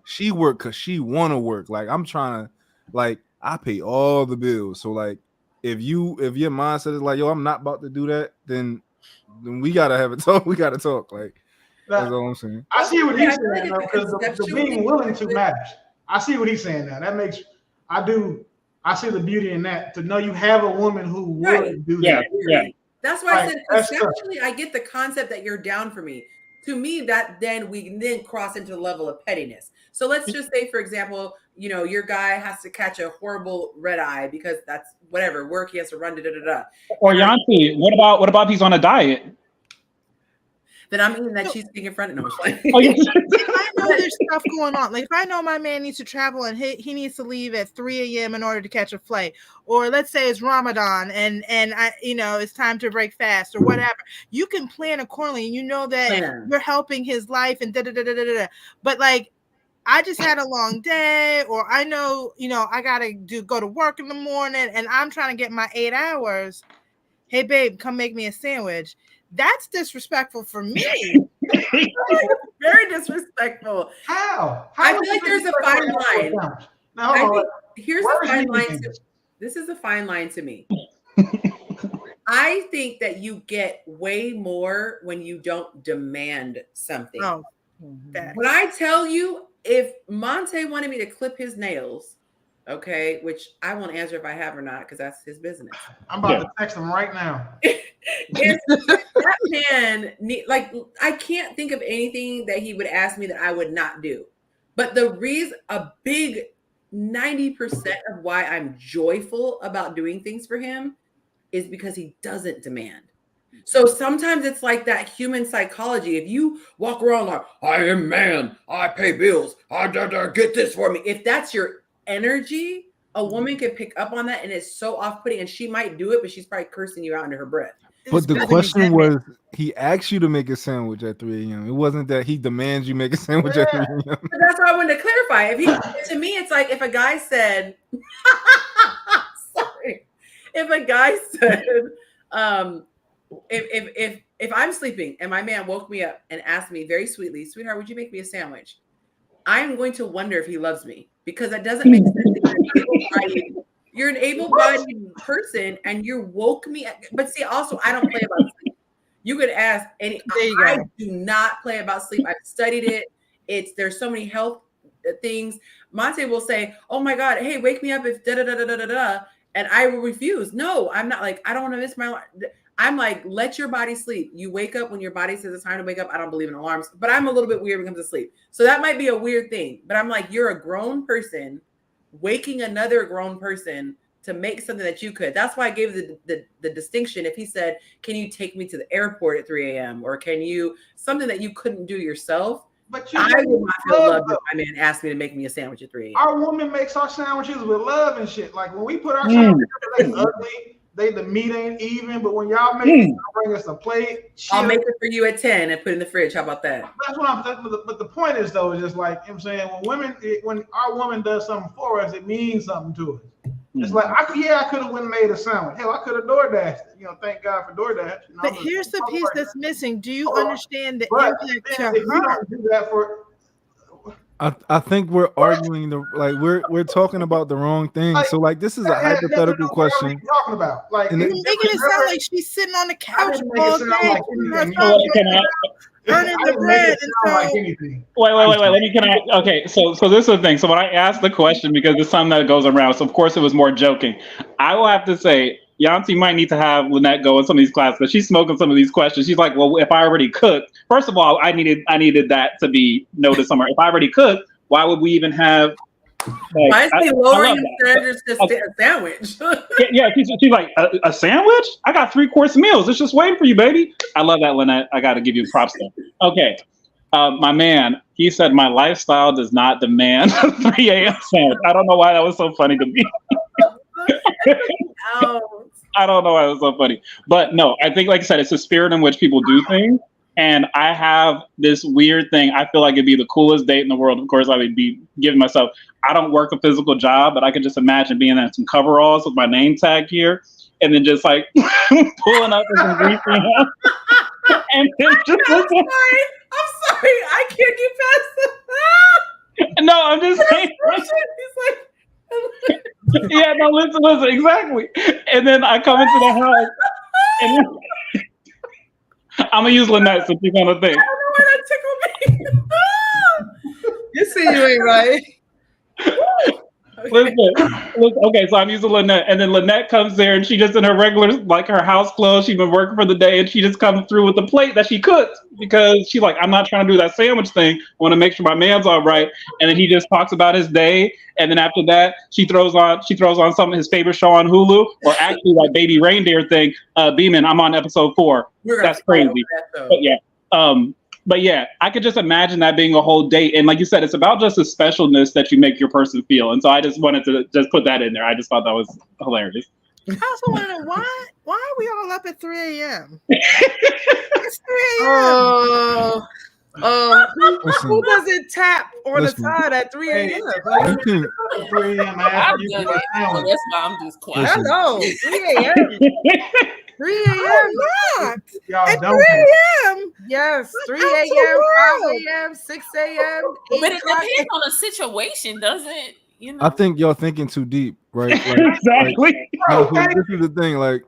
she work because she want to work. Like, I'm trying to, like, I pay all the bills. So, like, if your mindset is like, yo, I'm not about to do that, then we gotta have a talk. We gotta talk. Like, that's all I'm saying. I see what he's saying though, because the being willing to matters. I see what he's saying now. That makes I see the beauty in that, to know you have a woman who would do that. Yeah. That's why I said conceptually, I get the concept that you're down for me. To me, that then we cross into the level of pettiness. So let's just say, for example, your guy has to catch a horrible red eye because that's whatever work he has to run. Or Yonci, what about if he's on a diet? Then I'm eating that cheesecake in front of him. If I know there's stuff going on, like if I know my man needs to travel and he needs to leave at 3 a.m. in order to catch a flight, or let's say it's Ramadan and I, it's time to break fast or whatever, you can plan accordingly, and you know that you're helping his life and But like, I just had a long day, or I know, I gotta go to work in the morning, and I'm trying to get my 8 hours. Hey, babe, come make me a sandwich. That's disrespectful for me. Very disrespectful. How? I feel like there's a fine line. Here's the fine line. This is a fine line to me. I think that you get way more when you don't demand something. Oh, when I tell you, if Monte wanted me to clip his nails, okay, which I won't answer if I have or not, because that's his business. I'm about to text him right now. If that man, I can't think of anything that he would ask me that I would not do. But the reason, a big 90% of why I'm joyful about doing things for him is because he doesn't demand. So sometimes it's like that human psychology. If you walk around like, I am man, I pay bills, I get this for me. If that's your energy, a woman can pick up on that, and it's so off-putting, and she might do it, but she's probably cursing you out under her breath. But the question was, he asked you to make a sandwich at 3 a.m. It wasn't that he demands you make a sandwich at 3 a.m. But that's why I wanted to clarify. To me, it's like if a guy said, sorry, if a guy said, if I'm sleeping and my man woke me up and asked me very sweetly, sweetheart, would you make me a sandwich? I'm going to wonder if he loves me, because that doesn't make sense. You're an able-bodied person and you woke me up. But see, also, I don't play about sleep. You could ask any. I do not play about sleep. I've studied it. There's so many health things. Monte will say, "Oh my God, hey, wake me up if da da da da da da," and I will refuse. No, I'm not like, I don't want to miss my alarm. I'm like, let your body sleep. You wake up when your body says it's time to wake up. I don't believe in alarms, but I'm a little bit weird when it comes to sleep. So that might be a weird thing. But I'm like, you're a grown person waking another grown person to make something that you could. That's why I gave the distinction. If he said, can you take me to the airport at 3 a.m. or can you, something that you couldn't do yourself, but I would not feel loved if my man asked me to make me a sandwich at 3 a.m. Our woman makes our sandwiches with love and shit. Like when we put our sandwiches together, they ugly. The meat ain't even, but when y'all make it, bring us a plate. I'll make it for you at 10 and put it in the fridge. How about that? That's what but the point is though, is just like, you know what I'm saying, when our woman does something for us, it means something to us. It's like, I could have went and made a sandwich. Hell, I could have DoorDashed it. You know, thank God for DoorDash. You know, but here's the piece that's missing. Do you understand the impact to her? You don't do that for. I think we're arguing we're talking about the wrong thing. So this is a hypothetical question. What are you talking about? Like you're making it sound like she's sitting on the couch all day, earning the bread. Wait. Okay, so this is the thing. So when I asked the question, because it's something that goes around, so of course it was more joking. I will have to say, Yonci might need to have Lanette go in some of these classes, but she's smoking some of these questions. She's like, well, if I already cooked, first of all, I needed that to be noticed somewhere. If I already cooked, why would we even have? Why is he lowering the standards to a sandwich? yeah, she's like, a sandwich? I got 3-course meals. It's just waiting for you, baby. I love that, Lanette. I got to give you props there. Okay. My man, he said, my lifestyle does not demand a 3 a.m. sandwich. I don't know why that was so funny to me. I don't know why it was so funny. But no, I think, like I said, it's the spirit in which people do things. And I have this weird thing. I feel like it'd be the coolest date in the world. Of course, I would be giving myself, I don't work a physical job, but I could just imagine being in some coveralls with my name tag here and then just like pulling up with some greasy hands. And then just I'm sorry. I can't get past that. No, I'm just saying. Yeah, no, listen, exactly. And then I come into the house, and then, I'm gonna use Lanette since she's on the thing. I don't know why that tickled me. You see, you ain't right. Listen, okay, so I'm using Lanette, and then Lanette comes there, and she just in her regular, like her house clothes. She's been working for the day, and she just comes through with the plate that she cooked because she's like, I'm not trying to do that sandwich thing. I want to make sure my man's all right. And then he just talks about his day, and then after that, she throws on some of his favorite show on Hulu, or actually like Baby Reindeer thing. Beeman, I'm on episode 4. That's crazy. But yeah, I could just imagine that being a whole date. And like you said, it's about just the specialness that you make your person feel. And so I just wanted to just put that in there. I just thought that was hilarious. I also want to know why are we all up at 3 a.m.? It's 3 a.m. Who doesn't tap on the side at 3 a.m.? I've done it. So that's why I'm just quiet. Hello, 3 a.m. 3 a.m. Not Y'all at don't 3 a.m. Yes, 3 Out a.m., the 5 a.m., 6 a.m. But it depends on the situation, doesn't it? You know? I think y'all thinking too deep, right? Like, Exactly. This is the thing. Like,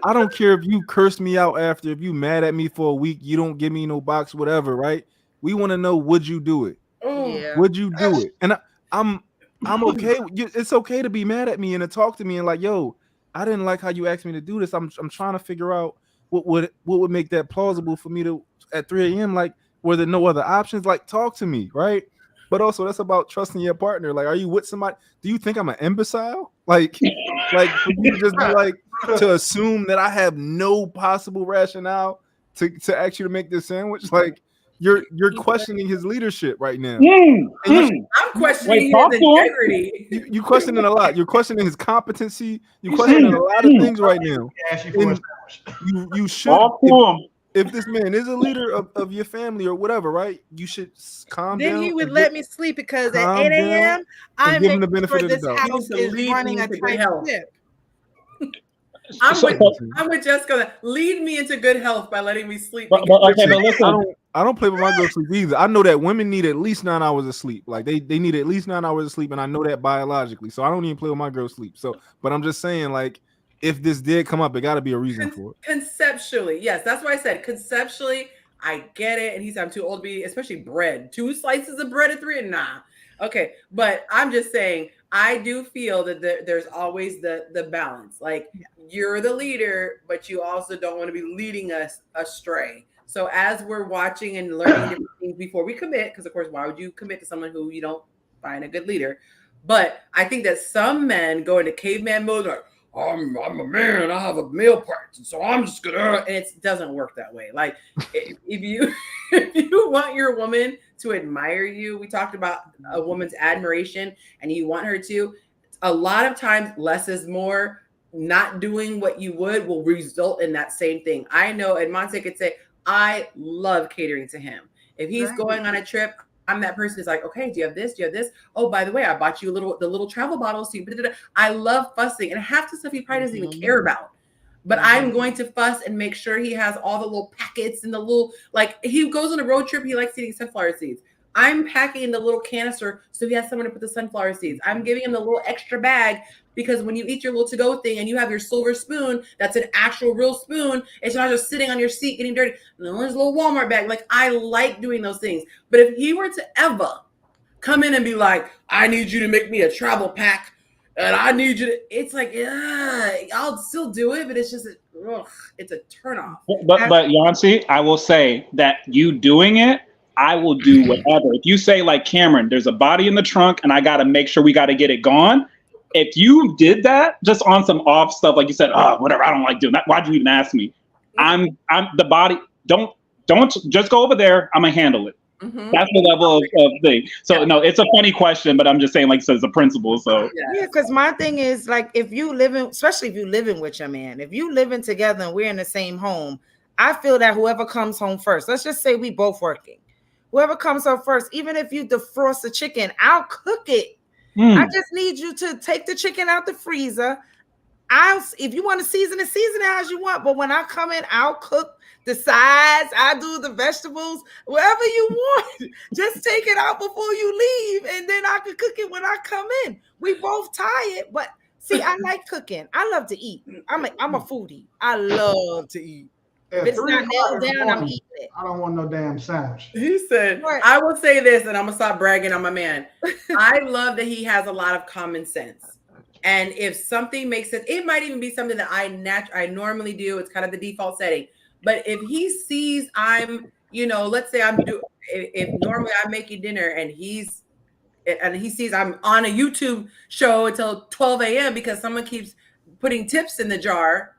I don't care if you curse me out after, if you mad at me for a week, you don't give me no box, whatever, right? We want to know, would you do it? Yeah. Would you do it? And I'm okay. It's okay to be mad at me and to talk to me and like, yo, I didn't like how you asked me to do this. I'm trying to figure out what would make that plausible for me to at 3 a.m. Like, were there no other options? Like, talk to me, right? but also that's about trusting your partner. Like, are you with somebody? Do you think I'm an imbecile? Like for you to just be like to assume that I have no possible rationale to ask you to make this sandwich? Like you're questioning his leadership right now. I'm questioning his integrity. You questioning a lot. You're questioning his competency. You're questioning a lot of things right now. You should. If this man is a leader of your family or whatever, right? You should calm down. Then he would let me sleep because at 8 a.m. I'm give him the making benefit sure of the this doubt. house is running a tight ship. I'm with Jessica. Lead me into good health by letting me sleep. But listen. I don't play with my girl sleep either. I know that women need at least 9 hours of sleep. Like they need at least 9 hours of sleep, and I know that biologically. So I don't even play with my girl sleep. So, but I'm just saying, like, if this did come up, it got to be a reason for it. Conceptually, yes, that's why I said conceptually. I get it, and he said I'm too old to be, especially bread. 2 slices of bread at 3, and nah. Okay, but I'm just saying I do feel that there's always the balance. Like you're the leader, but you also don't want to be leading us astray. So as we're watching and learning different things before we commit, because of course, why would you commit to someone who you don't find a good leader? But I think that some men go into caveman mode, like I'm a man, I have a male part, and so I'm just gonna. And it doesn't work that way. Like if you want your woman to admire you, we talked about a woman's admiration, and you want her to. A lot of times, less is more. Not doing what you would will result in that same thing. I know, and Monte could say, I love catering to him. If he's going on a trip, I'm that person who's like, okay, do you have this? Do you have this? Oh, by the way, I bought you the little travel bottles. So I love fussing, and half the stuff he probably doesn't even care about. But I'm going to fuss and make sure he has all the little packets and the little, like he goes on a road trip. He likes eating sunflower seeds. I'm packing the little canister so he has someone to put the sunflower seeds. I'm giving him the little extra bag because when you eat your little to-go thing and you have your silver spoon, that's an actual real spoon. It's not just sitting on your seat getting dirty. No, there's a little Walmart bag. Like I like doing those things. But if he were to ever come in and be like, I need you to make me a travel pack and I need you to, it's like, yeah, I'll still do it, but it's just, it's a turnoff. But Yonci, I will say that you doing it, I will do whatever. If you say like, Cameron, there's a body in the trunk and I got to make sure we got to get it gone. If you did that just on some off stuff, like you said, oh, whatever, I don't like doing that. Why'd you even ask me? I'm the body. Don't just go over there. I'm gonna handle it. Mm-hmm. That's the level of thing. So no, it's a funny question, but I'm just saying, like, so it's a principle. So yeah, because my thing is like, if you especially if you living with your man, if you living together and we're in the same home, I feel that whoever comes home first, let's just say we both working, whoever comes home first, even if you defrost the chicken, I'll cook it. I just need you to take the chicken out the freezer. If you want to season it as you want, but when I come in, I'll cook the sides. I do the vegetables, whatever you want. Just take it out before you leave, and then I can cook it when I come in. We both tired, but see, I like cooking. I love to eat. I'm a foodie. I love to eat. If it's not nailed down, I'm eating it. I don't want no damn sandwich. He said, I will say this, and I'm going to stop bragging on my man. I love that he has a lot of common sense. And if something makes sense, it might even be something that I normally do. It's kind of the default setting. But if he sees I'm, let's say if normally I'm making dinner and he sees I'm on a YouTube show until 12 a.m. because someone keeps putting tips in the jar,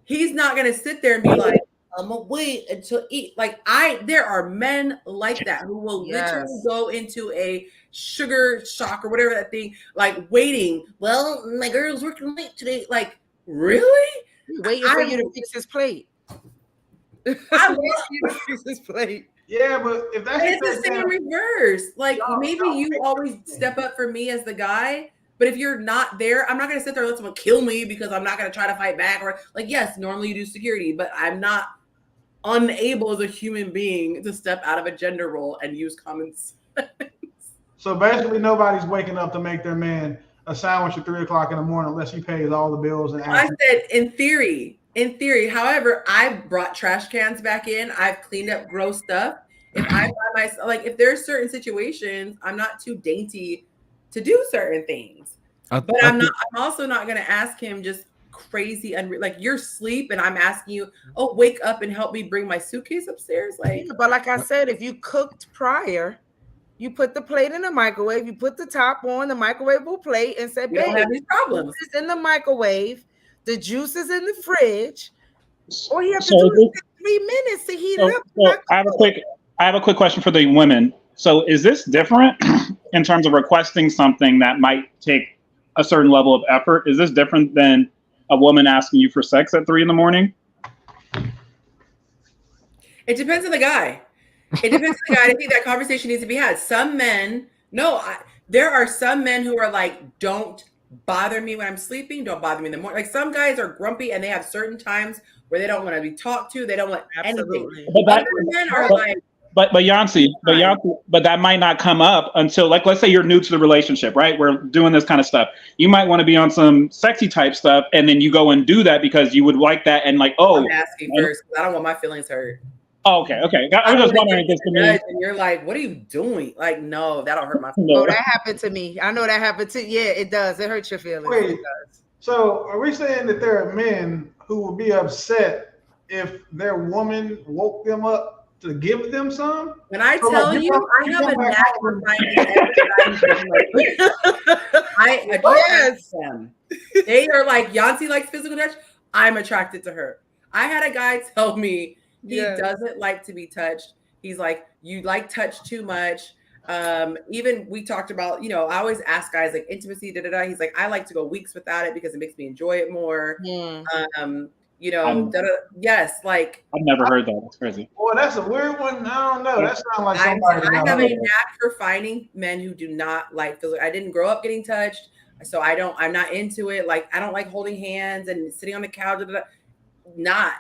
he's not going to sit there and be like, I'm going to wait until eat. Like there are men like that who will literally go into a sugar shock or whatever that thing, like waiting. Well, my girl's working late today. Like, really? Waiting for you to fix his plate. I love you to fix his plate. Yeah, but if that's the same reverse. Like maybe you always step up for me as the guy. But if you're not there, I'm not going to sit there and let someone kill me because I'm not going to try to fight back. Or like, yes, normally you do security, but I'm not unable as a human being to step out of a gender role and use common sense. So basically, nobody's waking up to make their man a sandwich at 3 o'clock in the morning unless he pays all the bills. And I said, in theory. However, I've brought trash cans back in. I've cleaned up gross stuff. If I find myself, like, if there's certain situations, I'm not too dainty to do certain things. But I'm also not going to ask him just crazy, like you're asleep and I'm asking you, oh, wake up and help me bring my suitcase upstairs. Like, but like I said, if you cooked prior, You put the plate in the microwave. You put the top on the microwavable plate and say, We don't have these problems. It's in the microwave. The juice is in the fridge. All you have to So do is is take 3 minutes to heat it up. So I have a quick question for the women. So is this different in terms of requesting something that might take a certain level of effort? Is this different than a woman asking you for sex at 3 a.m? It depends on the guy. It depends on the guy. I think that conversation needs to be had. Some men, there are some men who are like, don't bother me when I'm sleeping. Don't bother me in the morning. Like some guys are grumpy and they have certain times where they don't want to be talked to. They don't want anything. Other men are like, but Yonci, but that might not come up until, like, let's say you're new to the relationship, right? We're doing this kind of stuff. You might want to be on some sexy type stuff, and then you go and do that because you would like that, and like, I'm asking first. I don't want my feelings hurt. Oh, okay. I was just wondering if this to me. And you're like, what are you doing? Like, no, that'll hurt my feelings. Oh, that happened to me. I know that happened too. Yeah, it does. It hurts your feelings. Wait, it does. So are we saying that there are men who will be upset if their woman woke them up to give them some? When I tell you, I have a knack for finding every I attract them. They are like, Yonci likes physical touch. I'm attracted to her. I had a guy tell me he doesn't like to be touched. He's like, you like touch too much. Even we talked about, I always ask guys like intimacy, He's like, I like to go weeks without it because it makes me enjoy it more. Yes, like I've never heard that. That's crazy. Well, that's a weird one. I don't know. That sounds like somebody. I have a knack for finding men who do not like physical. I didn't grow up getting touched, so I'm not into it. Like I don't like holding hands and sitting on the couch. Not.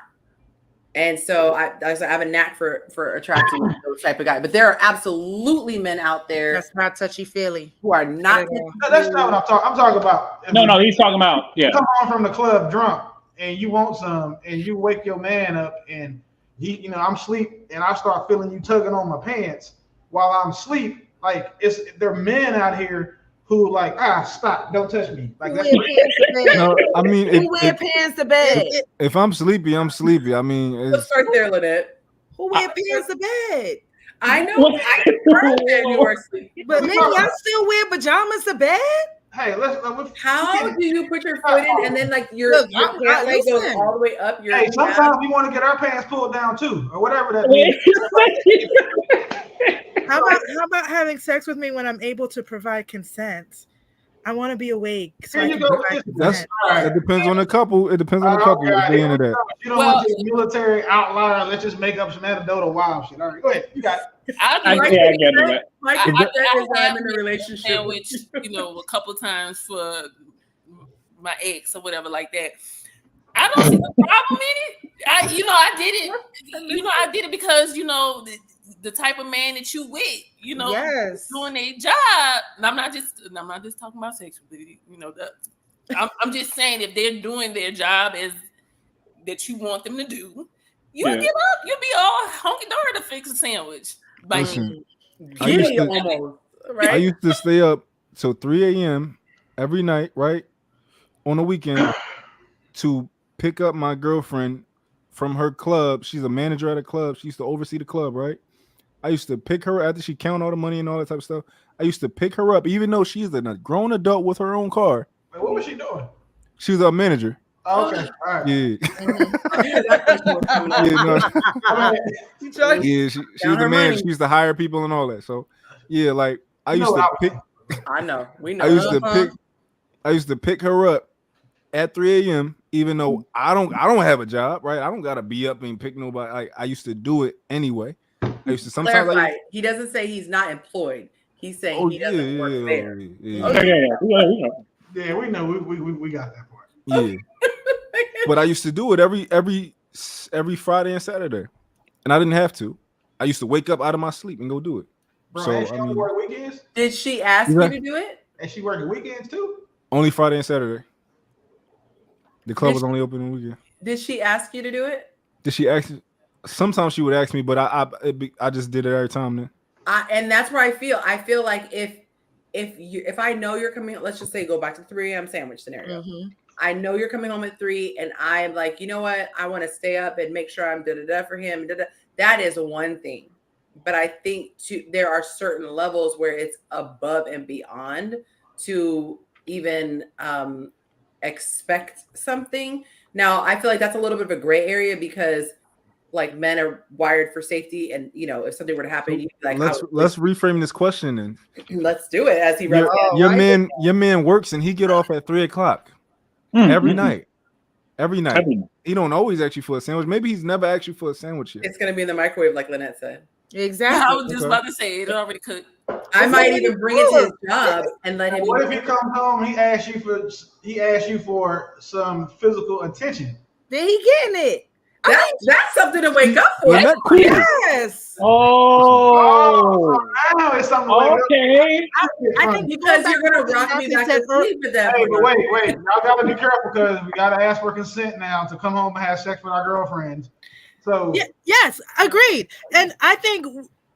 And so I have a knack for attracting those type of guys. But there are absolutely men out there that's not touchy-feely who are not. No, that's not what I'm talking. I'm talking about. No, he's talking about come home from the club drunk and you want some, and you wake your man up and I'm asleep and I start feeling you tugging on my pants while I'm asleep. Like there are men out here who like, stop, don't touch me. Like that's no, I mean, who wear pants to bed? If I'm sleepy, I'm sleepy. I mean, let's start there, Lanette. Who wear pants to bed? I know. I prefer men who are sleepy, but maybe y'all still wear pajamas to bed. Hey, how do you put your foot in and then like your pant leg goes all the way up? Hey, sometimes we want to get our pants pulled down too, or whatever that means. How about having sex with me when I'm able to provide consent? I want to be awake. So that depends on the couple. It depends on the couple at the end of that. You don't want to be a military outlier. Let's just make up some anecdotal wild shit. All right, go ahead. You got it. I get it. I'm in a relationship sandwich, a couple times for my ex or whatever like that. I don't see the problem in it. I did it. I did it because the type of man that you with, doing their job. And I'm not just talking about sexually. I'm just saying if they're doing their job as that you want them to do, get up. You'll be all honky dory to fix a sandwich. Listen, I used to stay up till 3 a.m. every night, right, on the weekend to pick up my girlfriend from her club. She's a manager at a club. She used to oversee the club, right? I used to pick her after she count all the money and all that type of stuff. I used to pick her up, even though she's a grown adult with her own car. Wait, what was she doing? She was a manager. Oh, okay, all right. Yeah. She was the manager. She used to hire people and all that. So yeah, like I used to pick. I know. We know. I used to pick her up at 3 a.m. even though I don't have a job, right? I don't gotta be up and pick nobody. Like I used to do it anyway. I used to sometimes. Clarify. He doesn't say he's not employed. He's saying he doesn't work there. Yeah, we know. We got that part. Yeah. But I used to do it every Friday and Saturday, and I didn't have to. I used to wake up out of my sleep and go do it. Bro, so she only work weekends? Did she ask you to do it? And she working weekends too? Only Friday and Saturday. The club was only open on weekend. Did she ask you to do it? Did she ask? Sometimes she would ask me, but I just did it every time. Then. And that's where I feel. I feel like if I know you're coming, let's just say go back to 3 a.m. sandwich scenario. Mm-hmm. I know you're coming home at 3, and I'm like, you know what? I want to stay up and make sure I'm da-da-da for him. Da-da. That is one thing. but I think there are certain levels where it's above and beyond to even expect something. Now, I feel like that's a little bit of a gray area because like men are wired for safety, and if something were to happen, you'd be like, let's reframe this question and let's do it. As he your man works and he get off at 3:00 every night. Every night. He don't always ask you for a sandwich. Maybe he's never asked you for a sandwich yet. It's gonna be in the microwave, like Lanette said. Exactly. I was just about to say it already cooked. I might even bring it to his job and let him. What if he comes home? He asks you for some physical attention. Then he getting it. That's something to wake up for. Is that cool? Yes. Oh, now it's something. Okay. I think because you're gonna rock me back to sleep with that. Hey, but wait, y'all gotta be careful because we gotta ask for consent now to come home and have sex with our girlfriends. So yes, agreed. And I think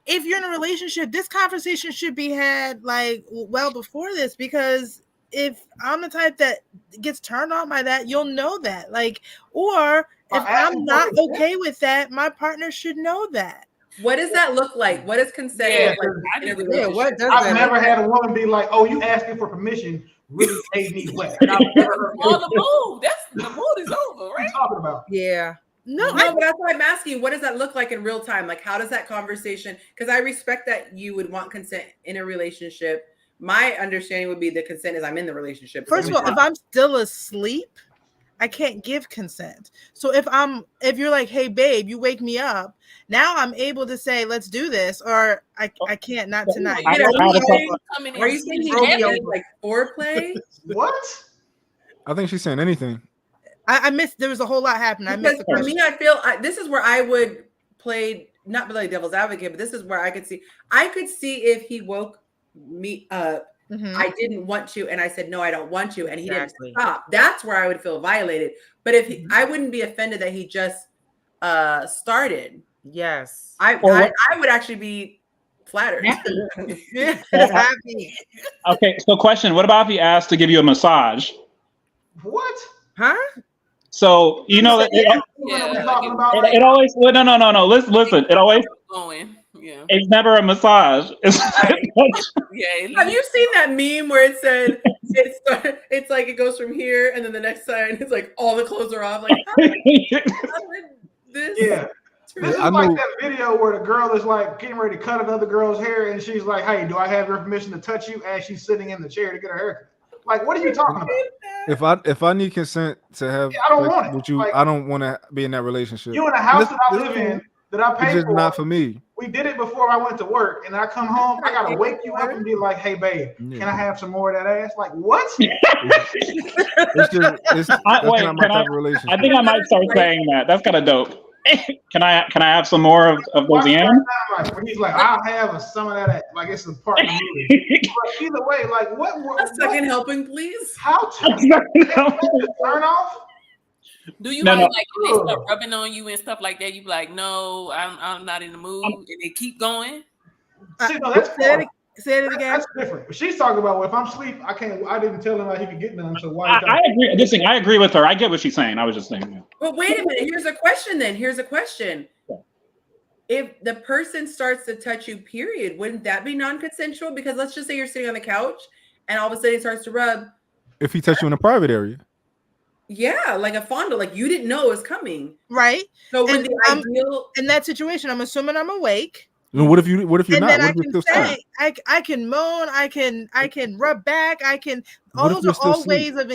if you're in a relationship, this conversation should be had like well before this, because if I'm the type that gets turned on by that, you'll know that. Like, or if I'm not okay with that, my partner should know that. What does that look like? What does consent look like in a relationship? I've never had a woman be like, "Oh, you asking for permission really made me wet." I've never heard the mood. The mood is over, right? What are you talking about? Yeah. No, but that's what I'm asking. What does that look like in real time? Like, how does that conversation? Because I respect that you would want consent in a relationship. My understanding would be the consent is I'm in the relationship. First of all, if I'm still asleep, I can't give consent. So if you're like, "Hey babe, you wake me up," now I'm able to say, "Let's do this," or I can't, not tonight. Are you saying he like foreplay? What? I think she's saying anything. I missed. There was a whole lot happening. I missed the question. For me, I feel this is where I would play, not play devil's advocate, but this is where I could see if he woke me up. I didn't want to, and I said no, I don't want you, and he didn't stop. That's where I would feel violated. But if I wouldn't be offended that he just started. Yes, I would actually be flattered. Happy. Okay, so question: what about if he asked to give you a massage? What? Huh? So it always no. Listen. It always going. Yeah. It's never a massage. Have you seen that meme where it said it's like it goes from here and then the next sign it's like all the clothes are off? Like this. Yeah. This is like that video where the girl is like getting ready to cut another girl's hair and she's like, "Hey, do I have your permission to touch you?" as she's sitting in the chair to get her haircut. Like, what are you talking about? If I need consent to have I don't want it. with you, like, I don't want to be in that relationship. You in a house that I live in that I pay for. It's just not for me. We did it before I went to work, and I come home, I gotta wake you up and be like, "Hey, babe, can I have some more of that ass?" Like, what? It's not my type of relationship. I think I might start saying that. That's kind of dope. Can I have some more of those yams? When he's like, "I'll have some of that ass." Like, it's a part of the movie. But either way, like, what? A second helping, please. How to turn off? Do you like if they start rubbing on you and stuff like that? You be like, "No, I'm not in the mood," and they keep going. See, no, that's say it again. That's different. She's talking about, well, if I'm asleep, I didn't tell him that he could get none. So why? I agree. I agree with her. I get what she's saying. I was just saying. But wait a minute. Here's a question. If the person starts to touch you, period, wouldn't that be non-consensual? Because let's just say you're sitting on the couch and all of a sudden he starts to rub. If he touched you in a private area. Yeah, like a fondle, like you didn't know it was coming. Right. So when the ideal in that situation, I'm assuming I'm awake. What if you're not? Then I can say, I can moan, I can rub back, all those are all ways of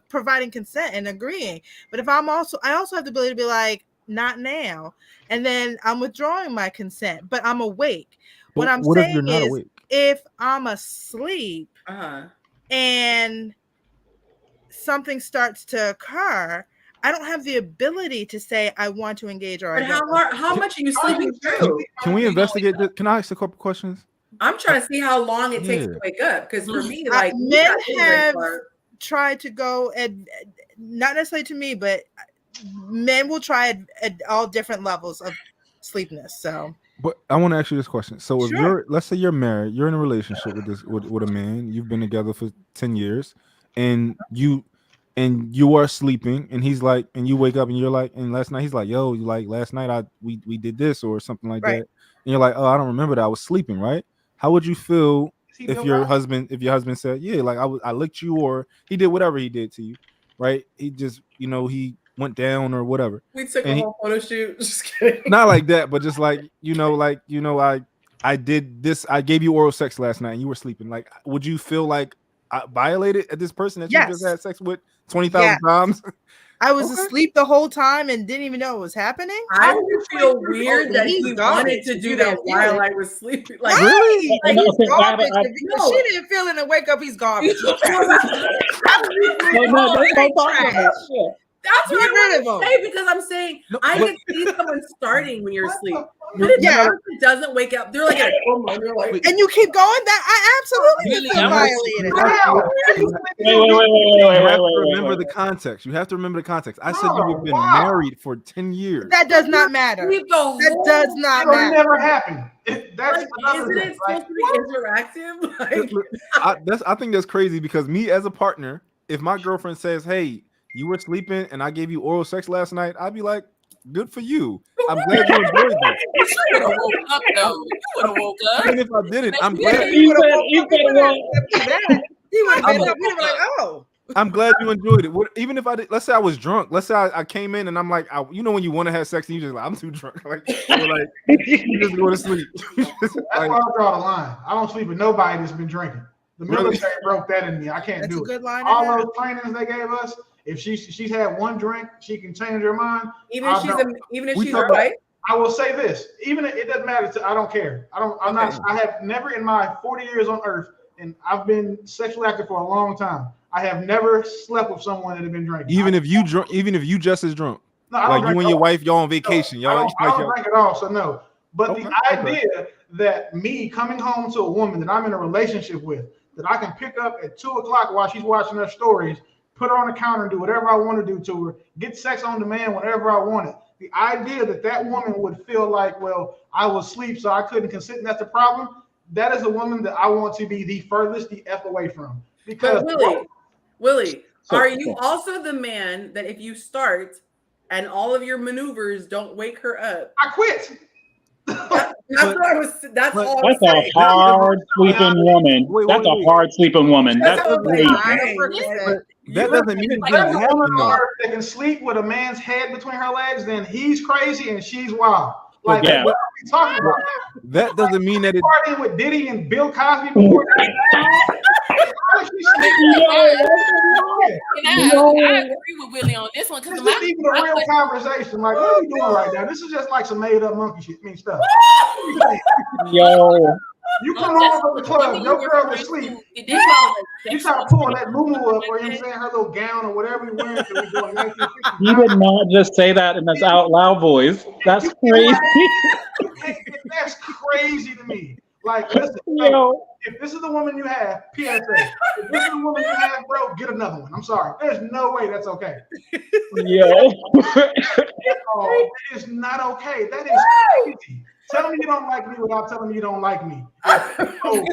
providing consent and agreeing. But if I also have the ability to be like, not now, and then I'm withdrawing my consent, but I'm awake. What I'm saying is, if I'm asleep and something starts to occur, I don't have the ability to say I want to engage or. But how much are you sleeping through? Can we investigate this? Can I ask a couple questions? I'm trying to see how long it takes to wake up. Because for me, like men have tried to go, and not necessarily to me, but men will try at all different levels of sleepiness. So. But I want to ask you this question. So if let's say you're married, you're in a relationship with a man, you've been together for 10 years, and you are sleeping, and he's like, and you wake up and you're like, and last night he's like, "Yo, like last night we did this or something like that." you're like, oh, I don't remember that, I was sleeping, right? How would you feel See, if Bill your Cosby? husband said, yeah, like I licked you, or he did whatever he did to you, right? He just, he went down or whatever. We took a And whole photo shoot. Just kidding. not like that, but just like, I did this, I gave you oral sex last night and you were sleeping. Like, would you feel like I violated at this person that you just Yes. had sex with 20,000 Yes. times? I was Okay. asleep the whole time and didn't even know it was happening. I would feel weird that He's he garbage wanted to if do you that didn't feel while it. I was sleeping. Like, Like, right. Like, he's Okay, garbage. I- Because No. she didn't feel it and wake up, he's garbage. No, that's Straight not trash. possible. that's what Get I rid want of to him. say, because I'm saying No, I but- can see someone starting when you're asleep. What But if Yeah. the person doesn't wake up, they're like in a coma, and they're like, And you keep going, that I absolutely Really, feel I'm- violated. You have to Wait. remember the context. You have to remember the context. I said you have been Wow. married for 10 years. That does not matter. sleep the whole That does not It'll matter. never happen. That's Like, another isn't thing. it supposed to be interactive? Like, I think that's crazy, because me as a partner, if my girlfriend says, hey, you were sleeping and I gave you oral sex last night, I'd be like, good for you. I'm glad you enjoyed that. You would have woke up though. You would have woke up. Even if I didn't, I'm glad. He said, He would have been up. We'd have been like, oh. I'm glad you enjoyed it. Even if I did, let's say I was drunk. Let's say I came in and I'm like, when you want to have sex and you just like, I'm too drunk. Like, you just go to sleep. That's where I draw the line. I don't sleep with nobody that's been drinking. The military broke that in me. I can't That's a do it. good line. to All have. those trainings they gave us, if she's had one drink, she can change her mind. even if We she's talk a wife. I will say this: even if it doesn't matter. I don't care. I have never in my 40 years on Earth, and I've been sexually active for a long time. I have never slept with someone that had been drinking. Even if you just as drunk, No, I don't like drink you and at your all. wife, y'all on vacation, No, y'all. I don't drink at all, so no. But Okay, the idea that me coming home to a woman that I'm in a relationship with, that I can pick up at 2:00 while she's watching her stories, put her on the counter and do whatever I want to do to her, get sex on demand whenever I want it. The idea that woman would feel like, well, I was asleep, so I couldn't consent, and that's the problem. That is a woman that I want to be the furthest the F away from. Because But Willie, So- are you also the man that if you start and all of your maneuvers don't wake her up? I quit. That's what I was. That's but- all I was That's saying. a hard sleeping woman. Wait, That's a wait. hard sleeping woman. That's That's what I was crazy. like, That doesn't mean it Like, didn't If a happen woman though. on earth that can sleep with a man's head between her legs, then he's crazy and she's wild. But Like, yeah. what are we talking about? That doesn't mean that it. Partying with Diddy and Bill Cosby before that. How is she sleeping? And I agree with Willie on this one because This isn't even a real conversation. Like, what are we doing right now? This is just like some made up monkey shit. Stuff. Yo, You come home from the club, your girl is asleep. You try to pull that moo up, or you know what I'm saying, her little gown or whatever you're wearing. So we doing 1950s. he did not just say that in his out loud voice. That's crazy. That's crazy to me. Like, listen, like, Yo, if this is the woman you have, PSA. If this is the woman you have, bro, get another one. I'm sorry. There's no way that's okay. yo. Oh, it is not okay. That is crazy. Tell me you don't like me without telling me you don't like me. Oh,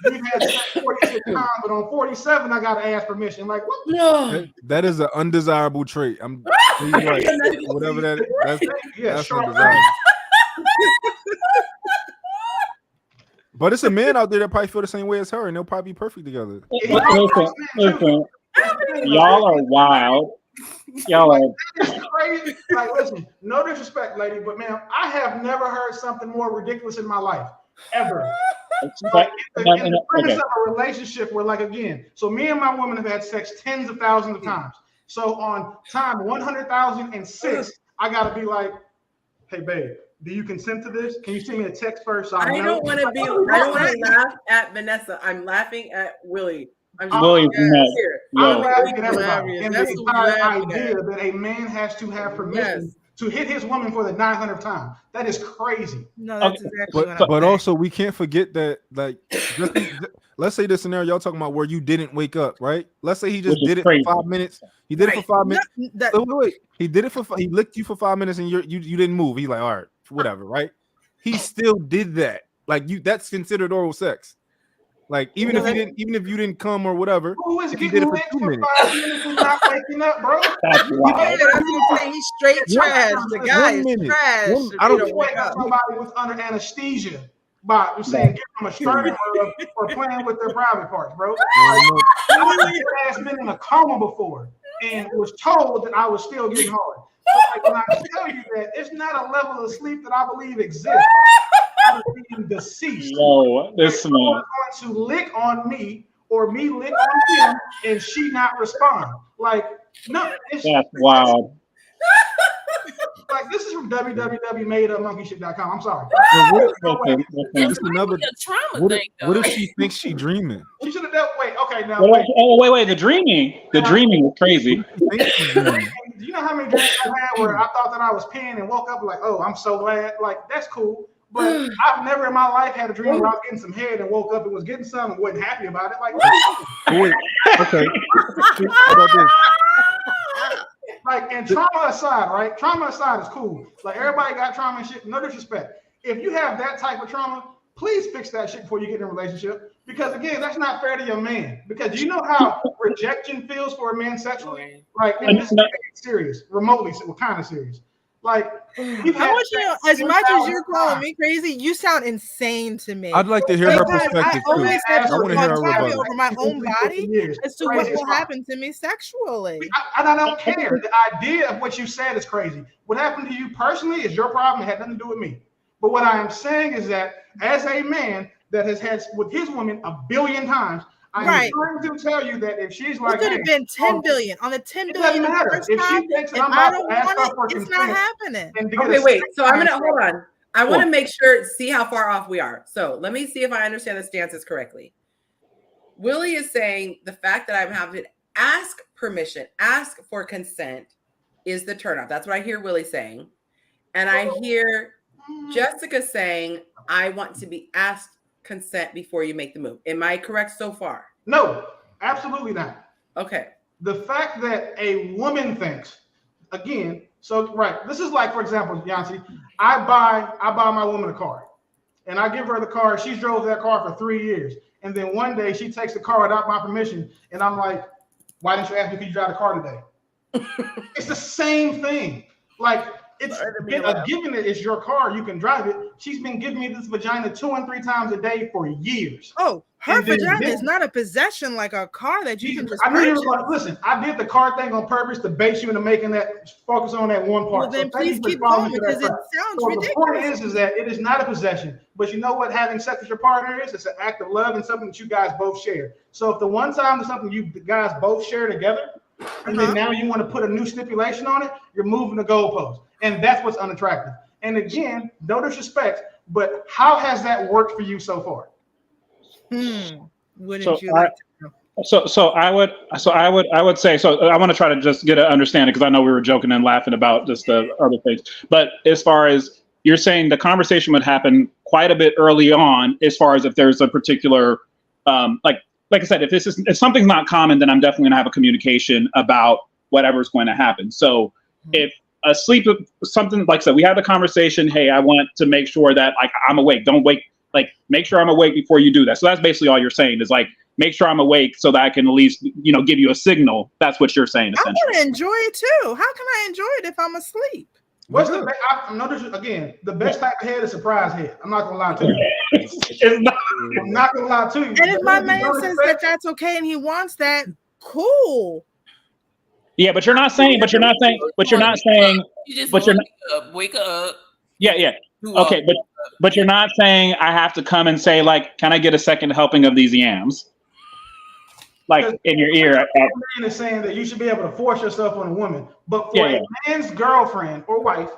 we've had sex 46 times, but on 47, I got to ask permission. Like, what? No. That is an undesirable trait. He's right. Whatever that is, Yeah, that's sure. undesirable. But it's a man out there that probably feel the same way as her, and they'll probably be perfect together. Listen. Y'all are wild. Y'all are. It's crazy. Like, listen, no disrespect, lady, but man, I have never heard something more ridiculous in my life, ever. Like, in the premise of a relationship where, like, again, so me and my woman have had sex tens of thousands of times. So on time 100,006, I gotta be like, hey, babe, do you consent to this? Can you send me a text first? So I don't want to laugh at Vanessa. I'm laughing at Willie. I'm just Willie's nuts. here. I'm Yo. laughing at everybody. And the That's what entire we're laughing idea that a man has to have permission to hit his woman for the 900th time. That is crazy. No, that's Okay. exactly what I'm But saying. also we can't forget that, like, let's say this scenario y'all talking about where you didn't wake up, right? Let's say he just Which is did it crazy. for 5 minutes. He did it for 5 minutes. Wait. He did it he licked you for 5 minutes and you didn't move. He's like, all right, whatever, right? He still did that. Like, that's considered oral sex. Like even if you didn't come or whatever, Who is if you did getting it for licked 2 for minutes. 5 minutes and not waking up, bro? That's Yeah, wild. that's what I'm saying. He's straight trash. The guy 1 is minute. trash. One- if I he don't- don't You wake wake up up. somebody was under anesthesia by I'm saying give them a sternum rub or playing with their private parts, bro. I've ass been in a coma before and was told that I was still getting hard. So like when I tell you that it's not a level of sleep that I believe exists. I'm being deceased. Yo, this man. Someone's going to lick on me or me lick on him and she not respond. Like, no, it's That's wild. like this is from www.madeupmonkeyshit.com. I'm sorry. It's another. a trauma What thing, if, what though. if she thinks she dreaming? She should have done. Wait, okay, now Wait, wait. The dreaming was crazy. She thinks she's dreaming. do you know how many dreams I had where I thought that I was peeing and woke up like, oh, I'm so glad. Like that's cool. But I've never in my life had a dream where I was getting some head and woke up and was getting some and wasn't happy about it. Like, Wait, okay. How about this? like, and trauma aside, right? Trauma aside is cool. Like everybody got trauma and shit. No disrespect. If you have that type of trauma, please fix that shit before you get in a relationship. Because again, that's not fair to your man. Because you know how rejection feels for a man sexually? Like, and this is serious, remotely, what kind of serious? Like, you've I had want you to know, as much as you're calling me crazy, you sound insane to me. I'd like to hear her Because perspective I too. always have I want to hear her autonomy rebuttal. over my own body as to what Crazy as will fuck. happen to me sexually. I don't care. The idea of what you said is crazy. What happened to you personally is your problem. It had nothing to do with me. But what I am saying is that as a man that has had with his woman a billion times, I am trying to tell you that if she's like, it could have been 10 billion on the 10 billion. It doesn't matter. If she thinks that I'm I about don't to ask her for want it, it's not happening. Okay, wait. So I'm gonna hold on. I want to make sure, see how far off we are. So let me see if I understand the stances correctly. Willie is saying the fact that I'm having to ask permission, ask for consent is the turnoff. That's what I hear Willie saying. And I hear Jessica saying, I want to be asked consent before you make the move. Am I correct so far? No, absolutely not. Okay. The fact that a woman thinks, again, so right, this is like, for example, Yonci, I buy my woman a car, and I give her the car. She's drove that car for 3 years, and then one day she takes the car without my permission, and I'm like, "Why didn't you ask me if you drive the car today?" It's the same thing. Like it's a given that it's your car, you can drive it. She's been giving me this vagina 2 and 3 times a day for years. Oh, her vagina is not a possession like a car that you can just. I knew you were going to listen. I did the car thing on purpose to bait you into making that focus on that one part. Well, then so please keep going because it sounds ridiculous. The point is that it is not a possession. But you know what having sex with your partner is? It's an act of love and something that you guys both share. So if the one time is something you guys both share together, and then now you want to put a new stipulation on it, you're moving the goalpost. And that's what's unattractive. And again, no disrespect, but how has that worked for you so far? Wouldn't you like to know? So I would say, so I want to try to just get an understanding because I know we were joking and laughing about just the other things. But as far as you're saying, the conversation would happen quite a bit early on, as far as if there's a particular, like I said, if something's not common, then I'm definitely gonna have a communication about whatever's going to happen. So if something like I said, we had the conversation, hey, I want to make sure that like I'm awake. Don't wake, like make sure I'm awake before you do that. So that's basically all you're saying is like, make sure I'm awake so that I can at least, give you a signal. That's what you're saying, essentially. I want to enjoy it too. How can I enjoy it if I'm asleep? What's the best? Again, the best type of head is surprise head. I'm not gonna lie to you. I'm not gonna lie to you. And if my man says that that's okay and he wants that, cool. Yeah, but you're not saying. You just wake up. Yeah. Okay, but you're not saying I have to come and say like, can I get a second helping of these yams? Like in your ear. Man is saying that you should be able to force yourself on a woman, but for a man's girlfriend or wife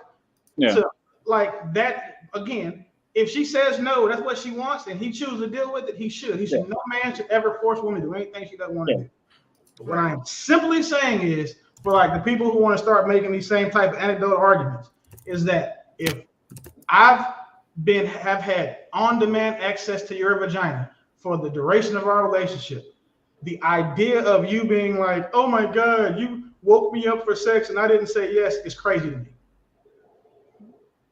to like that again, if she says no, that's what she wants, and he chooses to deal with it, he should. No man should ever force a woman to do anything she doesn't want to do. But what I am simply saying is, for like the people who want to start making these same type of anecdotal arguments, is that if have had on-demand access to your vagina for the duration of our relationship, the idea of you being like, oh my God, you woke me up for sex and I didn't say yes is crazy to me.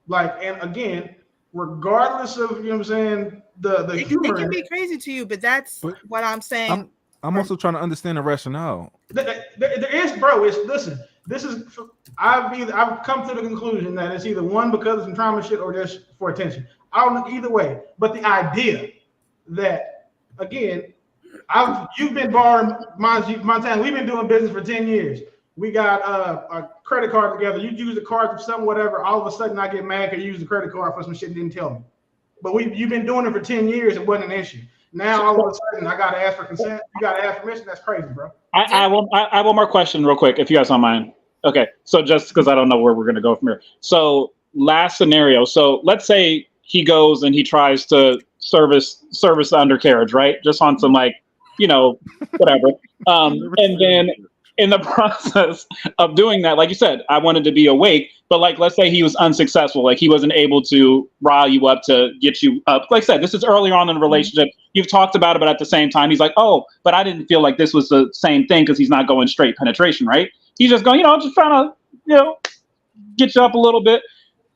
Like, and again, regardless of, you know what I'm saying, the humor. It can be crazy to you, but that's what I'm saying. I'm also trying to understand the rationale. There is, bro. Listen. This is I've come to the conclusion that it's either one because of some trauma shit or just for attention. I don't know either way. But the idea that, again, you've been borrowing Montana. We've been doing business for 10 years. We got a credit card together. You use the card for some whatever. All of a sudden, I get mad because you use the credit card for some shit you didn't tell me. But you've been doing it for 10 years. It wasn't an issue. Now all of a sudden, I got to ask for consent. You got to ask permission. That's crazy, bro. I have one more question real quick, if you guys don't mind. Okay, so just because I don't know where we're going to go from here. So last scenario. So let's say he goes and he tries to service the undercarriage, right? Just on some whatever. And then in the process of doing that, like you said, I wanted to be awake, but let's say he was unsuccessful, he wasn't able to rile you up to get you up. Like I said, this is earlier on in the relationship. You've talked about it, but at the same time, he's like, oh, but I didn't feel like this was the same thing because he's not going straight penetration, right? He's just going, just trying to, get you up a little bit.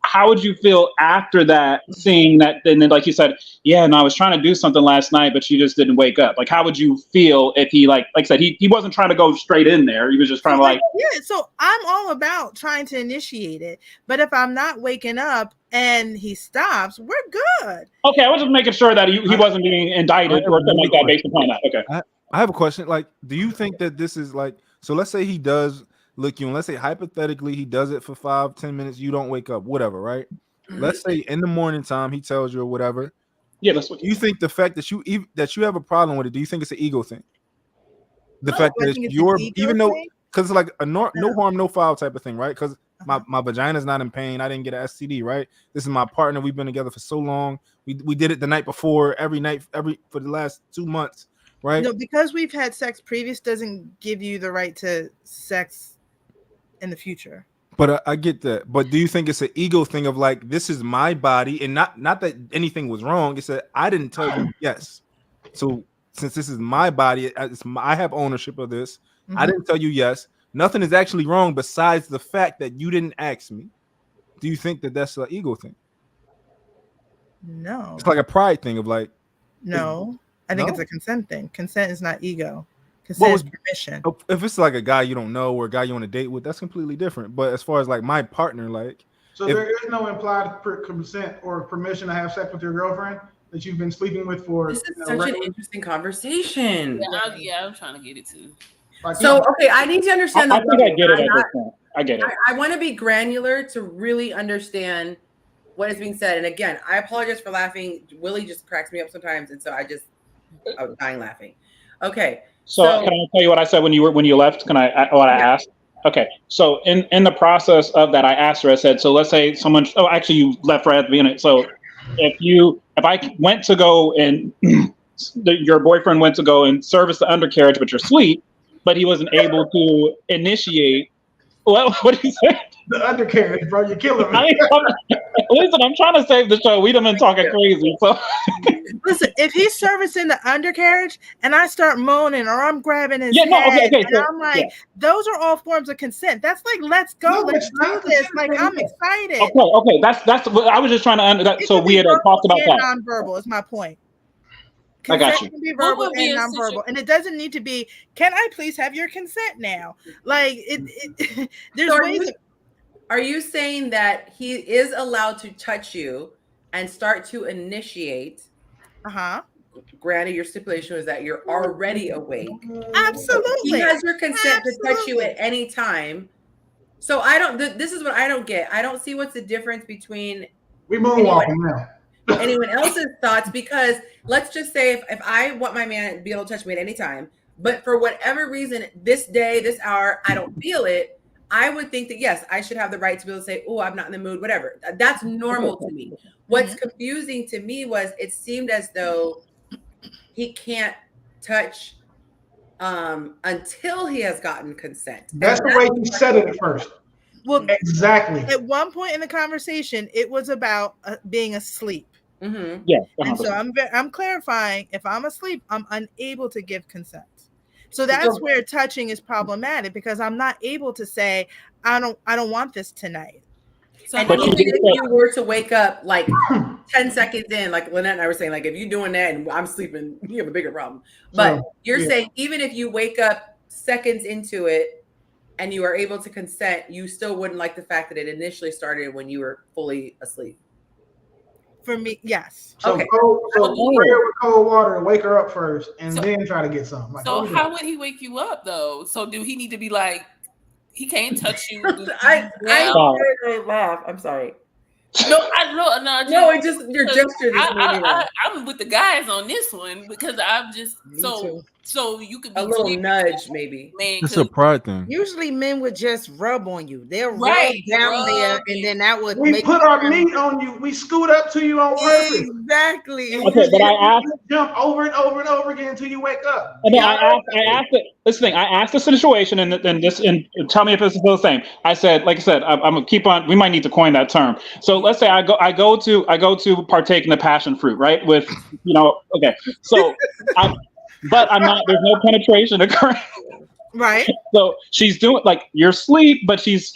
How would you feel after that, seeing that? And then, like you said, yeah, no, I was trying to do something last night, but she just didn't wake up. How would you feel if he, like I said, he wasn't trying to go straight in there. He was just trying to yeah. So I'm all about trying to initiate it, but if I'm not waking up and he stops, we're good. Okay, I was just making sure that he wasn't being indicted or something like that based upon that. Okay, I have a question. Do you think that this is so? Let's say he does look you, and let's say hypothetically he does it for 5-10 minutes, you don't wake up, whatever, right? Let's say in the morning time he tells you or whatever. Yeah, that's what you think. The fact that you have a problem with it, do you think it's an ego thing? The fact that you're, even though, because it's a no harm, no foul type of thing, right? Because my vagina's not in pain, I didn't get an STD, right? This is my partner, we've been together for so long, we did it the night before, every night, for the last 2 months, right? No, because we've had sex previous doesn't give you the right to sex in the future. But I get that. But do you think it's an ego thing of this is my body, and not that anything was wrong? It's that I didn't tell you yes. So since this is my body, I have ownership of this. Mm-hmm. I didn't tell you yes. Nothing is actually wrong besides the fact that you didn't ask me. Do you think that that's an ego thing? No. It's like a pride thing of no. I think it's a consent thing. Consent is not ego. Consent is permission. If it's a guy you don't know or a guy you want to date with, that's completely different. But as far as my partner, so there is no implied consent or permission to have sex with your girlfriend that you've been sleeping with for. This is such an interesting conversation. Yeah, I'm trying to get it too. Okay, I need to understand. I think I get it. I get it. I want to be granular to really understand what is being said. And again, I apologize for laughing. Willie just cracks me up sometimes, and so I was dying laughing. Okay. So can I tell you what I said when you left? Can I asked? Okay. So in the process of that, I asked her. I said, so let's say someone. Oh, actually, you left right at the beginning. So if I went to go and your boyfriend went to go and service the undercarriage, but you're asleep, but he wasn't able to initiate. Well, what do you say? The undercarriage, bro. You're killing me. Listen, I'm trying to save the show. We done been talking crazy. So listen, if he's servicing the undercarriage and I start moaning or I'm grabbing his head, and I'm those are all forms of consent. That's let's go, let's do this. I'm excited. Okay. That's what I was just trying to. So we had talked about that. Nonverbal is my point. Consent I got you. Can be verbal and nonverbal, and it doesn't need to be. Can I please have your consent now? There's ways. Are you saying that he is allowed to touch you and start to initiate? Granted, your stipulation was that you're already awake. Absolutely. He has your consent to touch you at any time. So this is what I don't get. I don't see what's the difference between anyone else's thoughts, because let's just say if I want my man to be able to touch me at any time, but for whatever reason, this day, this hour, I don't feel it, I would think that, yes, I should have the right to be able to say, oh, I'm not in the mood, whatever. That's normal to me. What's confusing to me was it seemed as though he can't touch until he has gotten consent. That's the way you said it at first. Well, exactly. At one point in the conversation, it was about being asleep. Mm-hmm. Yeah. And so I'm clarifying, if I'm asleep, I'm unable to give consent. So that's where touching is problematic, because I'm not able to say, I don't want this tonight. So And But even you did if say- you were to wake up like 10 seconds in, like Lanette and I were saying, like if you're doing that and I'm sleeping, you have a bigger problem. But you're saying even if you wake up seconds into it and you are able to consent, you still wouldn't like the fact that it initially started when you were fully asleep. For me, yes. So, Okay. spray her with cold water and wake her up first, and then try to get something. Like, so how would he wake you up though? So do he need to be like, he can't touch you? I laugh. I'm sorry. No, it just your gesture just made me laugh. I'm with the guys on this one because I'm just so you could be a little nudge maybe. Man, It's a pride thing. Usually men would just rub on you. They'll Right, rub down rub there, and then that would we make put our meat on you. We scoot up to you on purpose. Exactly. Okay, but I asked, jump over and over and over again until you wake up. and then I asked this thing. I asked the situation, and tell me if it's still the same. I said, like I said, I'm gonna keep on. We might need to coin that term. So let's say I go to partake in the passion fruit, right? With okay. So but I'm not. There's no penetration occurring. Right. So she's doing like you're asleep, but she's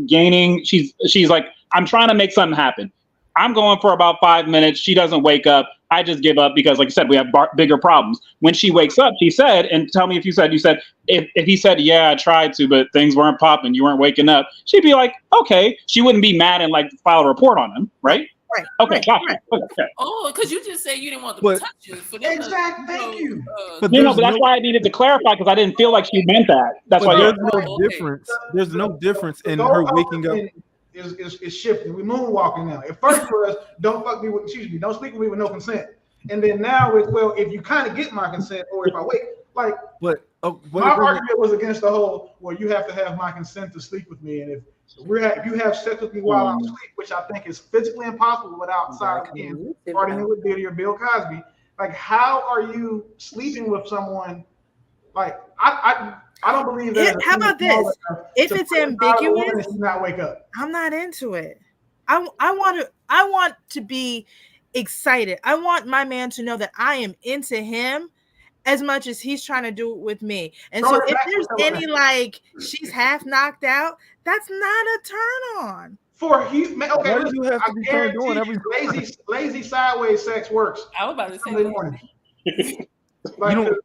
gaining. She's like, I'm trying to make something happen. I'm going for about 5 minutes. She doesn't wake up. I just give up because, like I said, we have bigger problems. When she wakes up, she said, and tell me if you said if he said, yeah, I tried to, but things weren't popping. You weren't waking up. She'd be like, okay. She wouldn't be mad and like file a report on him, right? Right. Okay, right, gotcha. right. Okay. Oh, because you just said you didn't want them to touch you. For them Exactly. Thank you. But But that's why I needed to clarify because I didn't feel like she meant that. That's why. there's no difference. There's no difference in her waking up. Is shifting. We moonwalking now. At first was don't fuck me with, don't sleep with me with no consent. And then now it's, well, if you kind of get my consent, or if I wake, like, my argument was against the whole, well, you have to have my consent to sleep with me, and if you have sex with me while I'm asleep, which I think is physically impossible without again, starting with Diddy or Bill Cosby. Like, how are you sleeping with someone? Like, I don't believe that. How about this? If it's ambiguous, not wake up. I'm not into it. I want to be excited. I want my man to know that I am into him as much as he's trying to do it with me. And so if there's any like she's half knocked out, that's not a turn on. For he, okay, why do you have to be turned on every lazy sideways sex works. I was about to say Sunday morning. Like, man,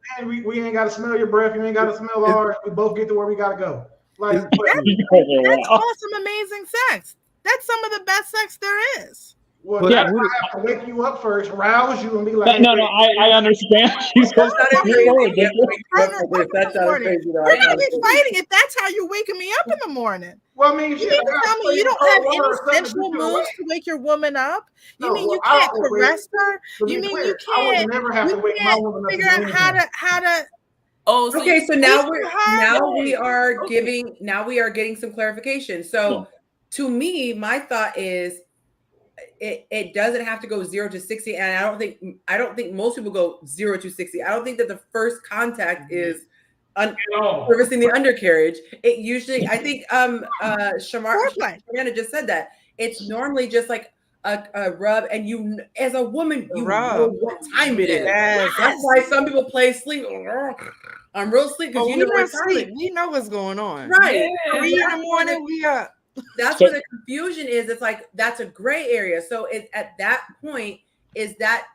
we ain't got to smell your breath. You ain't got to smell ours. We both get to where we got to go. Like, that's awesome, amazing sex. That's some of the best sex there is. Well, I have to wake you up first, rouse you, and be like, no, I understand. We're gonna be fighting if that's how you're waking me up in the morning. Well, I mean, you mean to tell me you don't have any sensual moves to wake your woman up? You mean you can't caress her? You mean you can't? I would never have to wake my woman up. Figure out how to. Oh, so okay. So now we are getting some clarification. So to me, my thought is, it doesn't have to go 0 to 60, and I don't think most people go 0 to 60. I don't think that the first contact is servicing the undercarriage. It usually, I think, Shamana just said that it's normally just like a rub, and you, as a woman, you know what time it is. Yes. That's why some people play sleep. I'm real sleep because you know what time. We know what's going on. Right. 3 in the morning, we up. That's where the confusion is. It's like that's a gray area. So at that point, is that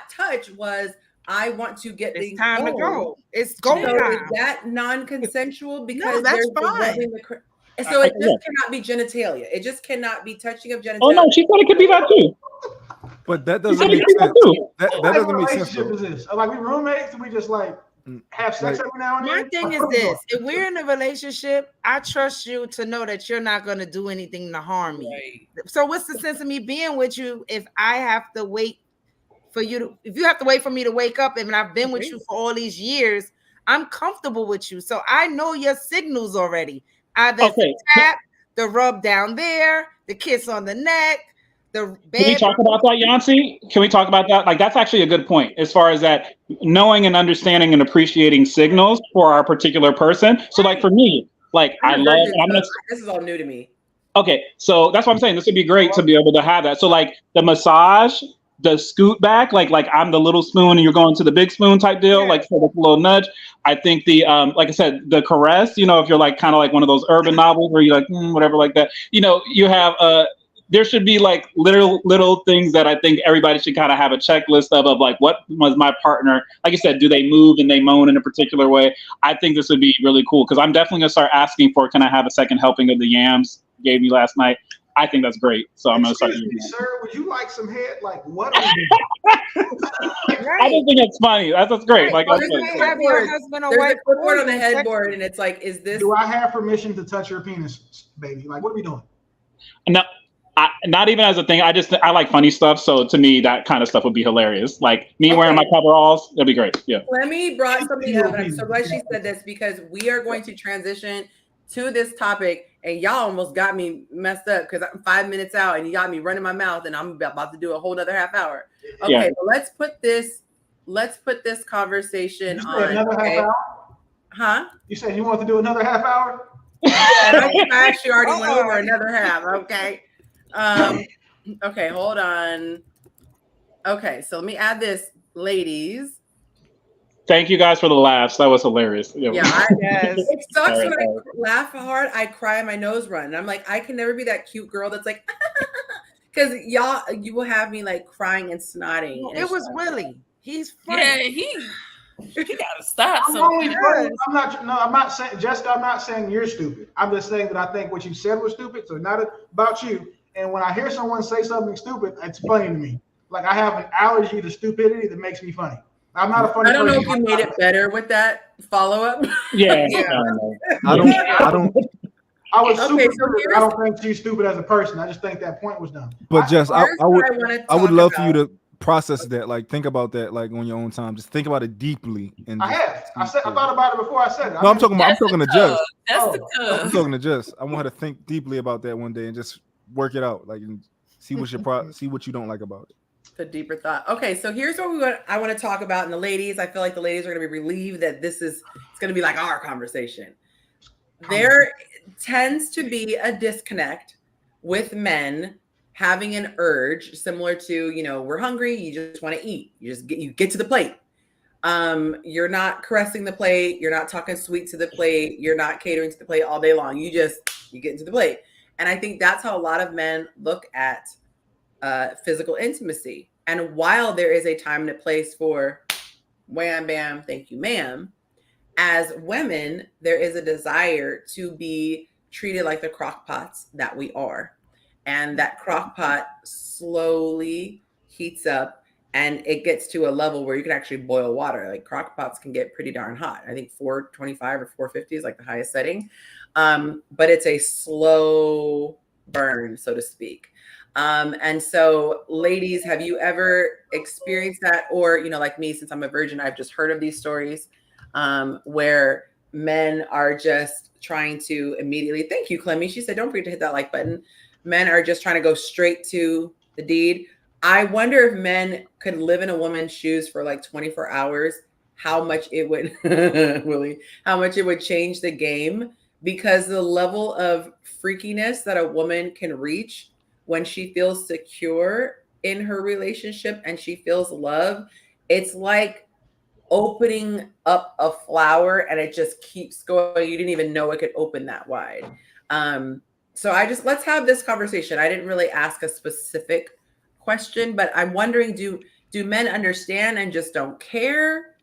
touch was, I want to get things time to go. It's go time. Is that non-consensual? Because no, that's fine. So it just cannot be genitalia. It just cannot be touching of genitalia. Oh no, she said it could be that too. But that doesn't make sense. That doesn't make sense. What relationship is this? Like, we roommates, we just like have sex every now and then? My thing is this: if we're in a relationship, I trust you to know that you're not going to do anything to harm me. Right. So what's the sense of me being with you if I have to wait for you to? If you have to wait for me to wake up, and I've been with you for all these years, I'm comfortable with you, so I know your signals already. Either the tap, the rub down there, the kiss on the neck. Can we talk about that, Yonci? Can we talk about that? Like, that's actually a good point as far as that knowing and understanding and appreciating signals for our particular person. So, like, for me, like, this is all new to me. Okay, so that's what I'm saying. This would be great to be able to have that. So, like, the massage, the scoot back, like I'm the little spoon and you're going to the big spoon type deal, like for the little nudge. I think the like I said, the caress, you know, if you're like kind of like one of those urban novels where you're like whatever like that, you know, you have there should be like little things that I think everybody should kind of have a checklist of like, what was my partner, like I said, do they move and they moan in a particular way? I think this would be really cool, because I'm definitely gonna start asking for, can I have a second helping of the yams you gave me last night? I think that's great. So I'm gonna start. Excuse me, sir, would you like some head? Like, what are you doing? I don't think it's funny. That's great. Like, There's a clipboard on the headboard, and it's like, is this? Do I have permission to touch your penis, baby? Like, what are we doing? No, not even as a thing. I like funny stuff. So to me, that kind of stuff would be hilarious. Like me wearing my coveralls, that'd be great. Yeah. Clemmy brought something up, and I'm so glad she said this, because we are going to transition to this topic, and y'all almost got me messed up because I'm 5 minutes out and you got me running my mouth, and I'm about to do a whole nother half hour. Okay, but let's put this conversation on. Another half hour? Huh? You said you want to do another half hour? Yeah, I actually already went over another half. Okay. Okay, hold on. Okay, so let me add this, ladies. Thank you guys for the laughs. That was hilarious. Yeah, it sucks when I laugh hard. I cry and my nose run. And I'm like, I can never be that cute girl that's like, because you will have me like crying and snotting. And it was Willie. He's funny. Yeah, he gotta stop. I'm not saying, Jessica, I'm not saying you're stupid. I'm just saying that I think what you said was stupid. So not about you. And when I hear someone say something stupid, it's funny to me. Like I have an allergy to stupidity that makes me funny. I'm not a funny person. I don't know if you made it better with that follow-up. Yeah. I don't. I was I don't think she's stupid as a person. I just think that point was dumb. But Jess, I would love for you to process that. Like think about that, like on your own time. Just think about it deeply. And I have. I thought about it before I said it. No, I'm talking to Jess. I'm talking to Jess. I want her to think deeply about that one day and just work it out. Like and see what see what you don't like about it. The deeper thought. Okay, so here's what I want to talk about. And the ladies, I feel like the ladies are going to be relieved that it's going to be like our conversation. There tends to be a disconnect with men having an urge similar to, we're hungry, you just want to eat. You get to the plate. You're not caressing the plate. You're not talking sweet to the plate. You're not catering to the plate all day long. You get into the plate. And I think that's how a lot of men look at physical intimacy. And while there is a time and a place for wham, bam, thank you, ma'am, as women, there is a desire to be treated like the crock pots that we are. And that crock pot slowly heats up and it gets to a level where you can actually boil water. Like crock pots can get pretty darn hot. I think 425 or 450 is like the highest setting. But it's a slow burn, so to speak. And so ladies, have you ever experienced that? Or, like me, since I'm a virgin, I've just heard of these stories where men are just trying to immediately, thank you, Clemmy. She said, don't forget to hit that like button. Men are just trying to go straight to the deed. I wonder if men could live in a woman's shoes for like 24 hours, how much it would, Willie, how much it would change the game, because the level of freakiness that a woman can reach when she feels secure in her relationship and she feels love, it's like opening up a flower and it just keeps going. You didn't even know it could open that wide. So let's have this conversation. I didn't really ask a specific question, but I'm wondering, do men understand and just don't care?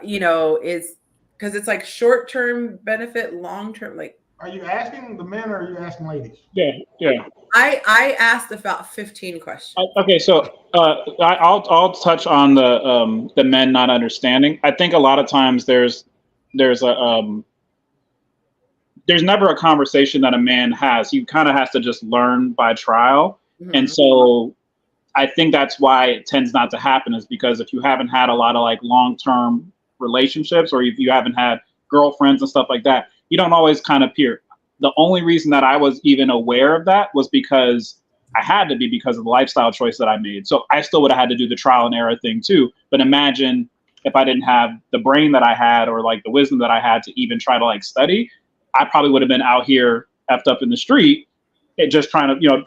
Because it's like short-term benefit, long-term, like. Are you asking the men or are you asking ladies? Yeah. I asked about 15 questions. Okay, so I'll touch on the men not understanding. I think a lot of times there's never a conversation that a man has. He kind of has to just learn by trial. Mm-hmm. And so I think that's why it tends not to happen, is because if you haven't had a lot of like long-term relationships, or if you haven't had girlfriends and stuff like that, you don't always kind of peer. The only reason that I was even aware of that was because I had to be, because of the lifestyle choice that I made. So I still would have had to do the trial and error thing too. But imagine if I didn't have the brain that I had, or like the wisdom that I had to even try to like study, I probably would have been out here effed up in the street, just trying to,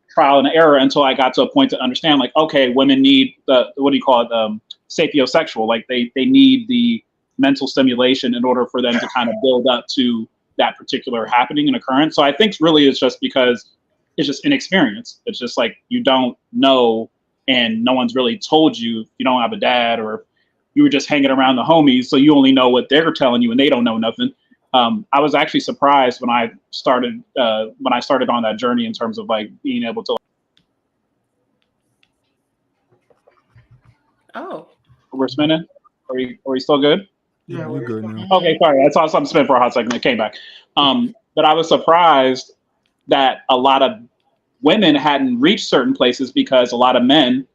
trial and error until I got to a point to understand, like, okay, women need the, what do you call it, sapiosexual, like they need the mental stimulation in order for them to kind of build up to that particular happening and occurrence. So I think really it's just because it's just inexperience. It's just like you don't know, and no one's really told you. You don't have a dad, or you were just hanging around the homies, so you only know what they're telling you, and they don't know nothing. I was actually surprised when I started on that journey in terms of like being able to. Oh, We're spinning. Are we still good? Yeah, we're good now. Okay, sorry. I saw something spin for a hot second. It came back. But I was surprised that a lot of women hadn't reached certain places because a lot of men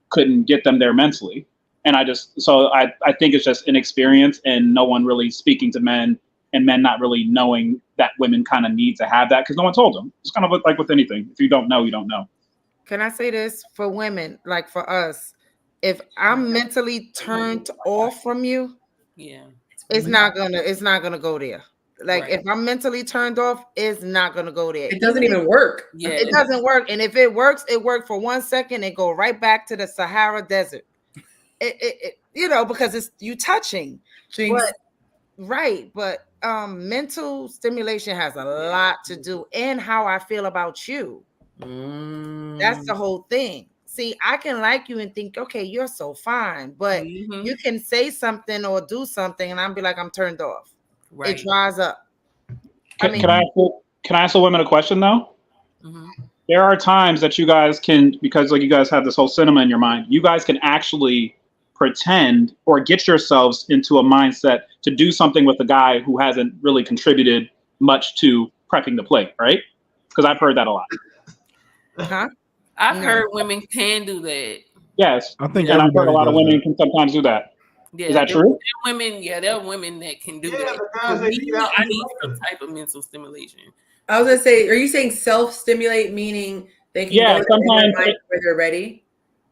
couldn't get them there mentally. And I think it's just inexperience and no one really speaking to men, and men not really knowing that women kind of need to have that because no one told them. It's kind of like with anything. If you don't know, you don't know. Can I say this for women, like for us? If I'm mentally turned off from you, Yeah. it's not gonna go there. Like Right. if I'm mentally turned off, it's not gonna go there. it doesn't even work. Yeah. It doesn't work. And if it works, it worked for 1 second and go right back to the Sahara Desert. It because it's you touching. Jinx. But mental stimulation has a lot to do in how I feel about you. That's the whole thing. See, I can like you and think, okay, you're so fine, but you can say something or do something, and I'll be like, I'm turned off. Right. It dries up. Can I ask the women a question though? Mm-hmm. There are times that you guys can, because like you guys have this whole cinema in your mind, you guys can actually pretend or get yourselves into a mindset to do something with a guy who hasn't really contributed much to prepping the plate, right? Because I've heard that a lot. Huh? I've heard women can do that. Yes, I think and I've heard a lot of does women that. can sometimes do that. Yeah, Is that true? There are women that can do that. the guys For that me, get out I and need do some type of mental stimulation. I was gonna say, are you saying self-stimulate, meaning they can Yeah, go in sometimes their mind where they're ready?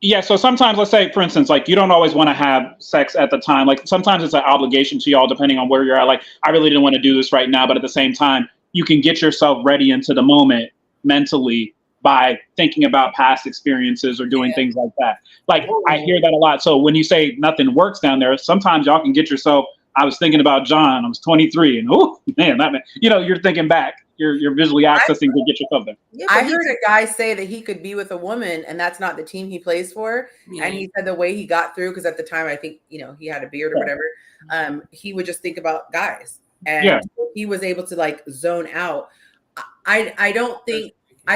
Yeah, so sometimes, let's say, for instance, like you don't always want to have sex at the time. Like sometimes it's an obligation to y'all, depending on where you're at. Like I really didn't want to do this right now, but at the same time, you can get yourself ready into the moment mentally by thinking about past experiences or doing things like that. Like I hear that a lot. So when you say nothing works down there, sometimes y'all can get yourself. I was thinking about John. I was 23, and oh man, that man. You're thinking back. You're visually accessing to get yourself there. Yeah, I heard a guy say that he could be with a woman and that's not the team he plays for. Yeah. And he said the way he got through, because at the time I think, he had a beard or whatever, he would just think about guys. And he was able to like zone out. I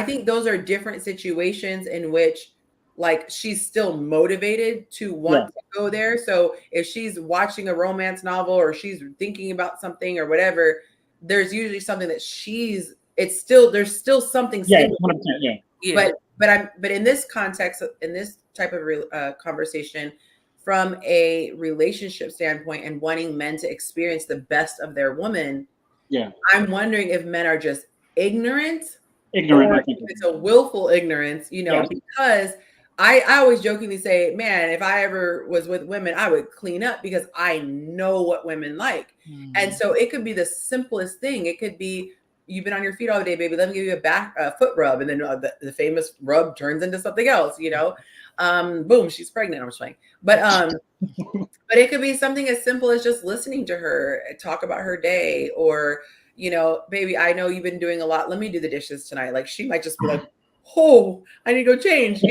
think those are different situations in which like she's still motivated to want to go there. So if she's watching a romance novel or she's thinking about something or whatever, there's usually something that there's still something. Yeah, 100%, yeah. But in this context, in this type of conversation, from a relationship standpoint and wanting men to experience the best of their woman, I'm wondering if men are just ignorant, or if it's a willful ignorance, because I always jokingly say, man, if I ever was with women, I would clean up because I know what women like. And so it could be the simplest thing. It could be, you've been on your feet all day, baby. Let me give you a foot rub. And then the famous rub turns into something else, boom, she's pregnant. I'm just playing. But it could be something as simple as just listening to her talk about her day, or, baby, I know you've been doing a lot. Let me do the dishes tonight. Like she might just be like, oh, I need to go change.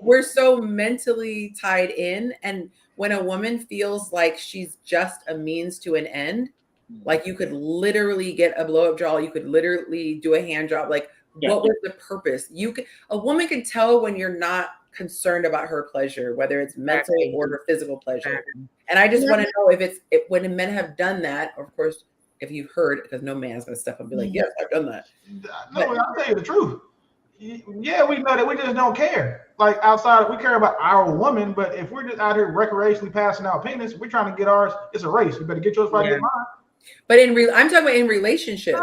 We're so mentally tied in. And when a woman feels like she's just a means to an end, like you could literally get a blow up draw, you could literally do a hand job. Like, what was the purpose? A woman can tell when you're not concerned about her pleasure, whether it's mental or her physical pleasure. And I just want to know if when men have done that, of course, if you've heard, because no man's going to step up and be like, yes, I've done that. No, I'll tell you the truth. Yeah, we know that. We just don't care. Like outside, we care about our woman, but if we're just out here recreationally passing out penis, we're trying to get ours. It's a race. You better get yours before I get mine. But I'm talking about in relationships.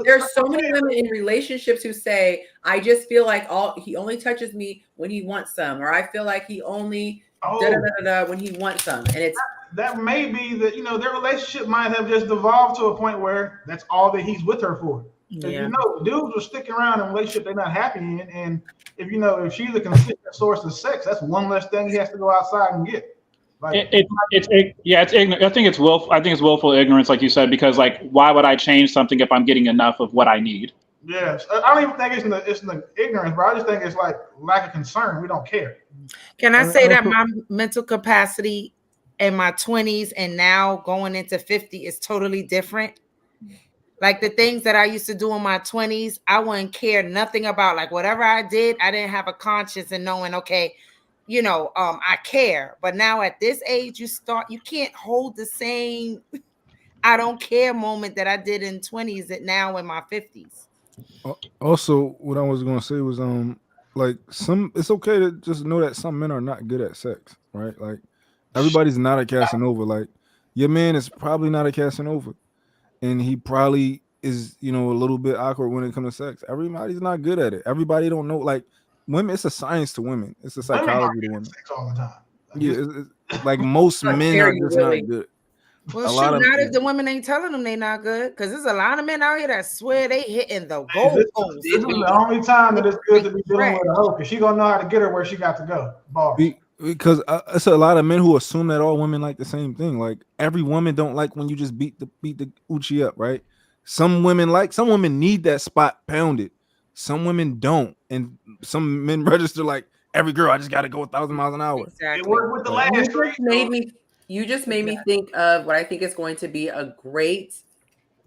There's so many women in relationships who say, I just feel like he only touches me when he wants some, or I feel like he only when he wants some. And it's that may be that their relationship might have just devolved to a point where that's all that he's with her for. Because you know, dudes will stick around in a relationship they're not happy in, and if you know if she's a consistent source of sex, that's one less thing he has to go outside and get. Like it's ignorant. I think it's willful ignorance, like you said, because like why would I change something if I'm getting enough of what I need? Yes, I don't even think it's the ignorance, but I just think it's like lack of concern. We don't care. Can I say that my mental capacity in my 20s and now going into 50 is totally different? Like the things that I used to do in my 20s, I wouldn't care nothing about. Like whatever I did, I didn't have a conscience and knowing, okay, you know, I care. But now at this age, you can't hold the same I don't care moment that I did in 20s that now in my 50s. Also, what I was gonna say was like it's okay to just know that some men are not good at sex, right? Like everybody's not a Casanova. Like your man is probably not a Casanova, and he probably is, you know, a little bit awkward when it comes to sex. Everybody's not good at it. Everybody don't know. Like women, it's a science to women. It's a psychology to women. Sex all the time. It's like most men are just not good. Well, shoot, not if the women ain't telling them they not good, because there's a lot of men out here that swear they hitting the goal post. This is the only time that it's good to be dealing with a hoe, because she gonna know how to get her where she got to go. Bar. Because it's a lot of men who assume that all women like the same thing. Like every woman don't like when you just beat the Uchi up, right? Some women need that spot pounded. Some women don't, and some men register like every girl. I just got to go 1,000 miles an hour. Exactly. It worked with the last three. You just made me think of what I think is going to be a great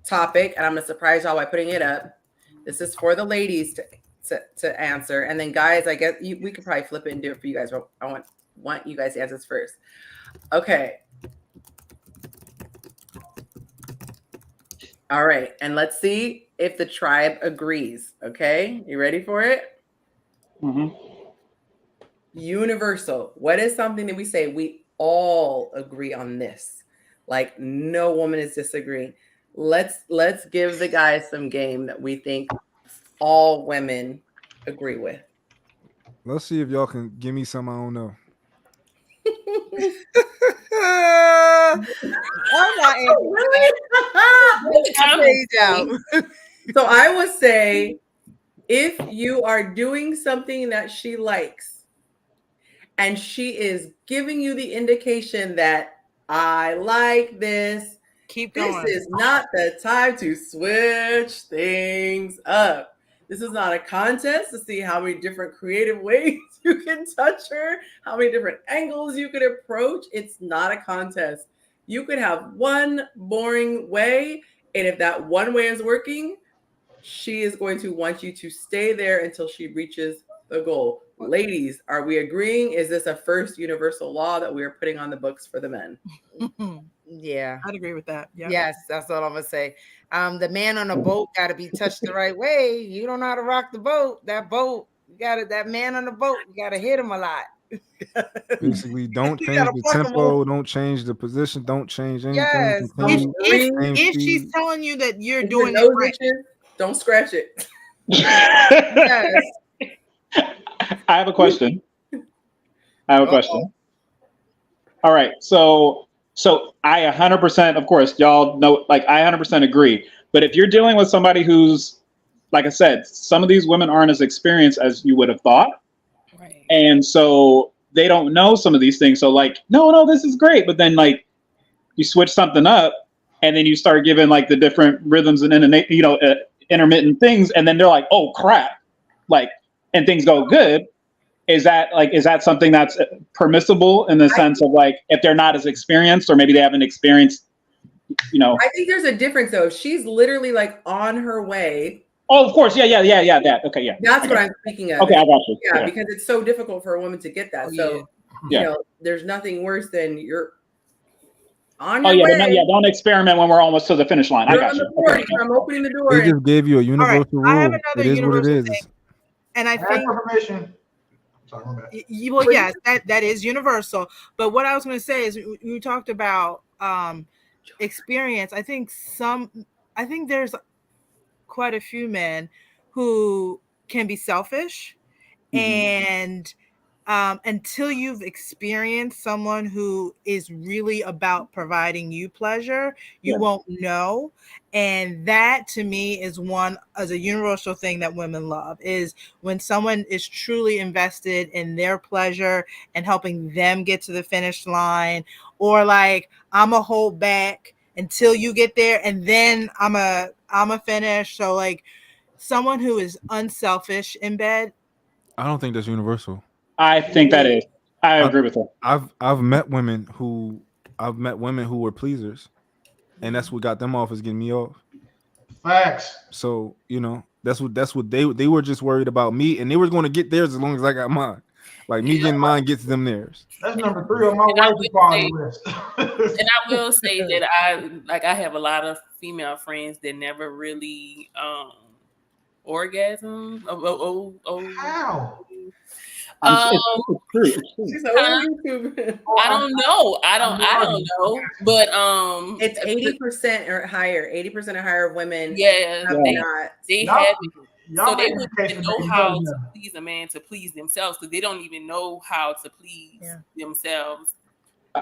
topic, and I'm gonna surprise y'all by putting it up. This is for the ladies to answer, and then guys, I guess we could probably flip it and do it for you guys. But I want you guys to answer this first. Okay. All right, and let's see if the tribe agrees. Okay, you ready for it? Mm-hmm. Universal. What is something that we say we all agree on this? Like no woman is disagreeing. Let's give the guys some game that we think all women agree with. Let's see if y'all can give me some I don't know. I'm not So I would say if you are doing something that she likes and she is giving you the indication that I like this, keep going. This is not the time to switch things up. This is not a contest to see how many different creative ways you can touch her, how many different angles you could approach. It's not a contest. You could have one boring way, and if that one way is working, she is going to want you to stay there until she reaches the goal. Ladies, are we agreeing? Is this a first universal law that we are putting on the books for the men? Yeah, I'd agree with that. Yeah. Yes, that's all I'm gonna say. The man on the boat got to be touched the right way. You don't know how to rock the boat. That man on the boat, you got to hit him a lot. Basically, don't change the tempo, don't change the position, don't change anything. Yes. If she's telling you that you're doing it right, don't scratch it. Yes. I have a question. All right, so I 100%, of course, y'all know, like I 100% agree. But if you're dealing with somebody who's, like I said, some of these women aren't as experienced as you would have thought. Right. And so they don't know some of these things. So like, no, this is great. But then like you switch something up and then you start giving like the different rhythms and intermittent things. And then they're like, oh crap. Like, and things go good. Is that something that's permissible in the sense of like, if they're not as experienced or maybe they haven't experienced, I think there's a difference though. If she's literally like on her way. Oh, of course. Yeah. That. Okay. Yeah. That's what I'm speaking of. Okay. I got you. Yeah. Because it's so difficult for a woman to get that. You know, there's nothing worse than you're on your way. Don't experiment when we're almost to the finish line. I got you. Okay. I'm opening the door. They just gave you a universal rule. I have another it is universal what it is. thing. And I think information. Sorry, my bad. Well, yes, that is universal. But what I was going to say is we talked about experience. I think there's quite a few men who can be selfish and until you've experienced someone who is really about providing you pleasure, you won't know. And that to me is a universal thing that women love, is when someone is truly invested in their pleasure and helping them get to the finish line, or like, I'm a hold back until you get there and then I'm a finish. So like, someone who is unselfish in bed. I don't think that's universal. I think that is. I agree with her. I've met women who were pleasers, and that's what got them off, is getting me off. Facts. So that's what they were just worried about me, and they were going to get theirs as long as I got mine. Like me getting mine gets them theirs. That's number 3 on my wife's quality list. And I will say that I have a lot of female friends that never really orgasm. How? It's true. She's like, oh, YouTube. I don't know. I don't know. But it's 80% or higher. 80% or higher of women. Yeah, they have it. So they wouldn't even know how to please a man to please themselves, because they don't even know how to please themselves.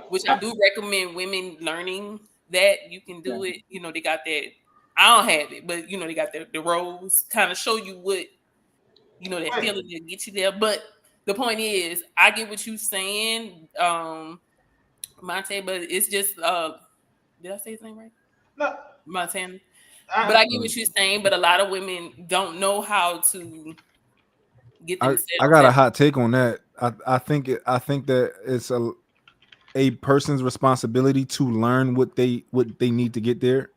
Which I do recommend women learning that you can do it. They got that. I don't have it, but they got the roles kind of show you what that feeling to get you there. But the point is, I get what you're saying, Monte, but it's just did I say his name right? No. Montana. But I get what you're saying, but a lot of women don't know how to get themselves. I got a hot take on that. I think that it's a person's responsibility to learn what they need to get there,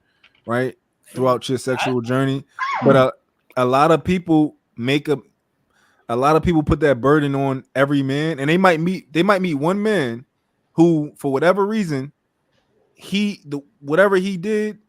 right? Throughout your sexual journey. But a lot of people put that burden on every man, and they might meet one man who, for whatever reason, whatever he did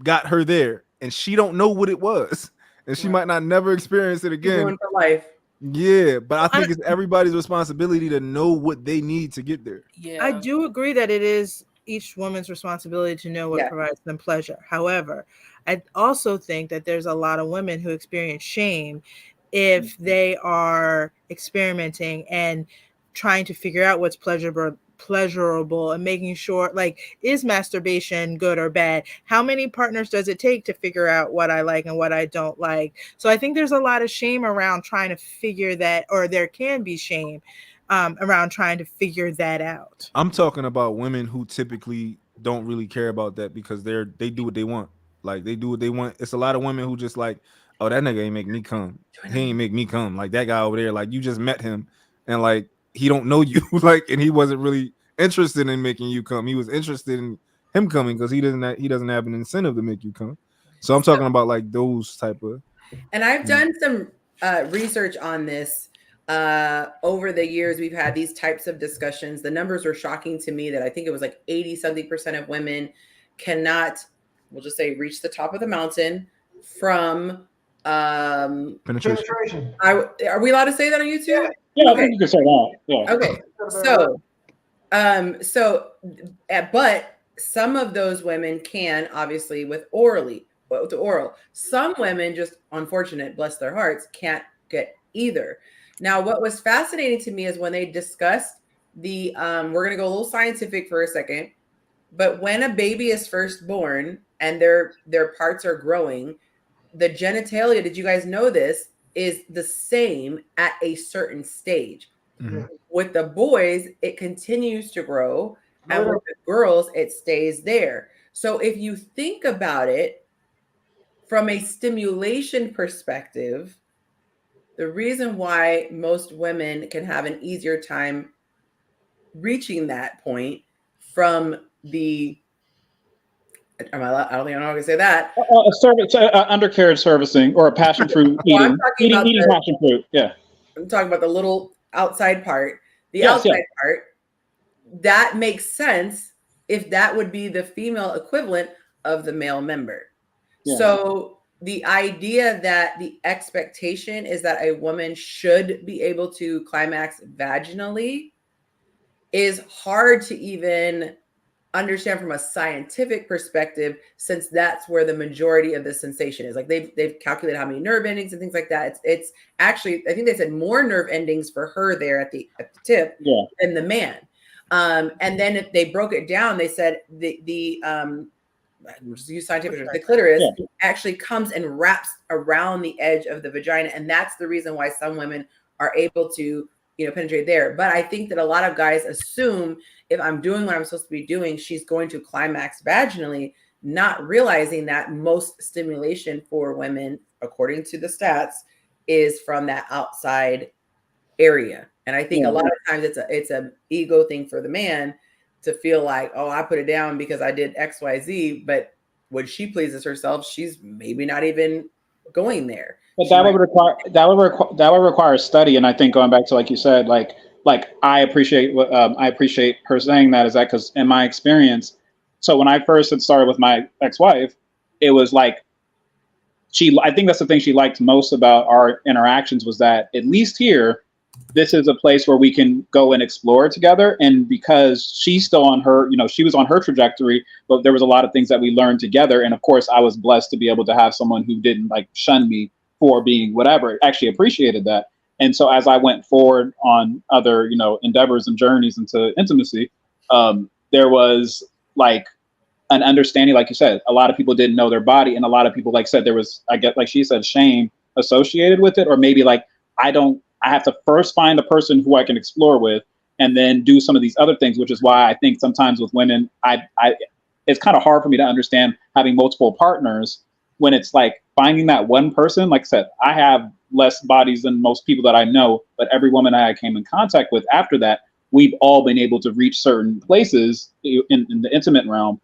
got her there, and she don't know what it was, and she might not never experience it again. Going for life. Yeah, but I think it's everybody's responsibility to know what they need to get there. Yeah, I do agree that it is each woman's responsibility to know what provides them pleasure. However, I also think that there's a lot of women who experience shame if they are experimenting and trying to figure out what's pleasurable and making sure, like, is masturbation good or bad? How many partners does it take to figure out what I like and what I don't like? So I think there's a lot of shame around trying to figure that, or there can be shame around trying to figure that out. I'm talking about women who typically don't really care about that, because they do what they want. Like, they do what they want. It's a lot of women who just like, oh, that nigga ain't make me come. He ain't make me come. Like, that guy over there, like, you just met him, and like, he don't know you, like, and he wasn't really interested in making you come. He was interested in him coming because he doesn't have an incentive to make you come. So I'm talking about like those type of. And I've done some research on this over the years. We've had these types of discussions. The numbers were shocking to me that I think it was like 80-something% of women cannot, we'll just say, reach the top of the mountain from penetration. Are we allowed to say that on YouTube? Yeah, I think you can say that. Yeah. Okay. But some of those women can, obviously, with oral. Some women, just unfortunate, bless their hearts, can't get either. Now, what was fascinating to me is when they discussed we're going to go a little scientific for a second, but when a baby is first born and their parts are growing, the genitalia, did you guys know this, is the same at a certain stage. Mm-hmm. With the boys, it continues to grow, and with the girls, it stays there. So if you think about it from a stimulation perspective, the reason why most women can have an easier time reaching that point from the, I don't think I know how to say that. Undercarriage servicing, or a passion fruit eating passion fruit. Yeah. I'm talking about the little outside part. The outside part, that makes sense if that would be the female equivalent of the male member. Yeah. So the idea that the expectation is that a woman should be able to climax vaginally is hard to even understand from a scientific perspective, since that's where the majority of the sensation is. Like they've calculated how many nerve endings and things like that. It's actually, I think they said more nerve endings for her there at the tip than the man. And then if they broke it down, they said the use scientific, the clitoris actually comes and wraps around the edge of the vagina, and that's the reason why some women are able to, you know, penetrate there. But I think that a lot of guys assume if I'm doing what I'm supposed to be doing, she's going to climax vaginally, not realizing that most stimulation for women, according to the stats, is from that outside area. And I think a lot of times it's a ego thing for the man to feel like, oh, I put it down because I did XYZ, but when she pleases herself, she's maybe not even going there. But that would require study, and I think going back to like you said, like I appreciate her saying that, is that because in my experience, so when I first had started with my ex-wife, it was like I think that's the thing she liked most about our interactions, was that at least here, this is a place where we can go and explore together. And because she's still on her, you know, she was on her trajectory, but there was a lot of things that we learned together. And of course, I was blessed to be able to have someone who didn't like shun me for being whatever, actually appreciated that. And so as I went forward on other, you know, endeavors and journeys into intimacy, there was like an understanding, like you said, a lot of people didn't know their body. And a lot of people, like said, there was, I get, like she said, shame associated with it, or maybe like, I have to first find a person who I can explore with and then do some of these other things, which is why I think sometimes with women, it's kind of hard for me to understand having multiple partners when it's like finding that one person. Like I said, I have less bodies than most people that I know, but every woman I came in contact with after that, we've all been able to reach certain places in the intimate realm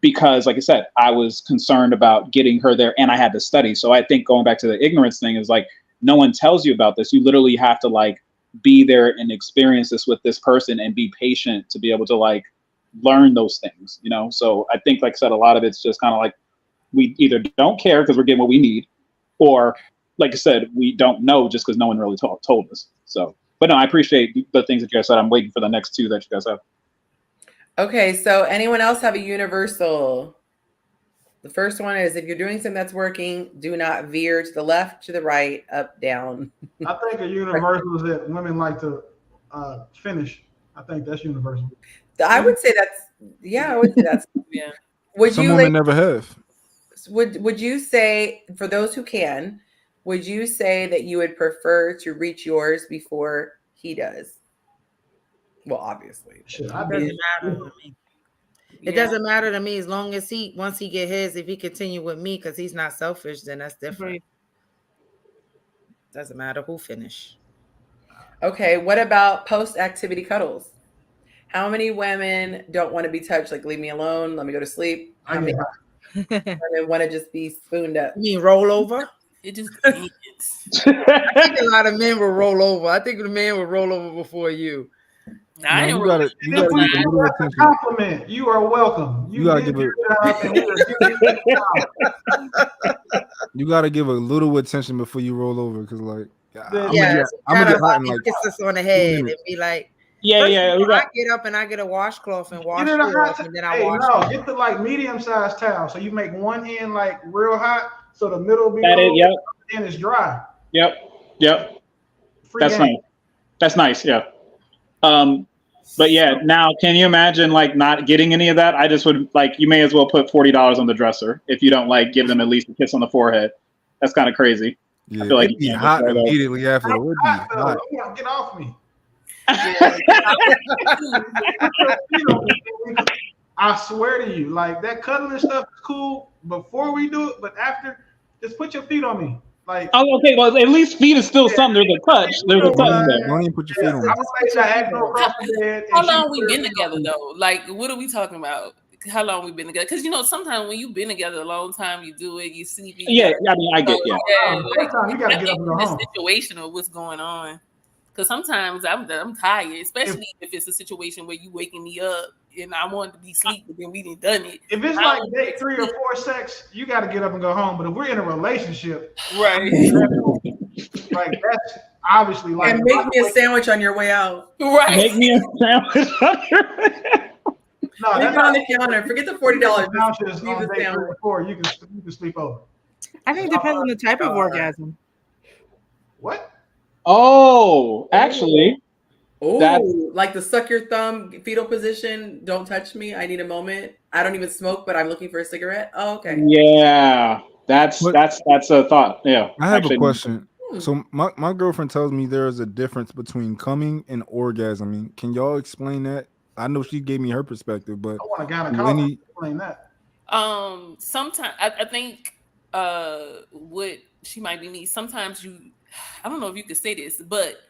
because, like I said, I was concerned about getting her there and I had to study. So I think going back to the ignorance thing is like, no one tells you about this. You literally have to like be there and experience this with this person and be patient to be able to like learn those things, you know? So I think, like I said, a lot of it's just kind of like, we either don't care because we're getting what we need, or like I said, we don't know just because no one really told us. So, but no, I appreciate the things that you guys said. I'm waiting for the next two that you guys have. Okay. So anyone else have a universal? The first one is, if you're doing something that's working, do not veer to the left, to the right, up, down. I think a universal is that women like to finish. I think that's universal. I would say that's, I would say that's, Would Some you women never have. Would you say, for those who can, would you say that you would prefer to reach yours before he does? Well, obviously. It doesn't matter to me. It doesn't matter to me as long as once he get his, if he continue with me because he's not selfish, then that's different. Doesn't matter who finish. Okay, what about post-activity cuddles? How many women don't want to be touched? Like, leave me alone, let me go to sleep. How many women want to just be spooned up? You mean roll over? It just depends. I think a lot of men will roll over. I think the man will roll over before you. I you gotta give a little attention. Compliment. You are welcome. You gotta give a little attention before you roll over, because like I'm gonna get hot and like kiss us on the head and be like, I get up and I get a washcloth and wash it off, and then I wash it. Get the like medium-sized towel, so you make one end like real hot, so the middle be and it's dry. Yep. That's nice. That's nice. Yeah. But yeah, now can you imagine like not getting any of that? I just would like, you may as well put $40 on the dresser if you don't like give them at least a kiss on the forehead. That's kind of crazy. Yeah, I feel like it'd be hot immediately after. It would be hot. Get off me. I swear to you, like that cuddling stuff is cool before we do it, but after, just put your feet on me. Like, oh, okay. Well, at least feet is still something. There's a touch. There's a touch there. Don't even put your feet on. How long we been together though? Like, what are we talking about? How long we been together? Because you know, sometimes when you've been together a long time, you do it. You sleep. Yeah, I mean, I get. Like, you gotta get up and go home. Situation of what's going on. Because sometimes I'm tired, especially if it's a situation where you waking me up and I want to be asleep, but then we didn't done it. If it's like day 3 or 4 sex, you got to get up and go home. But if we're in a relationship, right? Like that's obviously like. And make me a sandwich on your way out. Right. Make me a sandwich on your way out. No, Leave that's it on the counter. Forget the $40. Just Leave on this day down. 3 or 4, you can sleep over. I think it depends on the type of orgasm. What? Oh, actually, that's Oh, like the suck your thumb fetal position. Don't touch me. I need a moment. I don't even smoke, but I'm looking for a cigarette. Oh, okay. yeah. That's But- that's a thought. Yeah. I have actually, a question. So my girlfriend tells me there is a difference between coming and orgasming. Can y'all explain that? I know she gave me her perspective, but I want a do gynecologist any to explain that. Sometimes I think what she might be me. Sometimes I don't know if you could say this, but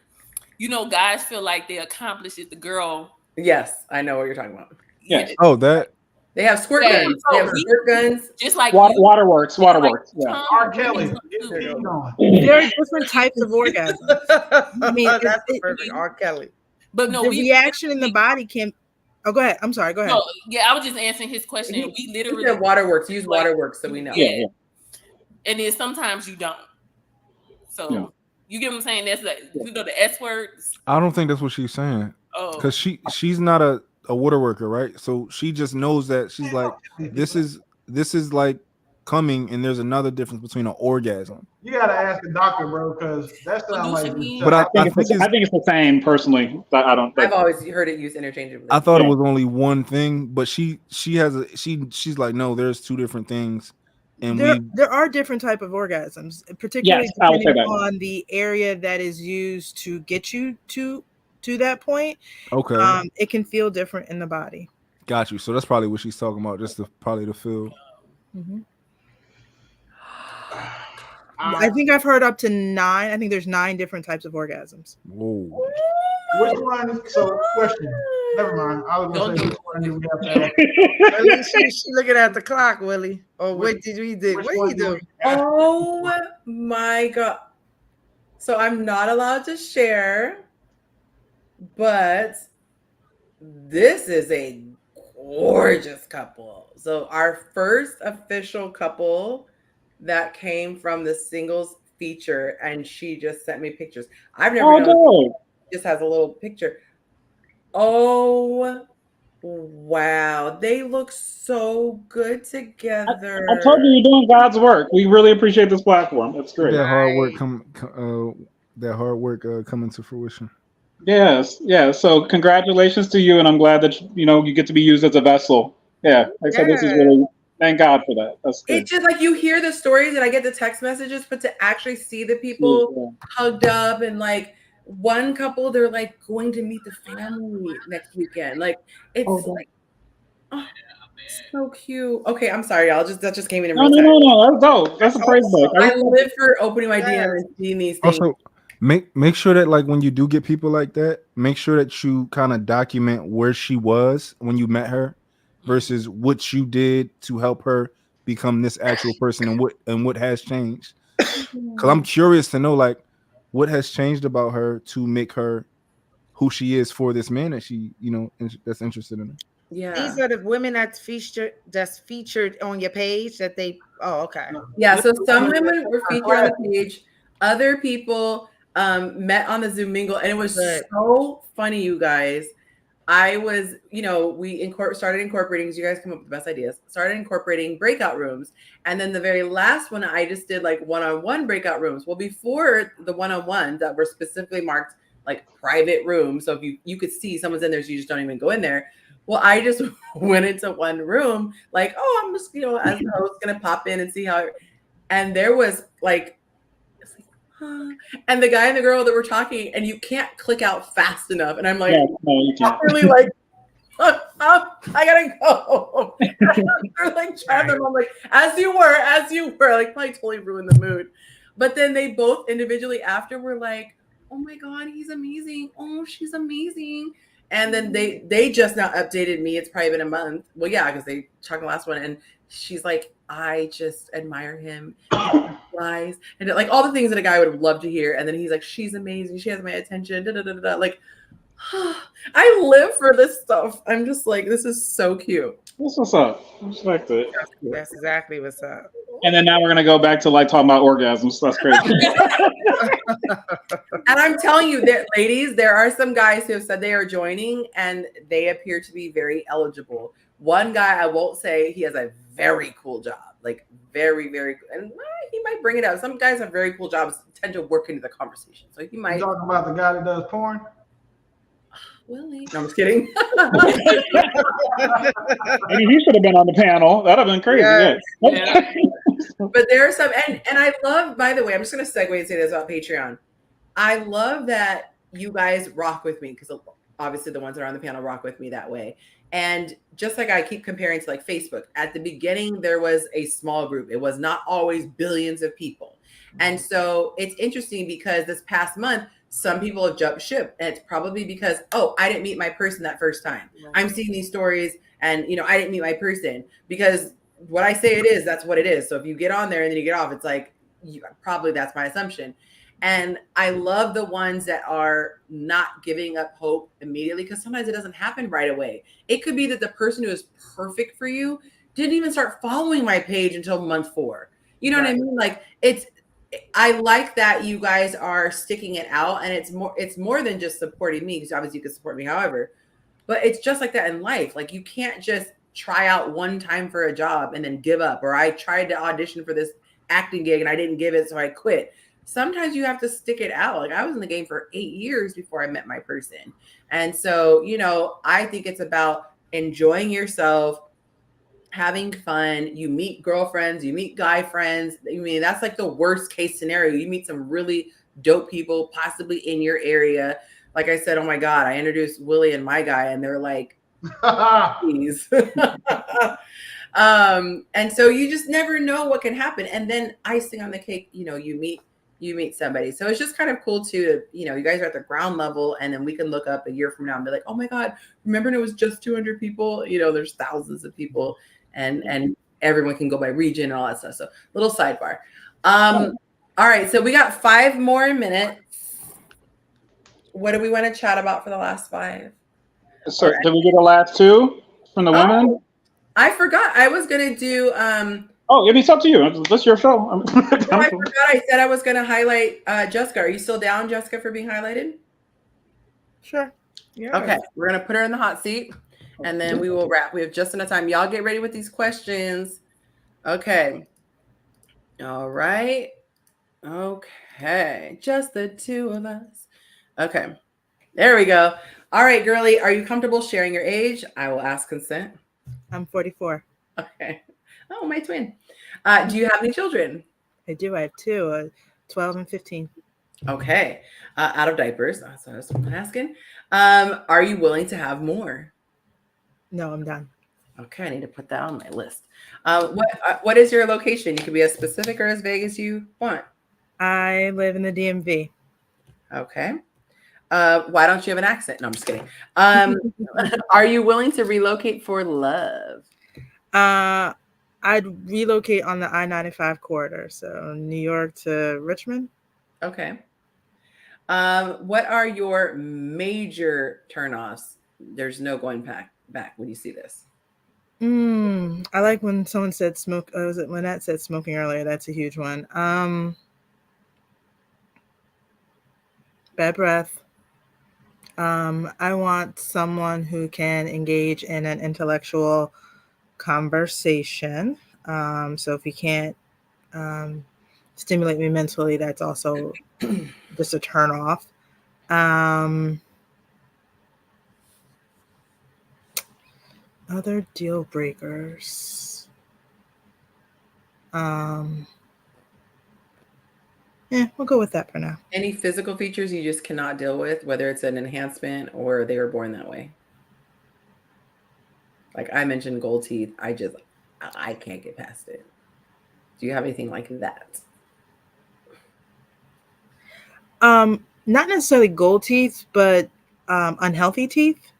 guys feel like they accomplished it. The girl. Yes, I know what you're talking about. Yes. Oh, that They have squirt Yeah, guns. They have squirt guns. Just like Waterworks. Yeah. R. Kelly, get the heat on. There are different types of orgasms. I mean, That's perfect. R. Kelly. But no, the reaction in the body can. Oh, go ahead. I'm sorry. Go ahead. No, yeah, I was just answering his question. We literally said waterworks. Use waterworks so we know. Yeah. And then sometimes you don't. So Yeah. you get what I'm saying? That's like the S words. I don't think that's what she's saying. Oh, Because she's not a water worker, right? So she just knows that she's like, this is like coming, and there's another difference between an orgasm. You gotta ask the doctor, bro, because that sounds like. But I think it's the same personally. I've always heard it used interchangeably. I thought it was only one thing, but she's like, no, there's two different things, and there are different type of orgasms, particularly depending on the area that is used to get you to that point. Okay, it can feel different in the body. Got you. So that's probably what she's talking about, just probably the feel. Mm-hmm. I think I've heard up to 9. I think there's 9 different types of orgasms. Whoa. Which one? So, question. Never mind. I was going to say which one do we have to ask? She's looking at the clock, Willie. Oh, what did we do? What you do? Oh my God. So I'm not allowed to share, but this is a gorgeous couple. So our first official couple that came from the singles feature, and she just sent me pictures. I've never known. Just has a little picture. Oh wow, they look so good together. I told you you're doing God's work. We really appreciate this platform. That's great. That hard work coming to fruition. Yes. So congratulations to you, and I'm glad that you get to be used as a vessel. Yeah, like I said, this is really. Thank God for that. That's good. It's just like you hear the stories and I get the text messages, but to actually see the people hugged up and like one couple, they're like going to meet the family next weekend. Like it's so cute. Okay, I'm sorry, y'all. That just came in. No. That's dope. That's a praise break. I live for opening my DM and seeing these things. Also, make sure that like when you do get people like that, make sure that you kind of document where she was when you met her versus what you did to help her become this actual person and what has changed. Because I'm curious to know like what has changed about her to make her who she is for this man that she that's interested in her. Yeah, these are the women that's featured on your page that they. Oh, okay. Yeah, so some women were featured on the page. Other people met on the Zoom mingle, and it was so funny, you guys. I was, we started incorporating, because you guys come up with the best ideas, started incorporating breakout rooms. And then the very last one, I just did like one-on-one breakout rooms. Well, before the one-on-one that were specifically marked like private rooms. So if you could see someone's in there, so you just don't even go in there. Well, I just went into one room like, oh, I'm just, as the host, going to pop in and see how, and there was like, and the guy and the girl that were talking, and you can't click out fast enough. And I'm like, really like, I gotta go. They're like trying to, I'm like, as you were, like probably totally ruined the mood. But then they both individually after were like, oh my God, he's amazing. Oh, she's amazing. And then they just now updated me. It's probably been a month. Well, yeah, because they talked the last one, and she's like, I just admire him. Lies and like all the things that a guy would love to hear. And then he's like, she's amazing. She has my attention. Like, I live for this stuff. I'm just like, this is so cute. That's what's up. I respect it. That's exactly what's up. And then now we're gonna go back to like talking about orgasms. That's crazy. And I'm telling you that, ladies, there are some guys who have said they are joining and they appear to be very eligible. One guy, I won't say, he has a very cool job, like very, very, and he might bring it up. Some guys have very cool jobs, tend to work into the conversation. So he might. You talking about the guy that does porn? Willie. No, I'm just kidding. Maybe he should have been on the panel. That'd have been crazy. Yes. Yeah. But there are some, and I love, by the way, I'm just going to segue and say this about Patreon. I love that you guys rock with me, because obviously the ones that are on the panel rock with me that way. And just like I keep comparing to like Facebook, at the beginning, there was a small group. It was not always billions of people. And so it's interesting because this past month, some people have jumped ship, and it's probably because, oh, I didn't meet my person that first time. Right. I'm seeing these stories and, I didn't meet my person, because what I say it is, that's what it is. So if you get on there and then you get off, it's like, probably that's my assumption. And I love the ones that are not giving up hope immediately, because sometimes it doesn't happen right away. It could be that the person who is perfect for you didn't even start following my page until month 4. You know what I mean? Like I like that you guys are sticking it out, and it's more than just supporting me, because obviously you can support me however, but it's just like that in life. Like you can't just try out one time for a job and then give up. Or I tried to audition for this acting gig and I didn't give it, so I quit. Sometimes you have to stick it out. Like I was in the game for 8 years before I met my person. And so, I think it's about enjoying yourself, having fun. You meet girlfriends, you meet guy friends. I mean, that's like the worst case scenario. You meet some really dope people, possibly in your area. Like I said, oh my God, I introduced Willie and my guy, and they're like, please. And so you just never know what can happen. And then icing on the cake, you meet somebody. So it's just kind of cool too, you guys are at the ground level, and then we can look up a year from now and be like, oh my God, remember when it was just 200 people? There's thousands of people, and everyone can go by region and all that stuff. So little sidebar. All right. So we got 5 more minutes. What do we want to chat about for the last 5? So did we get the last 2 from the women? I forgot. I was going to do, it's up to you. That's your show. I forgot. I said I was going to highlight Jessica. Are you still down, Jessica, for being highlighted? Sure. Yeah. Okay. We're going to put her in the hot seat, and then we will wrap. We have just enough time. Y'all get ready with these questions. Okay. All right. Okay. Just the 2 of us. Okay. There we go. All right, girly. Are you comfortable sharing your age? I will ask consent. I'm 44. Okay. Oh, my twin. Do you have any children? I do. I have 2, 12 and 15. Okay. Out of diapers. That's what I was asking. Are you willing to have more? No, I'm done. Okay. I need to put that on my list. What is your location? You can be as specific or as vague as you want. I live in the DMV. Okay. Why don't you have an accent? No, I'm just kidding. Are you willing to relocate for love? I'd relocate on the I-95 corridor, so New York to Richmond. Okay. What are your major turnoffs? There's no going back when you see this. I like when someone said smoke. Was it Lanette said smoking earlier? That's a huge one. Bad breath. I want someone who can engage in an intellectual conversation. So if you can't stimulate me mentally, that's also just a turn off. Other deal breakers. We'll go with that for now. Any physical features you just cannot deal with, whether it's an enhancement or they were born that way? Like I mentioned gold teeth. I can't get past it. Do you have anything like that? Not necessarily gold teeth, but unhealthy teeth.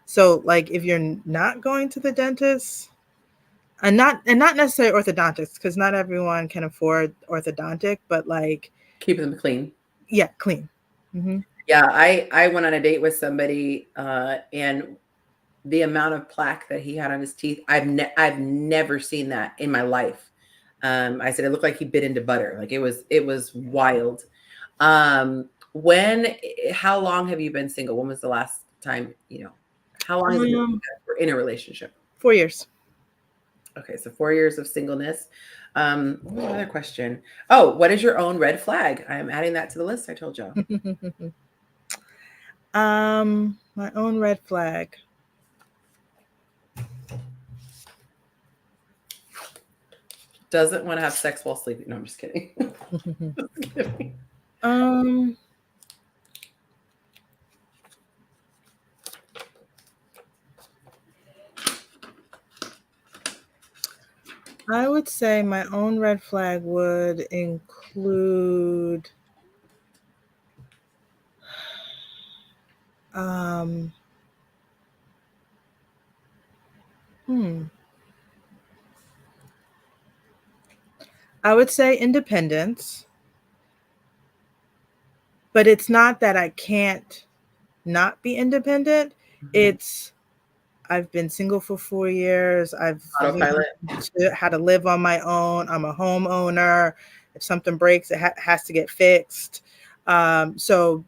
So like if you're not going to the dentist, and not necessarily orthodontics, because not everyone can afford orthodontic, but like keep them clean. Yeah, clean. Mm-hmm. Yeah, I went on a date with somebody, and the amount of plaque that he had on his teeth, I've never seen that in my life. I said it looked like he bit into butter. Like it was wild. How long have you been single? When was the last time, how long has it been we're in a relationship? 4 years. Okay, so 4 years of singleness. Another question. Oh, what is your own red flag? I am adding that to the list I told you. My own red flag. Doesn't want to have sex while sleeping. No, I'm just kidding. Just kidding. I would say my own red flag would include I would say independence, but it's not that I can't not be independent. It's I've been single for 4 years. I've learned how to live on my own. I'm a homeowner. If something breaks, it has to get fixed. So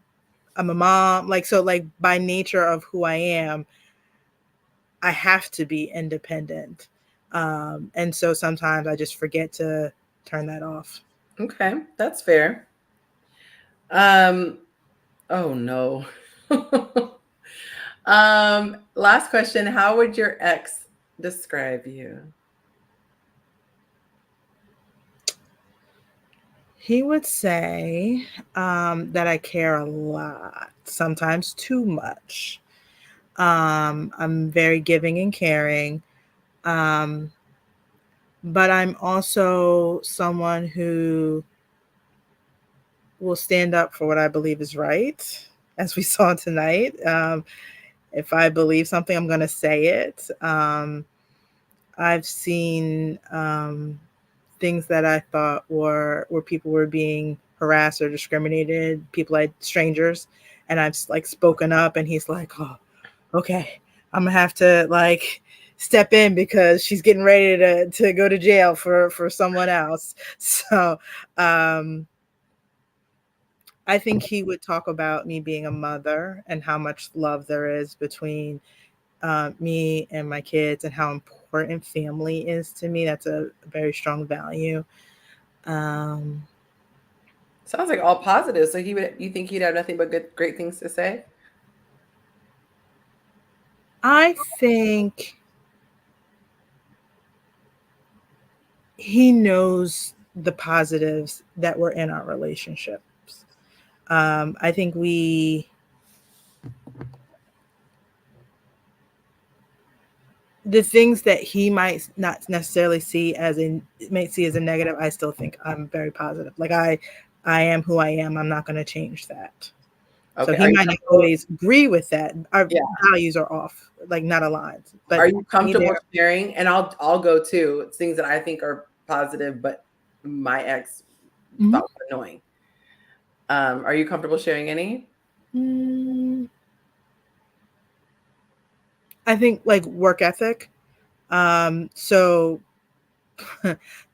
I'm a mom. Like by nature of who I am, I have to be independent. And so sometimes I just forget to turn that off. Okay, that's fair. Oh no. Last question. How would your ex describe you? He would say that I care a lot, sometimes too much. I'm very giving and caring. But I'm also someone who will stand up for what I believe is right, as we saw tonight. If I believe something, I'm going to say it. I've seen things that I thought were people were being harassed or discriminated, strangers, and I've spoken up, and he's like, "Oh, okay, I'm gonna have to step in because she's getting ready to go to jail for someone else." So I think he would talk about me being a mother and how much love there is between me and my kids and how important family is to me. That's a very strong value. Sounds like all positive. So you think he'd have nothing but great things to say? I think he knows the positives that were in our relationships. I think the things that he might not necessarily see as a negative, I still think I'm very positive. Like I am who I am. I'm not going to change that. Okay. So he might not always agree with that. Our values are off, not aligned. But are you comfortable sharing? And I'll go too. It's things that I think are positive, but my ex thought was annoying. Are you comfortable sharing any? I think work ethic. So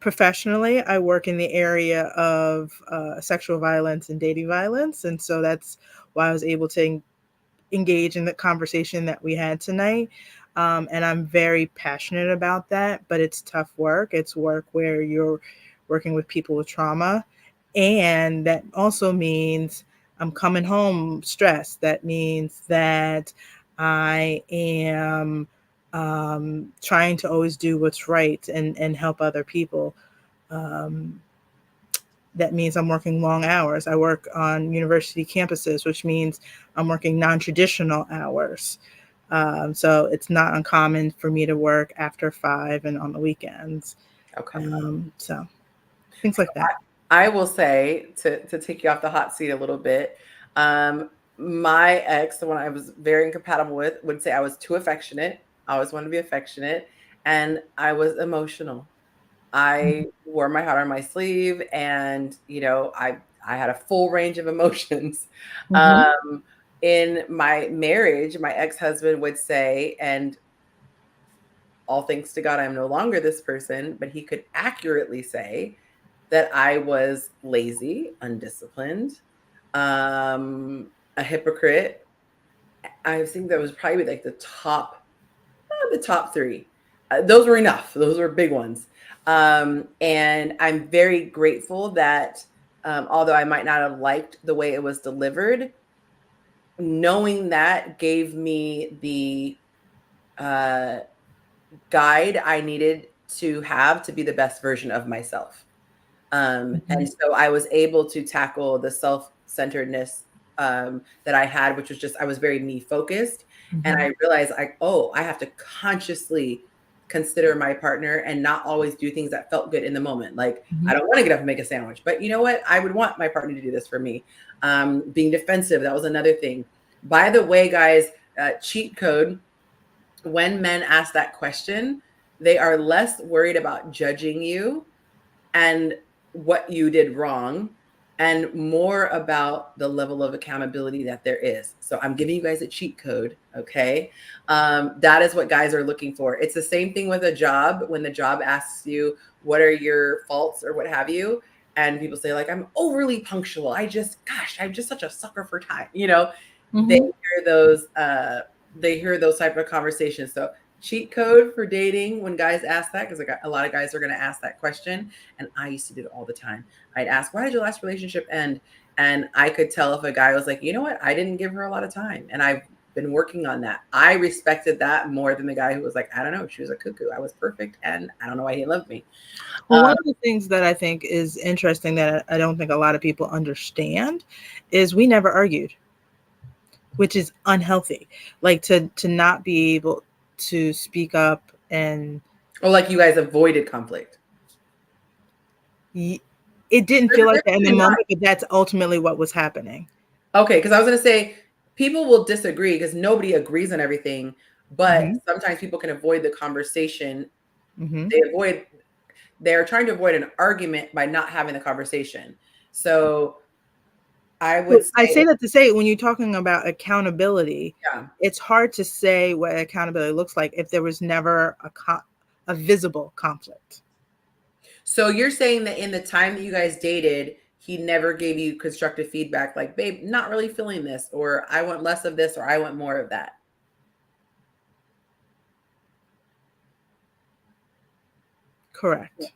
professionally, I work in the area of sexual violence and dating violence. And so that's why I was able to engage in the conversation that we had tonight. And I'm very passionate about that, but it's tough work. It's work where you're working with people with trauma. And that also means I'm coming home stressed. That means that I am trying to always do what's right and help other people. That means I'm working long hours. I work on university campuses, which means I'm working non-traditional hours. So it's not uncommon for me to work after 5 and on the weekends. Okay. So things like that. I will say, to take you off the hot seat a little bit, my ex, the one I was very incompatible with, would say I was too affectionate. I always wanted to be affectionate, and I was emotional. I wore my heart on my sleeve, and I had a full range of emotions. In my marriage, my ex-husband would say, and all thanks to God, I'm no longer this person, but he could accurately say that I was lazy, undisciplined, a hypocrite. I think that was probably like the top 3. Those were enough. Those were big ones. And I'm very grateful that although I might not have liked the way it was delivered, knowing that gave me the guide I needed to have to be the best version of myself. And so I was able to tackle the self-centeredness that I had, which was just, I was very me focused. And I realized I have to consciously consider my partner and not always do things that felt good in the moment. Like, I don't want to get up and make a sandwich, but you know what? I would want my partner to do this for me. Being defensive, that was another thing. By the way, guys, cheat code, when men ask that question, they are less worried about judging you and what you did wrong, and more about the level of accountability that there is. So I'm giving you guys a cheat code, okay? That is what guys are looking for. It's the same thing with a job. When the job asks you, what are your faults or what have you? And people say like, I'm overly punctual. I'm just such a sucker for time. You know, they hear those type of conversations. So cheat code for dating when guys ask that, because a lot of guys are going to ask that question, and I used to do it all the time. I'd ask, why did your last relationship end? And I could tell if a guy was like, you know what, I didn't give her a lot of time, and I've been working on that. I respected that more than the guy who was like, I don't know, she was a cuckoo, I was perfect, and I don't know why he loved me. Well, one of the things that I think is interesting that I don't think a lot of people understand is we never argued, which is unhealthy. Like to not be able to speak up and like you guys avoided conflict. It didn't feel like that in the moment, but that's ultimately what was happening. Okay, because I was going to say people will disagree because nobody agrees on everything, but sometimes people can avoid the conversation. They're trying to avoid an argument by not having the conversation. So I say that to say, when you're talking about accountability, it's hard to say what accountability looks like if there was never a visible conflict. So you're saying that in the time that you guys dated, he never gave you constructive feedback, like, babe, not really feeling this, or I want less of this, or I want more of that. Correct.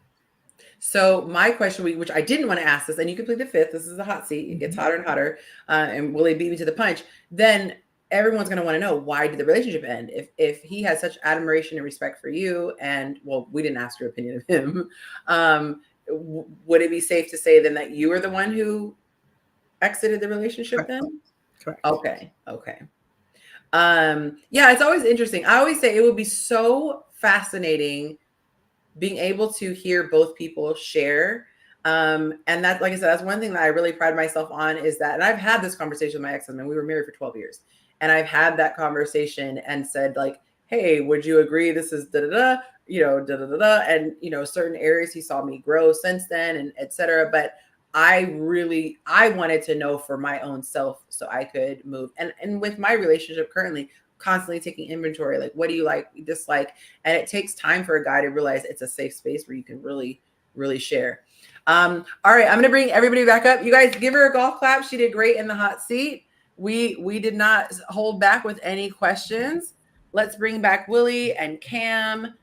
So my question, which I didn't want to ask this, and you can plead the fifth, this is a hot seat, it gets hotter and hotter, and Willie beat me to the punch, then everyone's going to want to know, why did the relationship end? If he has such admiration and respect for you, and well, we didn't ask your opinion of him, would it be safe to say then that you were the one who exited the relationship? Correct. Then? Correct. Okay. Yeah, it's always interesting. I always say it would be so fascinating being able to hear both people share. And that, like I said, that's one thing that I really pride myself on, is that, and I've had this conversation with my ex-husband, we were married for 12 years. And I've had that conversation and said like, hey, would you agree this is da-da-da, da-da-da-da. And, certain areas he saw me grow since then, and et cetera. But I wanted to know for my own self so I could move. And with my relationship currently, constantly taking inventory, like, what do you like, dislike? And it takes time for a guy to realize it's a safe space where you can really, really share. All right, I'm going to bring everybody back up. You guys give her a golf clap. She did great in the hot seat. We did not hold back with any questions. Let's bring back Willie and Cam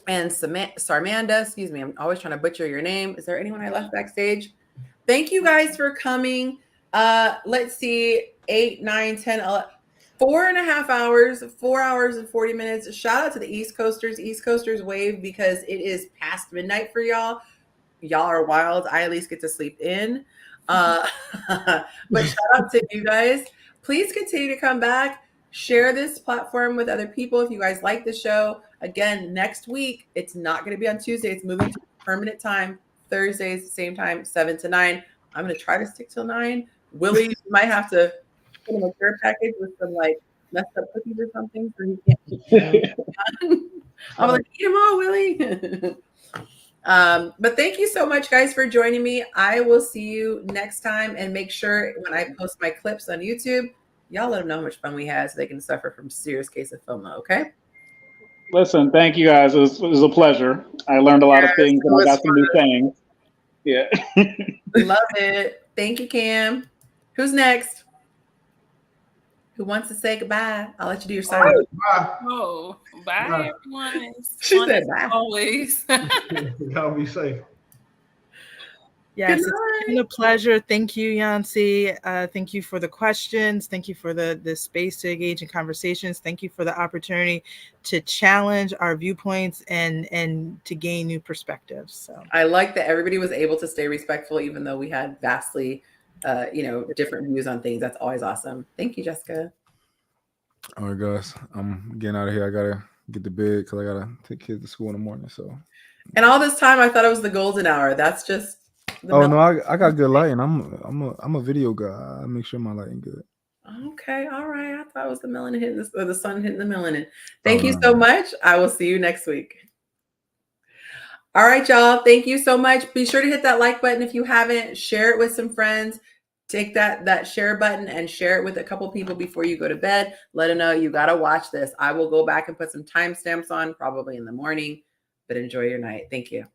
and Sarmanda. Excuse me, I'm always trying to butcher your name. Is there anyone I left backstage? Thank you guys for coming. Let's see, 8, 9, 10, 11. 4.5 hours, 4 hours and 40 minutes. Shout out to the East Coasters. East Coasters wave, because it is past midnight for y'all. Y'all are wild. I at least get to sleep in. But shout out to you guys. Please continue to come back. Share this platform with other people if you guys like the show. Again, next week, it's not going to be on Tuesday. It's moving to permanent time. Thursdays, same time, 7 to 9. I'm going to try to stick till 9. Willie, you might have to put him a care package with some like messed up cookies or something, so he can't. I'm like, eat them all, Willie. But thank you so much, guys, for joining me. I will see you next time, and make sure when I post my clips on YouTube, y'all let them know how much fun we had, so they can suffer from serious case of FOMO. Okay. Listen, thank you guys. It was a pleasure. I learned a lot of things, and I got some new things. Yeah. Love it. Thank you, Cam. Who's next? Who wants to say goodbye? I'll let you do your sign. Bye. Oh, bye, Bye. everyone. It's She fun said as bye. always. Y'all be safe. Yes, Good it's been a pleasure. Thank you, Yonci. Thank you for the questions. Thank you for the space to engage in conversations. Thank you for the opportunity to challenge our viewpoints and to gain new perspectives. So I like that everybody was able to stay respectful, even though we had vastly, different views on things. That's always awesome. Thank you, Jessica. All right, guys, I'm getting out of here. I gotta get to bed because I gotta take kids to school in the morning. So. And all this time, I thought it was the golden hour. That's just. Oh no, I got good lighting. I'm a video guy. I make sure my lighting good. Okay, all right. I thought it was the melanin hitting this, or the sun hitting the melanin. Thank you no. so much. I will see you next week. All right, y'all. Thank you so much. Be sure to hit that like button if you haven't. Share it with some friends. Take that share button and share it with a couple people before you go to bed. Let them know you got to watch this. I will go back and put some timestamps on probably in the morning, but enjoy your night. Thank you.